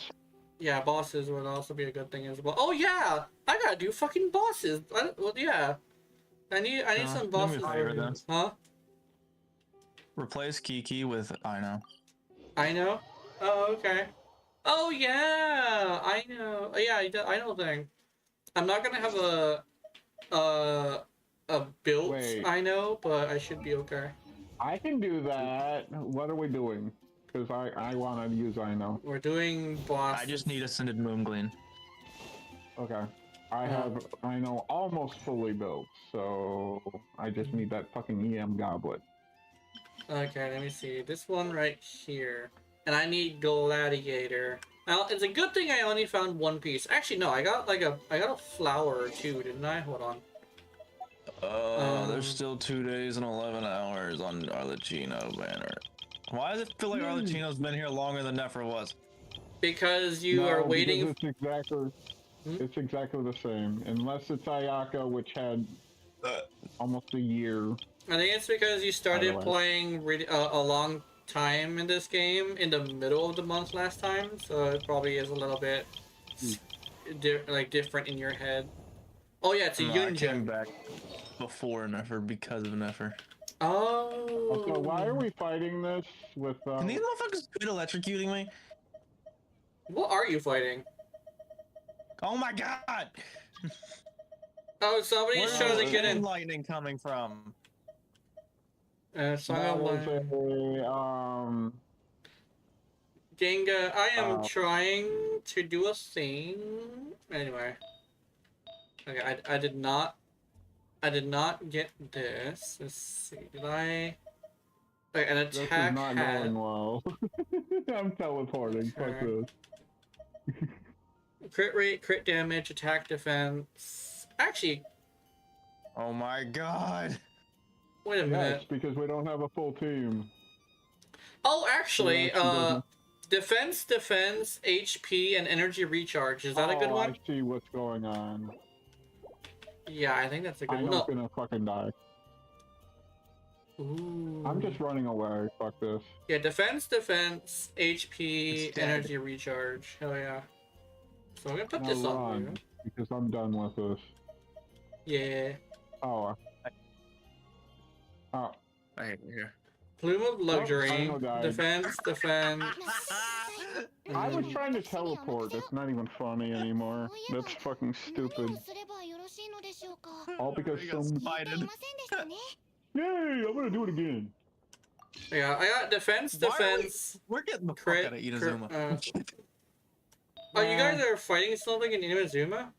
Yeah, bosses would also be a good thing as well. Oh yeah, I gotta do fucking bosses. Well, yeah, I need some bosses. Huh? Replace Kiki with Ino. Ino? Oh, okay. Oh yeah, I know. Oh, yeah, I know thing. I'm not gonna have a built Ino, but I should be okay. I can do that. What are we doing? Because I want to use Ino. We're doing boss. I just need Ascended Moongleam. Okay. I have Ino almost fully built, so I just need that fucking EM goblet. Okay, let me see. This one right here. And I need Gladiator. Now, it's a good thing I only found one piece. Actually, no, I got a flower or two, didn't I? Hold on. There's still 2 days and 11 hours on Arlecchino banner. Why does it feel like Arlecchino's been here longer than Nefer was? Because you are waiting. Because it's exactly the same, unless it's Ayaka, which had almost a year. I think it's because you started playing a long time in this game in the middle of the month last time, so it probably is a little bit different in your head. Oh yeah, it's a Yunjin. I came back before Nefer because of Nefer. Oh. So why are we fighting this with? Can these motherfuckers quit electrocuting me? What are you fighting? Oh my god! Oh, somebody's trying to get in. Lightning coming from? Genga, I am trying to do a thing. Anyway. Okay, I did not get this. Let's see, did I? Okay, an attack This is not going well. I'm teleporting, fuck this. Crit rate, crit damage, attack defense. Actually. Oh my god. Wait a minute. It's because we don't have a full team. Oh, actually, defense, HP, and energy recharge. Is that a good one? I see what's going on. Yeah, I think that's a good one. I'm gonna fucking die. Ooh. I'm just running away. Fuck this. Yeah, defense, HP, energy recharge. Hell yeah. So I'm gonna put this on you. Because I'm done with this. Yeah. Oh. Oh. Right here. Plume of Luxury. Defense. I was trying to teleport. It's not even funny anymore. That's fucking stupid. All because some... Yay! I'm gonna do it again. Yeah, I got defense. We're getting the crit, fuck out of Inazuma. Oh, you guys are fighting something in Inazuma?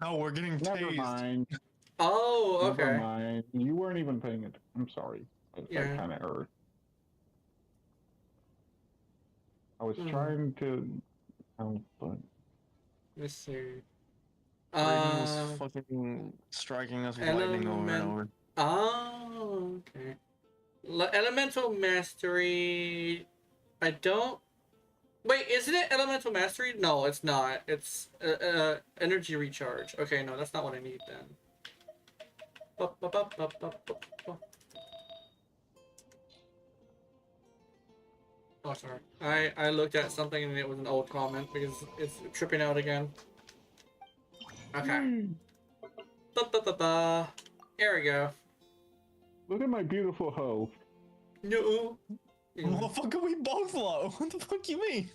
No, we're getting tased. Never mind. Oh, okay. Never mind. You weren't even paying it. I'm sorry. Yeah. I kind of erred. I was trying to help, but... Let's see. Was fucking striking us with lightning over and over. Oh, okay. Elemental Mastery... I don't... Wait, isn't it Elemental Mastery? No, it's not. It's Energy Recharge. Okay, no, that's not what I need then. Oh, sorry. I looked at something and it was an old comment because it's tripping out again. Okay. Here we go. Look at my beautiful hoe. No. Motherfucker, we both low. What the fuck you mean?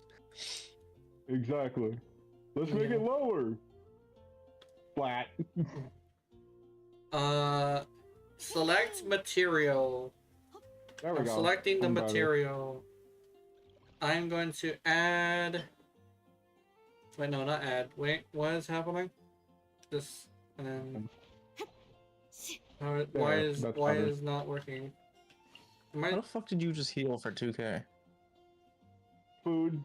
Exactly. Let's make it lower. Flat. Select material. There we go. Selecting the material. I'm going to add... Wait, no, not add. Wait, what is happening? This, and then... Why is not working? How the fuck did you just heal for 2k? Food.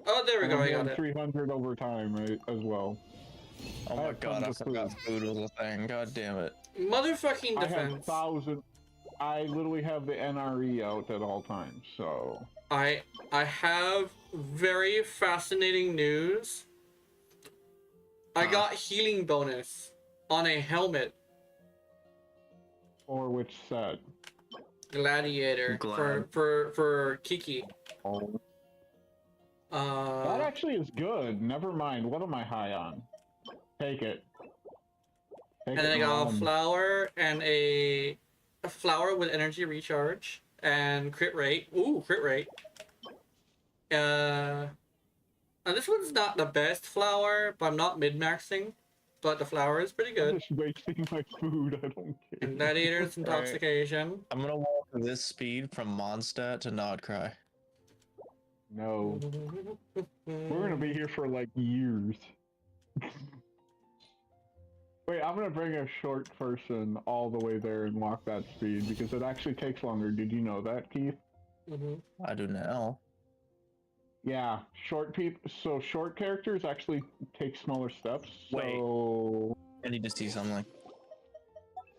Oh, there we go, I got it. 300 over time, right, as well. Oh my god, I forgot food was a thing. God damn it. Motherfucking defense. I have 1,000. I literally have the NRE out at all times, so... I have very fascinating news. I got healing bonus on a helmet. For which set? Gladiator. For Kiki. Oh. That actually is good. Never mind. What am I high on? Take it. And then I got a flower and a flower with energy recharge and crit rate. Ooh, crit rate. And this one's not the best flower, but I'm not mid-maxing. But the flower is pretty good. I'm just wasting my food. I don't care. Gladiator's Intoxication. I'm gonna walk this speed from Mondstadt to Nodcry. No. We're gonna be here for like years. Wait, I'm gonna bring a short person all the way there and walk that speed because it actually takes longer. Did you know that, Keith? I do now. Yeah, short people. So short characters actually take smaller steps. So I need to see something.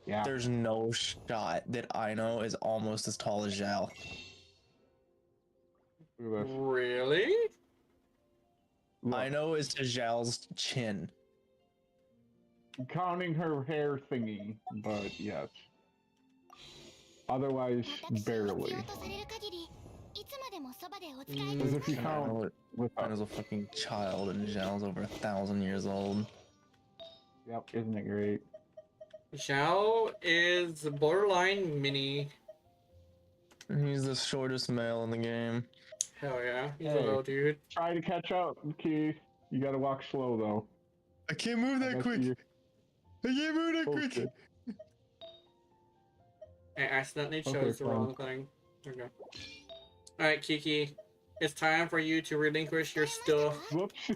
Yeah. There's no shot that Aino is almost as tall as Zhao. Look at this. Really? Look, Aino is to Zhao's chin. counting her hair thingy, but yes. Otherwise, barely. As if you count with Aino's a fucking child and Zhao's over 1,000 years old. Yep, isn't it great? Zhao is borderline mini. He's the shortest male in the game. Hell yeah, he's Hey. a little dude. Try to catch up, Keith. You gotta walk slow though. I can't move that quick. I can't move that quick. Bullshit. I accidentally chose Okay, the wrong thing. Okay. Alright, Kiki. It's time for you to relinquish your stuff. Whoops. We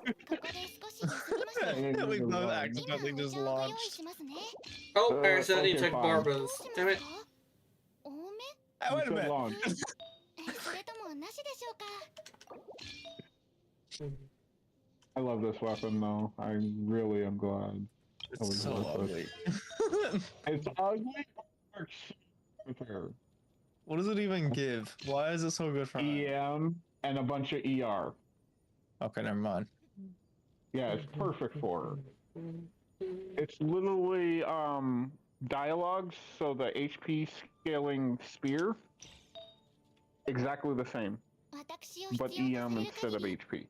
both accidentally just launched. Oh, I accidentally okay, took fine. Barbara's. Damn it. Hey, wait a You said minute. launch. I love this weapon though. I really am glad. It's so ugly. It's ugly. But works with her. What does it even give? Why is it so good for her? EM and a bunch of ER. Okay, never mind. Yeah, it's perfect for her. It's literally dialogues, so the HP scaling spear, exactly the same, but EM instead of HP.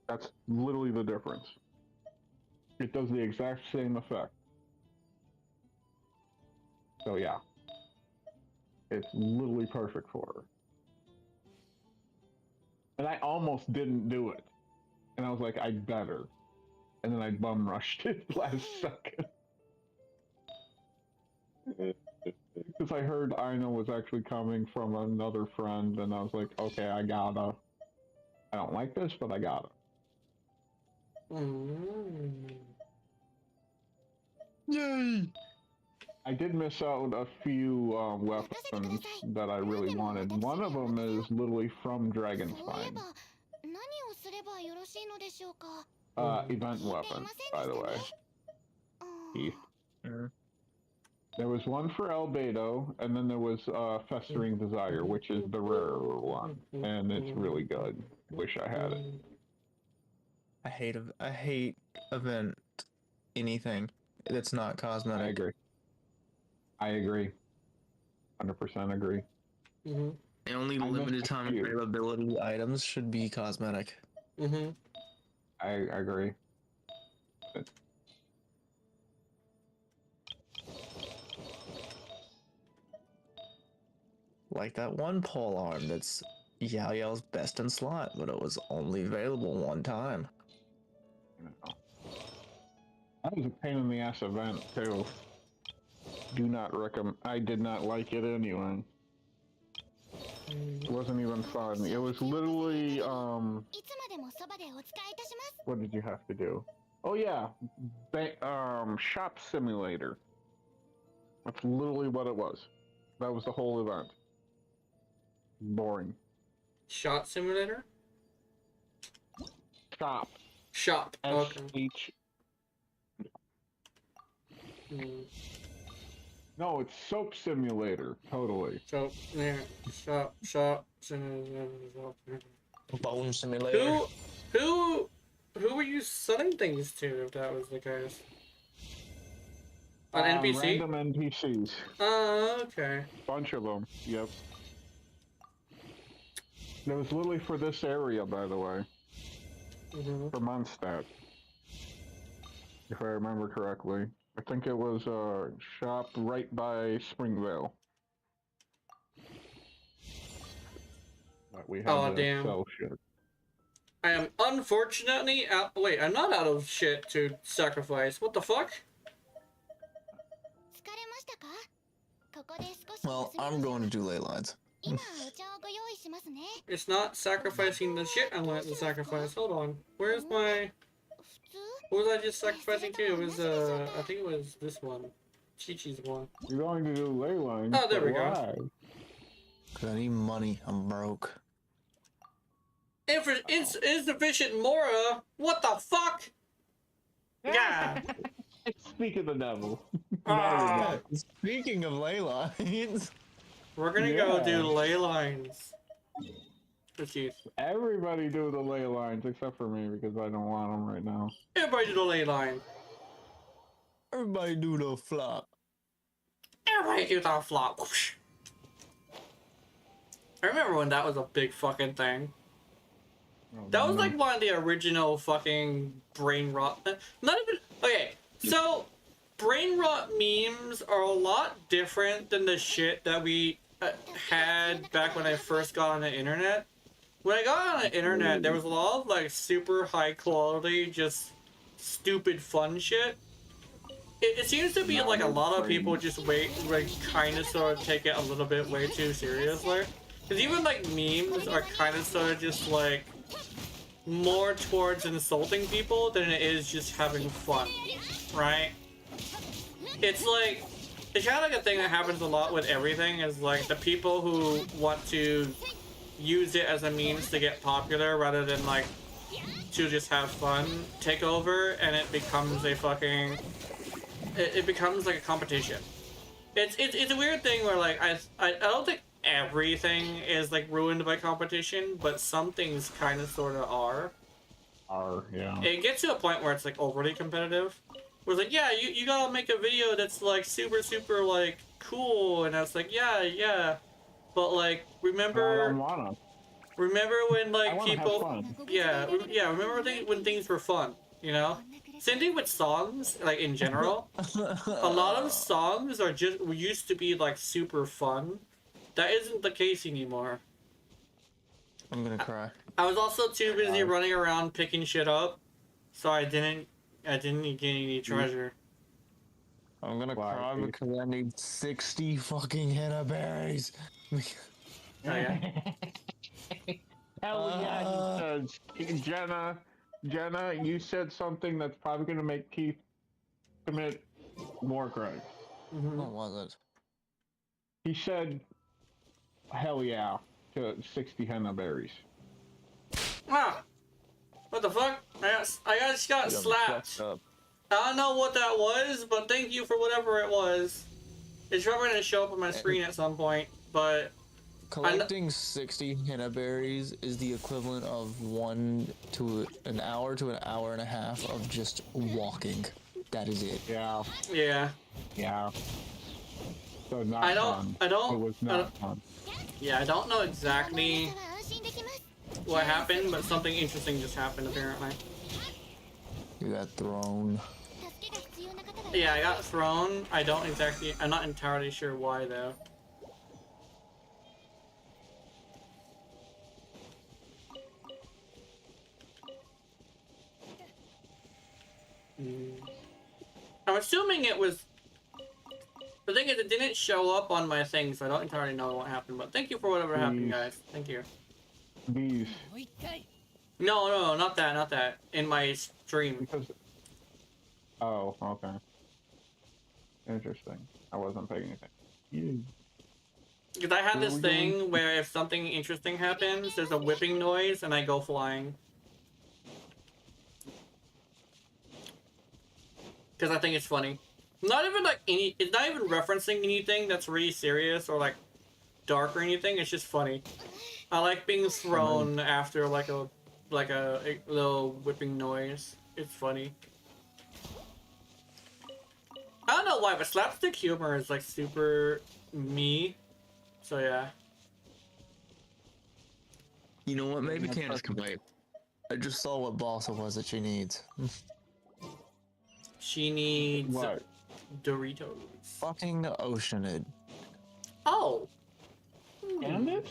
That's literally the difference. It does the exact same effect. So yeah, it's literally perfect for her. And I almost didn't do it. And I was like, I better. And then I bum rushed it last second. Because I heard Aino was actually coming from another friend, and I was like, okay, I gotta. I don't like this, but I gotta. Yay! I did miss out a few weapons that I really wanted. One of them is literally from Dragonspine. Event weapon, by the way. Keith. There was one for Albedo, and then there was Festering Desire, which is the rarer one, and it's really good. Wish I had it. I hate event anything that's not cosmetic. I agree. 100% agree. Mm-hmm. The only limited time availability items should be cosmetic. Mm-hmm. I agree. Like that one pole arm that's Yao Yao's best in slot, but it was only available one time. That was a pain in the ass event too. Do not recommend. I did not like it anyway. It wasn't even fun. It was literally what did you have to do? Oh yeah, shop simulator. That's literally what it was. That was the whole event. Boring. Shot simulator? Shop. Shop. Okay. S-H. No, it's soap simulator. Totally. Soap. Yeah. Shop. Bone simulator. Who were you selling things to? If that was the case. An NPC. Random NPCs. Oh, okay. Bunch of them. Yep. It was literally for this area, by the way. For Mondstadt. If I remember correctly. I think it was a shop right by Springvale. But we had to sell shit. I am unfortunately out. Wait, I'm not out of shit to sacrifice. What the fuck? Well, I'm going to do ley lines. It's not sacrificing the shit I wanted to sacrifice. Hold on. Where's my... What was I just sacrificing to? It was, I think it was this one. Chi-Chi's one. You're going to do ley lines. Oh, there we why? go. Cause I need money. I'm broke. Insufficient Mora? What the fuck? Yeah. Speak of the devil. Ah, Speaking of ley lines, we're gonna go do ley lines. Let's see. Everybody do the ley lines except for me because I don't want them right now. Everybody do the ley line. everybody do the flop. Everybody do the flop. Whoosh. I remember when that was a big fucking thing. That was like one of the original fucking brain rot. Not even. Okay, so brain rot memes are a lot different than the shit that we had back when I first got on the internet. When I got on the internet, there was a lot of like super high quality, just stupid fun shit. It seems to be like a lot of people just kind of sort of take it a little bit way too seriously. Because even like memes are kind of sort of just like more towards insulting people than it is just having fun, right? It's like, it's kind of like a thing that happens a lot with everything is like the people who want to use it as a means to get popular rather than like to just have fun take over, and it becomes a fucking, it becomes like a competition. It's a weird thing where like I don't think everything is like ruined by competition, but some things kind of sort of are. Yeah. It gets to a point where it's like overly competitive. Where it's like, yeah, you gotta make a video that's like super like cool, and I was like, yeah, but like remember. I don't wanna. Remember when like people, have fun. yeah, remember when things were fun, you know? Same thing with songs, like in general. A lot of songs are used to be like super fun. That isn't the case anymore. I'm gonna cry. I was also too busy running around picking shit up, so I didn't get any treasure. I'm gonna cry because I need 60 fucking henna berries. Oh yeah. Hell yeah, Gena, you said something that's probably gonna make Keith commit more crimes. What was it? He said, hell yeah, to 60 henna berries. Ah! What the fuck? I just got slapped. I don't know what that was, but thank you for whatever it was. It's probably gonna show up on my screen at some point, but... Collecting 60 henna berries is the equivalent of 1 to an hour and a half of just walking. That is it. Yeah. Yeah. Yeah. So not fun. I don't. It was not fun. Yeah, I don't know exactly what happened, but something interesting just happened apparently. You got thrown. Yeah, I got thrown. I'm not entirely sure why though. I'm assuming it was... The thing is, it didn't show up on my thing, so I don't entirely know what happened, but thank you for whatever happened, guys. Thank you. Bees. No, not that. In my stream. Because... Oh, okay. Interesting. I wasn't paying anything. Because I had this thing where if something interesting happens, there's a whipping noise, and I go flying. Because I think it's funny. Not even like it's not even referencing anything that's really serious or like dark or anything. It's just funny. I like being thrown after like a little whipping noise. It's funny. I don't know why, but slapstick humor is like super me. So yeah. You know what? Maybe Candace can wait. I just saw what boss it was that she needs. She needs what? Doritos. Fucking Oceanid. Oh. Candace?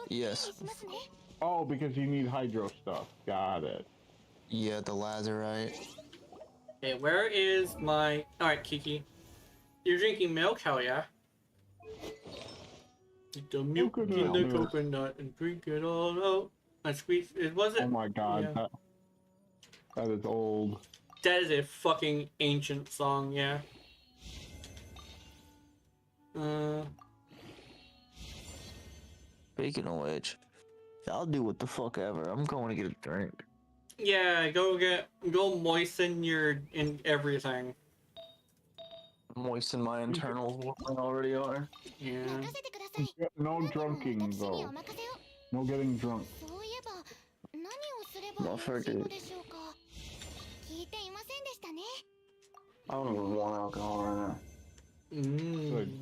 Yes. Oh, because you need hydro stuff. Got it. Yeah, the lazurite. Okay, where is my... Alright, Kiki. You're drinking milk? Hell yeah. Get the milk in the coconut and drink it all out. I squeeze... It wasn't... Oh my god, yeah. that is old. That is a fucking ancient song, yeah. Speaking of which, I'll do what the fuck ever. I'm going to get a drink. Yeah, go moisten your in everything. Moisten my internals what they already are. Yeah. No drunking though. No getting drunk. Motherfucker. I don't even want alcohol right now. Good.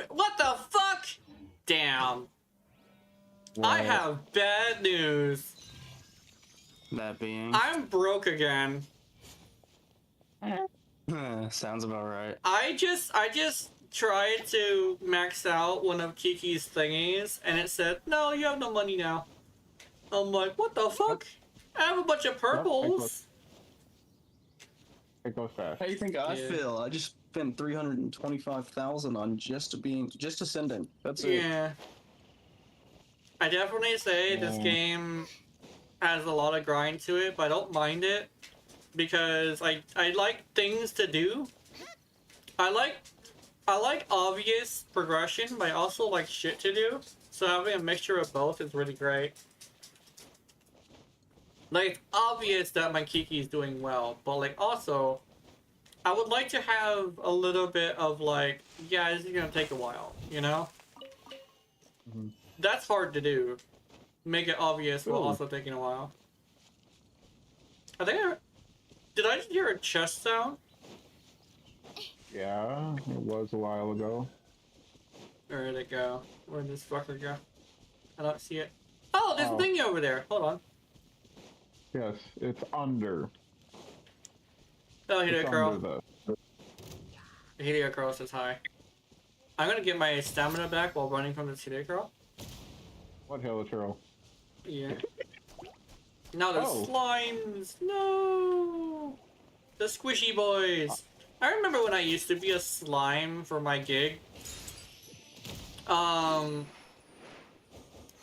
What the fuck? Damn. I have bad news. That being, I'm broke again. sounds about right. I just tried to max out one of Kiki's thingies, and it said, "No, you have no money now." I'm like, "What the fuck? I have a bunch of purples." It goes fast. How do you think I feel? I just spent 325,000 on just ascending. That's it. Yeah. I definitely say this game has a lot of grind to it, but I don't mind it because I like things to do. I like obvious progression, but I also like shit to do. So having a mixture of both is really great. Like, it's obvious that my Kiki is doing well, but like also, I would like to have a little bit of like, yeah, this is gonna take a while, you know? That's hard to do. Make it obvious while also taking a while. I think did I just hear a chest sound? Yeah, it was a while ago. Where did it go? Where did this fucker go? I don't see it. Oh, there's a thingy over there. Hold on. Yes, it's under. Oh, Helio Curl. Helio Curl says hi. I'm gonna get my stamina back while running from the Helio Curl. What Helio? Yeah. Now there's slimes. No. The squishy boys. I remember when I used to be a slime for my gig. You know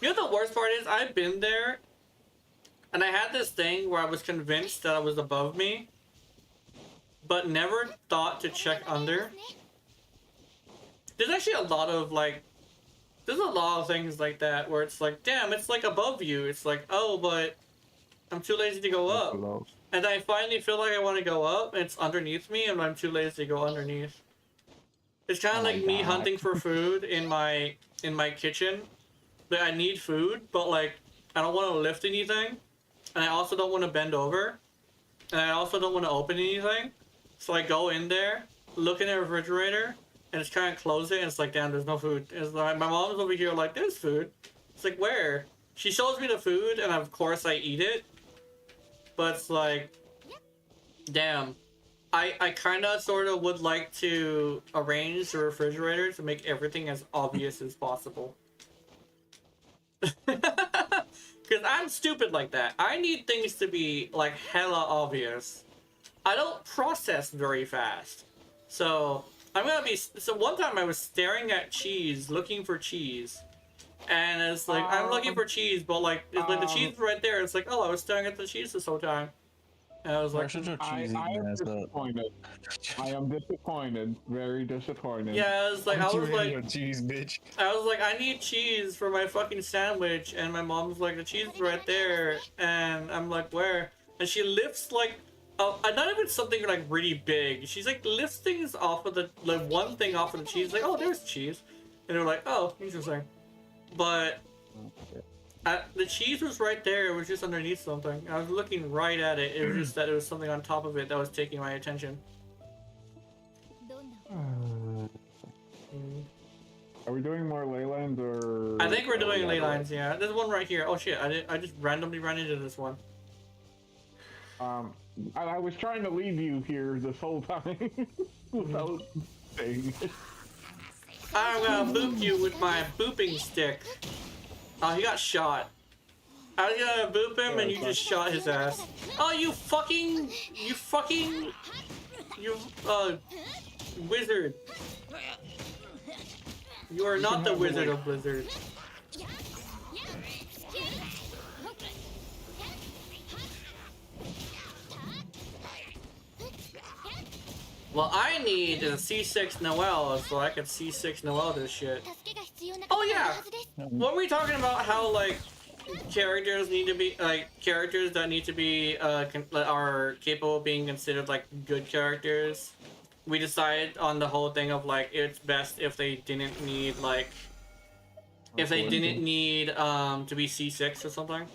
the worst part is I've been there, and I had this thing where I was convinced that it was above me, but never thought to check under. There's actually a lot of like, there's a lot of things like that where it's like, damn, it's like above you. It's like, oh, but I'm too lazy to go up. And I finally feel like I want to go up, and it's underneath me, and I'm too lazy to go underneath. It's kind of like me hunting for food in my kitchen. Like, I need food, but like, I don't want to lift anything, and I also don't want to bend over, and I also don't want to open anything. So I go in there, look in the refrigerator, and just kind of close it, and it's like, damn, there's no food. It's like, my mom's over here like, there's food. It's like, where? She shows me the food, and of course I eat it. But it's like, damn. I kind of sort of would like to arrange the refrigerator to make everything as obvious as possible. Because I'm stupid like that. I need things to be like hella obvious. I don't process very fast. So I'm gonna be, so one time I was staring at cheese, looking for cheese. And it's like, I'm looking for cheese, but like, it's like the cheese is right there. It's like, oh, I was staring at the cheese this whole time. And I was like, I am disappointed. I am disappointed. Very disappointed. Yeah, I was like, cheese, bitch. I was like, I need cheese for my fucking sandwich. And my mom's like, the cheese is right there. And I'm like, where? And she lifts like, not even something like really big. She's like, lifts things off of the, like one thing off of the cheese. Like, oh, there's cheese. And they're like, oh, interesting. But the cheese was right there. It was just underneath something. I was looking right at it. It was just that it was something on top of it that was taking my attention. Are we doing more ley lines or? I think we're doing ley lines. Yeah, there's one right here. Oh shit! I just randomly ran into this one. I was trying to leave you here this whole time without saying it. I'm gonna boop you with my booping stick. Oh, he got shot. I was gonna boop him and you just shot his ass. Oh, you wizard. You are not the Wizard of Blizzard. Well, I need a C6 Noelle so I can C6 Noelle this shit. Oh yeah! What were we talking about? How like characters need to be characters that need to be are capable of being considered like good characters. We decided on the whole thing of like it's best if they didn't need like to be C6 or something,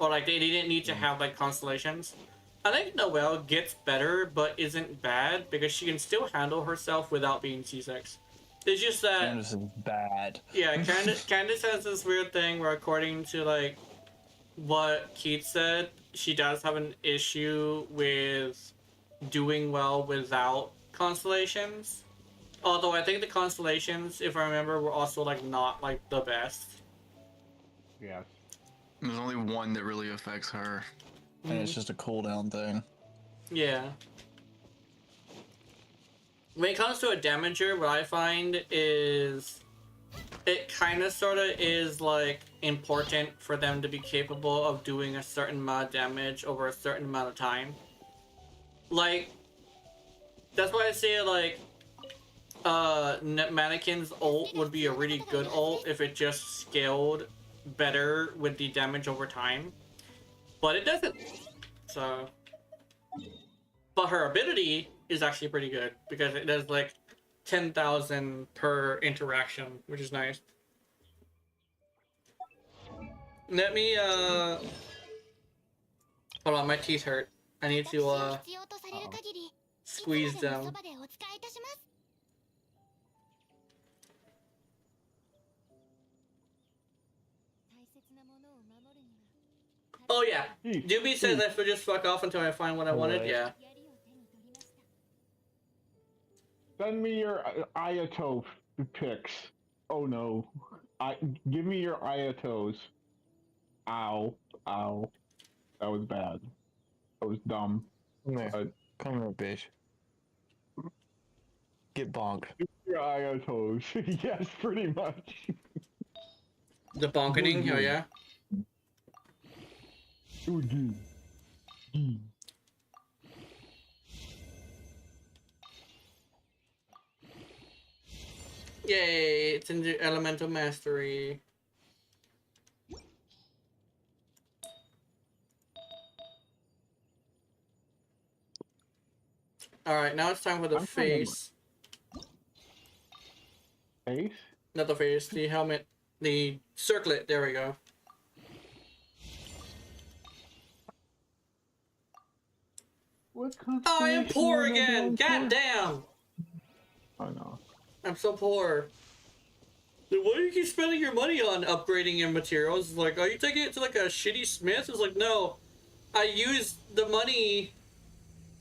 or like they didn't need to have like constellations. I think Noelle gets better, but isn't bad because she can still handle herself without being C6. It's just that Candace is bad. Yeah, Candace has this weird thing where, according to like what Keith said, she does have an issue with doing well without constellations. Although I think the constellations, if I remember, were also like not like the best. Yes. There's only one that really affects her, and it's just a cooldown thing. Yeah. When it comes to a damager, what I find is it kind of sort of is like important for them to be capable of doing a certain amount of damage over a certain amount of time. Like, that's why I say like Mannequin's ult would be a really good ult if it just scaled better with the damage over time. But it doesn't. So, but her ability is actually pretty good because it does like 10,000 per interaction, which is nice. Let me hold on, my teeth hurt. I need to squeeze them. Oh yeah, Doobie says I should just fuck off until I find what I wanted. Yeah. Send me your Ayato pics. Oh no. Give me your Ayatos. Ow. Ow. That was bad. That was dumb. Come here, bitch. Get bonked. Give me your Ayatos. Yes, pretty much. The bonkening? Oh yeah. Yay, it's in the elemental mastery. Alright, now it's time for the face. Face? Not the face, the helmet. The circlet, there we go. What Oh, I am poor again! God damn! I know. I'm so poor. Dude, what do you keep spending your money on upgrading your materials? It's like, are you taking it to like a shitty smith? It's like, no. I used the money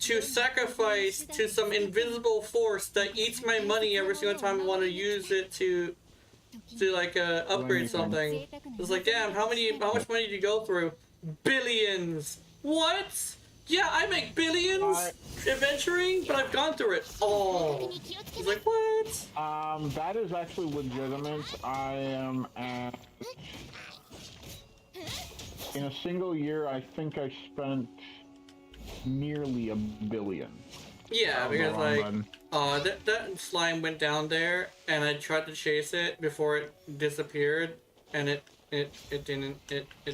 to sacrifice to some invisible force that eats my money every single time I want to use it to like upgrade something. It's like, damn, how much money did you go through? Billions. What? Yeah, I make billions adventuring, but I've gone through it all. It's like, what? That is actually legitimate. I am at... In a single year, I think I spent nearly $1 billion. Yeah, because like, that slime went down there, and I tried to chase it before it disappeared, and it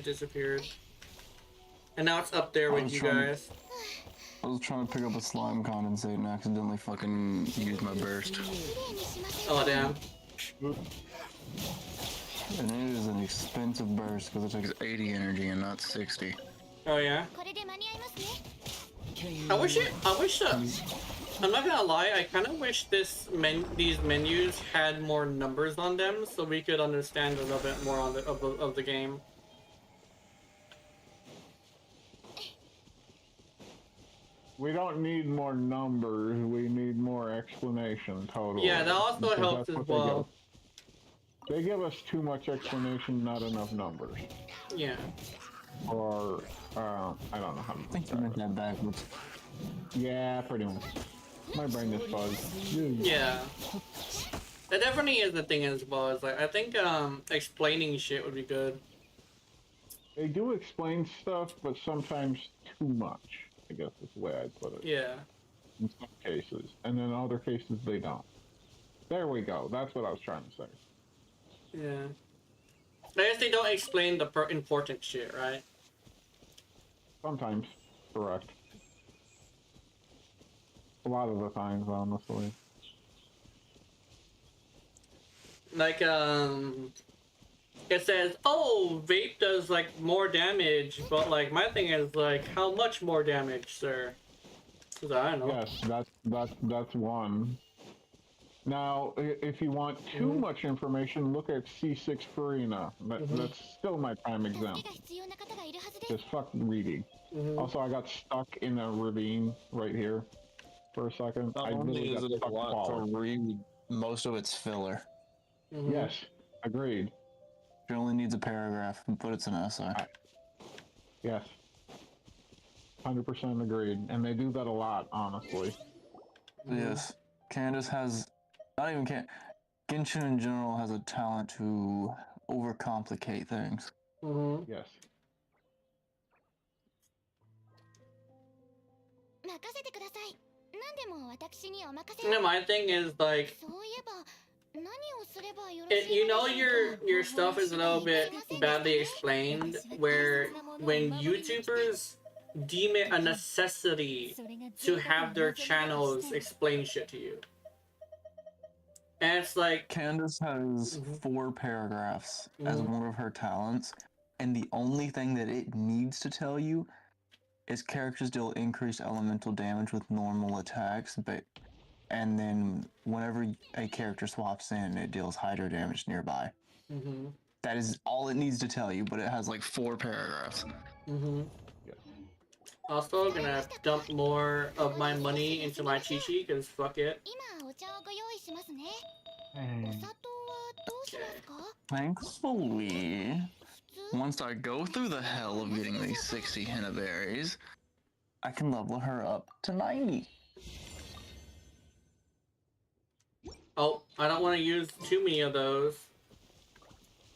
disappeared. And now it's up there with you guys. I was trying to pick up a slime condensate and accidentally fucking used my burst. Oh damn. And it is an expensive burst because it takes 80 energy and not 60. Oh yeah? I wish I'm not gonna lie, I kinda wish these menus had more numbers on them so we could understand a little bit more on of the game. We don't need more numbers, we need more explanation, totally. Yeah, that also helps as well. They give us too much explanation, not enough numbers. Yeah. Or, I don't know how to I think you meant that backwards. Yeah, pretty much. My brain is fuzzed. Yeah. That definitely is the thing as well. It's like, I think, explaining shit would be good. They do explain stuff, but sometimes too much. I guess is the way I'd put it. Yeah. in some cases, and in other cases they don't. There we go. That's what I was trying to say. Yeah. I guess they don't explain the important shit, right? Sometimes, correct. A lot of the times, honestly. Like, it says, oh, vape does, like, more damage, but, like, my thing is, like, how much more damage, sir? Because I don't know. Yes, that's one. Now, if you want too much information, look at C6 Fina. That's still my prime example. Just fuck reading. Also, I got stuck in a ravine right here for a second. Not I only literally is got it a stuck lot to falling. read, most of it's filler. Yes, agreed. It only needs a paragraph, but it's an essay. Yes. 100% agreed. And they do that a lot, honestly. Yes. Candace has, not even Genshin in general has a talent to overcomplicate things. Yes. And my thing is, like, you know your stuff is a little bit badly explained, where when YouTubers deem it a necessity to have their channels explain shit to you. And it's like... Candace has 4 paragraphs as one of her talents, and the only thing that it needs to tell you is characters deal increased elemental damage with normal attacks, and then whenever a character swaps in, it deals hydro damage nearby. That is all it needs to tell you, but it has like 4 paragraphs. Also, gonna dump more of my money into my Chi-Chi, because fuck it. Thankfully, once I go through the hell of getting these 60 henna berries, I can level her up to 90. Oh, I don't want to use too many of those.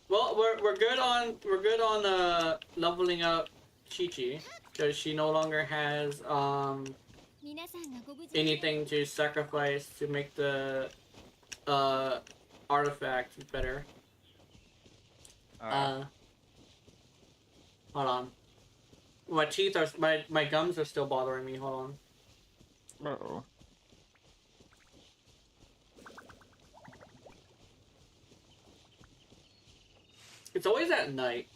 Well, we're good on leveling up Chi-Chi, because she no longer has anything to sacrifice to make the artifact better. Hold on. My teeth are my gums are still bothering me. Hold on. Uh-oh. It's always at night.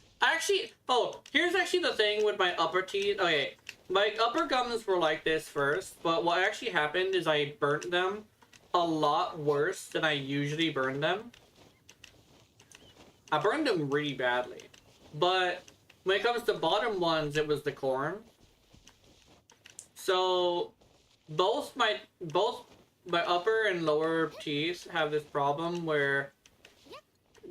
Here's actually the thing with my upper teeth. Okay, my upper gums were like this first, but what actually happened is I burnt them a lot worse than I usually burn them. I burned them really badly. But when it comes to bottom ones, it was the corn. So both my upper and lower teeth have this problem where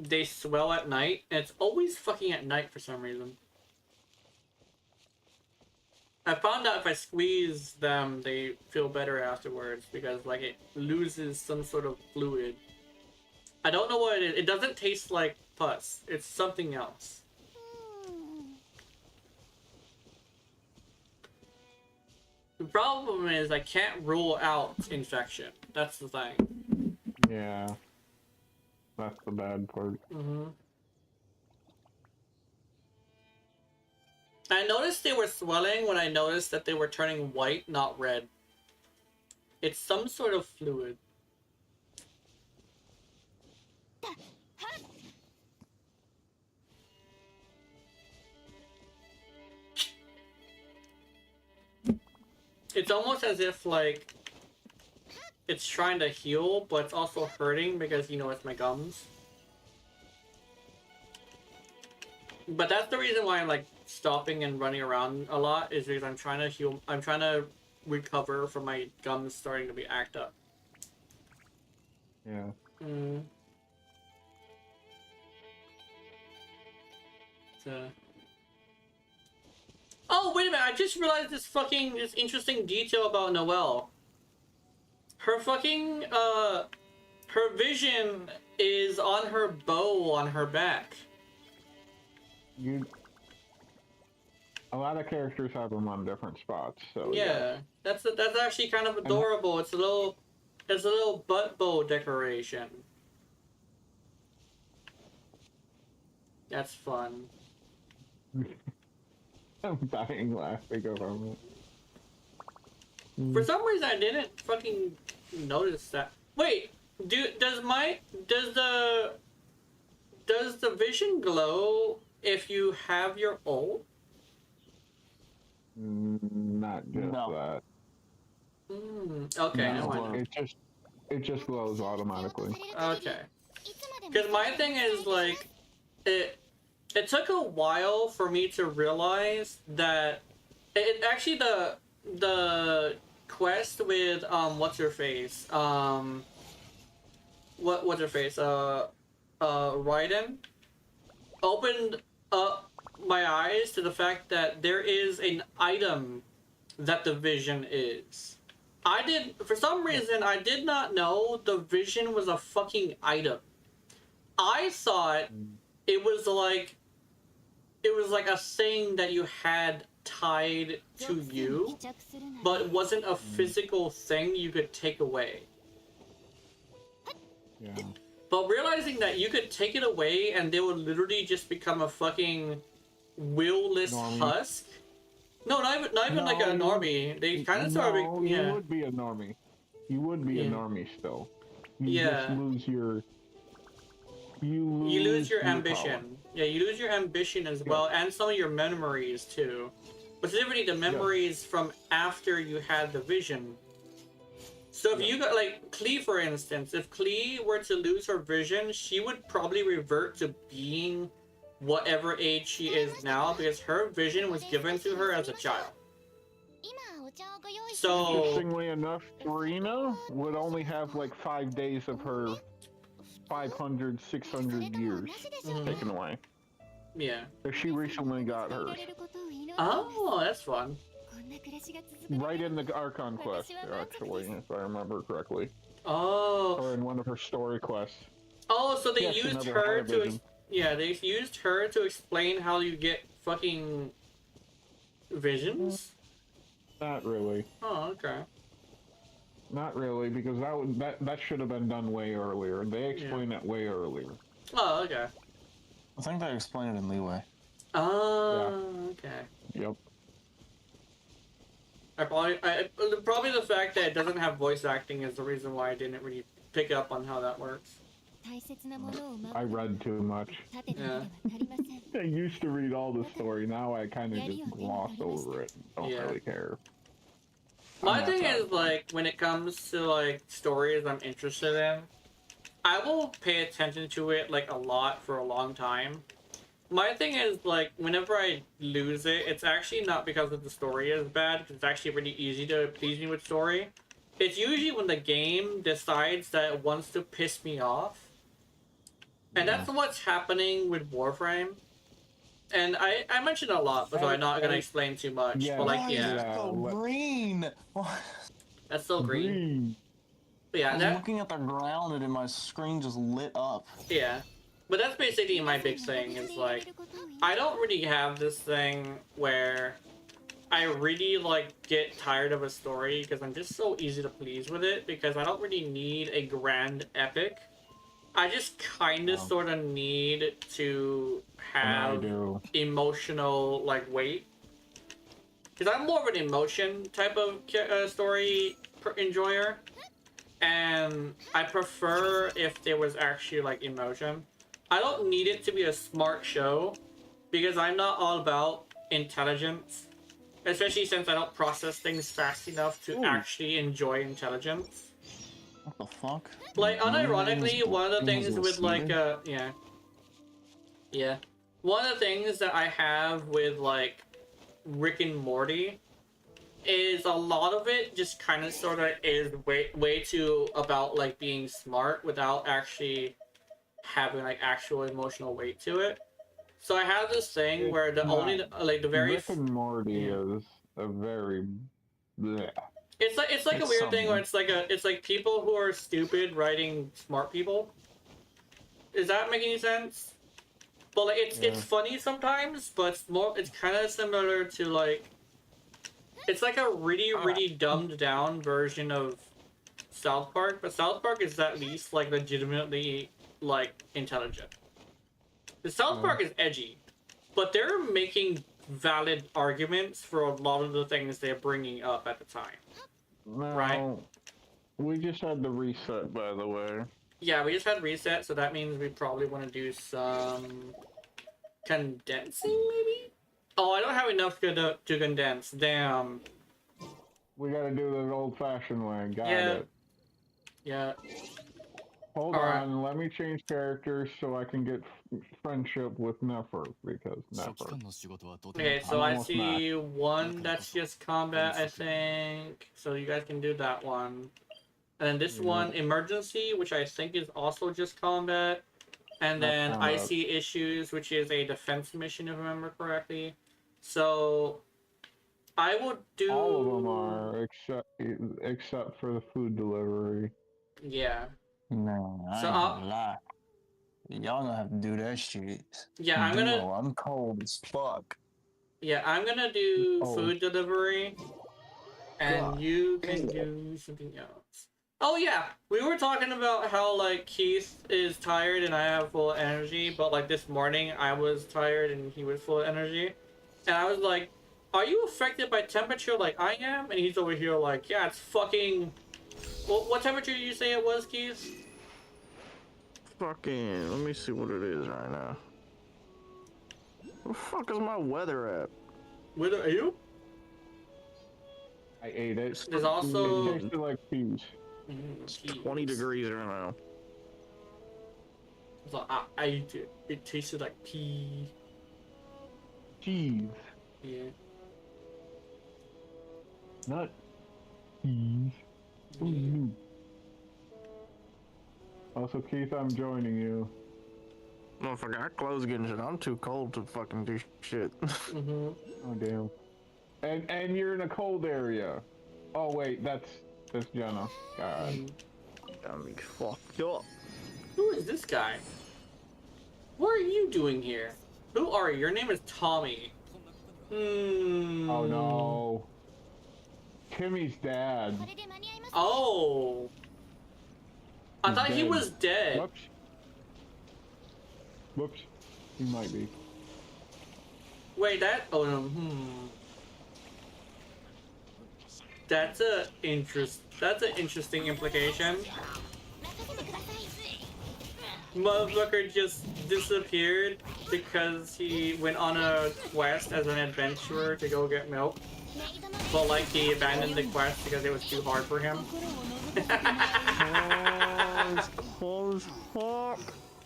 they swell at night, and it's always fucking at night for some reason. I found out if I squeeze them, they feel better afterwards, because like it loses some sort of fluid. I don't know what it is. It doesn't taste like pus. It's something else. The problem is I can't rule out infection. That's the thing. Yeah. That's the bad part. I noticed they were swelling when I noticed that they were turning white, not red. It's some sort of fluid. It's almost as if, like, it's trying to heal, but it's also hurting because, you know, it's my gums. But that's the reason why I'm, like, stopping and running around a lot, is because I'm trying to heal. I'm trying to recover from my gums starting to be act up. Yeah. Oh, wait a minute. I just realized this interesting detail about Noelle. Her fucking, her vision is on her bow on her back. A lot of characters have them on different spots, so Yeah, that's actually kind of adorable. It's a little butt bow decoration. That's fun. I'm dying laughing over it. For some reason, I didn't fucking notice that. Wait, does the vision glow if you have your ult? Not just that. Okay, No, it just glows automatically. Okay. Because my thing is like, it took a while for me to realize that it actually the quest with what's her face what's her face Raiden opened up my eyes to the fact that there is an item that the vision is. For some reason, I did not know the vision was a fucking item. I thought it was like a thing that you had tied to you, but it wasn't a physical thing you could take away. Yeah. But realizing that you could take it away and they would literally just become a fucking will-less husk. No, not even like a normie. They kind of sort of, yeah. You would be a normie. You would be a normie still. You just lose your. You lose your ambition. power. Yeah, you lose your ambition as well, and some of your memories too. But specifically the memories from after you had the vision. So if you got, like, Klee, for instance, if Klee were to lose her vision, she would probably revert to being whatever age she is now, because her vision was given to her as a child. So, interestingly enough, Fina would only have like 5 days of her 500, 600 years taken away. Yeah. But she recently got hers. Oh, that's fun. Right in the Archon quest, actually, if I remember correctly. Oh. Or in one of her story quests. Oh, so they used her to... Yeah, they used her to explain how you get fucking visions? Not really. Oh, okay. Not really, because that should have been done way earlier. They explained that way earlier. Oh, okay. I think they explained it in Leeway. Oh, okay. Yep. Probably the fact that it doesn't have voice acting is the reason why I didn't really pick up on how that works. I read too much. Yeah. I used to read all the story, now I kind of just gloss over it and don't really care. My thing is, like, when it comes to, like, stories I'm interested in, I will pay attention to it, like, a lot for a long time. My thing is, like, whenever I lose it, it's actually not because of the story is bad, because it's actually really easy to please me with story. It's usually when the game decides that it wants to piss me off. And that's what's happening with Warframe. And I mentioned a lot, so I'm not gonna explain too much. Yeah. But, like, It's so green. That's so green. But yeah, I was looking at the ground and then my screen just lit up. Yeah. But that's basically my big thing, is like, I don't really have this thing where I really, like, get tired of a story, because I'm just so easy to please with it, because I don't really need a grand epic. I just kind of sort of need to have emotional, like, weight. Because I'm more of an emotion type of story enjoyer. And I prefer if there was actually, like, emotion. I don't need it to be a smart show, because I'm not all about intelligence. Especially since I don't process things fast enough to actually enjoy intelligence. What the fuck? Like, unironically, one of the things with, like, one of the things that I have with, like, Rick and Morty is a lot of it just kind of sort of is way too about, like, being smart without actually having, like, actual emotional weight to it. So I have this thing where the only, like, the very... Rick and Morty is a very... bleh. It's like a weird thing where it's like people who are stupid writing smart people. Does that make any sense? But like, it's funny sometimes, but it's kind of similar to like, it's like a really dumbed down version of South Park, but South Park is at least like legitimately like intelligent. The South Park is edgy, but they're making valid arguments for a lot of the things they're bringing up at the time. No, right? We just had the reset, by the way. Yeah, we just had reset, so that means we probably want to do some condensing, maybe? Oh, I don't have enough to condense. Damn. We gotta do the old-fashioned way. Got it. Yeah. Hold on, let me change characters so I can get friendship with Nefer, because Nefer. Okay, so I see one that's just combat, I think. So you guys can do that one. And then this one, emergency, which I think is also just combat. And then I see issues, which is a defense mission, if I remember correctly. So I would do all of them are except for the food delivery. Yeah. No, I ain't gonna lie. Y'all gonna have to do that shit. Yeah, I'm cold as fuck. Yeah, I'm gonna do food delivery, and you can do something else. Oh yeah, we were talking about how like Keith is tired and I have full energy, but like this morning I was tired and he was full of energy, and I was like, "Are you affected by temperature like I am?" And he's over here like, "Yeah, it's fucking." Well, what temperature did you say it was, Keith? Fucking, let me see what it is right now. Where the fuck is my weather at? Weather, are you? I ate it. There's also... It tasted like peas. It's 20 degrees right now. So I ate it. It tasted like pea. Cheese. Yeah. Not peas. Yeah. Also, Keith, I'm joining you. Motherfucker, I closed Genshin. I'm too cold to fucking do shit. Oh damn. And you're in a cold area. Oh wait, that's Gena. God. Got me fucked up. Who is this guy? What are you doing here? Who are you? Your name is Tommy. Oh no. Timmy's dad. Oh. I thought he dead. was dead. Whoops. He might be. Wait, that... Oh, no. That's an interesting implication. Motherfucker just disappeared because he went on a quest as an adventurer to go get milk. But like he abandoned the quest because it was too hard for him.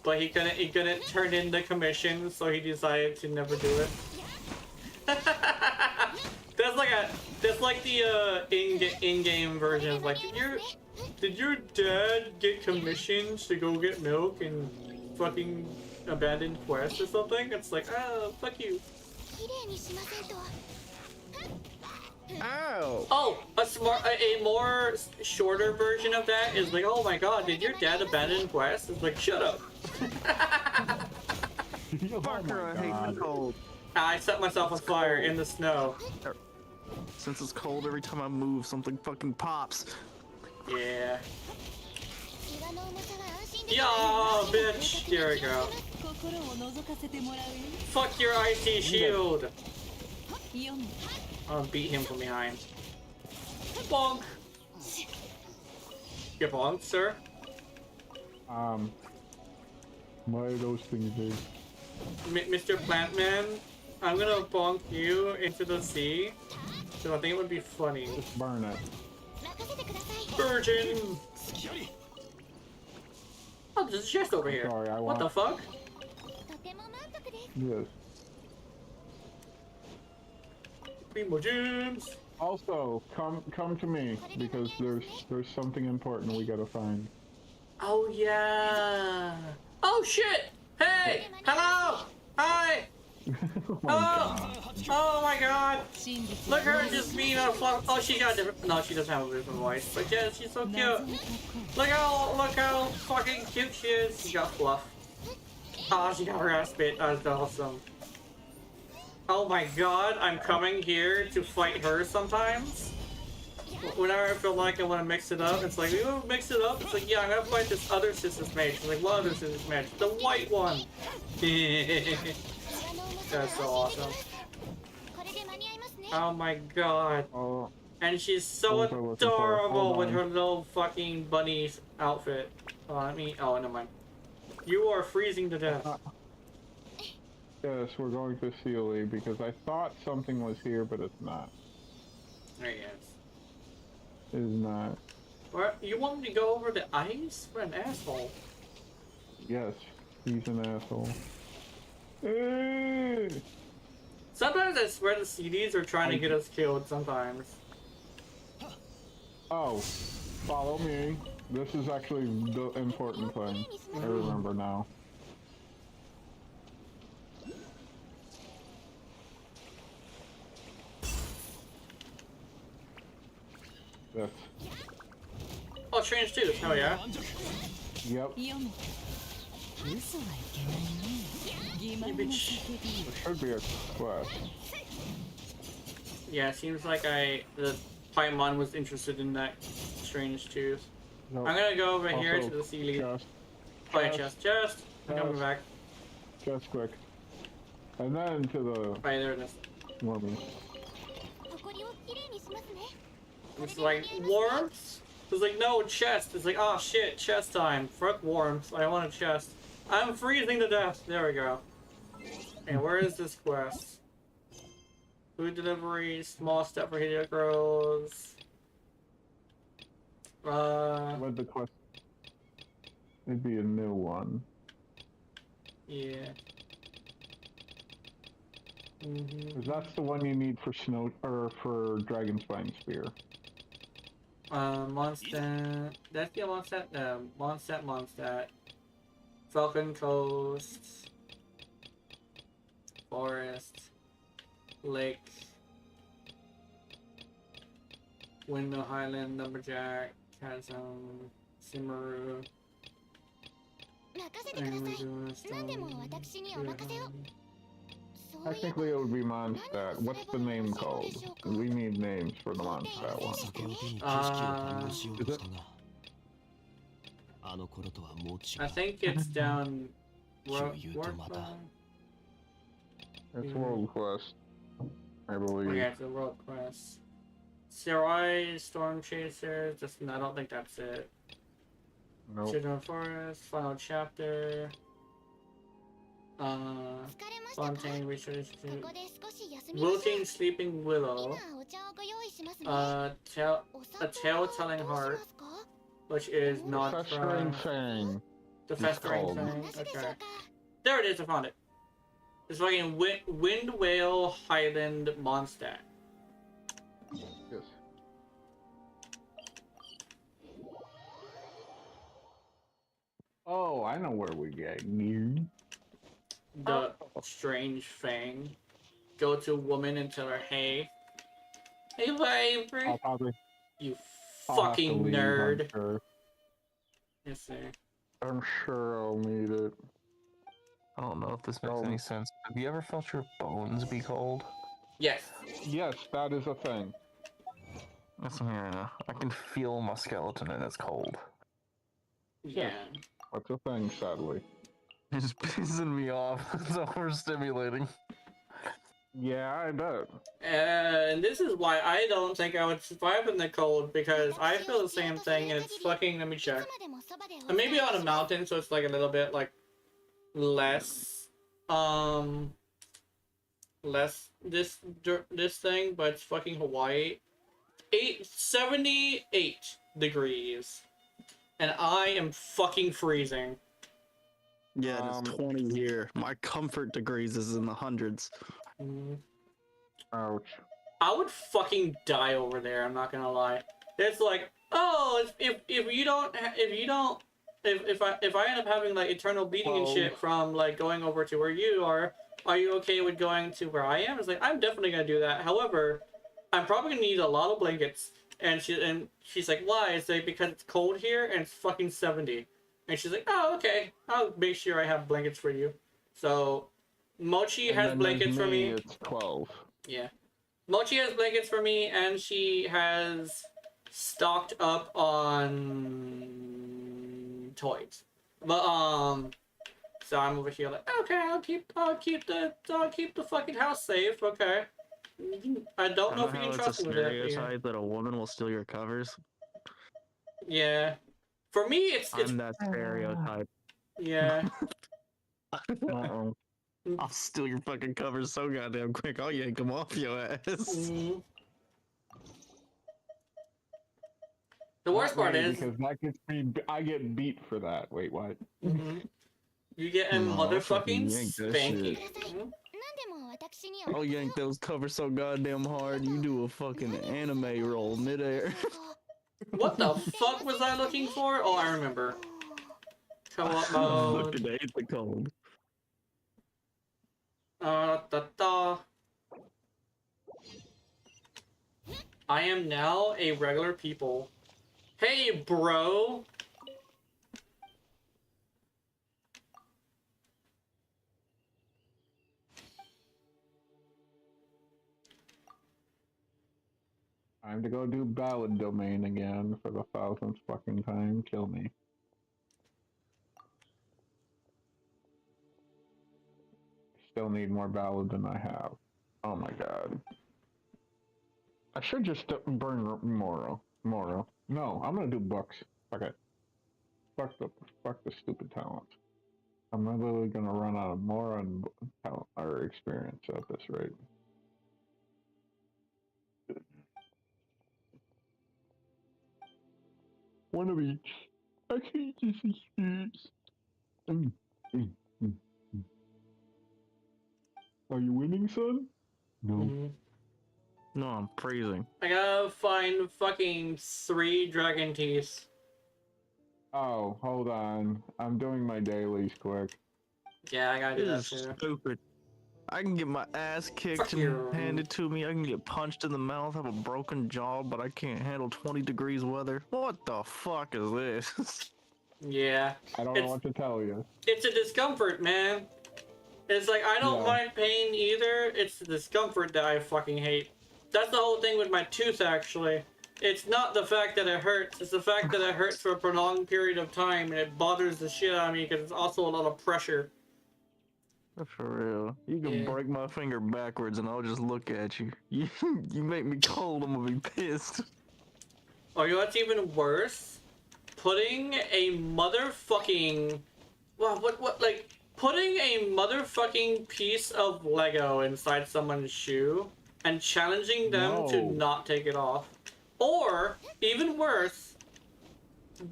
But he couldn't turn in the commission, so he decided to never do it. That's like the in-game version of like, did your dad get commissioned to go get milk and fucking abandon quest or something? It's like, oh, fuck you. Ow! Oh, a more shorter version of that is like, oh my god, did your dad abandon quest? It's like, shut up. Fucker, I hate the cold. I set myself on fire in the snow. Since it's cold, every time I move, something fucking pops. Yeah. Yeah, bitch. There we go. Fuck your icy shield. I'll beat him from behind. Bonk. Get bonked, sir. What do those things do? Mr. Plantman, I'm gonna bonk you into the sea. So I think it would be funny. Just burn it. Virgin! Oh, there's a chest over here. Sorry, what the fuck? Yes. Primo gems! Also, come to me, because there's something important we gotta find. Oh yeah! Oh shit! Hey! Hello! Hi! Oh my god! Look at her just being a fluff. Oh, she got a different. No, she doesn't have a different voice. But yeah, she's so cute. Look how fucking cute she is. She got fluff. Oh, she got her ass bit. That's awesome. Oh my god, I'm coming here to fight her sometimes. Whenever I feel like I want to mix it up, it's like, you want to mix it up? It's like, yeah, I'm gonna fight this other Sisters Mage. It's like, what other Sisters Mage? The white one! That's so awesome. Oh my god. Oh, And she's so adorable with her little fucking bunny outfit. Oh, let me. Oh, never mind. You are freezing to death. yes, we're going to Sealy because I thought something was here, but it's not. There he is. It is not. What? You want me to go over the ice? What an asshole. Yes, he's an asshole. Sometimes I swear the CDs are trying to get us killed sometimes. Oh, follow me. This is actually the important thing. I remember now. Yes. Oh, strange too. Hell yeah. Yep. You bitch. There should be a quest. Yeah, it seems like the Paimon was interested in that strange tooth. Nope. I'm gonna go over Also, here to the sea lead. Chest. Oh yeah, chest. I'm coming back. Just quick. And then to the... Right, there it is. Woman. It's like, warmth? It's like, no, chest. It's like, oh shit, chest time. Fuck warmth. I want a chest. I'm freezing to death. There we go. Okay, where is this quest? Food delivery, small step for Hideo girls. What the quest? It'd be a new one. Yeah. Because that's the one you need for snow or for Dragonspine Spear. Mondstadt. That's the Mondstadt. No, Mondstadt. Falcon Coast. Forest. Lake. Windmill Highland. Lumberjack. Chasm. Simaru. Technically, it would be Mondstadt. What's the name called? We need names for the Mondstadt one. Is it? I think it's down. It's World Quest, I believe. Okay, it's a World Quest. Sarai, Storm Chasers. I don't think that's it. Nope. Children of Forest, Final Chapter. Fontaine Research. Wilting Sleeping Willow. A Tale-Telling Heart, which is not Festering Fang. The Festering Fang. Okay. There it is, I found it. It's fucking Wind Whale Highland Mondstadt. Yes. Oh, I know where we get you. The strange fang. Go to a woman and tell her, hey. Hey, Viper. I'll probably... You I'll fucking have to leave, nerd. I'm sure. Yes, sir. I'm sure I'll need it. I don't know if this makes any sense. Have you ever felt your bones be cold? Yes. Yes, that is a thing. Listen here, Anna. I can feel my skeleton and it's cold. Yeah. That's a thing, sadly. It's pissing me off. It's overstimulating. Yeah, I bet. And this is why I don't think I would survive in the cold, because I feel the same thing, and it's fucking, let me check. And maybe on a mountain, so it's like a little bit, like, less this thing, but it's fucking Hawaii. 78 degrees. And I am fucking freezing. Yeah, it's 20 here. My comfort degrees is in the hundreds. Ouch. I would fucking die over there, I'm not gonna lie. It's like, oh, if I end up having like eternal bleeding and shit from like going over to where you are you okay with going to where I am? It's like, I'm definitely gonna do that. However, I'm probably gonna need a lot of blankets. And she's like, why? It's like, because it's cold here and it's fucking 70. And she's like, oh, okay. I'll make sure I have blankets for you. So, Mochi And has then blankets there's for me. It's 12. Yeah. Mochi has blankets for me, and she has stocked up on toys. But, so I'm over here like, okay, I'll keep the fucking house safe, okay. I don't know if you can trust me with that. But yeah. that a woman will steal your covers. Yeah. For me, it's I'm that stereotype. Yeah. Uh-oh. I'll steal your fucking covers so goddamn quick. I'll yank them off your ass. Mm-hmm. The worst part is because that gets me. I get beat for that. Wait, what? Mm-hmm. You get a motherfucking spanking. Mm-hmm. I'll yank those covers so goddamn hard. You do a fucking anime roll midair. What the fuck was I looking for? Oh, I remember. Co-op mode. Look at the cold. I am now a regular people. Hey, bro. Time to go do ballad domain again for the 1000th fucking time. Kill me. Still need more ballad than I have. Oh my god. I should just burn Moro. No, I'm gonna do books. Fuck it. Fuck the stupid talent. I'm literally gonna run out of Moro and talent or experience at this rate. One of each. I can't just experience. Are you winning, son? No. Mm-hmm. No, I'm freezing. I gotta find fucking 3 dragon teeth. Oh, hold on. I'm doing my dailies quick. Yeah, I gotta do that This is too. stupid. I can get my ass kicked and handed to me. I can get punched in the mouth, have a broken jaw, but I can't handle 20 degrees weather. What the fuck is this? Yeah. I don't know what to tell you. It's a discomfort, man. It's like, I don't mind pain either. It's the discomfort that I fucking hate. That's the whole thing with my tooth, actually. It's not the fact that it hurts. It's the fact that it hurts for a prolonged period of time, and it bothers the shit out of me because it's also a lot of pressure. For real. You can break my finger backwards and I'll just look at you. You make me cold, I'm gonna be pissed. Or you know what's even worse? Putting a motherfucking... Well, like, putting a motherfucking piece of Lego inside someone's shoe and challenging them to not take it off. Or, even worse,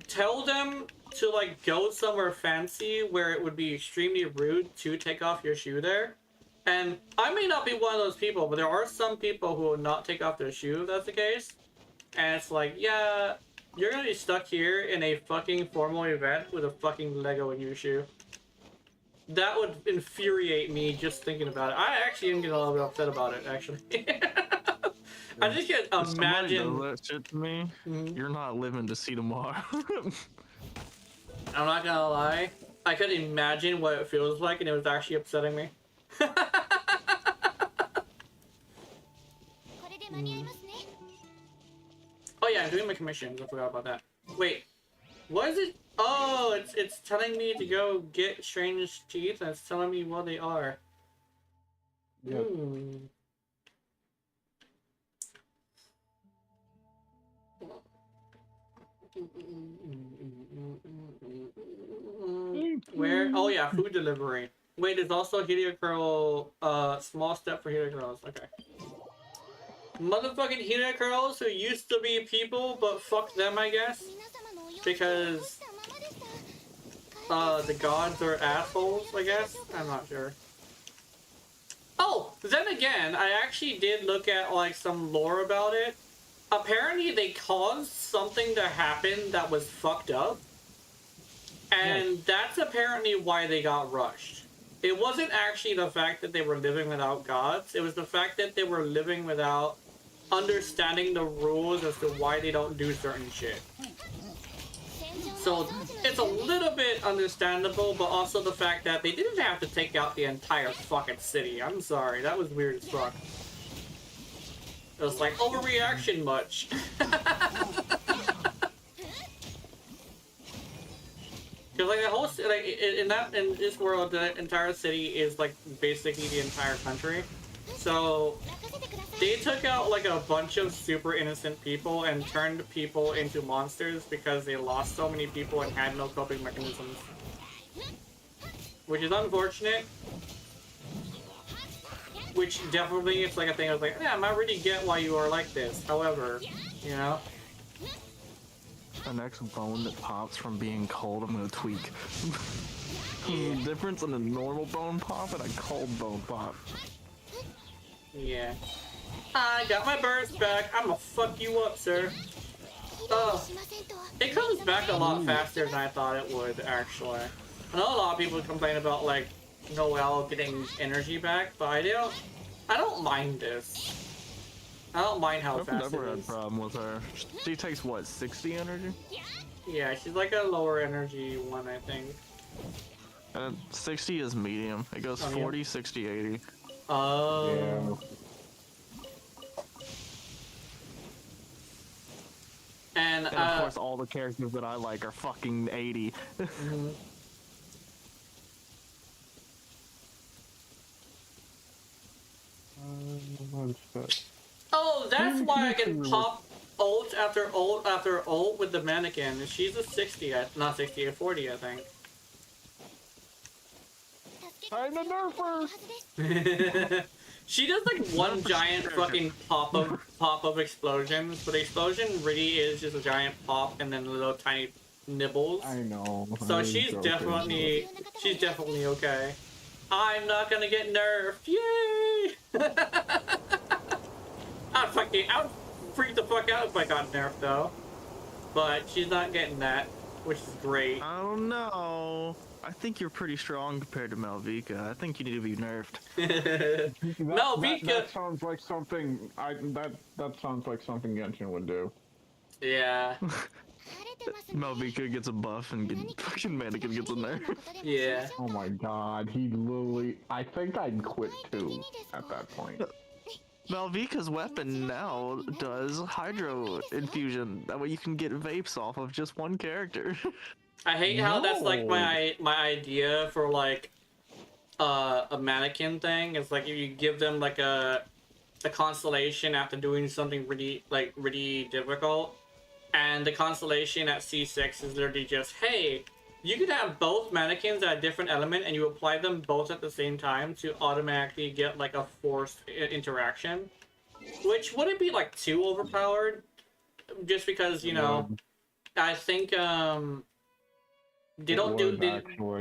tell them to, like, go somewhere fancy where it would be extremely rude to take off your shoe there. And I may not be one of those people, but there are some people who will not take off their shoe if that's the case. And it's like, yeah, you're gonna be stuck here in a fucking formal event with a fucking Lego in your shoe. That would infuriate me just thinking about it. I actually am getting a little bit upset about it, actually. I just can't imagine. Does that shit to me, you're not living to see tomorrow. I'm not gonna lie. I could imagine what it feels like, and it was actually upsetting me. Oh yeah, I'm doing my commissions. I forgot about that. Wait, what is it? Oh, it's telling me to go get strange teeth, and it's telling me what they are. Yep. Where? Oh yeah, food delivery. Wait, there's also Helio Curl, small step for Helio Curls. Okay. Motherfucking Helio Curls who used to be people, but fuck them, I guess. Because, the gods are assholes, I guess? I'm not sure. Oh, then again, I actually did look at, like, some lore about it. Apparently, they caused something to happen that was fucked up. And that's apparently why they got rushed. It wasn't actually the fact that they were living without gods. It was the fact that they were living without understanding the rules as to why they don't do certain shit. So it's a little bit understandable, but also the fact that they didn't have to take out the entire fucking city. I'm sorry, that was weird as fuck. It was like overreaction much. Cause like the whole like in this world, the entire city is like basically the entire country. So they took out like a bunch of super innocent people and turned people into monsters because they lost so many people and had no coping mechanisms, which is unfortunate. Which definitely it's like a thing of like, yeah, I really get why you are like this. However, you know. The next bone that pops from being cold, I'm gonna tweak. The difference in a normal bone pop and a cold bone pop. Yeah. I got my burst back. I'ma fuck you up, sir. Oh. It comes back a lot faster than I thought it would, actually. I know a lot of people complain about, like, Noelle getting energy back, but I don't mind this. I don't mind how fast it is. I've never had a problem with her. She takes, what, 60 energy? Yeah, she's like a lower energy one, I think. And 60 is medium. It goes 40, yeah. 60, 80. Oh. Yeah. And of course, all the characters that I like are fucking 80. Mm-hmm. Oh, that's why I can pop ult after ult after ult with the mannequin. She's a 60, not 60, a 40, I think. I'm a nerfer! She does like one giant fucking pop of explosions, but the explosion really is just a giant pop and then little tiny nibbles. I know. So she's definitely okay. I'm not gonna get nerfed, yay! I'd freak the fuck out if I got nerfed though. But she's not getting that, which is great. I don't know. I think you're pretty strong compared to Malvika. I think you need to be nerfed. Malvika. That sounds like something. That sounds like something Genshin would do. Yeah. Malvika gets a buff and fucking Mannequin gets a nerf. Yeah. Oh my god, he literally. I think I'd quit too at that point. Malvika's weapon now does Hydro Infusion. That way you can get vapes off of just one character. I hate how that's like my idea for like a mannequin thing. It's like if you give them like a constellation after doing something really difficult, and the constellation at C6 is literally just, hey, you could have both mannequins at a different element and you apply them both at the same time to automatically get like a forced interaction, which wouldn't be like too overpowered, just because, you know, I think they don't do.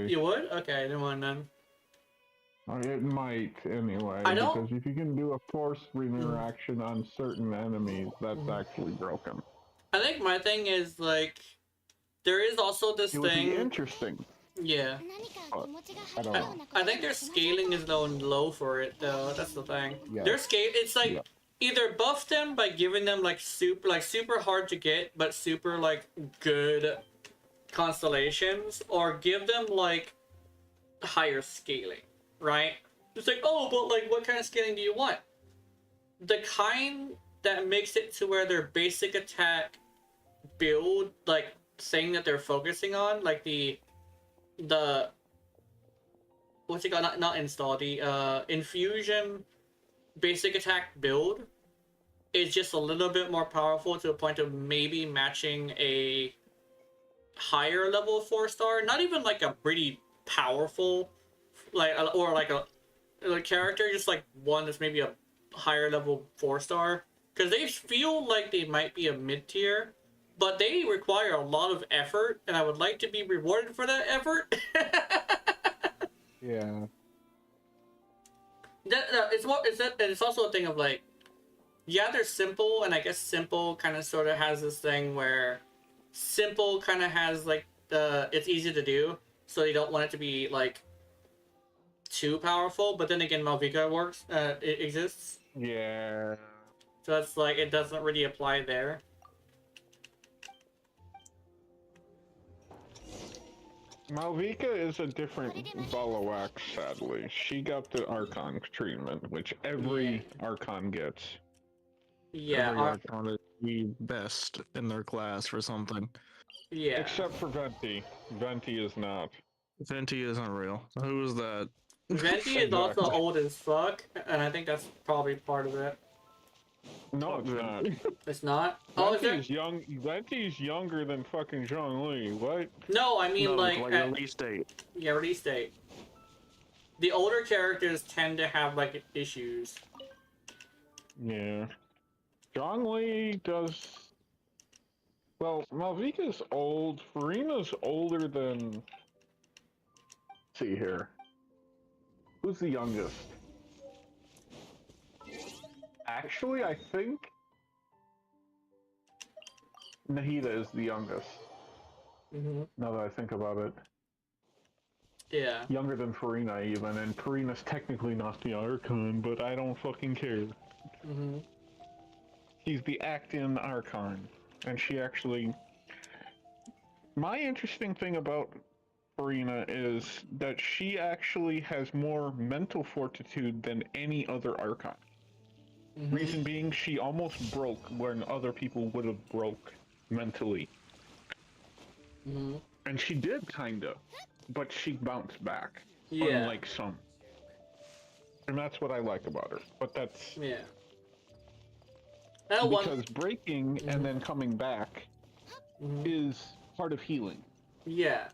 You would? Okay, then one then. It might anyway. I don't. Because if you can do a forced interaction on certain enemies, that's actually broken. I think my thing is like, there is also this thing. It would be interesting. Yeah. I don't know. I think their scaling is low for it though. That's the thing. Yeah. Their scale, it's like either buff them by giving them like super hard to get but super like good constellations, or give them like higher scaling, right? It's like, oh, but like what kind of scaling do you want? The kind that makes it to where their basic attack build, like thing that they're focusing on, like the what's it called? Not install, the infusion basic attack build is just a little bit more powerful to the point of maybe matching a higher level 4-star, not even like a pretty powerful like or like a character, just like one that's maybe a higher level 4-star, because they feel like they might be a mid-tier, but they require a lot of effort, and I would like to be rewarded for that effort. Yeah. It's also a thing of like, yeah, they're simple, and I guess simple kind of sort of has this thing where simple kind of has like it's easy to do, so they don't want it to be like too powerful. But then again, Malvika works, it exists. Yeah. So it's like it doesn't really apply there. Malvika is a different Balawak, sadly. She got the Archon treatment, which every Archon gets. Yeah, Every Archon is the best in their class for something. Yeah. Except for Venti. Venti is not. Venti isn't real. Who is that? Venti is also old as fuck, and I think that's probably part of it. No, it's not. It's not? Oh, is Venti's young. Venti's younger than fucking Zhongli. What? No, I mean No, like release date. Yeah, release date. The older characters tend to have like issues. Yeah. Zhongli does. Well, Malvika's old. Farina's older than. Let's see here. Who's the youngest? Actually, I think Nahida is the youngest. Now that I think about it. Yeah. Younger than Farina even, and Farina's technically not the Archon, but I don't fucking care. She's the act-in Archon, and she actually... My interesting thing about Farina is that she actually has more mental fortitude than any other Archon. Reason being, she almost broke when other people would have broke mentally. And she did, kinda. But she bounced back. Yeah. Unlike some. And that's what I like about her. But that's... Yeah. Because breaking and then coming back is part of healing. Yeah.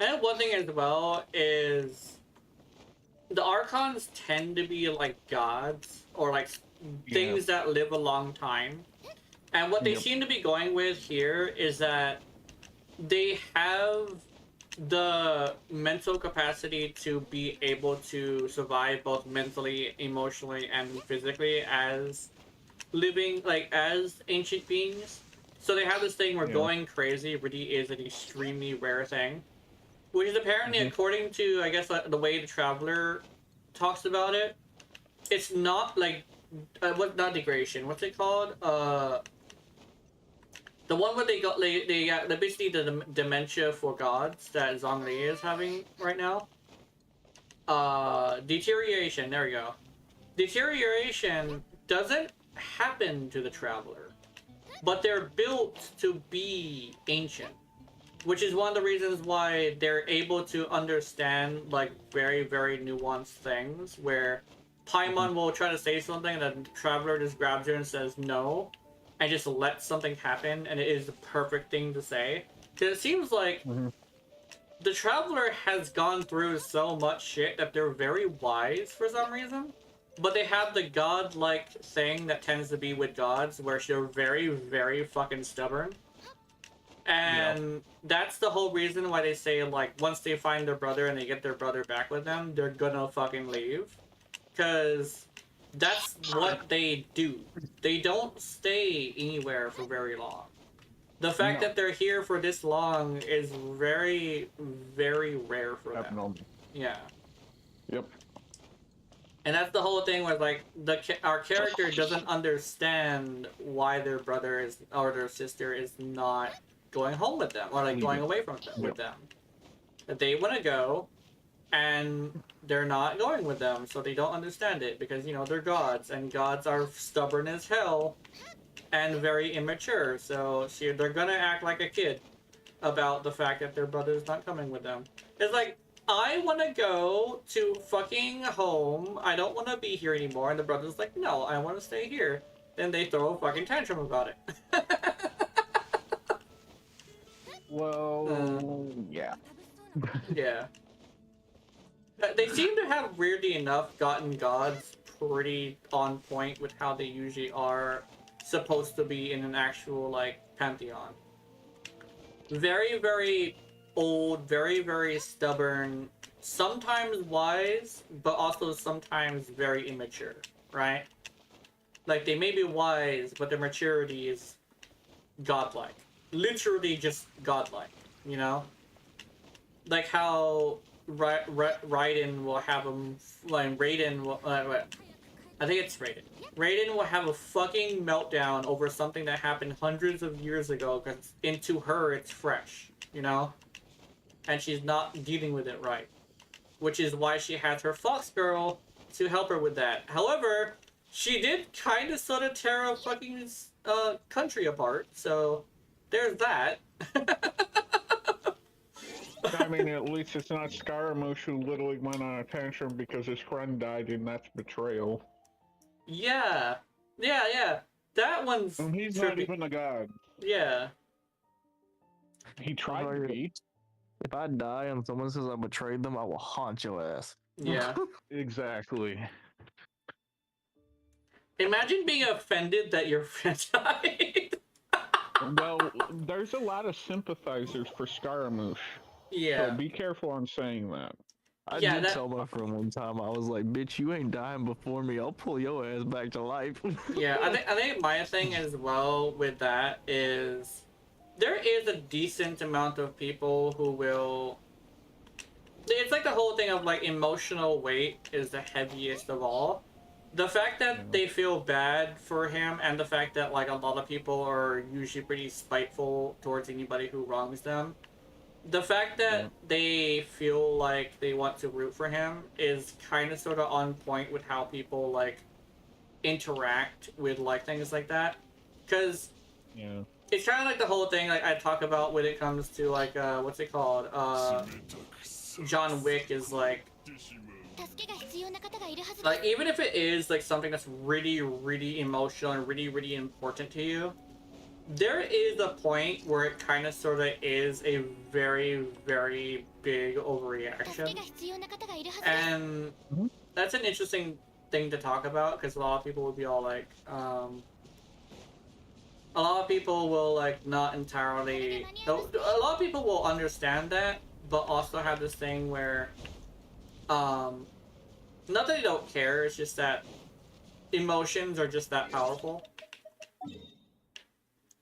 And one thing as well is the Archons tend to be like gods or like things that live a long time. And what they seem to be going with here is that they have the mental capacity to be able to survive both mentally, emotionally, and physically as living, like, as ancient beings. So they have this thing where going crazy really is an extremely rare thing. Which is apparently, according to, I guess, the way the Traveler talks about it, it's not like, not degradation, what's it called? The one where they got, they basically the dementia for gods that Zhongli is having right now. Deterioration, there we go. Deterioration doesn't happen to the Traveler, but they're built to be ancient. Which is one of the reasons why they're able to understand, like, very, very nuanced things, where Paimon will try to say something and the Traveler just grabs her and says no, and just lets something happen, and it is the perfect thing to say. Because it seems like the Traveler has gone through so much shit that they're very wise for some reason, but they have the god-like thing that tends to be with gods, where they're very, very fucking stubborn. And that's the whole reason why they say, like, once they find their brother and they get their brother back with them, they're gonna fucking leave. Because that's what they do. They don't stay anywhere for very long. The fact that they're here for this long is very, very rare for them. Yeah. Yep. And that's the whole thing with, like, our character doesn't understand why their brother is, or their sister is not going home with them, or like going away from them, with them. That they want to go, and they're not going with them, so they don't understand it, because, you know, they're gods, and gods are stubborn as hell, and very immature, so they're gonna act like a kid about the fact that their brother's not coming with them. It's like, I want to go to fucking home, I don't want to be here anymore, and the brother's like, no, I want to stay here. Then they throw a fucking tantrum about it. Well, yeah. Yeah. They seem to have, weirdly enough, gotten gods pretty on point with how they usually are supposed to be in an actual, like, pantheon. Very, very old, very, very stubborn, sometimes wise, but also sometimes very immature, right? Like, they may be wise, but their maturity is godlike. Literally just godlike, you know? Like how Raiden will have him, like Raiden will, I think it's Raiden. Raiden will have a fucking meltdown over something that happened hundreds of years ago, because into her it's fresh, you know? and she's not dealing with it right, which is why she has her fox girl to help her with that. However, she did kind of sort of tear a fucking country apart, so there's that. I mean, at least it's not Scaramouche who literally went on a tantrum because his friend died, and that's betrayal. Yeah. That one's And he's trippy. not even a god. Yeah. He tried to be. If I die and someone says I betrayed them, I will haunt your ass. Yeah. Exactly. Imagine being offended that your friend died. Well, there's a lot of sympathizers for Scaramouche. Yeah. So be careful on saying that. I did tell my friend one time, I was like, bitch, you ain't dying before me. I'll pull your ass back to life. Yeah, I think my thing as well with that is there is a decent amount of people who will. It's like the whole thing of like emotional weight is the heaviest of all. The fact that they feel bad for him, and the fact that like a lot of people are usually pretty spiteful towards anybody who wrongs them. The fact that they feel like they want to root for him is kind of sort of on point with how people like interact with like things like that, because it's kind of like the whole thing like I talk about when it comes to like what's it called, John Wick is like even if it is like something that's really emotional and really important to you, there is a point where it kind of sort of is a very big overreaction, and that's an interesting thing to talk about, because a lot of people will be all like a lot of people will like not entirely, a lot of people will understand that, but also have this thing where not that they don't care, it's just that emotions are just that powerful.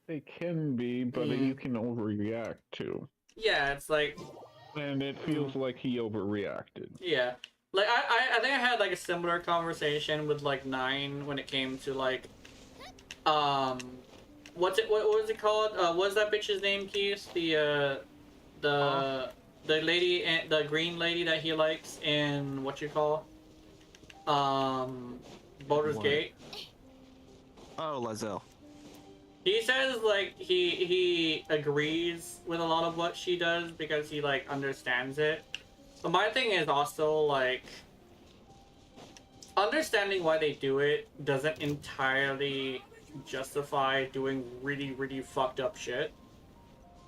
They can be, but you can overreact too. Yeah, it's like... And it feels like he overreacted. Yeah. Like, I think I had, like, a similar conversation with, like, 9 when it came to, like... what was it called? What was that bitch's name, Keith? The lady, the green lady that he likes in, what you call? Baldur's Gate? Oh, Lizelle. He says, like, he agrees with a lot of what she does because he, like, understands it. But my thing is also, like, understanding why they do it doesn't entirely justify doing really fucked up shit.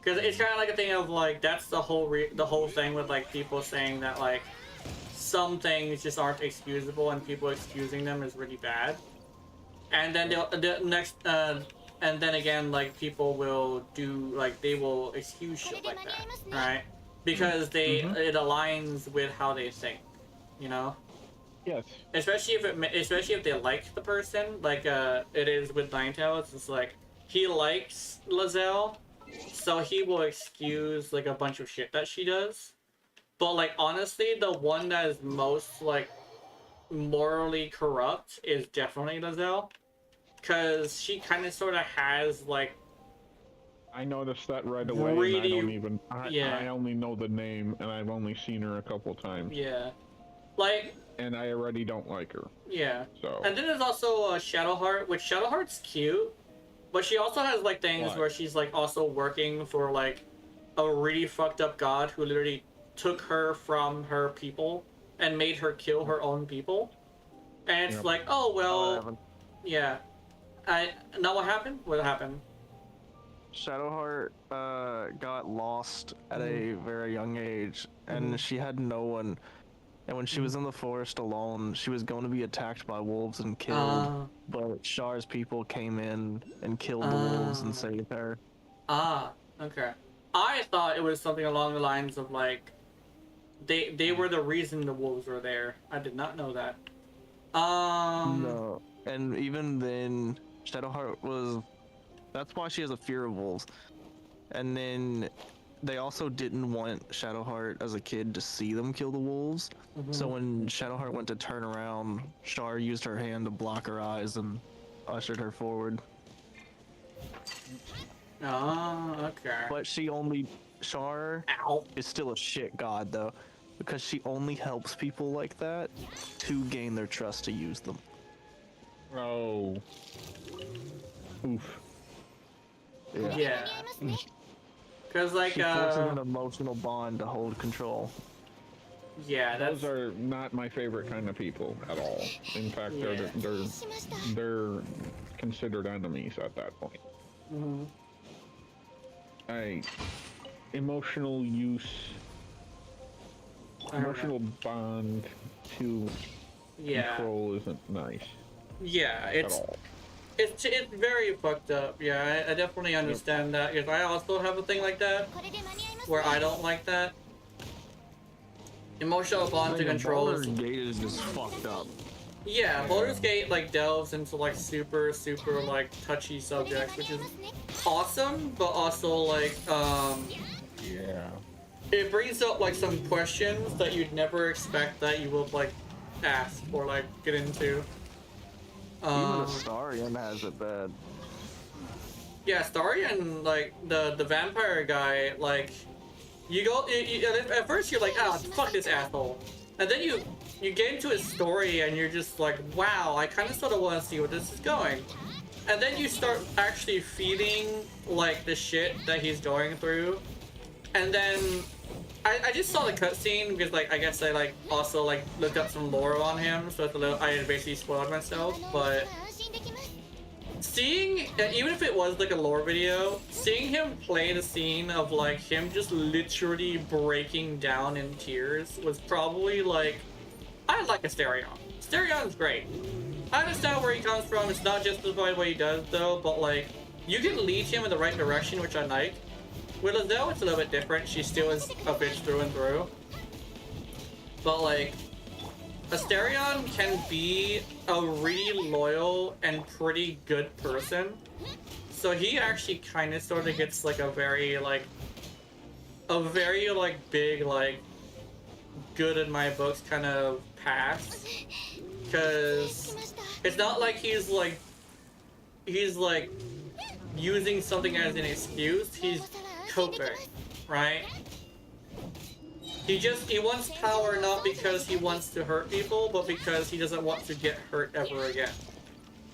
Because it's kind of like a thing of, like, that's the whole thing with, like, people saying that, like, some things just aren't excusable and people excusing them is really bad. And then the next... and then again, like, people will do, like, they will excuse shit like that, right? Because it aligns with how they think, you know? Yes. Especially if they like the person, like, it is with Ninetales, it's like, he likes Lizelle, so he will excuse, like, a bunch of shit that she does. But, like, honestly, the one that is most, like, morally corrupt is definitely Lizelle. Because she kind of sort of has, like... I noticed that right away, really, and I don't even... I only know the name, and I've only seen her a couple times. Yeah. Like... And I already don't like her. Yeah. So... And then there's also Shadowheart, which Shadowheart's cute, but she also has, like, things where she's, like, also working for, like, a really fucked up god who literally took her from her people and made her kill her own people. And it's like, oh, well... Yeah. Now what happened? What happened? Shadowheart got lost at a very young age, and she had no one. And when she was in the forest alone, she was going to be attacked by wolves and killed. But Shar's people came in and killed the wolves and saved her. Ah, okay. I thought it was something along the lines of, like, they were the reason the wolves were there. I did not know that. No. And even then, Shadowheart was... That's why she has a fear of wolves. And then they also didn't want Shadowheart as a kid to see them kill the wolves. So when Shadowheart went to turn around, Shar used her hand to block her eyes and ushered her forward. Oh, okay. But she only Char is still a shit god though, because she only helps people like that to gain their trust to use them. Oh. Oof. Yeah. Because like she forces an emotional bond to hold control. Yeah, those are not my favorite kind of people at all. In fact, they're considered enemies at that point. Emotional bond to control isn't nice. Yeah, it's very fucked up. Yeah, I definitely understand that, because I also have a thing like that where I don't like that. Emotional bond to control Baldur's Gate is just fucked up. Yeah, Baldur's Gate like delves into like super like touchy subjects, which is awesome, but also like it brings up like some questions that you'd never expect that you would like ask or like get into. Even Astarion has it bad. Yeah, Astarion, like the vampire guy, like you go at first you're like, ah, fuck this asshole, and then you get into his story and you're just like, wow, I kind of sort of want to see where this is going, and then you start actually feeling like the shit that he's going through, and then I just saw the cutscene because like I guess I like also like looked up some lore on him, so it's a little, I had basically spoiled myself, but seeing, even if it was like a lore video, seeing him play the scene of like him just literally breaking down in tears was probably like, I like Astarion. Astarion's great. I understand where he comes from. It's not just what he does though, but like you can lead him in the right direction, which I like. With Lizelle, it's a little bit different. She still is a bitch through and through. But like, Astarion can be a really loyal and pretty good person. So he actually kind of sort of gets like a very big like good in my books kind of pass. Because it's not like he's like using something as an excuse. He's coping, right? He wants power not because he wants to hurt people, but because he doesn't want to get hurt ever again.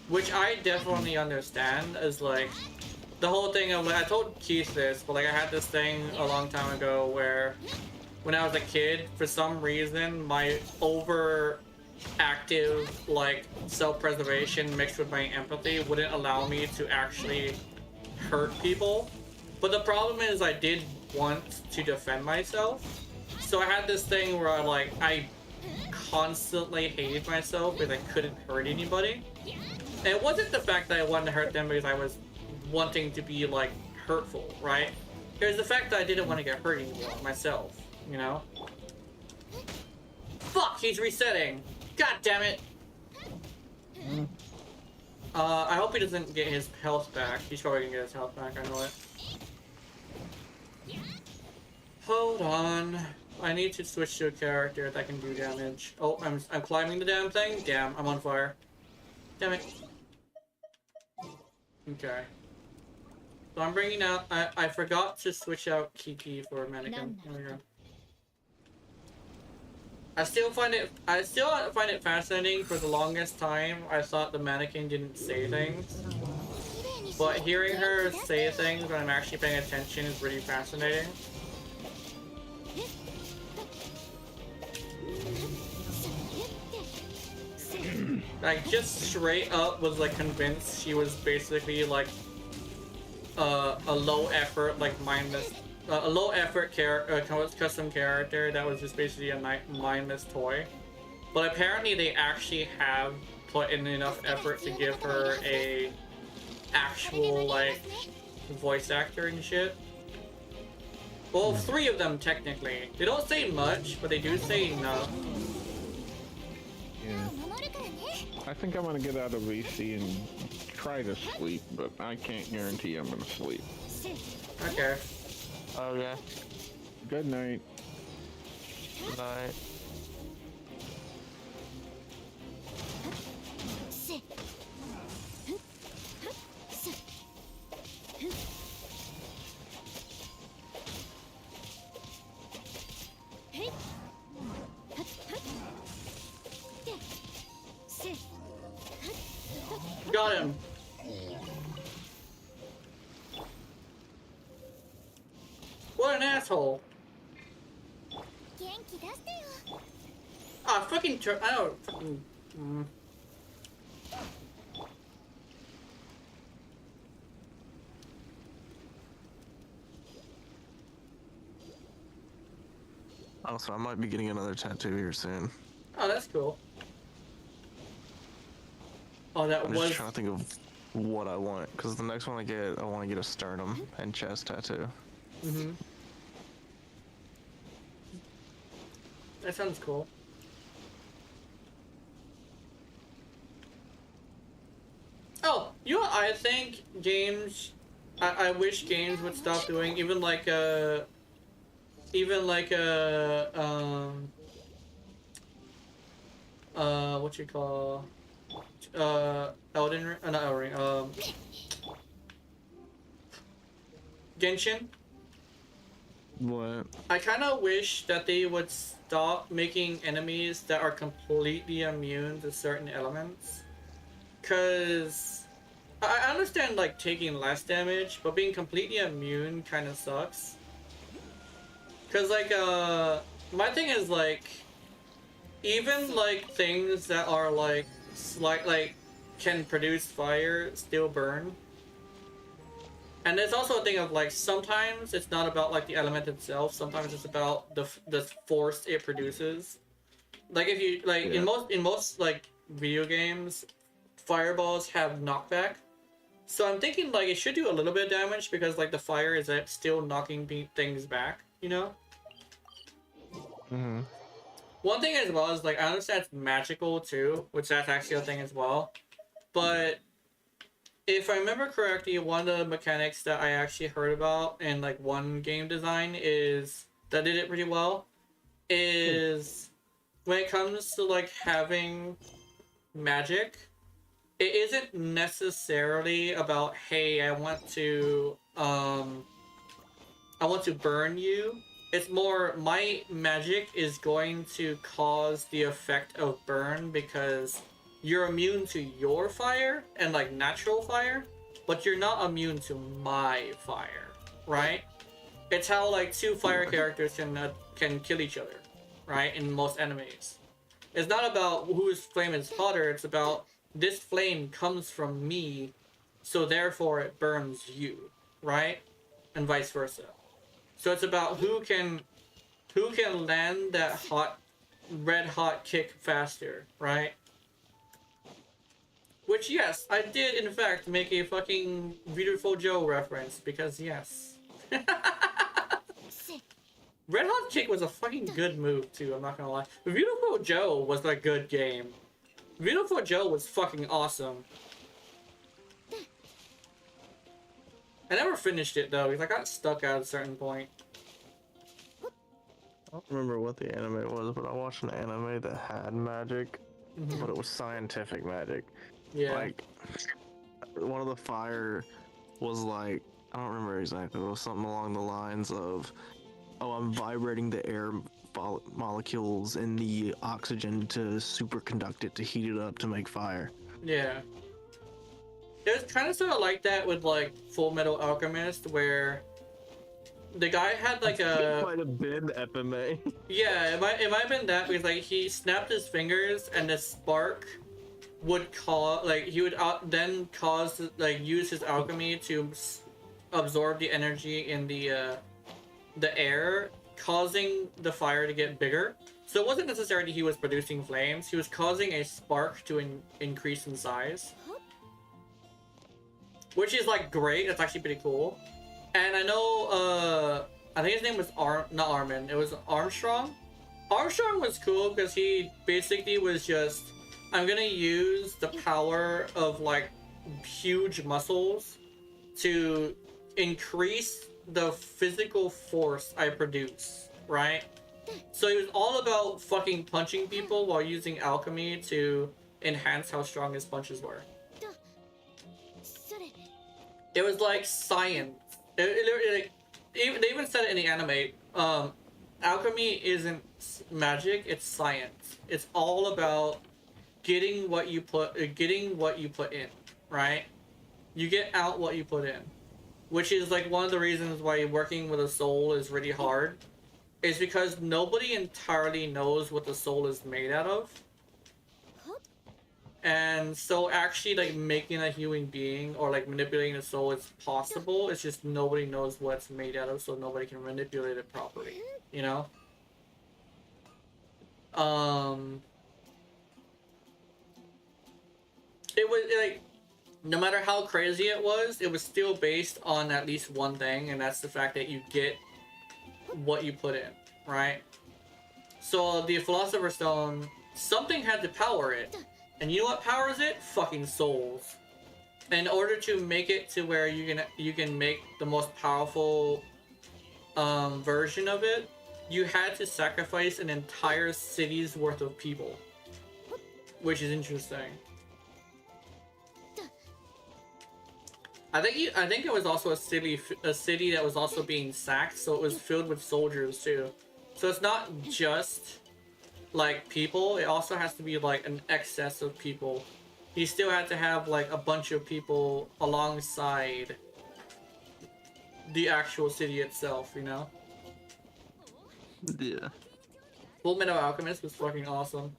Which I definitely understand, as like the whole thing of like, I told Keith this, but like I had this thing a long time ago where when I was a kid, for some reason my overactive like self-preservation mixed with my empathy wouldn't allow me to actually hurt people. But the problem is I did want to defend myself. So I had this thing where I constantly hated myself because I couldn't hurt anybody. And it wasn't the fact that I wanted to hurt them because I was wanting to be like hurtful, right? It was the fact that I didn't want to get hurt anymore myself, you know? Fuck, he's resetting. God damn it. I hope he doesn't get his health back. He's probably gonna get his health back, I know it. Hold on. I need to switch to a character that can do damage. Oh, I'm climbing the damn thing? Damn, I'm on fire. Damn it. Okay. So I'm bringing out... I forgot to switch out Kiki for a mannequin. There we go. I still find it fascinating. For the longest time, I thought the mannequin didn't say things. But hearing her say things when I'm actually paying attention is really fascinating. Like, just straight up was like convinced she was basically like a low effort, like mindless, a low effort custom character that was just basically a mindless toy. But apparently they actually have put in enough effort to give her a actual like voice actor and shit. Well, 3 of them technically. They don't say much, but they do say enough. Yeah. I think I'm gonna get out of VC and try to sleep, but I can't guarantee I'm gonna sleep. Okay. Oh yeah. Good night. Good night. Got him. What an asshole. Ah, fucking I don't fucking. Also, I might be getting another tattoo here soon. Oh, that's cool. Oh, that I'm was. just trying to think of what I want, because the next one I get, I want to get a sternum and chest tattoo. Mm-hmm. That sounds cool. Oh, you know what I think games... I wish games would stop doing, even like what you call... Elden Ring? Not Elden Ring, Genshin? What? I kind of wish that they would stop making enemies that are completely immune to certain elements. Cause I understand like taking less damage, but being completely immune kind of sucks. Cause like my thing is like, even like things that are like can produce fire still burn. And there's also a thing of like, sometimes it's not about like the element itself, sometimes it's about the force it produces. Like if you like in most like video games, fireballs have knockback. So I'm thinking like it should do a little bit of damage because like the fire is still knocking things back, you know? Mm-hmm. One thing as well is like, I understand it's magical too, which that's actually a thing as well. But if I remember correctly, one of the mechanics that I actually heard about in like one game design is that did it pretty well is when it comes to like having magic, it isn't necessarily about, hey, I want to burn you. It's more, my magic is going to cause the effect of burn because you're immune to your fire and like natural fire, but you're not immune to my fire, right? It's how like two fire characters can kill each other, right? In most enemies, it's not about whose flame is hotter. It's about this flame comes from me, so therefore it burns you, right? And vice versa. So it's about who can land that red hot kick faster, right? Which, yes, I did in fact make a fucking Beautiful Joe reference, because yes. Red Hot Kick was a fucking good move too, I'm not gonna lie. Beautiful Joe was a good game. Beautiful Joe was fucking awesome. I never finished it though, because I got stuck at a certain point. I don't remember what the anime was, but I watched an anime that had magic, but it was scientific magic. Yeah. Like, one of the fire was like, I don't remember exactly, but it was something along the lines of, oh, I'm vibrating the air molecules in the oxygen to superconduct it, to heat it up to make fire. Yeah. It was kind of sort of like that with like Full Metal Alchemist, where the guy had like a... It might have been FMA. Yeah, it might have been that, because like he snapped his fingers and the spark would cause, like he would then cause, like use his alchemy to absorb the energy in the air, causing the fire to get bigger. So it wasn't necessarily he was producing flames, he was causing a spark to increase in size. Which is like great, that's actually pretty cool. And I know, I think his name was not Armin, it was Armstrong. Armstrong was cool because he basically was just, I'm gonna use the power of like huge muscles to increase the physical force I produce, right? So he was all about fucking punching people while using alchemy to enhance how strong his punches were. It was like science. They even said it in the anime. Alchemy isn't magic; it's science. It's all about getting what you put in, right? You get out what you put in, which is like one of the reasons why working with a soul is really hard, is because nobody entirely knows what the soul is made out of. And so actually like making a human being or like manipulating the soul is possible. It's just nobody knows what it's made out of, so nobody can manipulate it properly, you know? It was like, no matter how crazy it was still based on at least one thing, and that's the fact that you get what you put in, right? So the Philosopher's Stone, something had to power it. And you know what powers it? Fucking souls. In order to make it to where you can make the most powerful version of it, you had to sacrifice an entire city's worth of people, which is interesting. I think it was also a city that was also being sacked, so it was filled with soldiers too. So it's not just like people, it also has to be like an excess of people. You still had to have like a bunch of people alongside the actual city itself, you know? Yeah. Full Metal Alchemist was fucking awesome.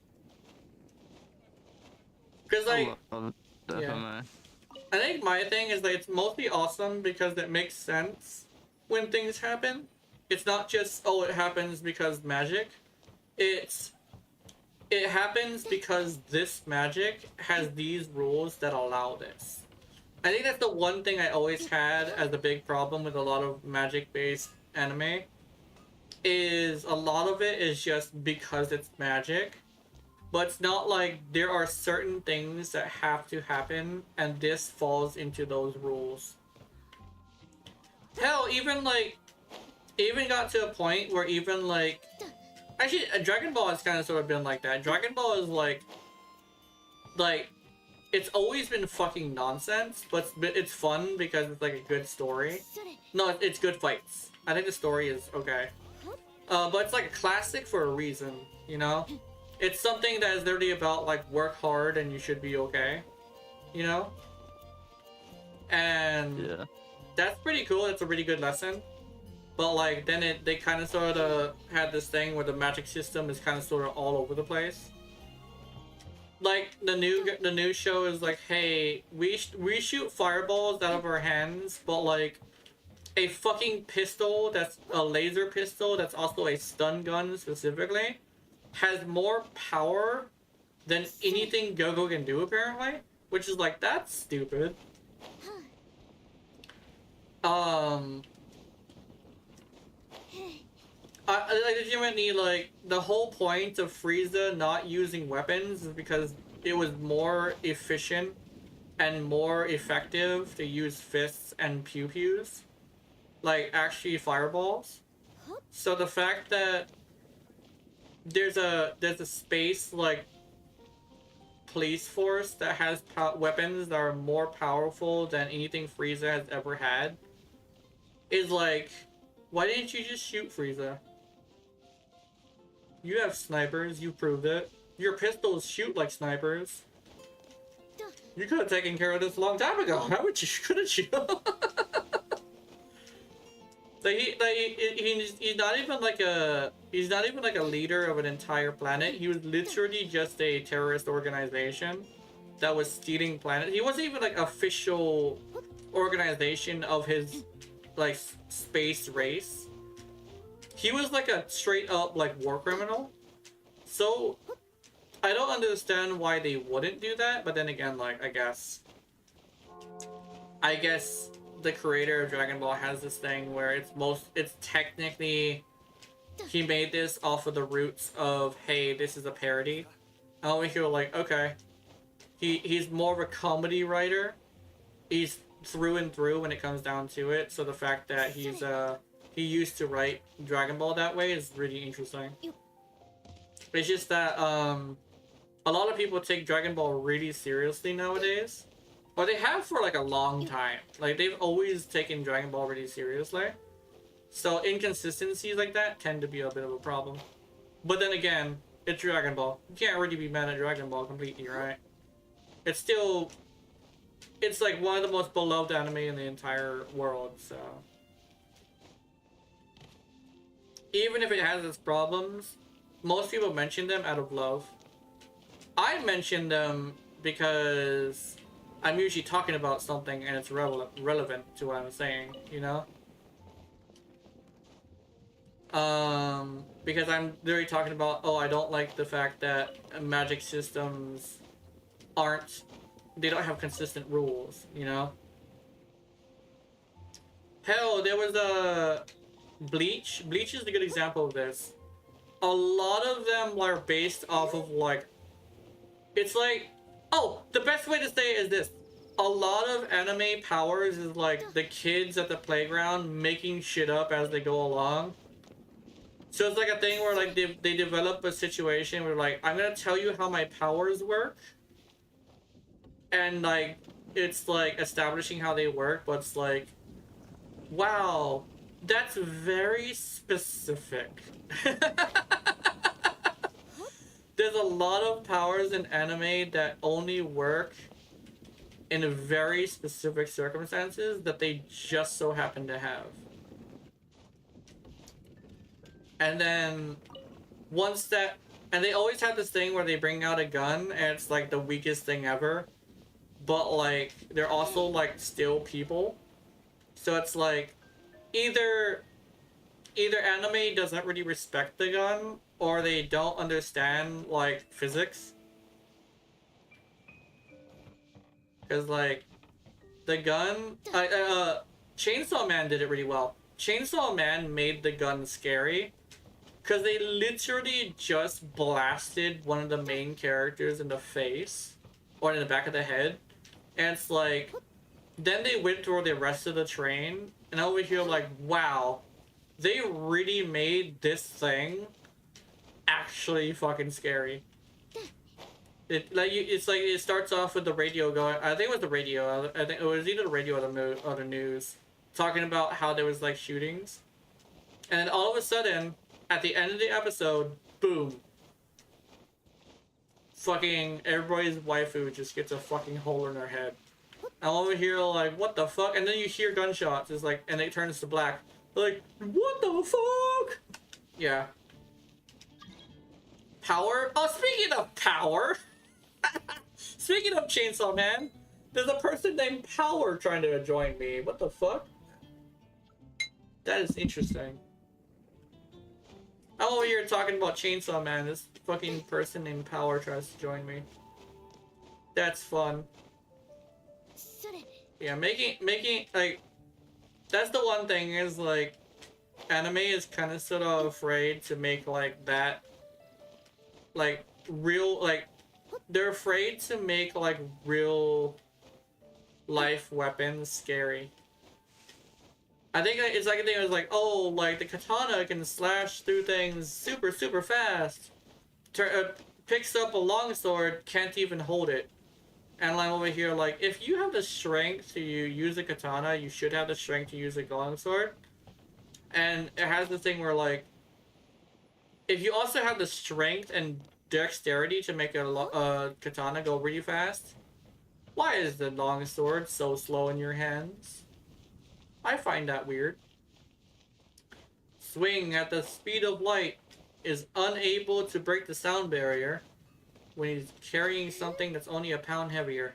Cause like, I love it, yeah. I think my thing is that it's mostly awesome because it makes sense when things happen. It's not just, oh, it happens because magic. It happens because this magic has these rules that allow this. I think that's the one thing I always had as a big problem with a lot of magic-based anime, is a lot of it is just because it's magic, but it's not like there are certain things that have to happen, and this falls into those rules. Hell, even got to a point where even like, actually, Dragon Ball has kind of sort of been like that. Dragon Ball is like, it's always been fucking nonsense, but it's fun because it's like a good story. No, it's good fights. I think the story is okay. But it's like a classic for a reason, you know? It's something that is literally about like work hard and you should be okay, you know? And yeah, that's pretty cool. It's a really good lesson. But like then they kind of sort of had this thing where the magic system is kind of sort of all over the place. Like the new show is like, hey, we shoot fireballs out of our hands, but like a fucking pistol that's a laser pistol that's also a stun gun specifically has more power than anything Gogo can do apparently, which is like, that's stupid. I legitimately, like, the whole point of Frieza not using weapons is because it was more efficient and more effective to use fists and pew-pews. Like, actually fireballs. So the fact that there's a space, like, police force that has weapons that are more powerful than anything Frieza has ever had is like, why didn't you just shoot Frieza? You have snipers, you proved it. Your pistols shoot like snipers. You could have taken care of this a long time ago. How would you? Couldn't you? He's not even like a leader of an entire planet. He was literally just a terrorist organization that was stealing planets. He wasn't even like official organization of his like space race. He was like a straight up like war criminal. So I don't understand why they wouldn't do that, but then again, like, I guess the creator of Dragon Ball has this thing where it's technically, he made this off of the roots of, hey, this is a parody. And I feel like, okay, he's more of a comedy writer. He's through and through when it comes down to it. So the fact that he used to write Dragon Ball that way is really interesting. It's just that a lot of people take Dragon Ball really seriously nowadays. Or they have for like a long time. Like, they've always taken Dragon Ball really seriously. So inconsistencies like that tend to be a bit of a problem. But then again, it's Dragon Ball. You can't really be mad at Dragon Ball completely, right? It's still it's like one of the most beloved anime in the entire world, so even if it has its problems, most people mention them out of love. I mention them because I'm usually talking about something and it's relevant to what I'm saying, you know? Because I'm literally talking about, oh, I don't like the fact that magic systems they don't have consistent rules, you know? Hell, there was a Bleach. Bleach is a good example of this. A lot of them are based off of like, it's like, oh, the best way to say it is this. A lot of anime powers is like the kids at the playground making shit up as they go along. So it's like a thing where like they develop a situation where like, I'm gonna tell you how my powers work. And like, it's like establishing how they work, but it's like, wow, that's very specific. There's a lot of powers in anime that only work in very specific circumstances that they just so happen to have. And then once that, and they always have this thing where they bring out a gun and it's like the weakest thing ever, but like they're also like still people. So it's like either anime doesn't really respect the gun or they don't understand like physics. Because like the gun, Chainsaw Man did it really well. Chainsaw Man made the gun scary because they literally just blasted one of the main characters in the face or in the back of the head, and it's like, then they went through the rest of the train, and over here like, wow, they really made this thing actually fucking scary. It's like it starts off with the radio going. I think it was the radio. I think it was either the radio or the news, talking about how there was like shootings, and then all of a sudden, at the end of the episode, boom. Fucking everybody's waifu just gets a fucking hole in her head. I'm over here like, what the fuck? And then you hear gunshots. It's like, and it turns to black. They're like, what the fuck? Yeah. Power? Oh, speaking of power. Speaking of Chainsaw Man, there's a person named Power trying to join me. What the fuck? That is interesting. I'm over here talking about Chainsaw Man. This fucking person named Power tries to join me. That's fun. Yeah, making like, that's the one thing is like, anime is kind of sort of afraid to make like that, like real, like they're afraid to make like real life weapons scary. I think it's like a thing that's like, oh, like the katana can slash through things super fast. Picks up a longsword, can't even hold it. And I'm over here like, if you have the strength to use a katana, you should have the strength to use a longsword. And it has the thing where like, if you also have the strength and dexterity to make a katana go really fast, why is the longsword so slow in your hands? I find that weird. Swing at the speed of light is unable to break the sound barrier when he's carrying something that's only a pound heavier.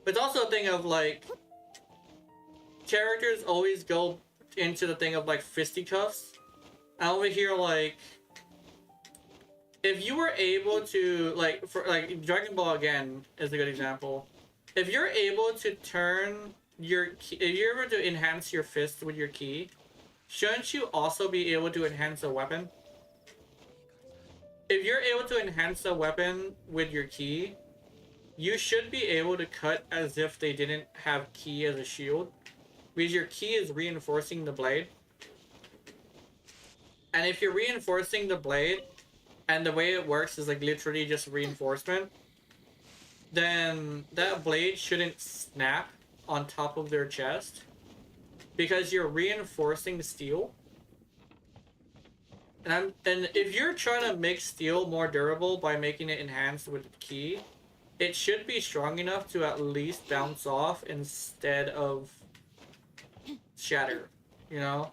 It's also a thing of like, characters always go into the thing of like fisticuffs. And over here like, if you were able to like, for like Dragon Ball again is a good example. If you're able to turn your key, if you're able to enhance your fist with your ki, shouldn't you also be able to enhance a weapon? If you're able to enhance a weapon with your ki, you should be able to cut as if they didn't have ki as a shield, because your ki is reinforcing the blade. And if you're reinforcing the blade, and the way it works is like literally just reinforcement, then that blade shouldn't snap on top of their chest, because you're reinforcing steel. And if you're trying to make steel more durable by making it enhanced with ki, it should be strong enough to at least bounce off instead of shatter, you know?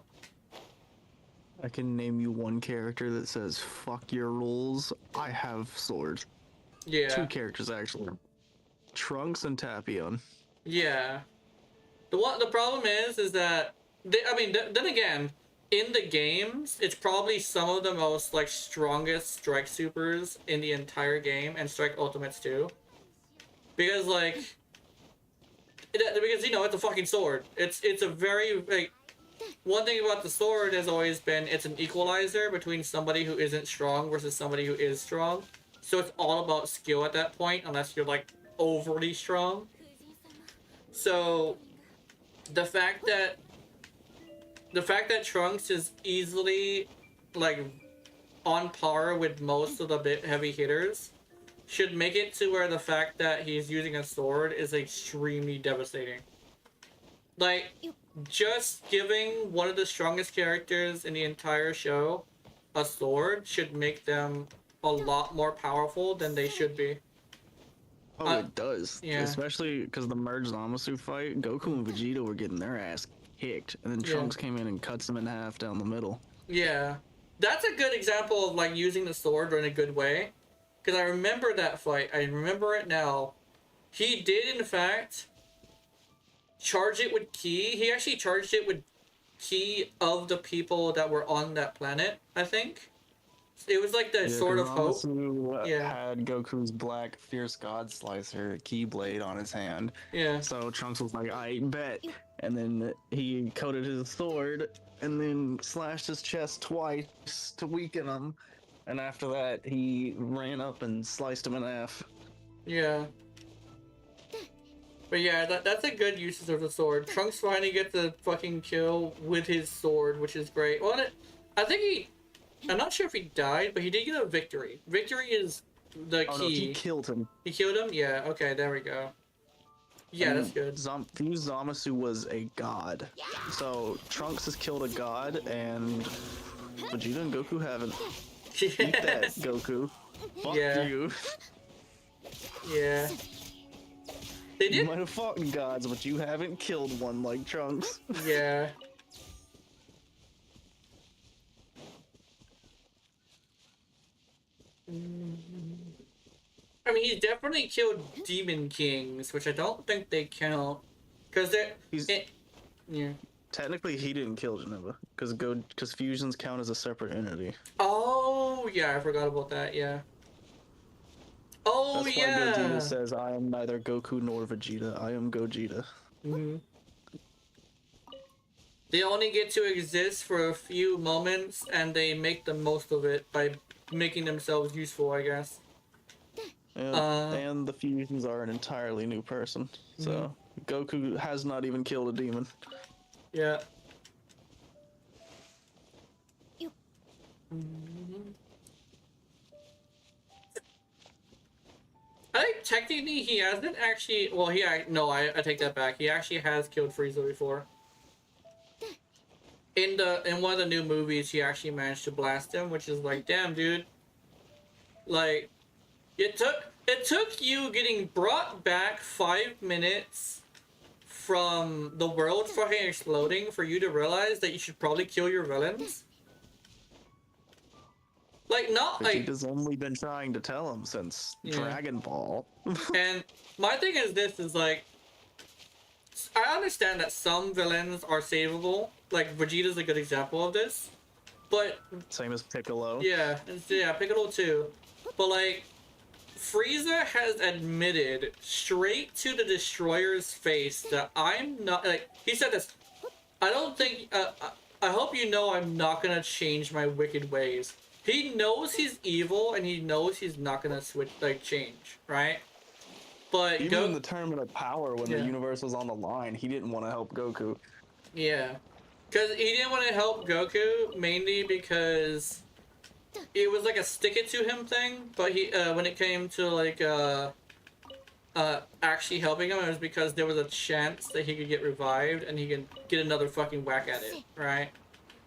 I can name you one character that says "fuck your rules." I have swords. Yeah. 2 characters actually. Trunks and Tapion. Yeah. The problem is that then again, in the games, it's probably some of the most like strongest strike supers in the entire game, and strike ultimates too. Because like, because you know it's a fucking sword. It's a very like. One thing about the sword has always been it's an equalizer between somebody who isn't strong versus somebody who is strong. So it's all about skill at that point, unless you're like overly strong. So the fact that Trunks is easily like on par with most of the bit heavy hitters should make it to where the fact that he's using a sword is extremely devastating. Like, just giving one of the strongest characters in the entire show a sword should make them a lot more powerful than they should be. Oh, it does. Yeah. Especially because the merged Zamasu fight, Goku and Vegeta were getting their ass kicked, and then Trunks came in and cuts them in half down the middle. Yeah. That's a good example of, like, using the sword in a good way. Because I remember that fight. I remember it now. He did, in fact, charge it with ki. He actually charged it with ki of the people that were on that planet, I think. It was like the sword of hope. Had Goku's black fierce god slicer keyblade on his hand. Yeah. So Trunks was like, I bet. And then he coated his sword and then slashed his chest twice to weaken him. And after that, he ran up and sliced him in half. Yeah. But yeah, that's a good usage of the sword. Trunks finally gets the fucking kill with his sword, which is great. Well, I think I'm not sure if he died, but he did get a victory. Victory is the key. No, he killed him. He killed him? Yeah, okay, there we go. Yeah, that's good. Fuse Zamasu was a god. So Trunks has killed a god, and Vegeta and Goku haven't. Yes. Eat that, Goku. Fuck you. Yeah. They did. You might have fought gods, but you haven't killed one like Trunks. Yeah. I mean, he definitely killed Demon Kings, which I don't think they count. Because they're... yeah. Technically, he didn't kill Geneva, because fusions count as a separate entity. Oh, yeah, I forgot about that, yeah. Oh, That's yeah! That's why Gogeta says, I am neither Goku nor Vegeta, I am Gogeta. Mm-hmm. They only get to exist for a few moments, and they make the most of it by making themselves useful, I guess. And the fusions are an entirely new person, so Goku has not even killed a demon. Yeah. I think technically he hasn't actually. Well, I take that back. He actually has killed Frieza before. In one of the new movies, he actually managed to blast him, which is like, damn, dude. Like, it took you getting brought back 5 minutes from the world fucking exploding for you to realize that you should probably kill your villains. Like, not like... Vegeta's only been trying to tell him since Dragon Ball. And my thing is this, is like... I understand that some villains are savable. Like, Vegeta's a good example of this. But... Same as Piccolo. Yeah, Piccolo too. But like... Frieza has admitted straight to the Destroyer's face that I'm not... Like, he said this... I don't think... I hope you know I'm not gonna change my wicked ways. He knows he's evil, and he knows he's not gonna change, right? But even in the Tournament of Power, when the universe was on the line, he didn't want to help Goku. Yeah, because he didn't want to help Goku mainly because it was like a stick it to him thing. But he, when it came to like actually helping him, it was because there was a chance that he could get revived and he could get another fucking whack at it, right?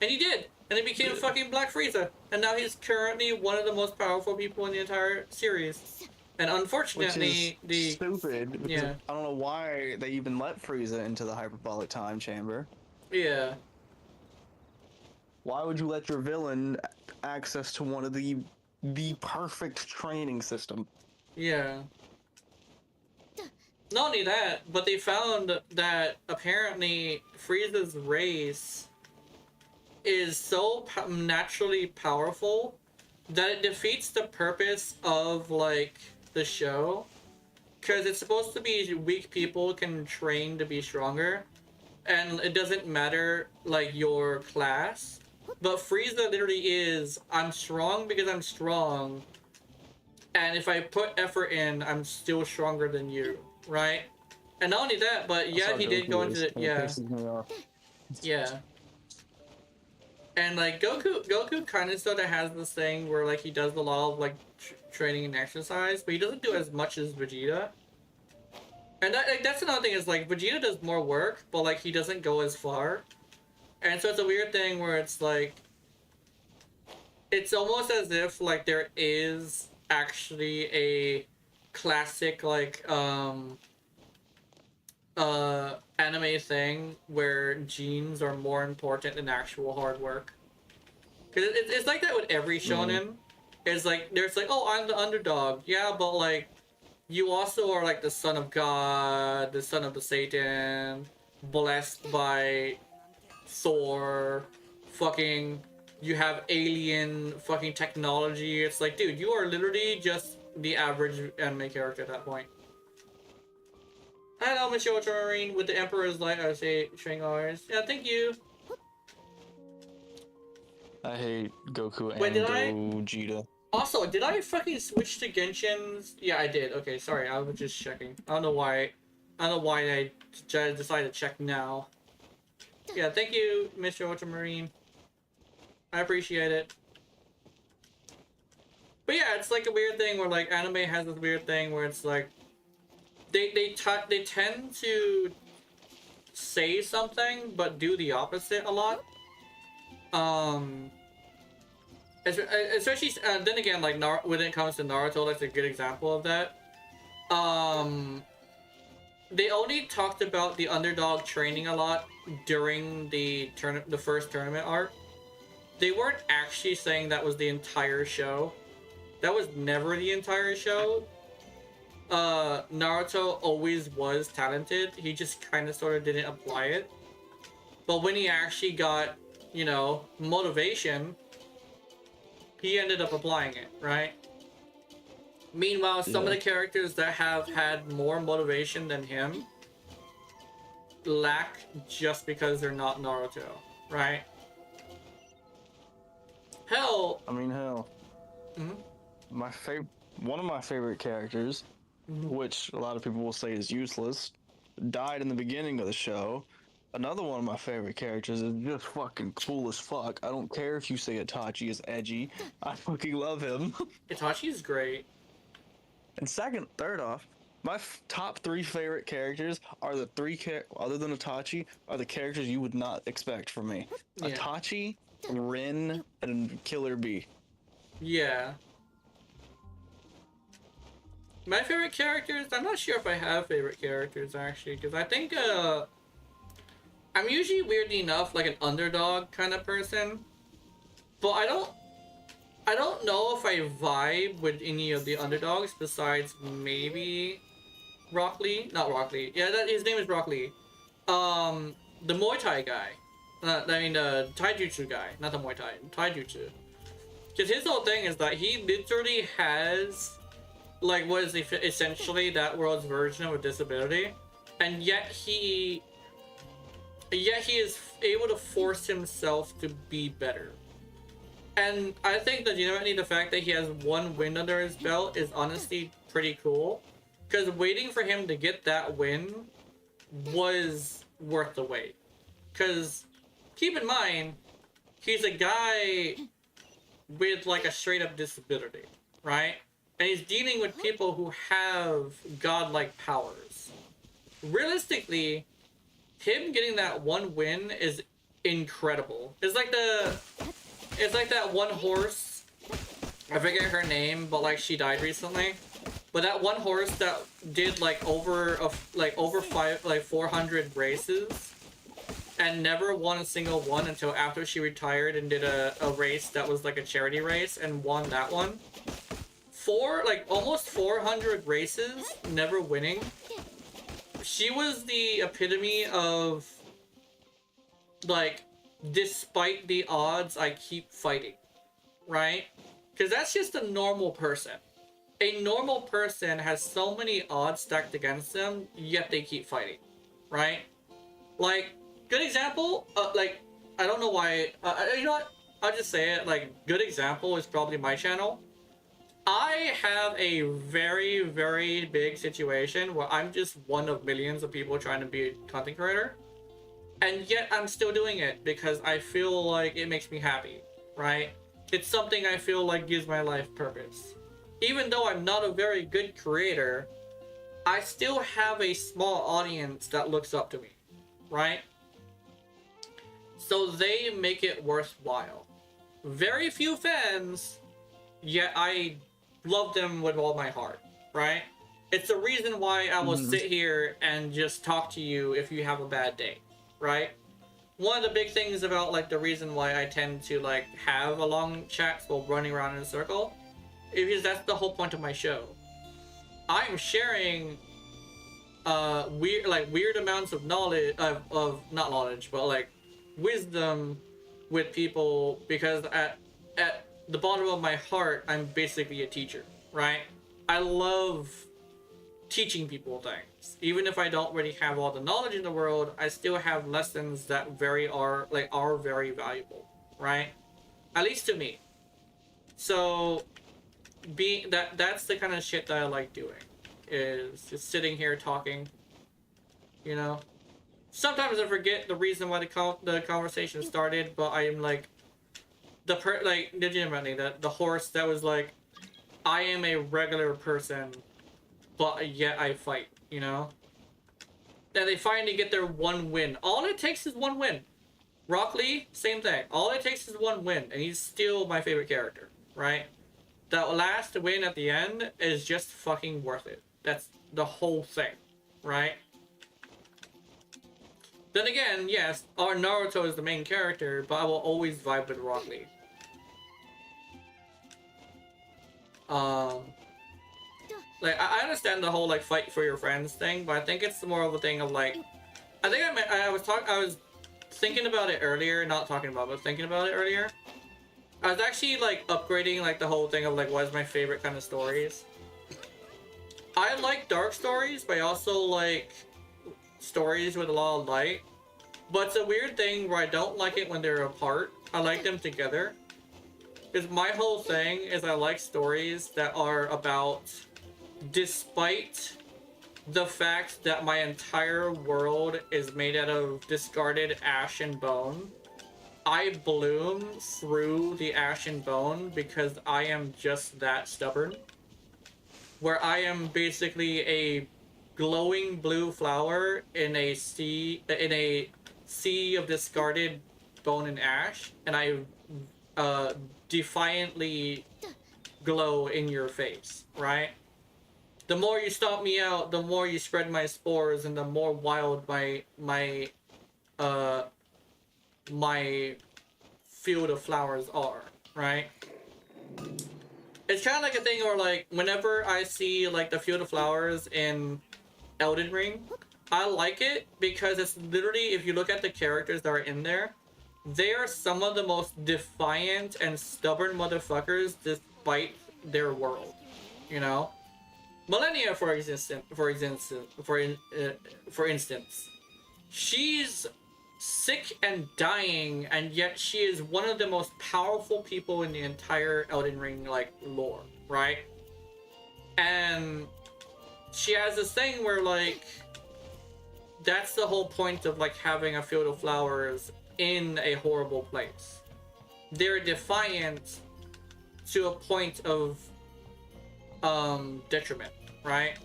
And he did. and he became fucking Black Frieza, and now he's currently one of the most powerful people in the entire series. And unfortunately, stupid. Because yeah, I don't know why they even let Frieza into the hyperbolic time chamber. yeah. Why would you let your villain access to one of the perfect training system? Yeah. Not only that, but they found that apparently Frieza's race is so naturally powerful that it defeats the purpose of, like, the show. Because it's supposed to be weak people can train to be stronger. And it doesn't matter, like, your class. But Frieza literally is, I'm strong because I'm strong. And if I put effort in, I'm still stronger than you, right? And not only that, but yeah, he did go into the, yeah. Yeah. And like Goku kind of sort of has this thing where like he does a lot of like training and exercise, but he doesn't do as much as Vegeta. And that, like, that's another thing is like Vegeta does more work, but like he doesn't go as far. And so it's a weird thing where it's like, it's almost as if like there is actually a classic like anime thing where genes are more important than actual hard work. Cause it's like that with every shonen. It's like there's like, oh, I'm the underdog, yeah, but like you also are like the son of God, the son of the Satan, blessed by Thor, fucking, you have alien fucking technology. It's like, dude, you are literally just the average anime character at that point. Hello, Miss Ultramarine with the Emperor's Light, I say, string ours. Yeah, thank you. I hate Goku and Wait, did Gogeta. Also, did I fucking switch to Genshin's? Yeah, I did. Okay, sorry, I was just checking. I don't know why I decided to check now. Yeah, thank you, Mr. Ultramarine. I appreciate it. But yeah, it's like a weird thing where like anime has this weird thing where it's like they tend to say something but do the opposite a lot. Especially then again, like when it comes to Naruto, that's a good example of that. They only talked about the underdog training a lot during the first tournament arc. They weren't actually saying that was the entire show. That was never the entire show. Naruto always was talented. He just kind of sort of didn't apply it. But when he actually got, you know, motivation, he ended up applying it, right? Meanwhile, some of the characters that have had more motivation than him lack just because they're not Naruto, right? Hell. I mean, hell. Mm-hmm. One of my favorite characters, which a lot of people will say is useless, died in the beginning of the show. Another one of my favorite characters is just fucking cool as fuck. I don't care if you say Itachi is edgy. I fucking love him. Itachi is great. And third off, my top 3 favorite characters are the other than Itachi, are the characters you would not expect from me. Yeah. Itachi, Rin, and Killer Bee. Yeah. My favorite characters, I'm not sure if I have favorite characters actually, because I think I'm usually weirdly enough like an underdog kind of person, but I don't know if I vibe with any of the underdogs besides maybe Rock Lee. Not Rock Lee. Yeah, his name is Rock Lee. The Muay Thai guy. The Taijutsu guy, not the Muay Thai. Taijutsu. Because his whole thing is that he literally has, like, what is essentially that world's version of a disability, and yet he is able to force himself to be better. And I think that legitimately the fact that he has one win under his belt is honestly pretty cool. Because waiting for him to get that win was worth the wait. Because keep in mind, he's a guy with like a straight up disability, right? And he's dealing with people who have godlike powers. Realistically, him getting that one win is incredible. It's like It's like that one horse. I forget her name, but like she died recently. But that one horse that did like over 400 races and never won a single one until after she retired and did a race that was like a charity race and won that one. Almost 400 races, never winning. She was the epitome of like, despite the odds, I keep fighting, right? Because that's just a normal person. A normal person has so many odds stacked against them, yet they keep fighting, right? Like, good example, I don't know why, you know what? I'll just say it, like, good example is probably my channel. I have a very, very big situation where I'm just one of millions of people trying to be a content creator. And yet I'm still doing it because I feel like it makes me happy, right? It's something I feel like gives my life purpose. Even though I'm not a very good creator, I still have a small audience that looks up to me, right? So they make it worthwhile. Very few fans, yet I love them with all my heart, right? It's the reason why I will sit here and just talk to you if you have a bad day, right? One of the big things about like the reason why I tend to like have a long chats while running around in a circle is because that's the whole point of my show. I'm sharing weird amounts of knowledge of not knowledge but like wisdom with people because at the bottom of my heart I'm basically a teacher, right? I love teaching people things. Even if I don't really have all the knowledge in the world, I still have lessons that are very valuable, right? At least to me. So that's the kind of shit that I like doing, is just sitting here talking, you know? Sometimes I forget the reason why the conversation started, but I am like legitimately the horse that was like, I am a regular person, but yet I fight, you know? And they finally get their one win. All it takes is one win. Rock Lee, same thing. All it takes is one win, and he's still my favorite character, right? That last win at the end is just fucking worth it. That's the whole thing, right? Then again, yes, our Naruto is the main character, but I will always vibe with Rock Lee. Like, I understand the whole, like, fight for your friends thing, but I think it's more of a thing of, like... I was thinking about it earlier, not talking about it, but thinking about it earlier. I was actually, like, upgrading, like, the whole thing of, like, what is my favorite kind of stories. I like dark stories, but I also like stories with a lot of light. But it's a weird thing where I don't like it when they're apart. I like them together. Because my whole thing is I like stories that are about... Despite the fact that my entire world is made out of discarded ash and bone, I bloom through the ash and bone because I am just that stubborn. Where I am basically a glowing blue flower in a sea of discarded bone and ash, and I defiantly glow in your face, right? The more you stomp me out, the more you spread my spores, and the more wild my field of flowers are, right? It's kind of like a thing where, like, whenever I see, like, the field of flowers in Elden Ring, I like it because it's literally, if you look at the characters that are in there, they are some of the most defiant and stubborn motherfuckers despite their world, you know? Millennia, for instance, she's sick and dying, and yet she is one of the most powerful people in the entire Elden Ring, like, lore, right? And she has this thing where, like, that's the whole point of, like, having a field of flowers in a horrible place. They're defiant to a point of detriment, right?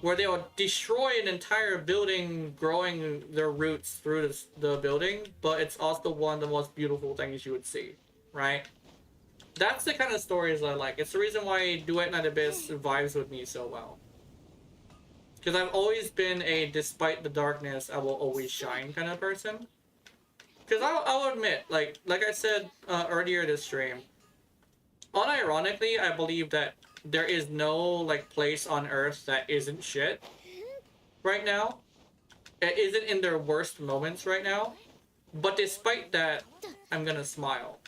Where they will destroy an entire building growing their roots through the building, but it's also one of the most beautiful things you would see. right? That's the kind of stories I like. It's the reason why Duet Night Abyss vibes with me so well. Because I've always been a despite the darkness, I will always shine kind of person. Because I'll admit, like I said earlier this stream, unironically, I believe that there is no like place on Earth that isn't shit right now. It isn't in their worst moments right now. But despite that, I'm gonna smile.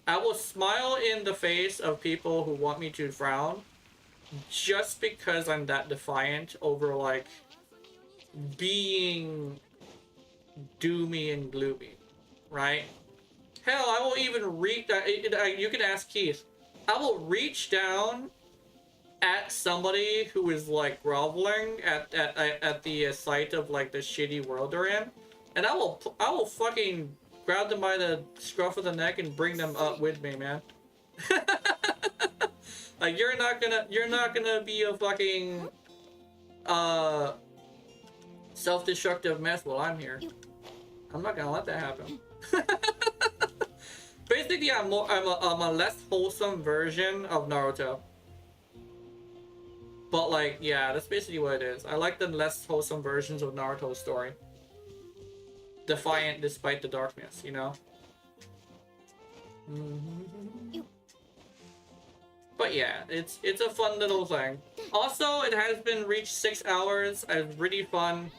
I will smile in the face of people who want me to frown just because I'm that defiant over like being doomy and gloomy, right? Hell, I will even reach. You can ask Keith. I will reach down at somebody who is like groveling at the sight of like the shitty world they're in, and I will fucking grab them by the scruff of the neck and bring them up with me, man. Like you're not gonna be a fucking self-destructive mess while I'm here. I'm not gonna let that happen. Basically, I'm a less wholesome version of Naruto. But like, yeah, that's basically what it is. I like the less wholesome versions of Naruto's story. Defiant despite the darkness, you know? But yeah, it's a fun little thing. Also, it has been reached 6 hours. It's really fun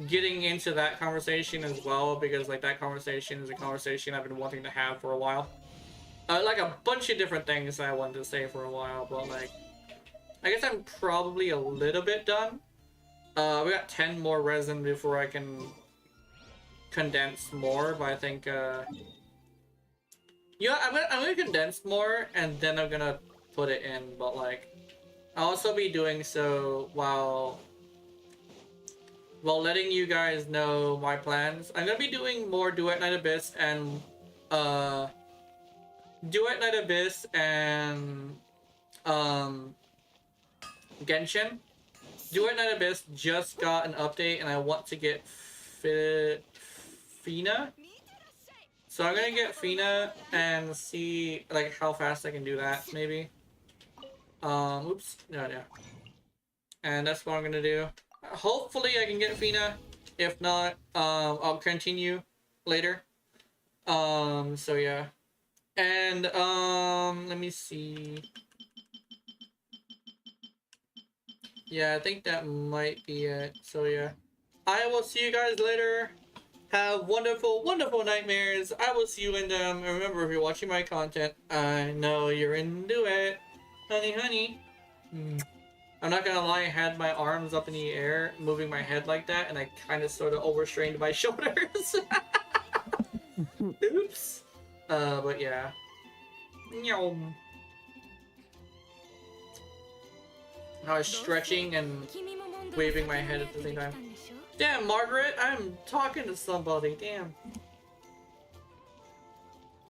getting into that conversation as well, because like that conversation is a conversation I've been wanting to have for a while. Like a bunch of different things that I wanted to say for a while, but like I guess I'm probably a little bit done. We got 10 more resin before I can condense more, but I think yeah, I'm gonna condense more and then I'm gonna put it in, but like I'll also be doing so while letting you guys know my plans. I'm gonna be doing more Duet Night Abyss and Genshin. Duet Night Abyss just got an update and I want to get Fina. So I'm gonna get Fina and see like how fast I can do that, maybe. Oops. No. And that's what I'm gonna do. Hopefully I can get Fina. If not, I'll continue later. So yeah. And let me see. Yeah, I think that might be it. So yeah. I will see you guys later. Have wonderful, wonderful nightmares. I will see you in them. And remember, if you're watching my content, I know you're into it. Honey, honey. I'm not gonna lie, I had my arms up in the air, moving my head like that, and I kind of sort of overstrained my shoulders. Oops. But yeah. I was stretching and waving my head at the same time. Damn, Margaret, I'm talking to somebody. Damn.